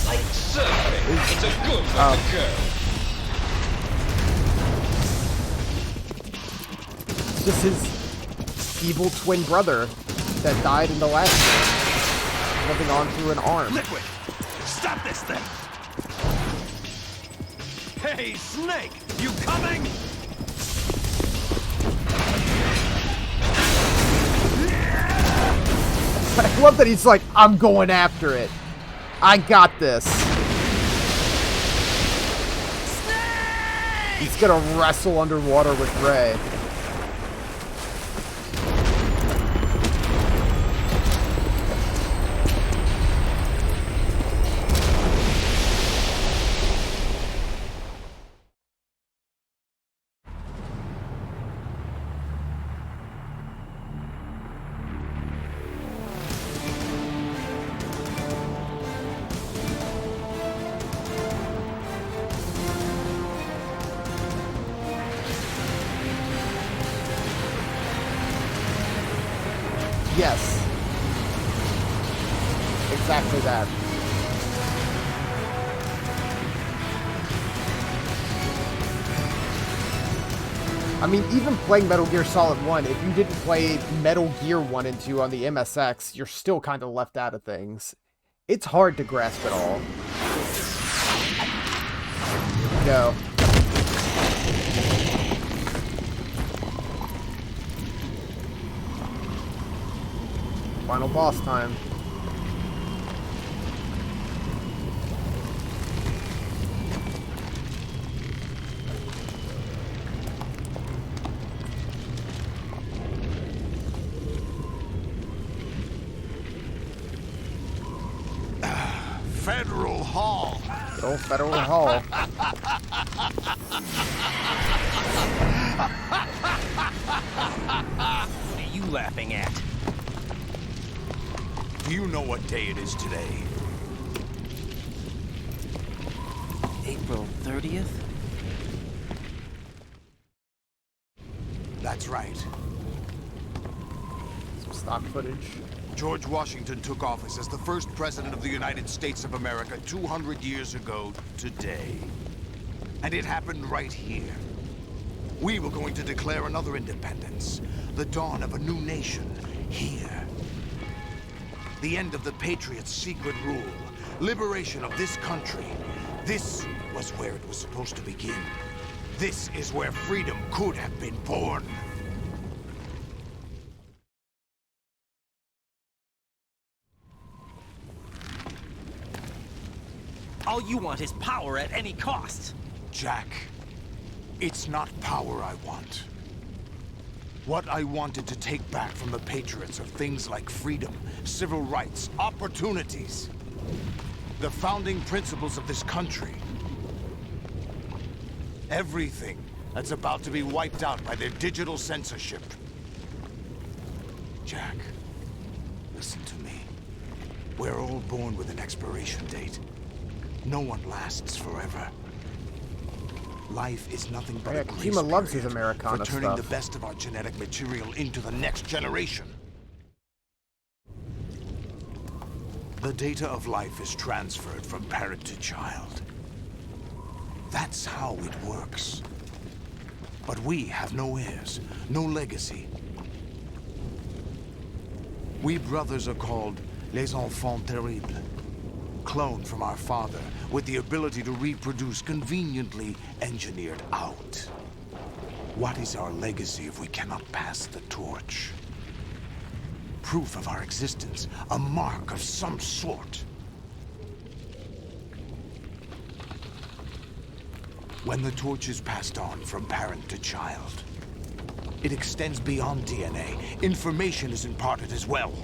Like surfing, it's a good way to go. It's just his evil twin brother that died in the last one, living on through an arm. Liquid! Stop this thing! Hey, Snake! You coming? I love that he's like, I'm going after it. I got this. Snake! He's gonna wrestle underwater with Ray. Yes. Exactly that. I mean, even playing Metal Gear Solid 1, if you didn't play Metal Gear 1 and 2 on the MSX, you're still kind of left out of things. It's hard to grasp it all. No. Final boss time. Federal Hall. Good old Federal Hall. What are you laughing at? Do you know what day it is today? April 30th? That's right. Some stock footage. George Washington took office as the first president of the United States of America 200 years ago today. And it happened right here. We were going to declare another independence. The dawn of a new nation. Here. The end of the Patriots' secret rule. Liberation of this country. This was where it was supposed to begin. This is where freedom could have been born. All you want is power at any cost. Jack, it's not power I want. What I wanted to take back from the Patriots are things like freedom, civil rights, opportunities. The founding principles of this country. Everything that's about to be wiped out by their digital censorship. Jack, listen to me. We're all born with an expiration date. No one lasts forever. Life is nothing but a grace Kojima loves his period Americana for turning stuff. the best of our genetic material into the next generation. The data of life is transferred from parent to child. That's how it works. But we have no heirs, no legacy. We brothers are called les enfants terribles. Cloned from our father, with the ability to reproduce conveniently engineered out. What is our legacy if we cannot pass the torch? Proof of our existence, a mark of some sort. When the torch is passed on from parent to child, It extends beyond DNA. Information is imparted as well.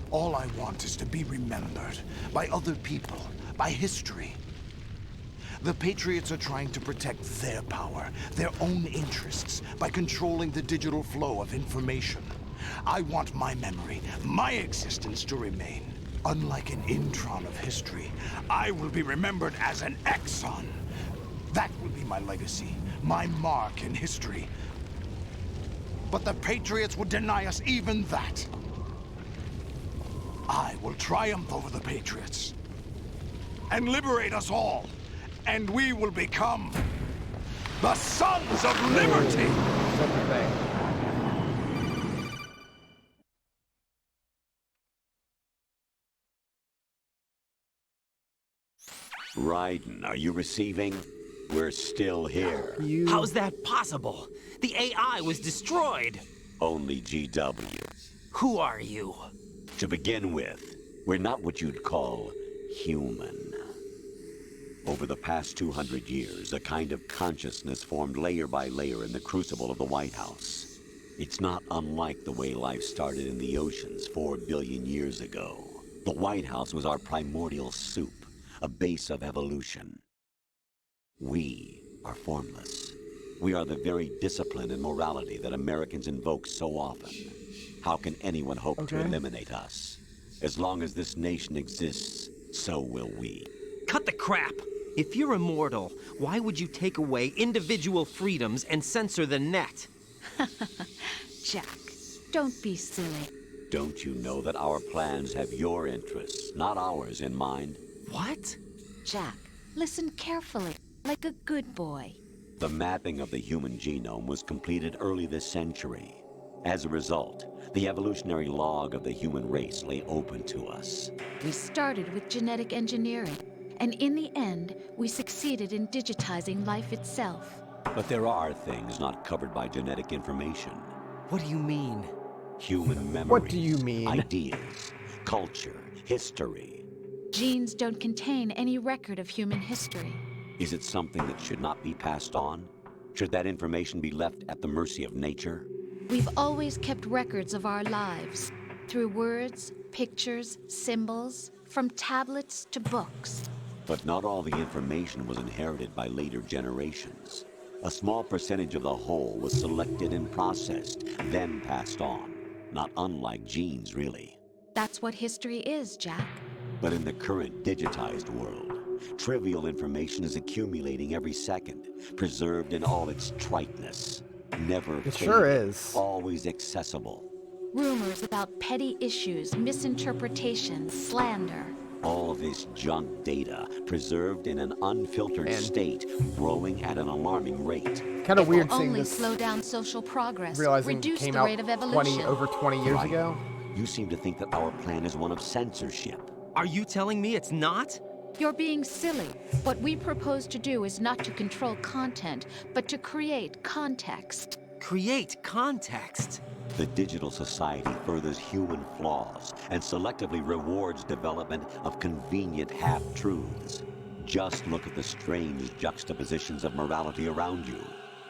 All I want is to be remembered by other people, by history. The Patriots are trying to protect their power, their own interests, by controlling the digital flow of information. I want my memory, my existence to remain. Unlike an intron of history, I will be remembered as an exon. That will be my legacy, my mark in history. But the Patriots would deny us even that. I will triumph over the Patriots and liberate us all, and we will become the Sons of Liberty! Raiden, are you receiving? We're still here. How's that possible? The AI was destroyed. Only GW. Who are you? To begin with, we're not what you'd call human. Over the past 200 years, a kind of consciousness formed layer by layer in the crucible of the White House. It's not unlike the way life started in the oceans 4 billion years ago. The White House was our primordial soup, a base of evolution. We are formless. We are the very discipline and morality that Americans invoke so often. How can anyone hope to eliminate us? As long as this nation exists, so will we. Cut the crap! If you're immortal, why would you take away individual freedoms and censor the net? Jack, don't be silly. Don't you know that our plans have your interests, not ours, in mind? What? Jack, listen carefully, like a good boy. The mapping of the human genome was completed early this century. As a result, the evolutionary log of the human race lay open to us. We started with genetic engineering, and in the end, we succeeded in digitizing life itself. But there are things not covered by genetic information. What do you mean? Human memories. What do you mean? Ideas, culture, history. Genes don't contain any record of human history. Is it something that should not be passed on? Should that information be left at the mercy of nature? We've always kept records of our lives, through words, pictures, symbols, from tablets to books. But not all the information was inherited by later generations. A small percentage of the whole was selected and processed, then passed on. Not unlike genes, really. That's what history is, Jack. But in the current digitized world, trivial information is accumulating every second, preserved in all its triteness. Never It sure is. Always accessible. Rumors about petty issues, misinterpretations, slander. All this junk data, preserved in an unfiltered state, growing at an alarming rate. Kind of weird seeing Only this, slow down social progress, realizing it reduce came the out rate of evolution. over 20 years ago. You seem to think that our plan is one of censorship. Are you telling me it's not? You're being silly. What we propose to do is not to control content, but to create context. Create context? The digital society furthers human flaws and selectively rewards development of convenient half-truths. Just look at the strange juxtapositions of morality around you.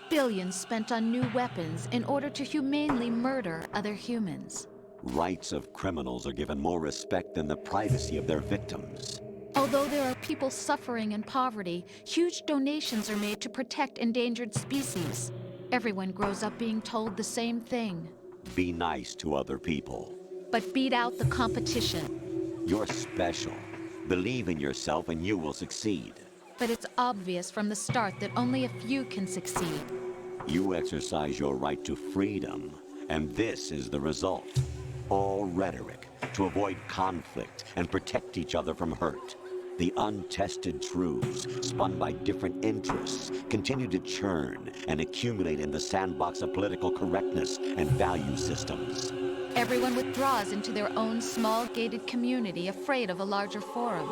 Billions spent on new weapons in order to humanely murder other humans. Rights of criminals are given more respect than the privacy of their victims. Although there are people suffering in poverty, huge donations are made to protect endangered species. Everyone grows up being told the same thing. Be nice to other people. But beat out the competition. You're special. Believe in yourself and you will succeed. But it's obvious from the start that only a few can succeed. You exercise your right to freedom, and this is the result. All rhetoric to avoid conflict and protect each other from hurt. The untested truths, spun by different interests, continue to churn and accumulate in the sandbox of political correctness and value systems. Everyone withdraws into their own small gated community, afraid of a larger forum.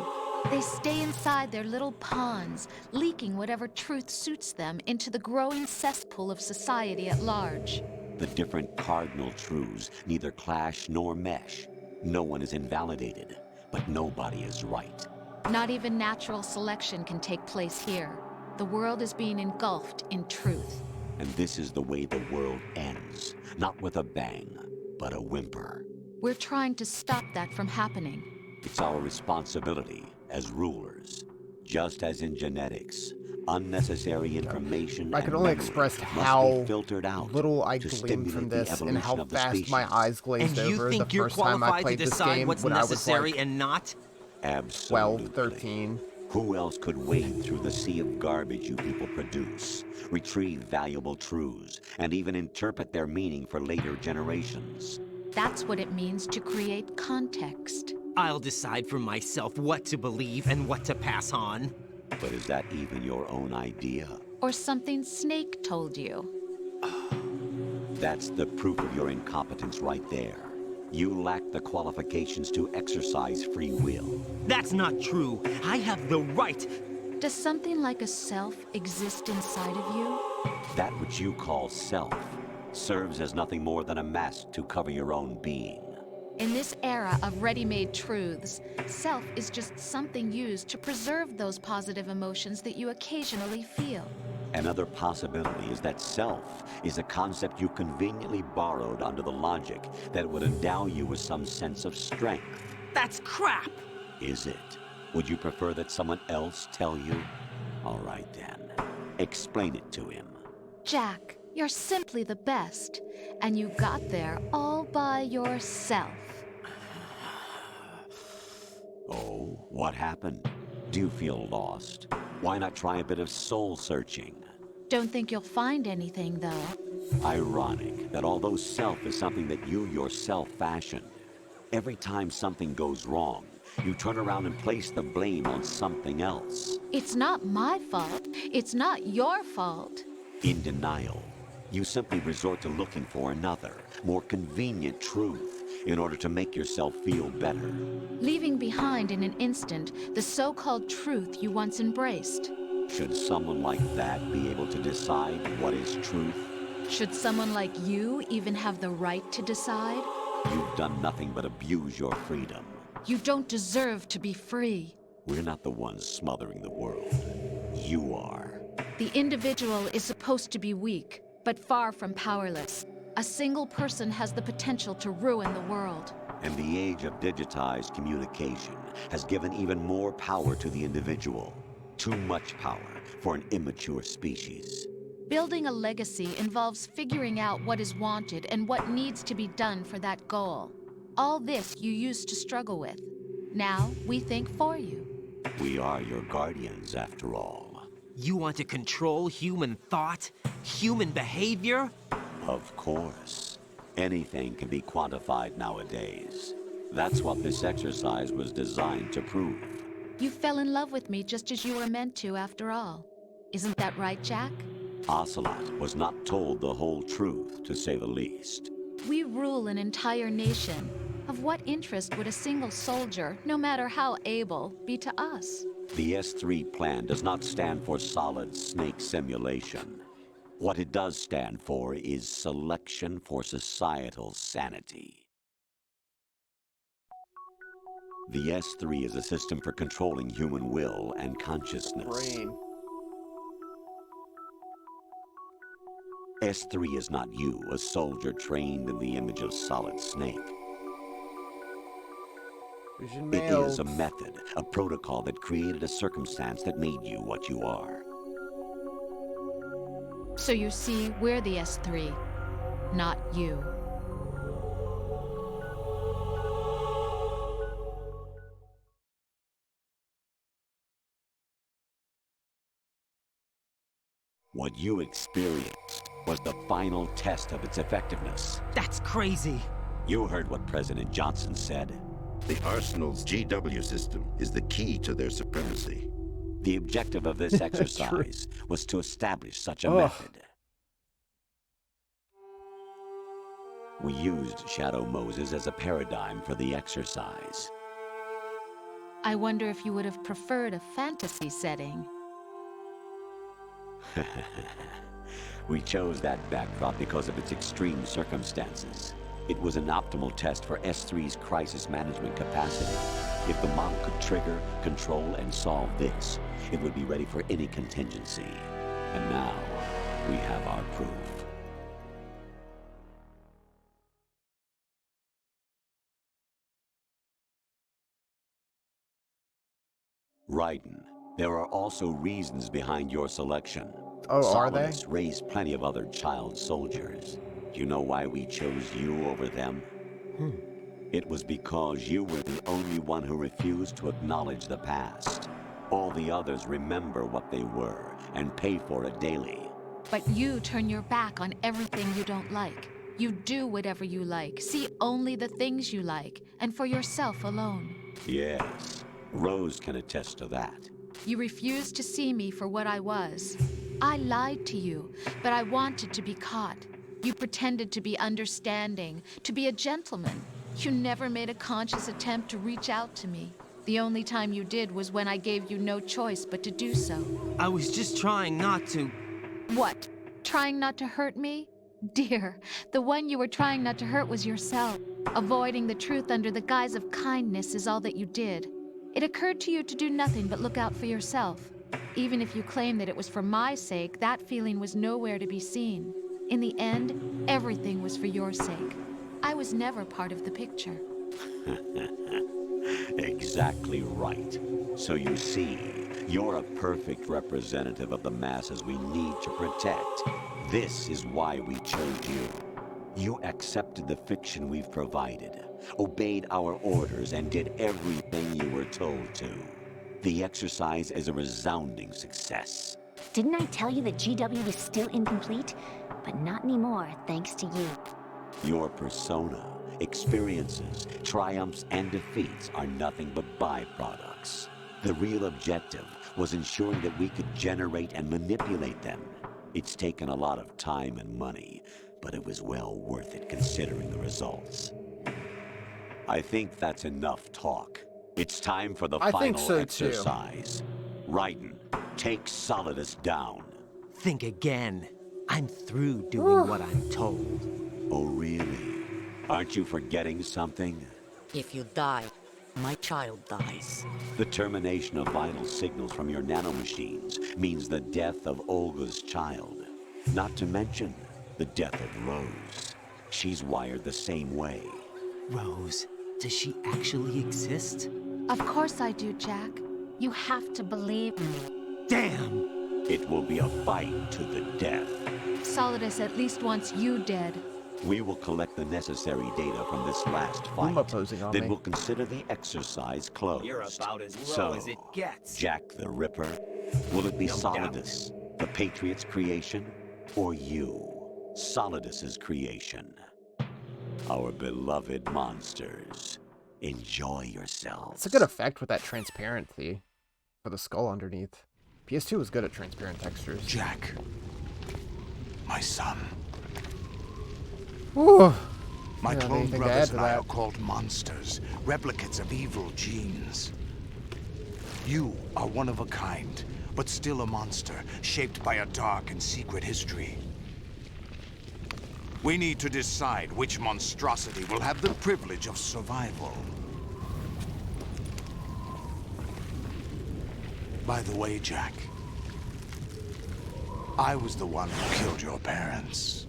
They stay inside their little ponds, leaking whatever truth suits them into the growing cesspool of society at large. The different cardinal truths neither clash nor mesh. No one is invalidated, but nobody is right. Not even natural selection can take place here. the world is being engulfed in truth. And this is the way the world ends. Not with a bang, but a whimper. We're trying to stop that from happening. It's our responsibility as rulers. Just as in genetics, unnecessary information I could only express how filtered out little I gleaned from this and how fast my eyes glazed and you over think the you're first time I qualified played to this decide game what's when I was necessary like and not? Absolutely. 12, 13. Who else could wade through the sea of garbage you people produce, retrieve valuable truths, and even interpret their meaning for later generations? That's what it means to create context. I'll decide for myself what to believe and what to pass on. But is that even your own idea? Or something Snake told you? That's the proof of your incompetence right there. You lack the qualifications to exercise free will. That's not true. I have the right. Does something like a self exist inside of you? That which you call self serves as nothing more than a mask to cover your own being. In this era of ready-made truths, self is just something used to preserve those positive emotions that you occasionally feel. Another possibility is that self is a concept you conveniently borrowed under the logic that it would endow you with some sense of strength. That's crap! Is it? Would you prefer that someone else tell you? All right then. Explain it to him. Jack, you're simply the best, and you got there all by yourself. Oh, what happened? Do you feel lost? Why not try a bit of soul searching? Don't think you'll find anything, though. Ironic that although self is something that you yourself fashioned, every time something goes wrong, you turn around and place the blame on something else. It's not my fault. It's not your fault. In denial, you simply resort to looking for another, more convenient truth in order to make yourself feel better. Leaving behind in an instant the so-called truth you once embraced. Should someone like that be able to decide what is truth? Should someone like you even have the right to decide? You've done nothing but abuse your freedom. You don't deserve to be free. We're not the ones smothering the world. You are. The individual is supposed to be weak, but far from powerless. A single person has the potential to ruin the world. And the age of digitized communication has given even more power to the individual. Too much power for an immature species. Building a legacy involves figuring out what is wanted and what needs to be done for that goal. All this you used to struggle with. Now we think for you. We are your guardians, after all. You want to control human thought? Human behavior? Of course. Anything can be quantified nowadays. That's what this exercise was designed to prove. You fell in love with me just as you were meant to, after all. Isn't that right, Jack? Ocelot was not told the whole truth, to say the least. We rule an entire nation. Of what interest would a single soldier, no matter how able, be to us? The S3 plan does not stand for Solid Snake Simulation. What it does stand for is Selection for Societal Sanity. The S3 is a system for controlling human will and consciousness. Brain. S3 is not you, a soldier trained in the image of Solid Snake. Vision It mailed. is a method, a protocol that created a circumstance that made you what you are. So you see, we're the S3, not you. What you experienced was the final test of its effectiveness. That's crazy. You heard what President Johnson said. The Arsenal's GW system is the key to their supremacy. The objective of this exercise was to establish such a method. We used Shadow Moses as a paradigm for the exercise. I wonder if you would have preferred a fantasy setting. We chose that backdrop because of its extreme circumstances. It was an optimal test for S3's crisis management capacity. If the model could trigger, control, and solve this, it would be ready for any contingency. And now, we have our proof. Raiden, there are also reasons behind your selection. Oh, are they? Solidus raised plenty of other child soldiers. Do you know why we chose you over them? It was because you were the only one who refused to acknowledge the past. All the others remember what they were and pay for it daily. But you turn your back on everything you don't like. You do whatever you like, see only the things you like, and for yourself alone. Yes, Rose can attest to that. You refused to see me for what I was. I lied to you, but I wanted to be caught. You pretended to be understanding, to be a gentleman. You never made a conscious attempt to reach out to me. The only time you did was when I gave you no choice but to do so. I was just trying not to... What? Trying not to hurt me? Dear, the one you were trying not to hurt was yourself. Avoiding the truth under the guise of kindness is all that you did. It occurred to you to do nothing but look out for yourself. Even if you claim that it was for my sake, that feeling was nowhere to be seen. In the end, everything was for your sake. I was never part of the picture. Exactly right. So you see, you're a perfect representative of the masses we need to protect. This is why we chose you. You accepted the fiction we've provided, obeyed our orders, and did everything you were told to. The exercise is a resounding success. Didn't I tell you that GW was still incomplete? But not anymore, thanks to you. Your persona, experiences, triumphs, and defeats are nothing but byproducts. The real objective was ensuring that we could generate and manipulate them. It's taken a lot of time and money, but it was well worth it considering the results. I think that's enough talk. It's time for the final exercise. Raiden, take Solidus down. Think again. I'm through doing what I'm told. Oh, really? Aren't you forgetting something? If you die, my child dies. The termination of vital signals from your nanomachines means the death of Olga's child. Not to mention the death of Rose. She's wired the same way. Rose, does she actually exist? Of course I do, Jack. You have to believe me. Damn! It will be a fight to the death. Solidus at least wants you dead. We will collect the necessary data from this last fight. Then we'll consider the exercise closed. You're about as low as it gets. Jack the Ripper, will it be Solidus, the Patriot's creation, or you, Solidus's creation? Our beloved monsters, enjoy yourselves. It's a good effect with that transparency for the skull underneath. PS2 was good at transparent textures. Jack, my son. Ooh. My Yeah, clone anything to brothers add to and I that? are called monsters, replicates of evil genes. You are one of a kind, but still a monster, shaped by a dark and secret history. We need to decide which monstrosity will have the privilege of survival. By the way, Jack, I was the one who killed your parents.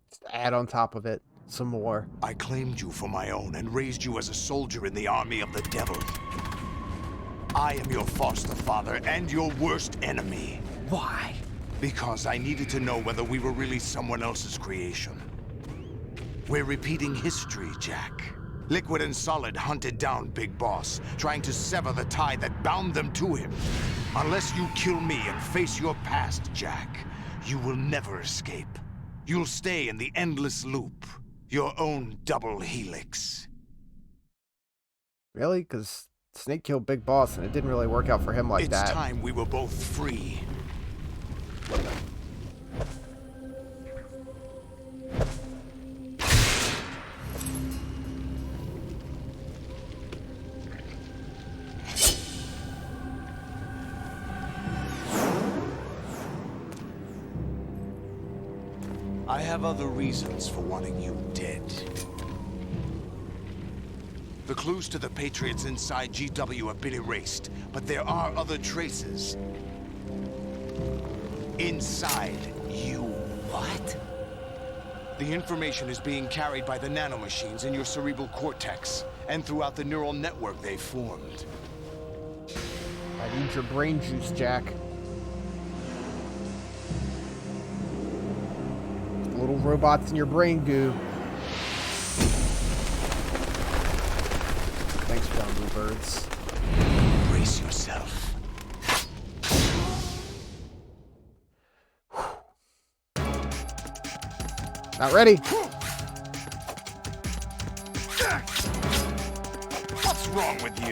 Just add on top of it some more. I claimed you for my own and raised you as a soldier in the army of the devil. I am your foster father and your worst enemy. Why? Because I needed to know whether we were really someone else's creation. We're repeating history, Jack. Liquid and Solid hunted down Big Boss, trying to sever the tie that bound them to him. Unless you kill me and face your past, Jack, you will never escape. You'll stay in the endless loop, your own double helix. Really? Because Snake killed Big Boss and it didn't really work out for him like that. It's time we were both free. I have other reasons for wanting you dead. The clues to the Patriots inside GW have been erased, but there are other traces. Inside you. What? The information is being carried by the nanomachines in your cerebral cortex, and throughout the neural network they formed. I need your brain juice, Jack. Little robots in your brain goo. Thanks, John Bluebirds. Brace yourself. Not ready. What's wrong with you?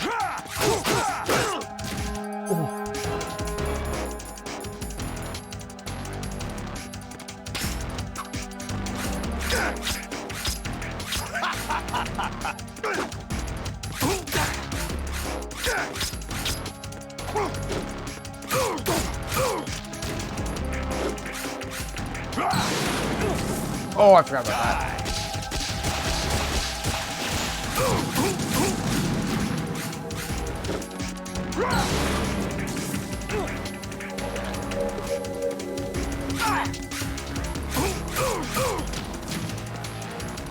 Oh, I forgot about that.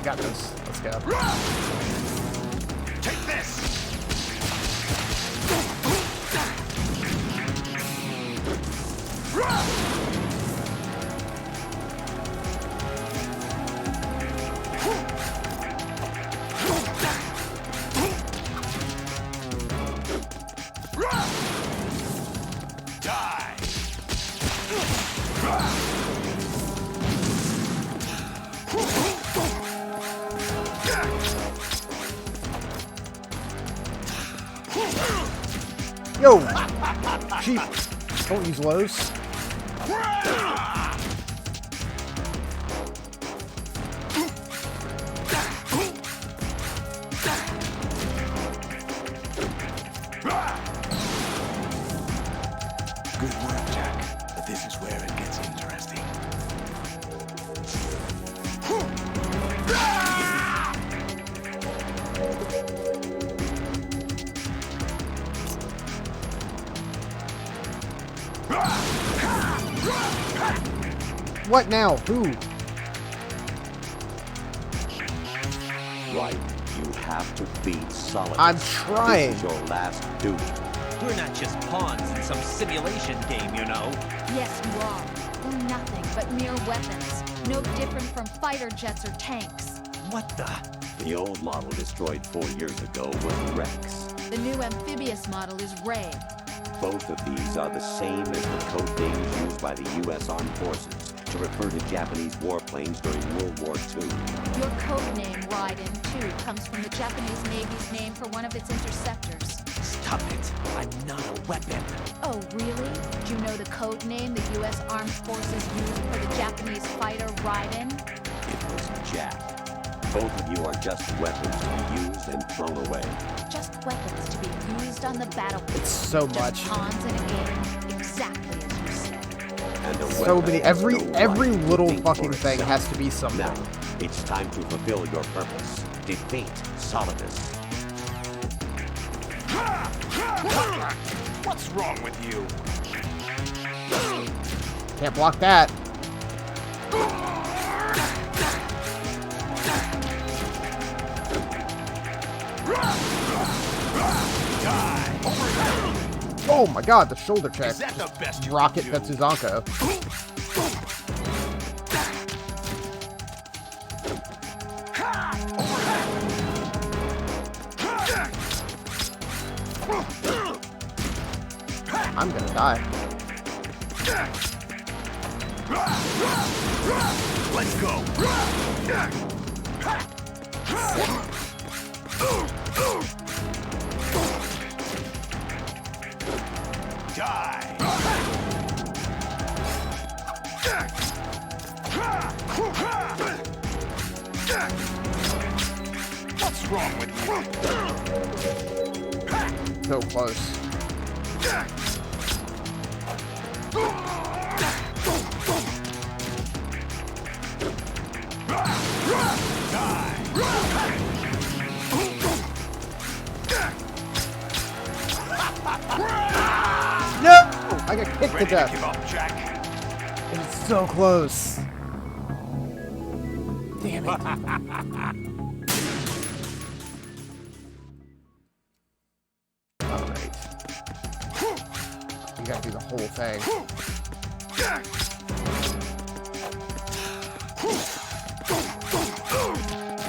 Got this. Let's go. Take this. Yo! Sheep! Don't use lows. Good work, Jack. But this is where it gets interesting. What now? Who? Right. You have to beat Solidus. I'm trying. This is your last duty. We're not just pawns in some simulation game, you know. Yes, you are. We're nothing but mere weapons. No different from fighter jets or tanks. What the? The old model destroyed 4 years ago was Rex. The new amphibious model is Ray. Both of these are the same as the code names used by the U.S. Armed Forces to refer to Japanese warplanes during World War II. Your code name, Raiden, too, comes from the Japanese Navy's name for one of its interceptors. Stop it. I'm not a weapon. Oh, really? Do you know the code name the U.S. Armed Forces used for the Japanese fighter Raiden? It was Jack. Both of you are just weapons to be used and thrown away. Just weapons to be used on the battlefield. It's so just much. Pawns in a game, exactly as you said. And a So weapon many. has Every no right to little think fucking for thing itself. has to be something. Now, it's time to fulfill your purpose. Defeat Solidus. What's wrong with you? Can't block that. Oh my god, the shoulder check. Is that the best you Rocket can do? Tetsuzanko. I'm gonna die. Let's go. Die. What's wrong with you? So close. No! I got kicked to Ready to death. give up, Jack? It's so close. Damn it. Alright. You gotta do the whole thing.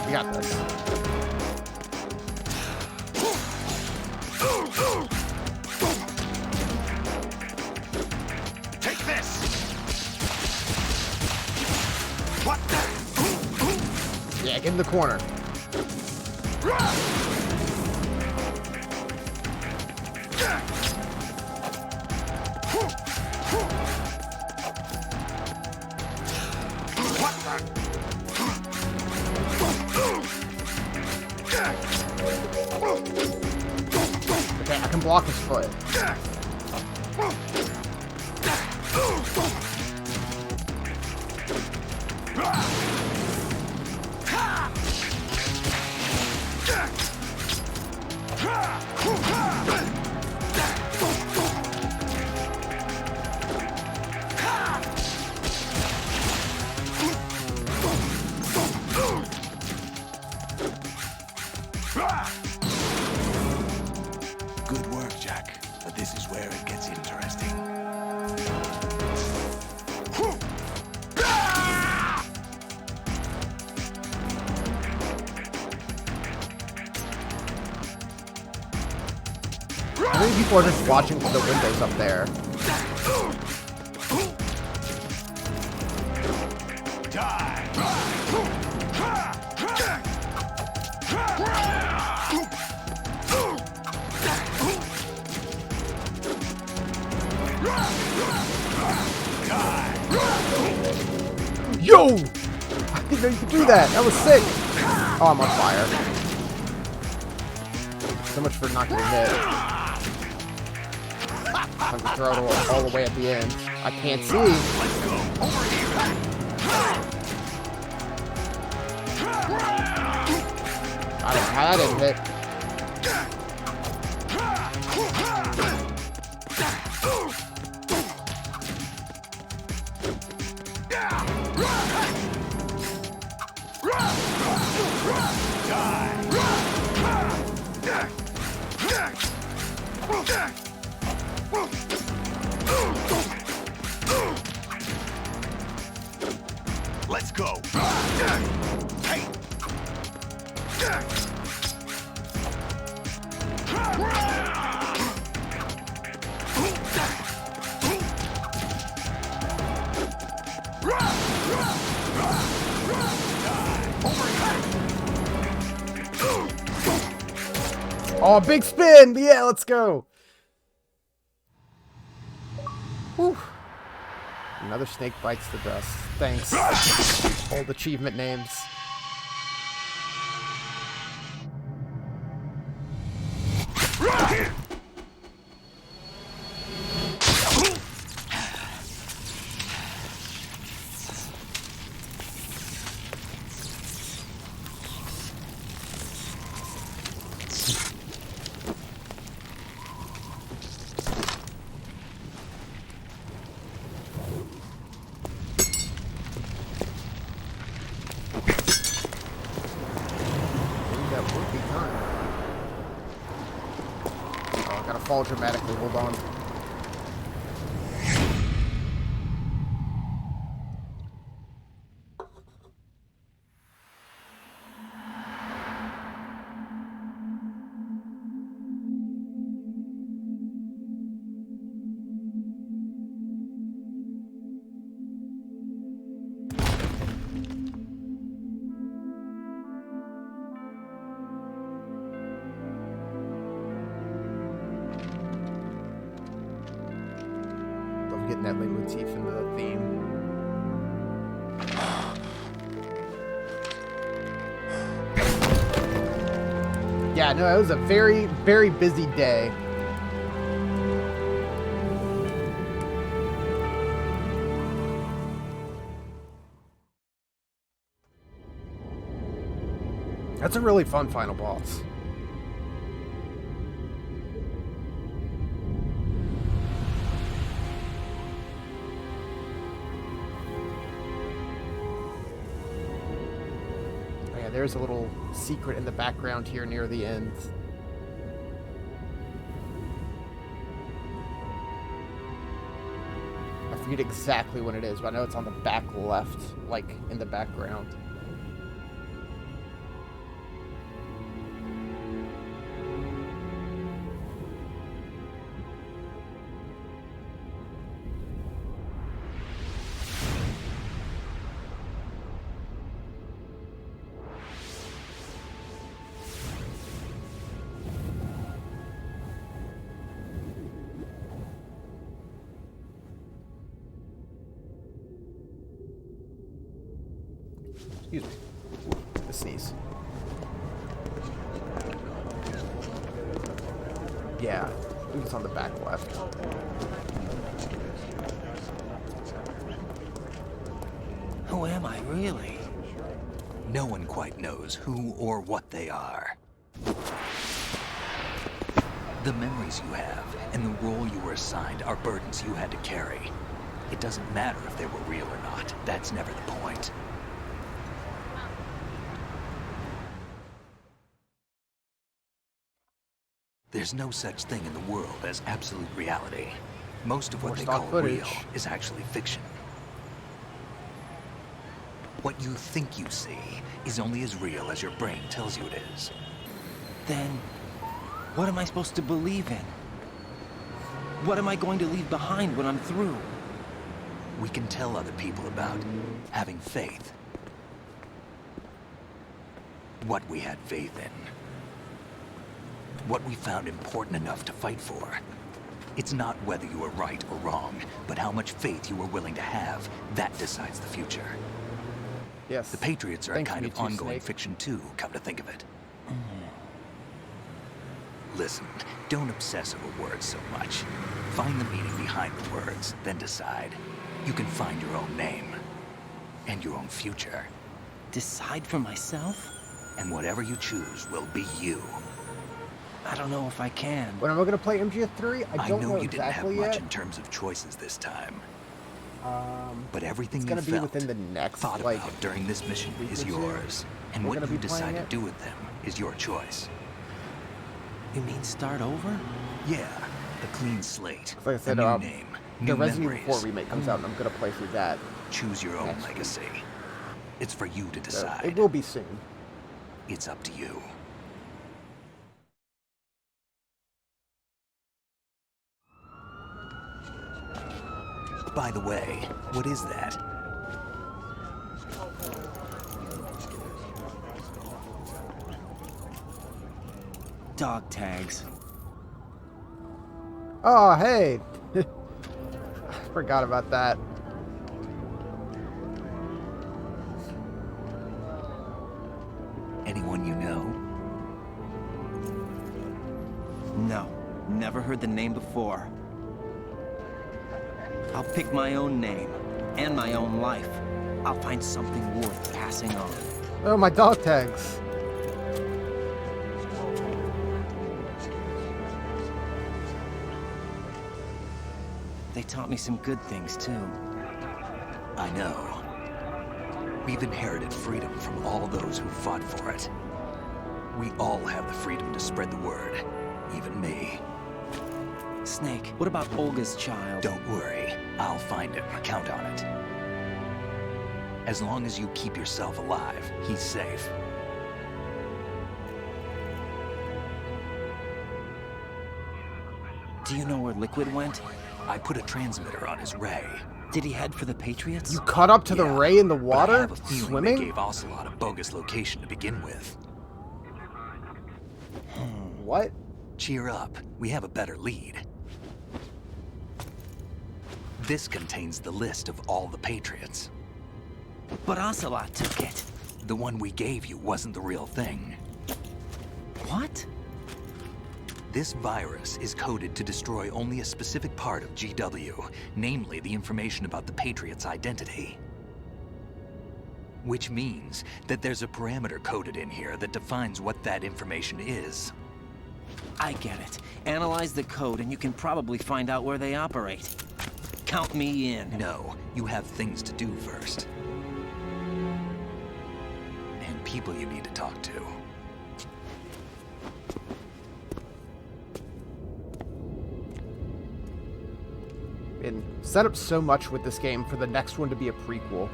You got this. Take this! What the? Yeah, get in the corner. Okay, I can block his foot. Good work, Jack. But this is where it gets interesting. How many people are just watching from the windows up there? Yo! I didn't know you could do that. That was sick. Oh, I'm on fire. So much for not getting hit. I'm gonna throw it all the way at the end. I can't see. I don't know how that didn't hit. Let's go. Hey. Oh, big spin! Yeah, let's go. Whew. Another snake bites the dust. Thanks. Old achievement names. Fall dramatically, hold on. Getting that leitmotif into the theme. Yeah, no, it was a very, very busy day. That's a really fun final boss. there's a little secret in the background here near the end. I forget exactly what it is, but I know it's on the back left, like in the background. Excuse me. A sneeze. Yeah, I think it's on the back left. Who am I, really? No one quite knows who or what they are. The memories you have and the role you were assigned are burdens you had to carry. It doesn't matter if they were real or not. That's never the point. There's no such thing in the world as absolute reality. Most of what they call real is actually fiction. What you think you see is only as real as your brain tells you it is. Then, what am I supposed to believe in? What am I going to leave behind when I'm through? We can tell other people about having faith. What we had faith in. What we found important enough to fight for. It's not whether you were right or wrong, but how much faith you were willing to have. That decides the future. Yes. The Patriots are a kind of ongoing fiction too, come to think of it. Listen, don't obsess over words so much. Find the meaning behind the words, then decide. You can find your own name. And your own future. Decide for myself? And whatever you choose will be you. I don't know if I can. When am I going to play MGS3? I don't know you didn't have exactly much yet. in terms of choices this time. But everything it's you gonna be felt, within the next, thought like, about during this mission week is or two. yours. And We're what gonna you be playing decide to it. do with them is your choice. You mean start over? Yeah, a clean slate. Like I said, a new name, the new Resident memories. Evil 4 remake comes out, and I'm going to play through that. Choose your own legacy. It's for you to So decide. it will be soon. It's up to you. By the way, what is that? Dog tags. Oh, hey! I forgot about that. Anyone you know? No, never heard the name before. I'll pick my own name, and my own life. I'll find something worth passing on. Oh, my dog tags. They taught me some good things, too. I know. We've inherited freedom from all those who fought for it. We all have the freedom to spread the word. Even me. Snake, what about Olga's child? Don't worry. I'll find him. Count on it. As long as you keep yourself alive, he's safe. Do you know where Liquid went? I put a transmitter on his ray. Did he head for the Patriots? You caught up to the Ray in the But I water? have a feeling Swimming? they gave Ocelot a bogus location to begin with. What? Cheer up. We have a better lead. This contains the list of all the Patriots. But Ocelot took it. The one we gave you wasn't the real thing. What? This virus is coded to destroy only a specific part of GW, namely the information about the Patriots' identity. Which means that there's a parameter coded in here that defines what that information is. I get it. Analyze the code and you can probably find out where they operate. Count me in. No, you have things to do first. And people you need to talk to. Been set up so much with this game for the next one to be a prequel.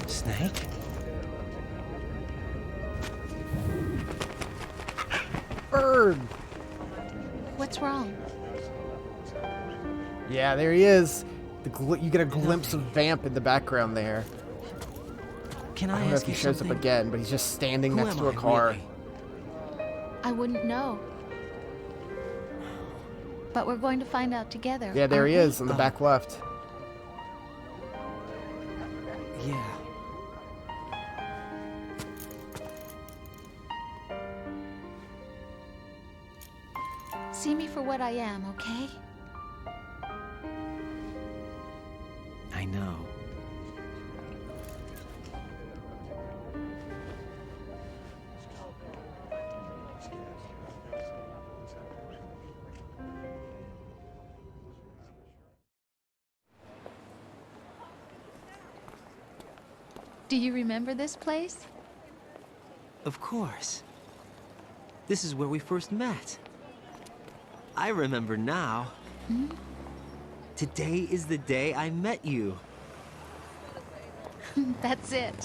Snake? Bird! What's wrong? Yeah, there he is. You get a glimpse of Vamp in the background there. Can I I don't know ask if he you shows something? up again, but he's just standing Who next am to a I, car. really? I wouldn't know. But we're going to find out together. Yeah, there aren't he we? is on the back left. Yeah. See me for what I am, okay? I know. Do you remember this place? Of course. This is where we first met. I remember now. Hmm? Today is the day I met you. That's it.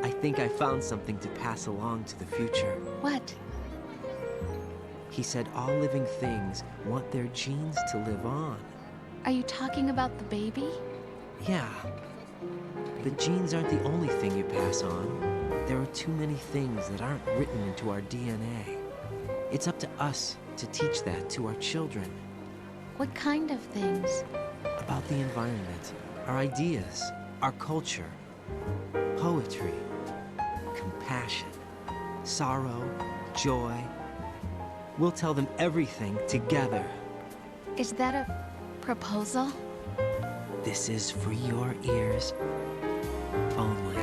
I think I found something to pass along to the future. What? He said all living things want their genes to live on. Are you talking about the baby? Yeah. The genes aren't the only thing you pass on. There are too many things that aren't written into our DNA. It's up to us to teach that to our children. What kind of things? About the environment, our ideas, our culture, poetry, compassion, sorrow, joy. We'll tell them everything together. Is that a proposal? This is for your ears only.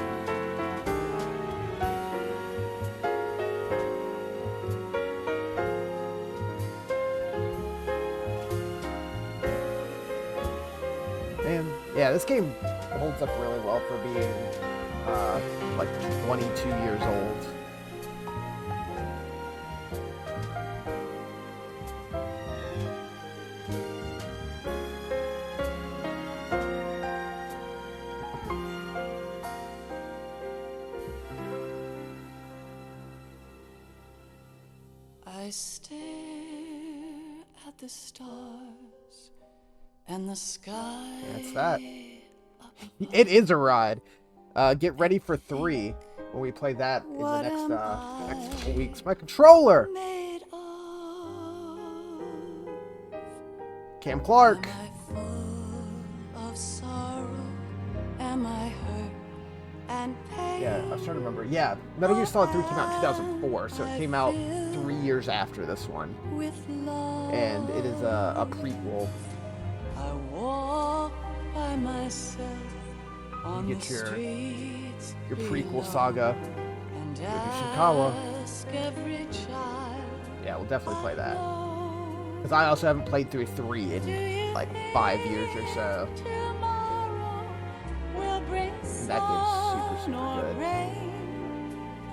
Man, yeah, this game holds up really well for being like 22 years old. I stare at the stars and the sky. That's that. It is a ride. Get ready for 3 when we play that in the next couple weeks. My controller! Cam Clark! Of sorrow, am I hurt and pain? Yeah, I was trying to remember. Yeah, Metal Gear Solid 3 came out in 2004, so it came out 3 years after this one. And it is a prequel. I walk by myself on You get the streets your prequel below, saga and with Ishikawa. ask every child Yeah, we'll definitely play that. Because I also haven't played through 3 in like 5 years or so. And that game's super good.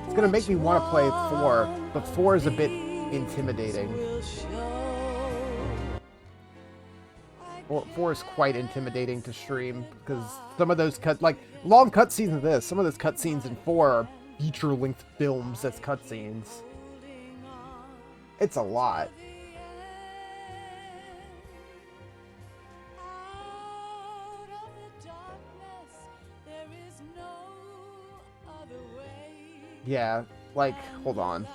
It's gonna make me want to play 4, but 4 is a bit intimidating. 4 is quite intimidating to stream because some of those long cutscenes of this, some of those cutscenes in 4 are feature-length films as cutscenes. It's a lot. Yeah, like, hold on.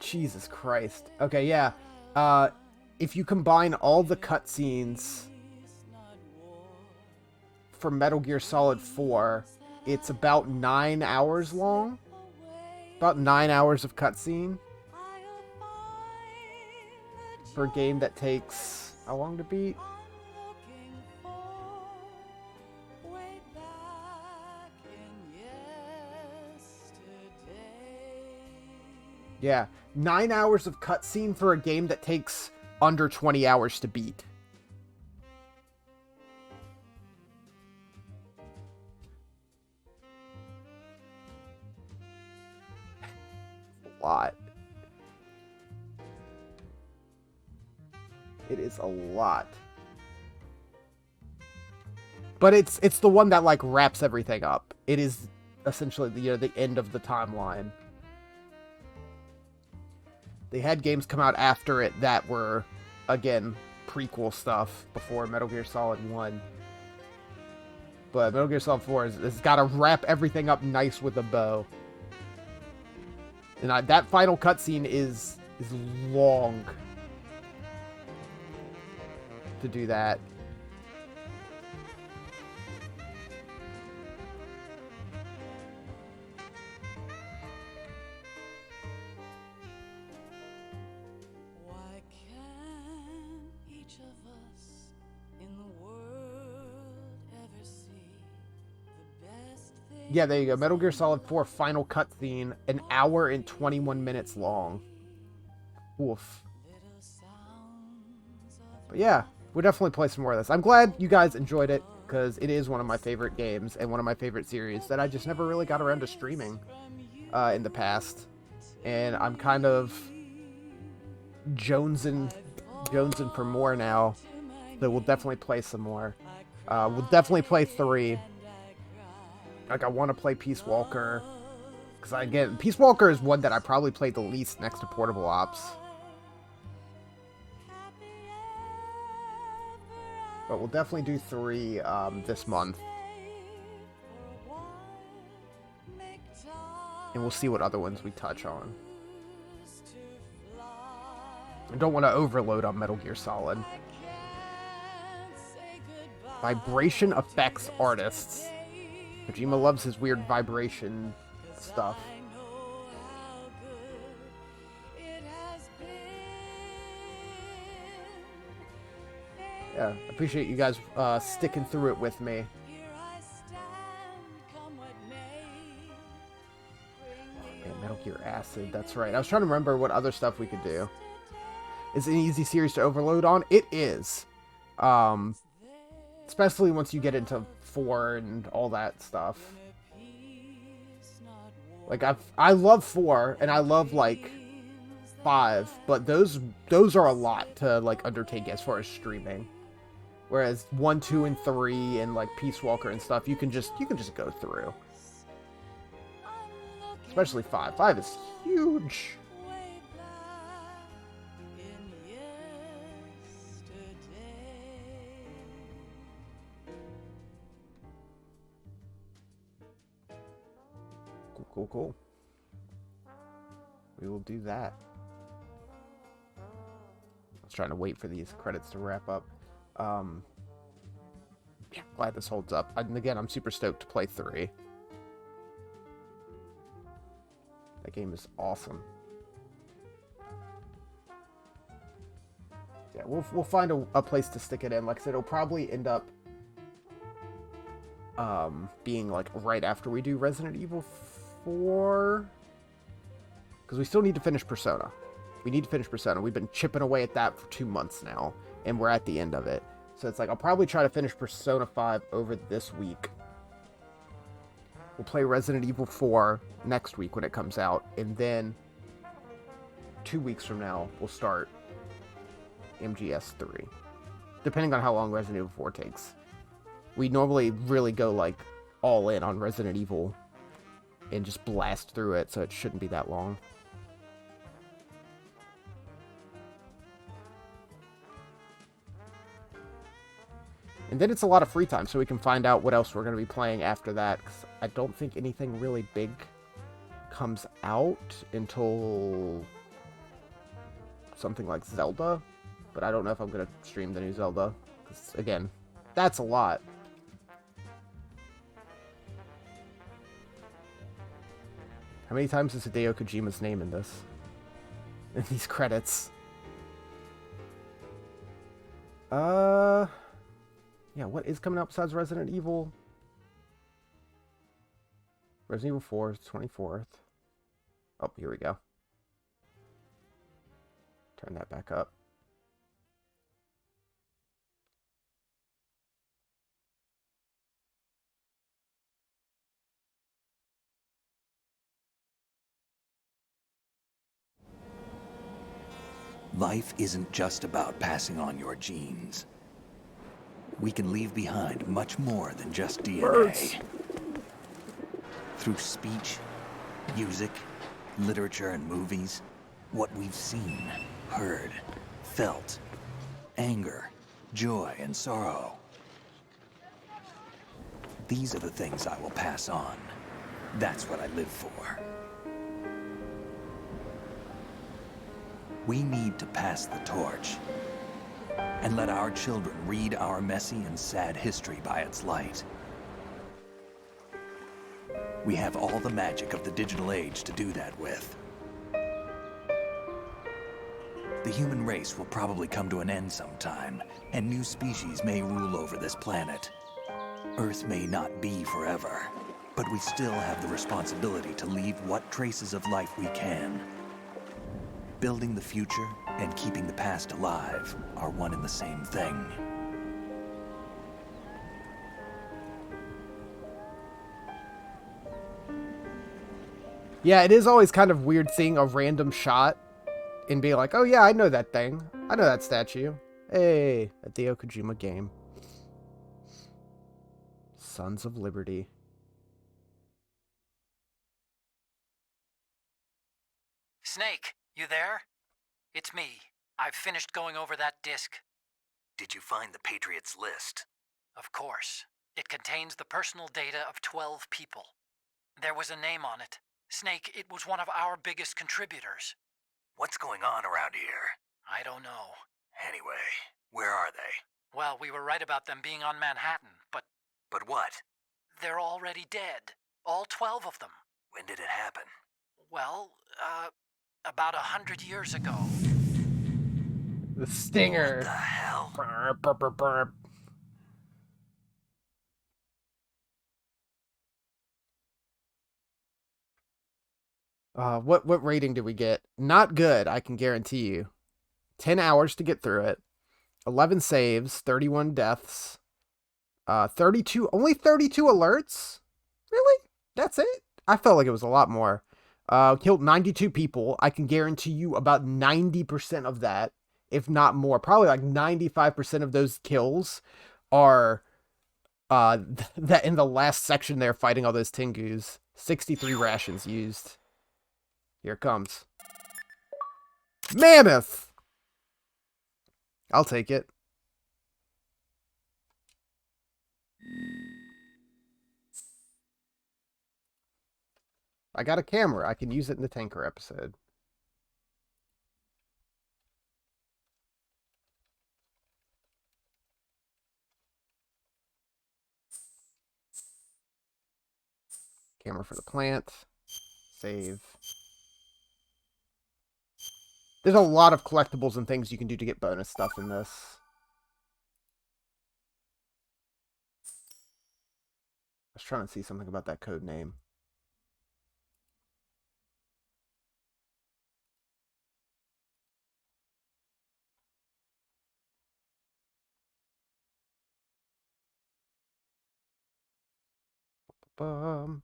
Jesus Christ. Okay, yeah. If you combine all the cutscenes from Metal Gear Solid 4, it's about 9 hours long. About 9 hours of cutscene. For a game that takes how long to beat? Yeah, 9 hours of cutscene for a game that takes under 20 hours to beat. A lot. It is a lot. But it's the one that like wraps everything up. It is essentially the end of the timeline. They had games come out after it that were, again, prequel stuff before Metal Gear Solid 1. But Metal Gear Solid 4 has got to wrap everything up nice with a bow. And that final cutscene is long to do that. Yeah, there you go. Metal Gear Solid 4 final cutscene, 1 hour and 21 minutes long. Oof. But yeah, we'll definitely play some more of this. I'm glad you guys enjoyed it, because it is one of my favorite games and one of my favorite series that I just never really got around to streaming in the past. And I'm kind of jonesing for more now, so we'll definitely play some more. We'll definitely play 3. Like, I want to play Peace Walker. Because, again, Peace Walker is one that I probably played the least next to Portable Ops. But we'll definitely do 3 this month. And we'll see what other ones we touch on. I don't want to overload on Metal Gear Solid. Vibration affects artists. Kojima loves his weird vibration stuff. Yeah, appreciate you guys sticking through it with me. Man, Metal Gear Acid, that's right. I was trying to remember what other stuff we could do. Is it an easy series to overload on? It is. Especially once you get into 4 and all that stuff. Like, I love 4, and I love, like, 5, but those are a lot to, like, undertake as far as streaming. Whereas 1, 2, and 3, and, like, Peace Walker and stuff, you can just go through. Especially 5. 5 is huge. Cool. We will do that. I was trying to wait for these credits to wrap up. Yeah, glad this holds up. And again, I'm super stoked to play 3. That game is awesome. Yeah, we'll find a place to stick it in. Like I said, it'll probably end up being like right after we do Resident Evil 4, because we still need to finish Persona. We need to finish Persona. We've been chipping away at that for 2 months now, and we're at the end of it. So it's like, I'll probably try to finish Persona 5 over this week. We'll play Resident Evil 4 next week when it comes out, and then 2 weeks from now, we'll start MGS3. Depending on how long Resident Evil 4 takes. We normally really go like all in on Resident Evil and just blast through it, so it shouldn't be that long. And then it's a lot of free time, so we can find out what else we're going to be playing after that, 'cause I don't think anything really big comes out until something like Zelda, but I don't know if I'm going to stream the new Zelda, 'cause, again, that's a lot. How many times is Hideo Kojima's name in this? In these credits? Yeah, what is coming out besides Resident Evil? Resident Evil 4 is 24th. Oh, here we go. Turn that back up. Life isn't just about passing on your genes. We can leave behind much more than just DNA. Birds. Through speech, music, literature, and movies, what we've seen, heard, felt, anger, joy, and sorrow. These are the things I will pass on. That's what I live for. We need to pass the torch and let our children read our messy and sad history by its light. We have all the magic of the digital age to do that with. The human race will probably come to an end sometime, and new species may rule over this planet. Earth may not be forever, but we still have the responsibility to leave what traces of life we can. Building the future and keeping the past alive are one and the same thing. Yeah, it is always kind of weird seeing a random shot and being like, oh yeah, I know that thing. I know that statue. Hey, a Hideo Kojima game. Sons of Liberty. Snake, you there? It's me. I've finished going over that disk. Did you find the Patriots list? Of course. It contains the personal data of 12 people. There was a name on it. Snake, it was one of our biggest contributors. What's going on around here? I don't know. Anyway, where are they? Well, we were right about them being on Manhattan, but... But what? They're already dead. All 12 of them. When did it happen? Well, about 100 years ago. The stinger. What the hell? Burp, burp, burp, burp. What rating did we get? Not good, I can guarantee you. 10 hours to get through it. 11 saves, 31 deaths. 32, only 32 alerts? Really? That's it? I felt like it was a lot more. Killed 92 people. I can guarantee you about 90% of that, if not more, probably like 95% of those kills are that in the last section there fighting all those Tengus. 63 rations used. Here it comes. Mammoth! I'll take it. I got a camera. I can use it in the tanker episode. Camera for the plant. Save. There's a lot of collectibles and things you can do to get bonus stuff in this. I was trying to see something about that code name. Well,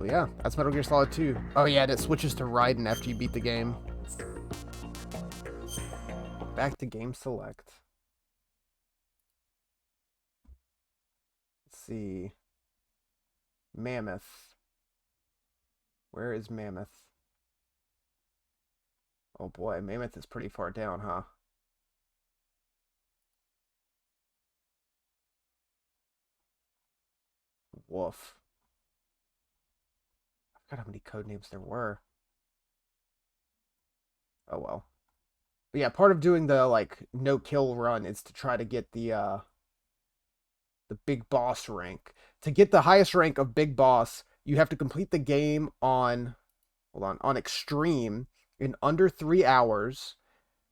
yeah, that's Metal Gear Solid 2. Oh yeah, and it switches to Raiden after you beat the game. Back to game select. see. Mammoth. Where is Mammoth? Oh boy, Mammoth is pretty far down, huh? Woof. I forgot how many code names there were. Oh well. But yeah, part of doing the like no kill run is to try to get the big boss rank. To get the highest rank of big boss, you have to complete the game on extreme in under 3 hours,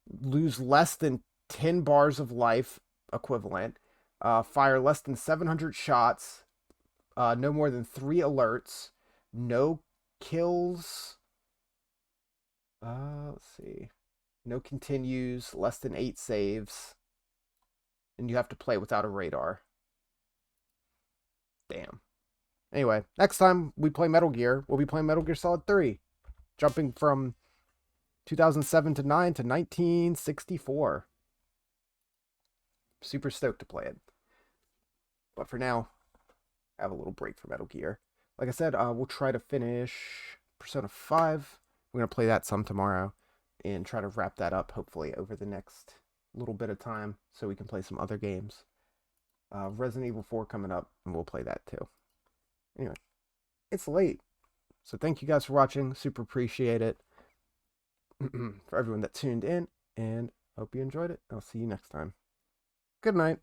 lose less than 10 bars of life equivalent, fire less than 700 shots, no more than 3 alerts, no kills. Let's see. No continues, less than 8 saves. And you have to play without a radar. Damn. Anyway, next time we play Metal Gear, we'll be playing Metal Gear Solid 3. Jumping from 2007 to 9 to 1964. Super stoked to play it. But for now, I have a little break for Metal Gear. Like I said, we'll try to finish Persona 5. We're going to play that some tomorrow and try to wrap that up, hopefully, over the next little bit of time so we can play some other games. Resident Evil 4 coming up, and we'll play that too. Anyway, it's late. So thank you guys for watching. Super appreciate it. For everyone that tuned in, and hope you enjoyed it. I'll see you next time. Good night.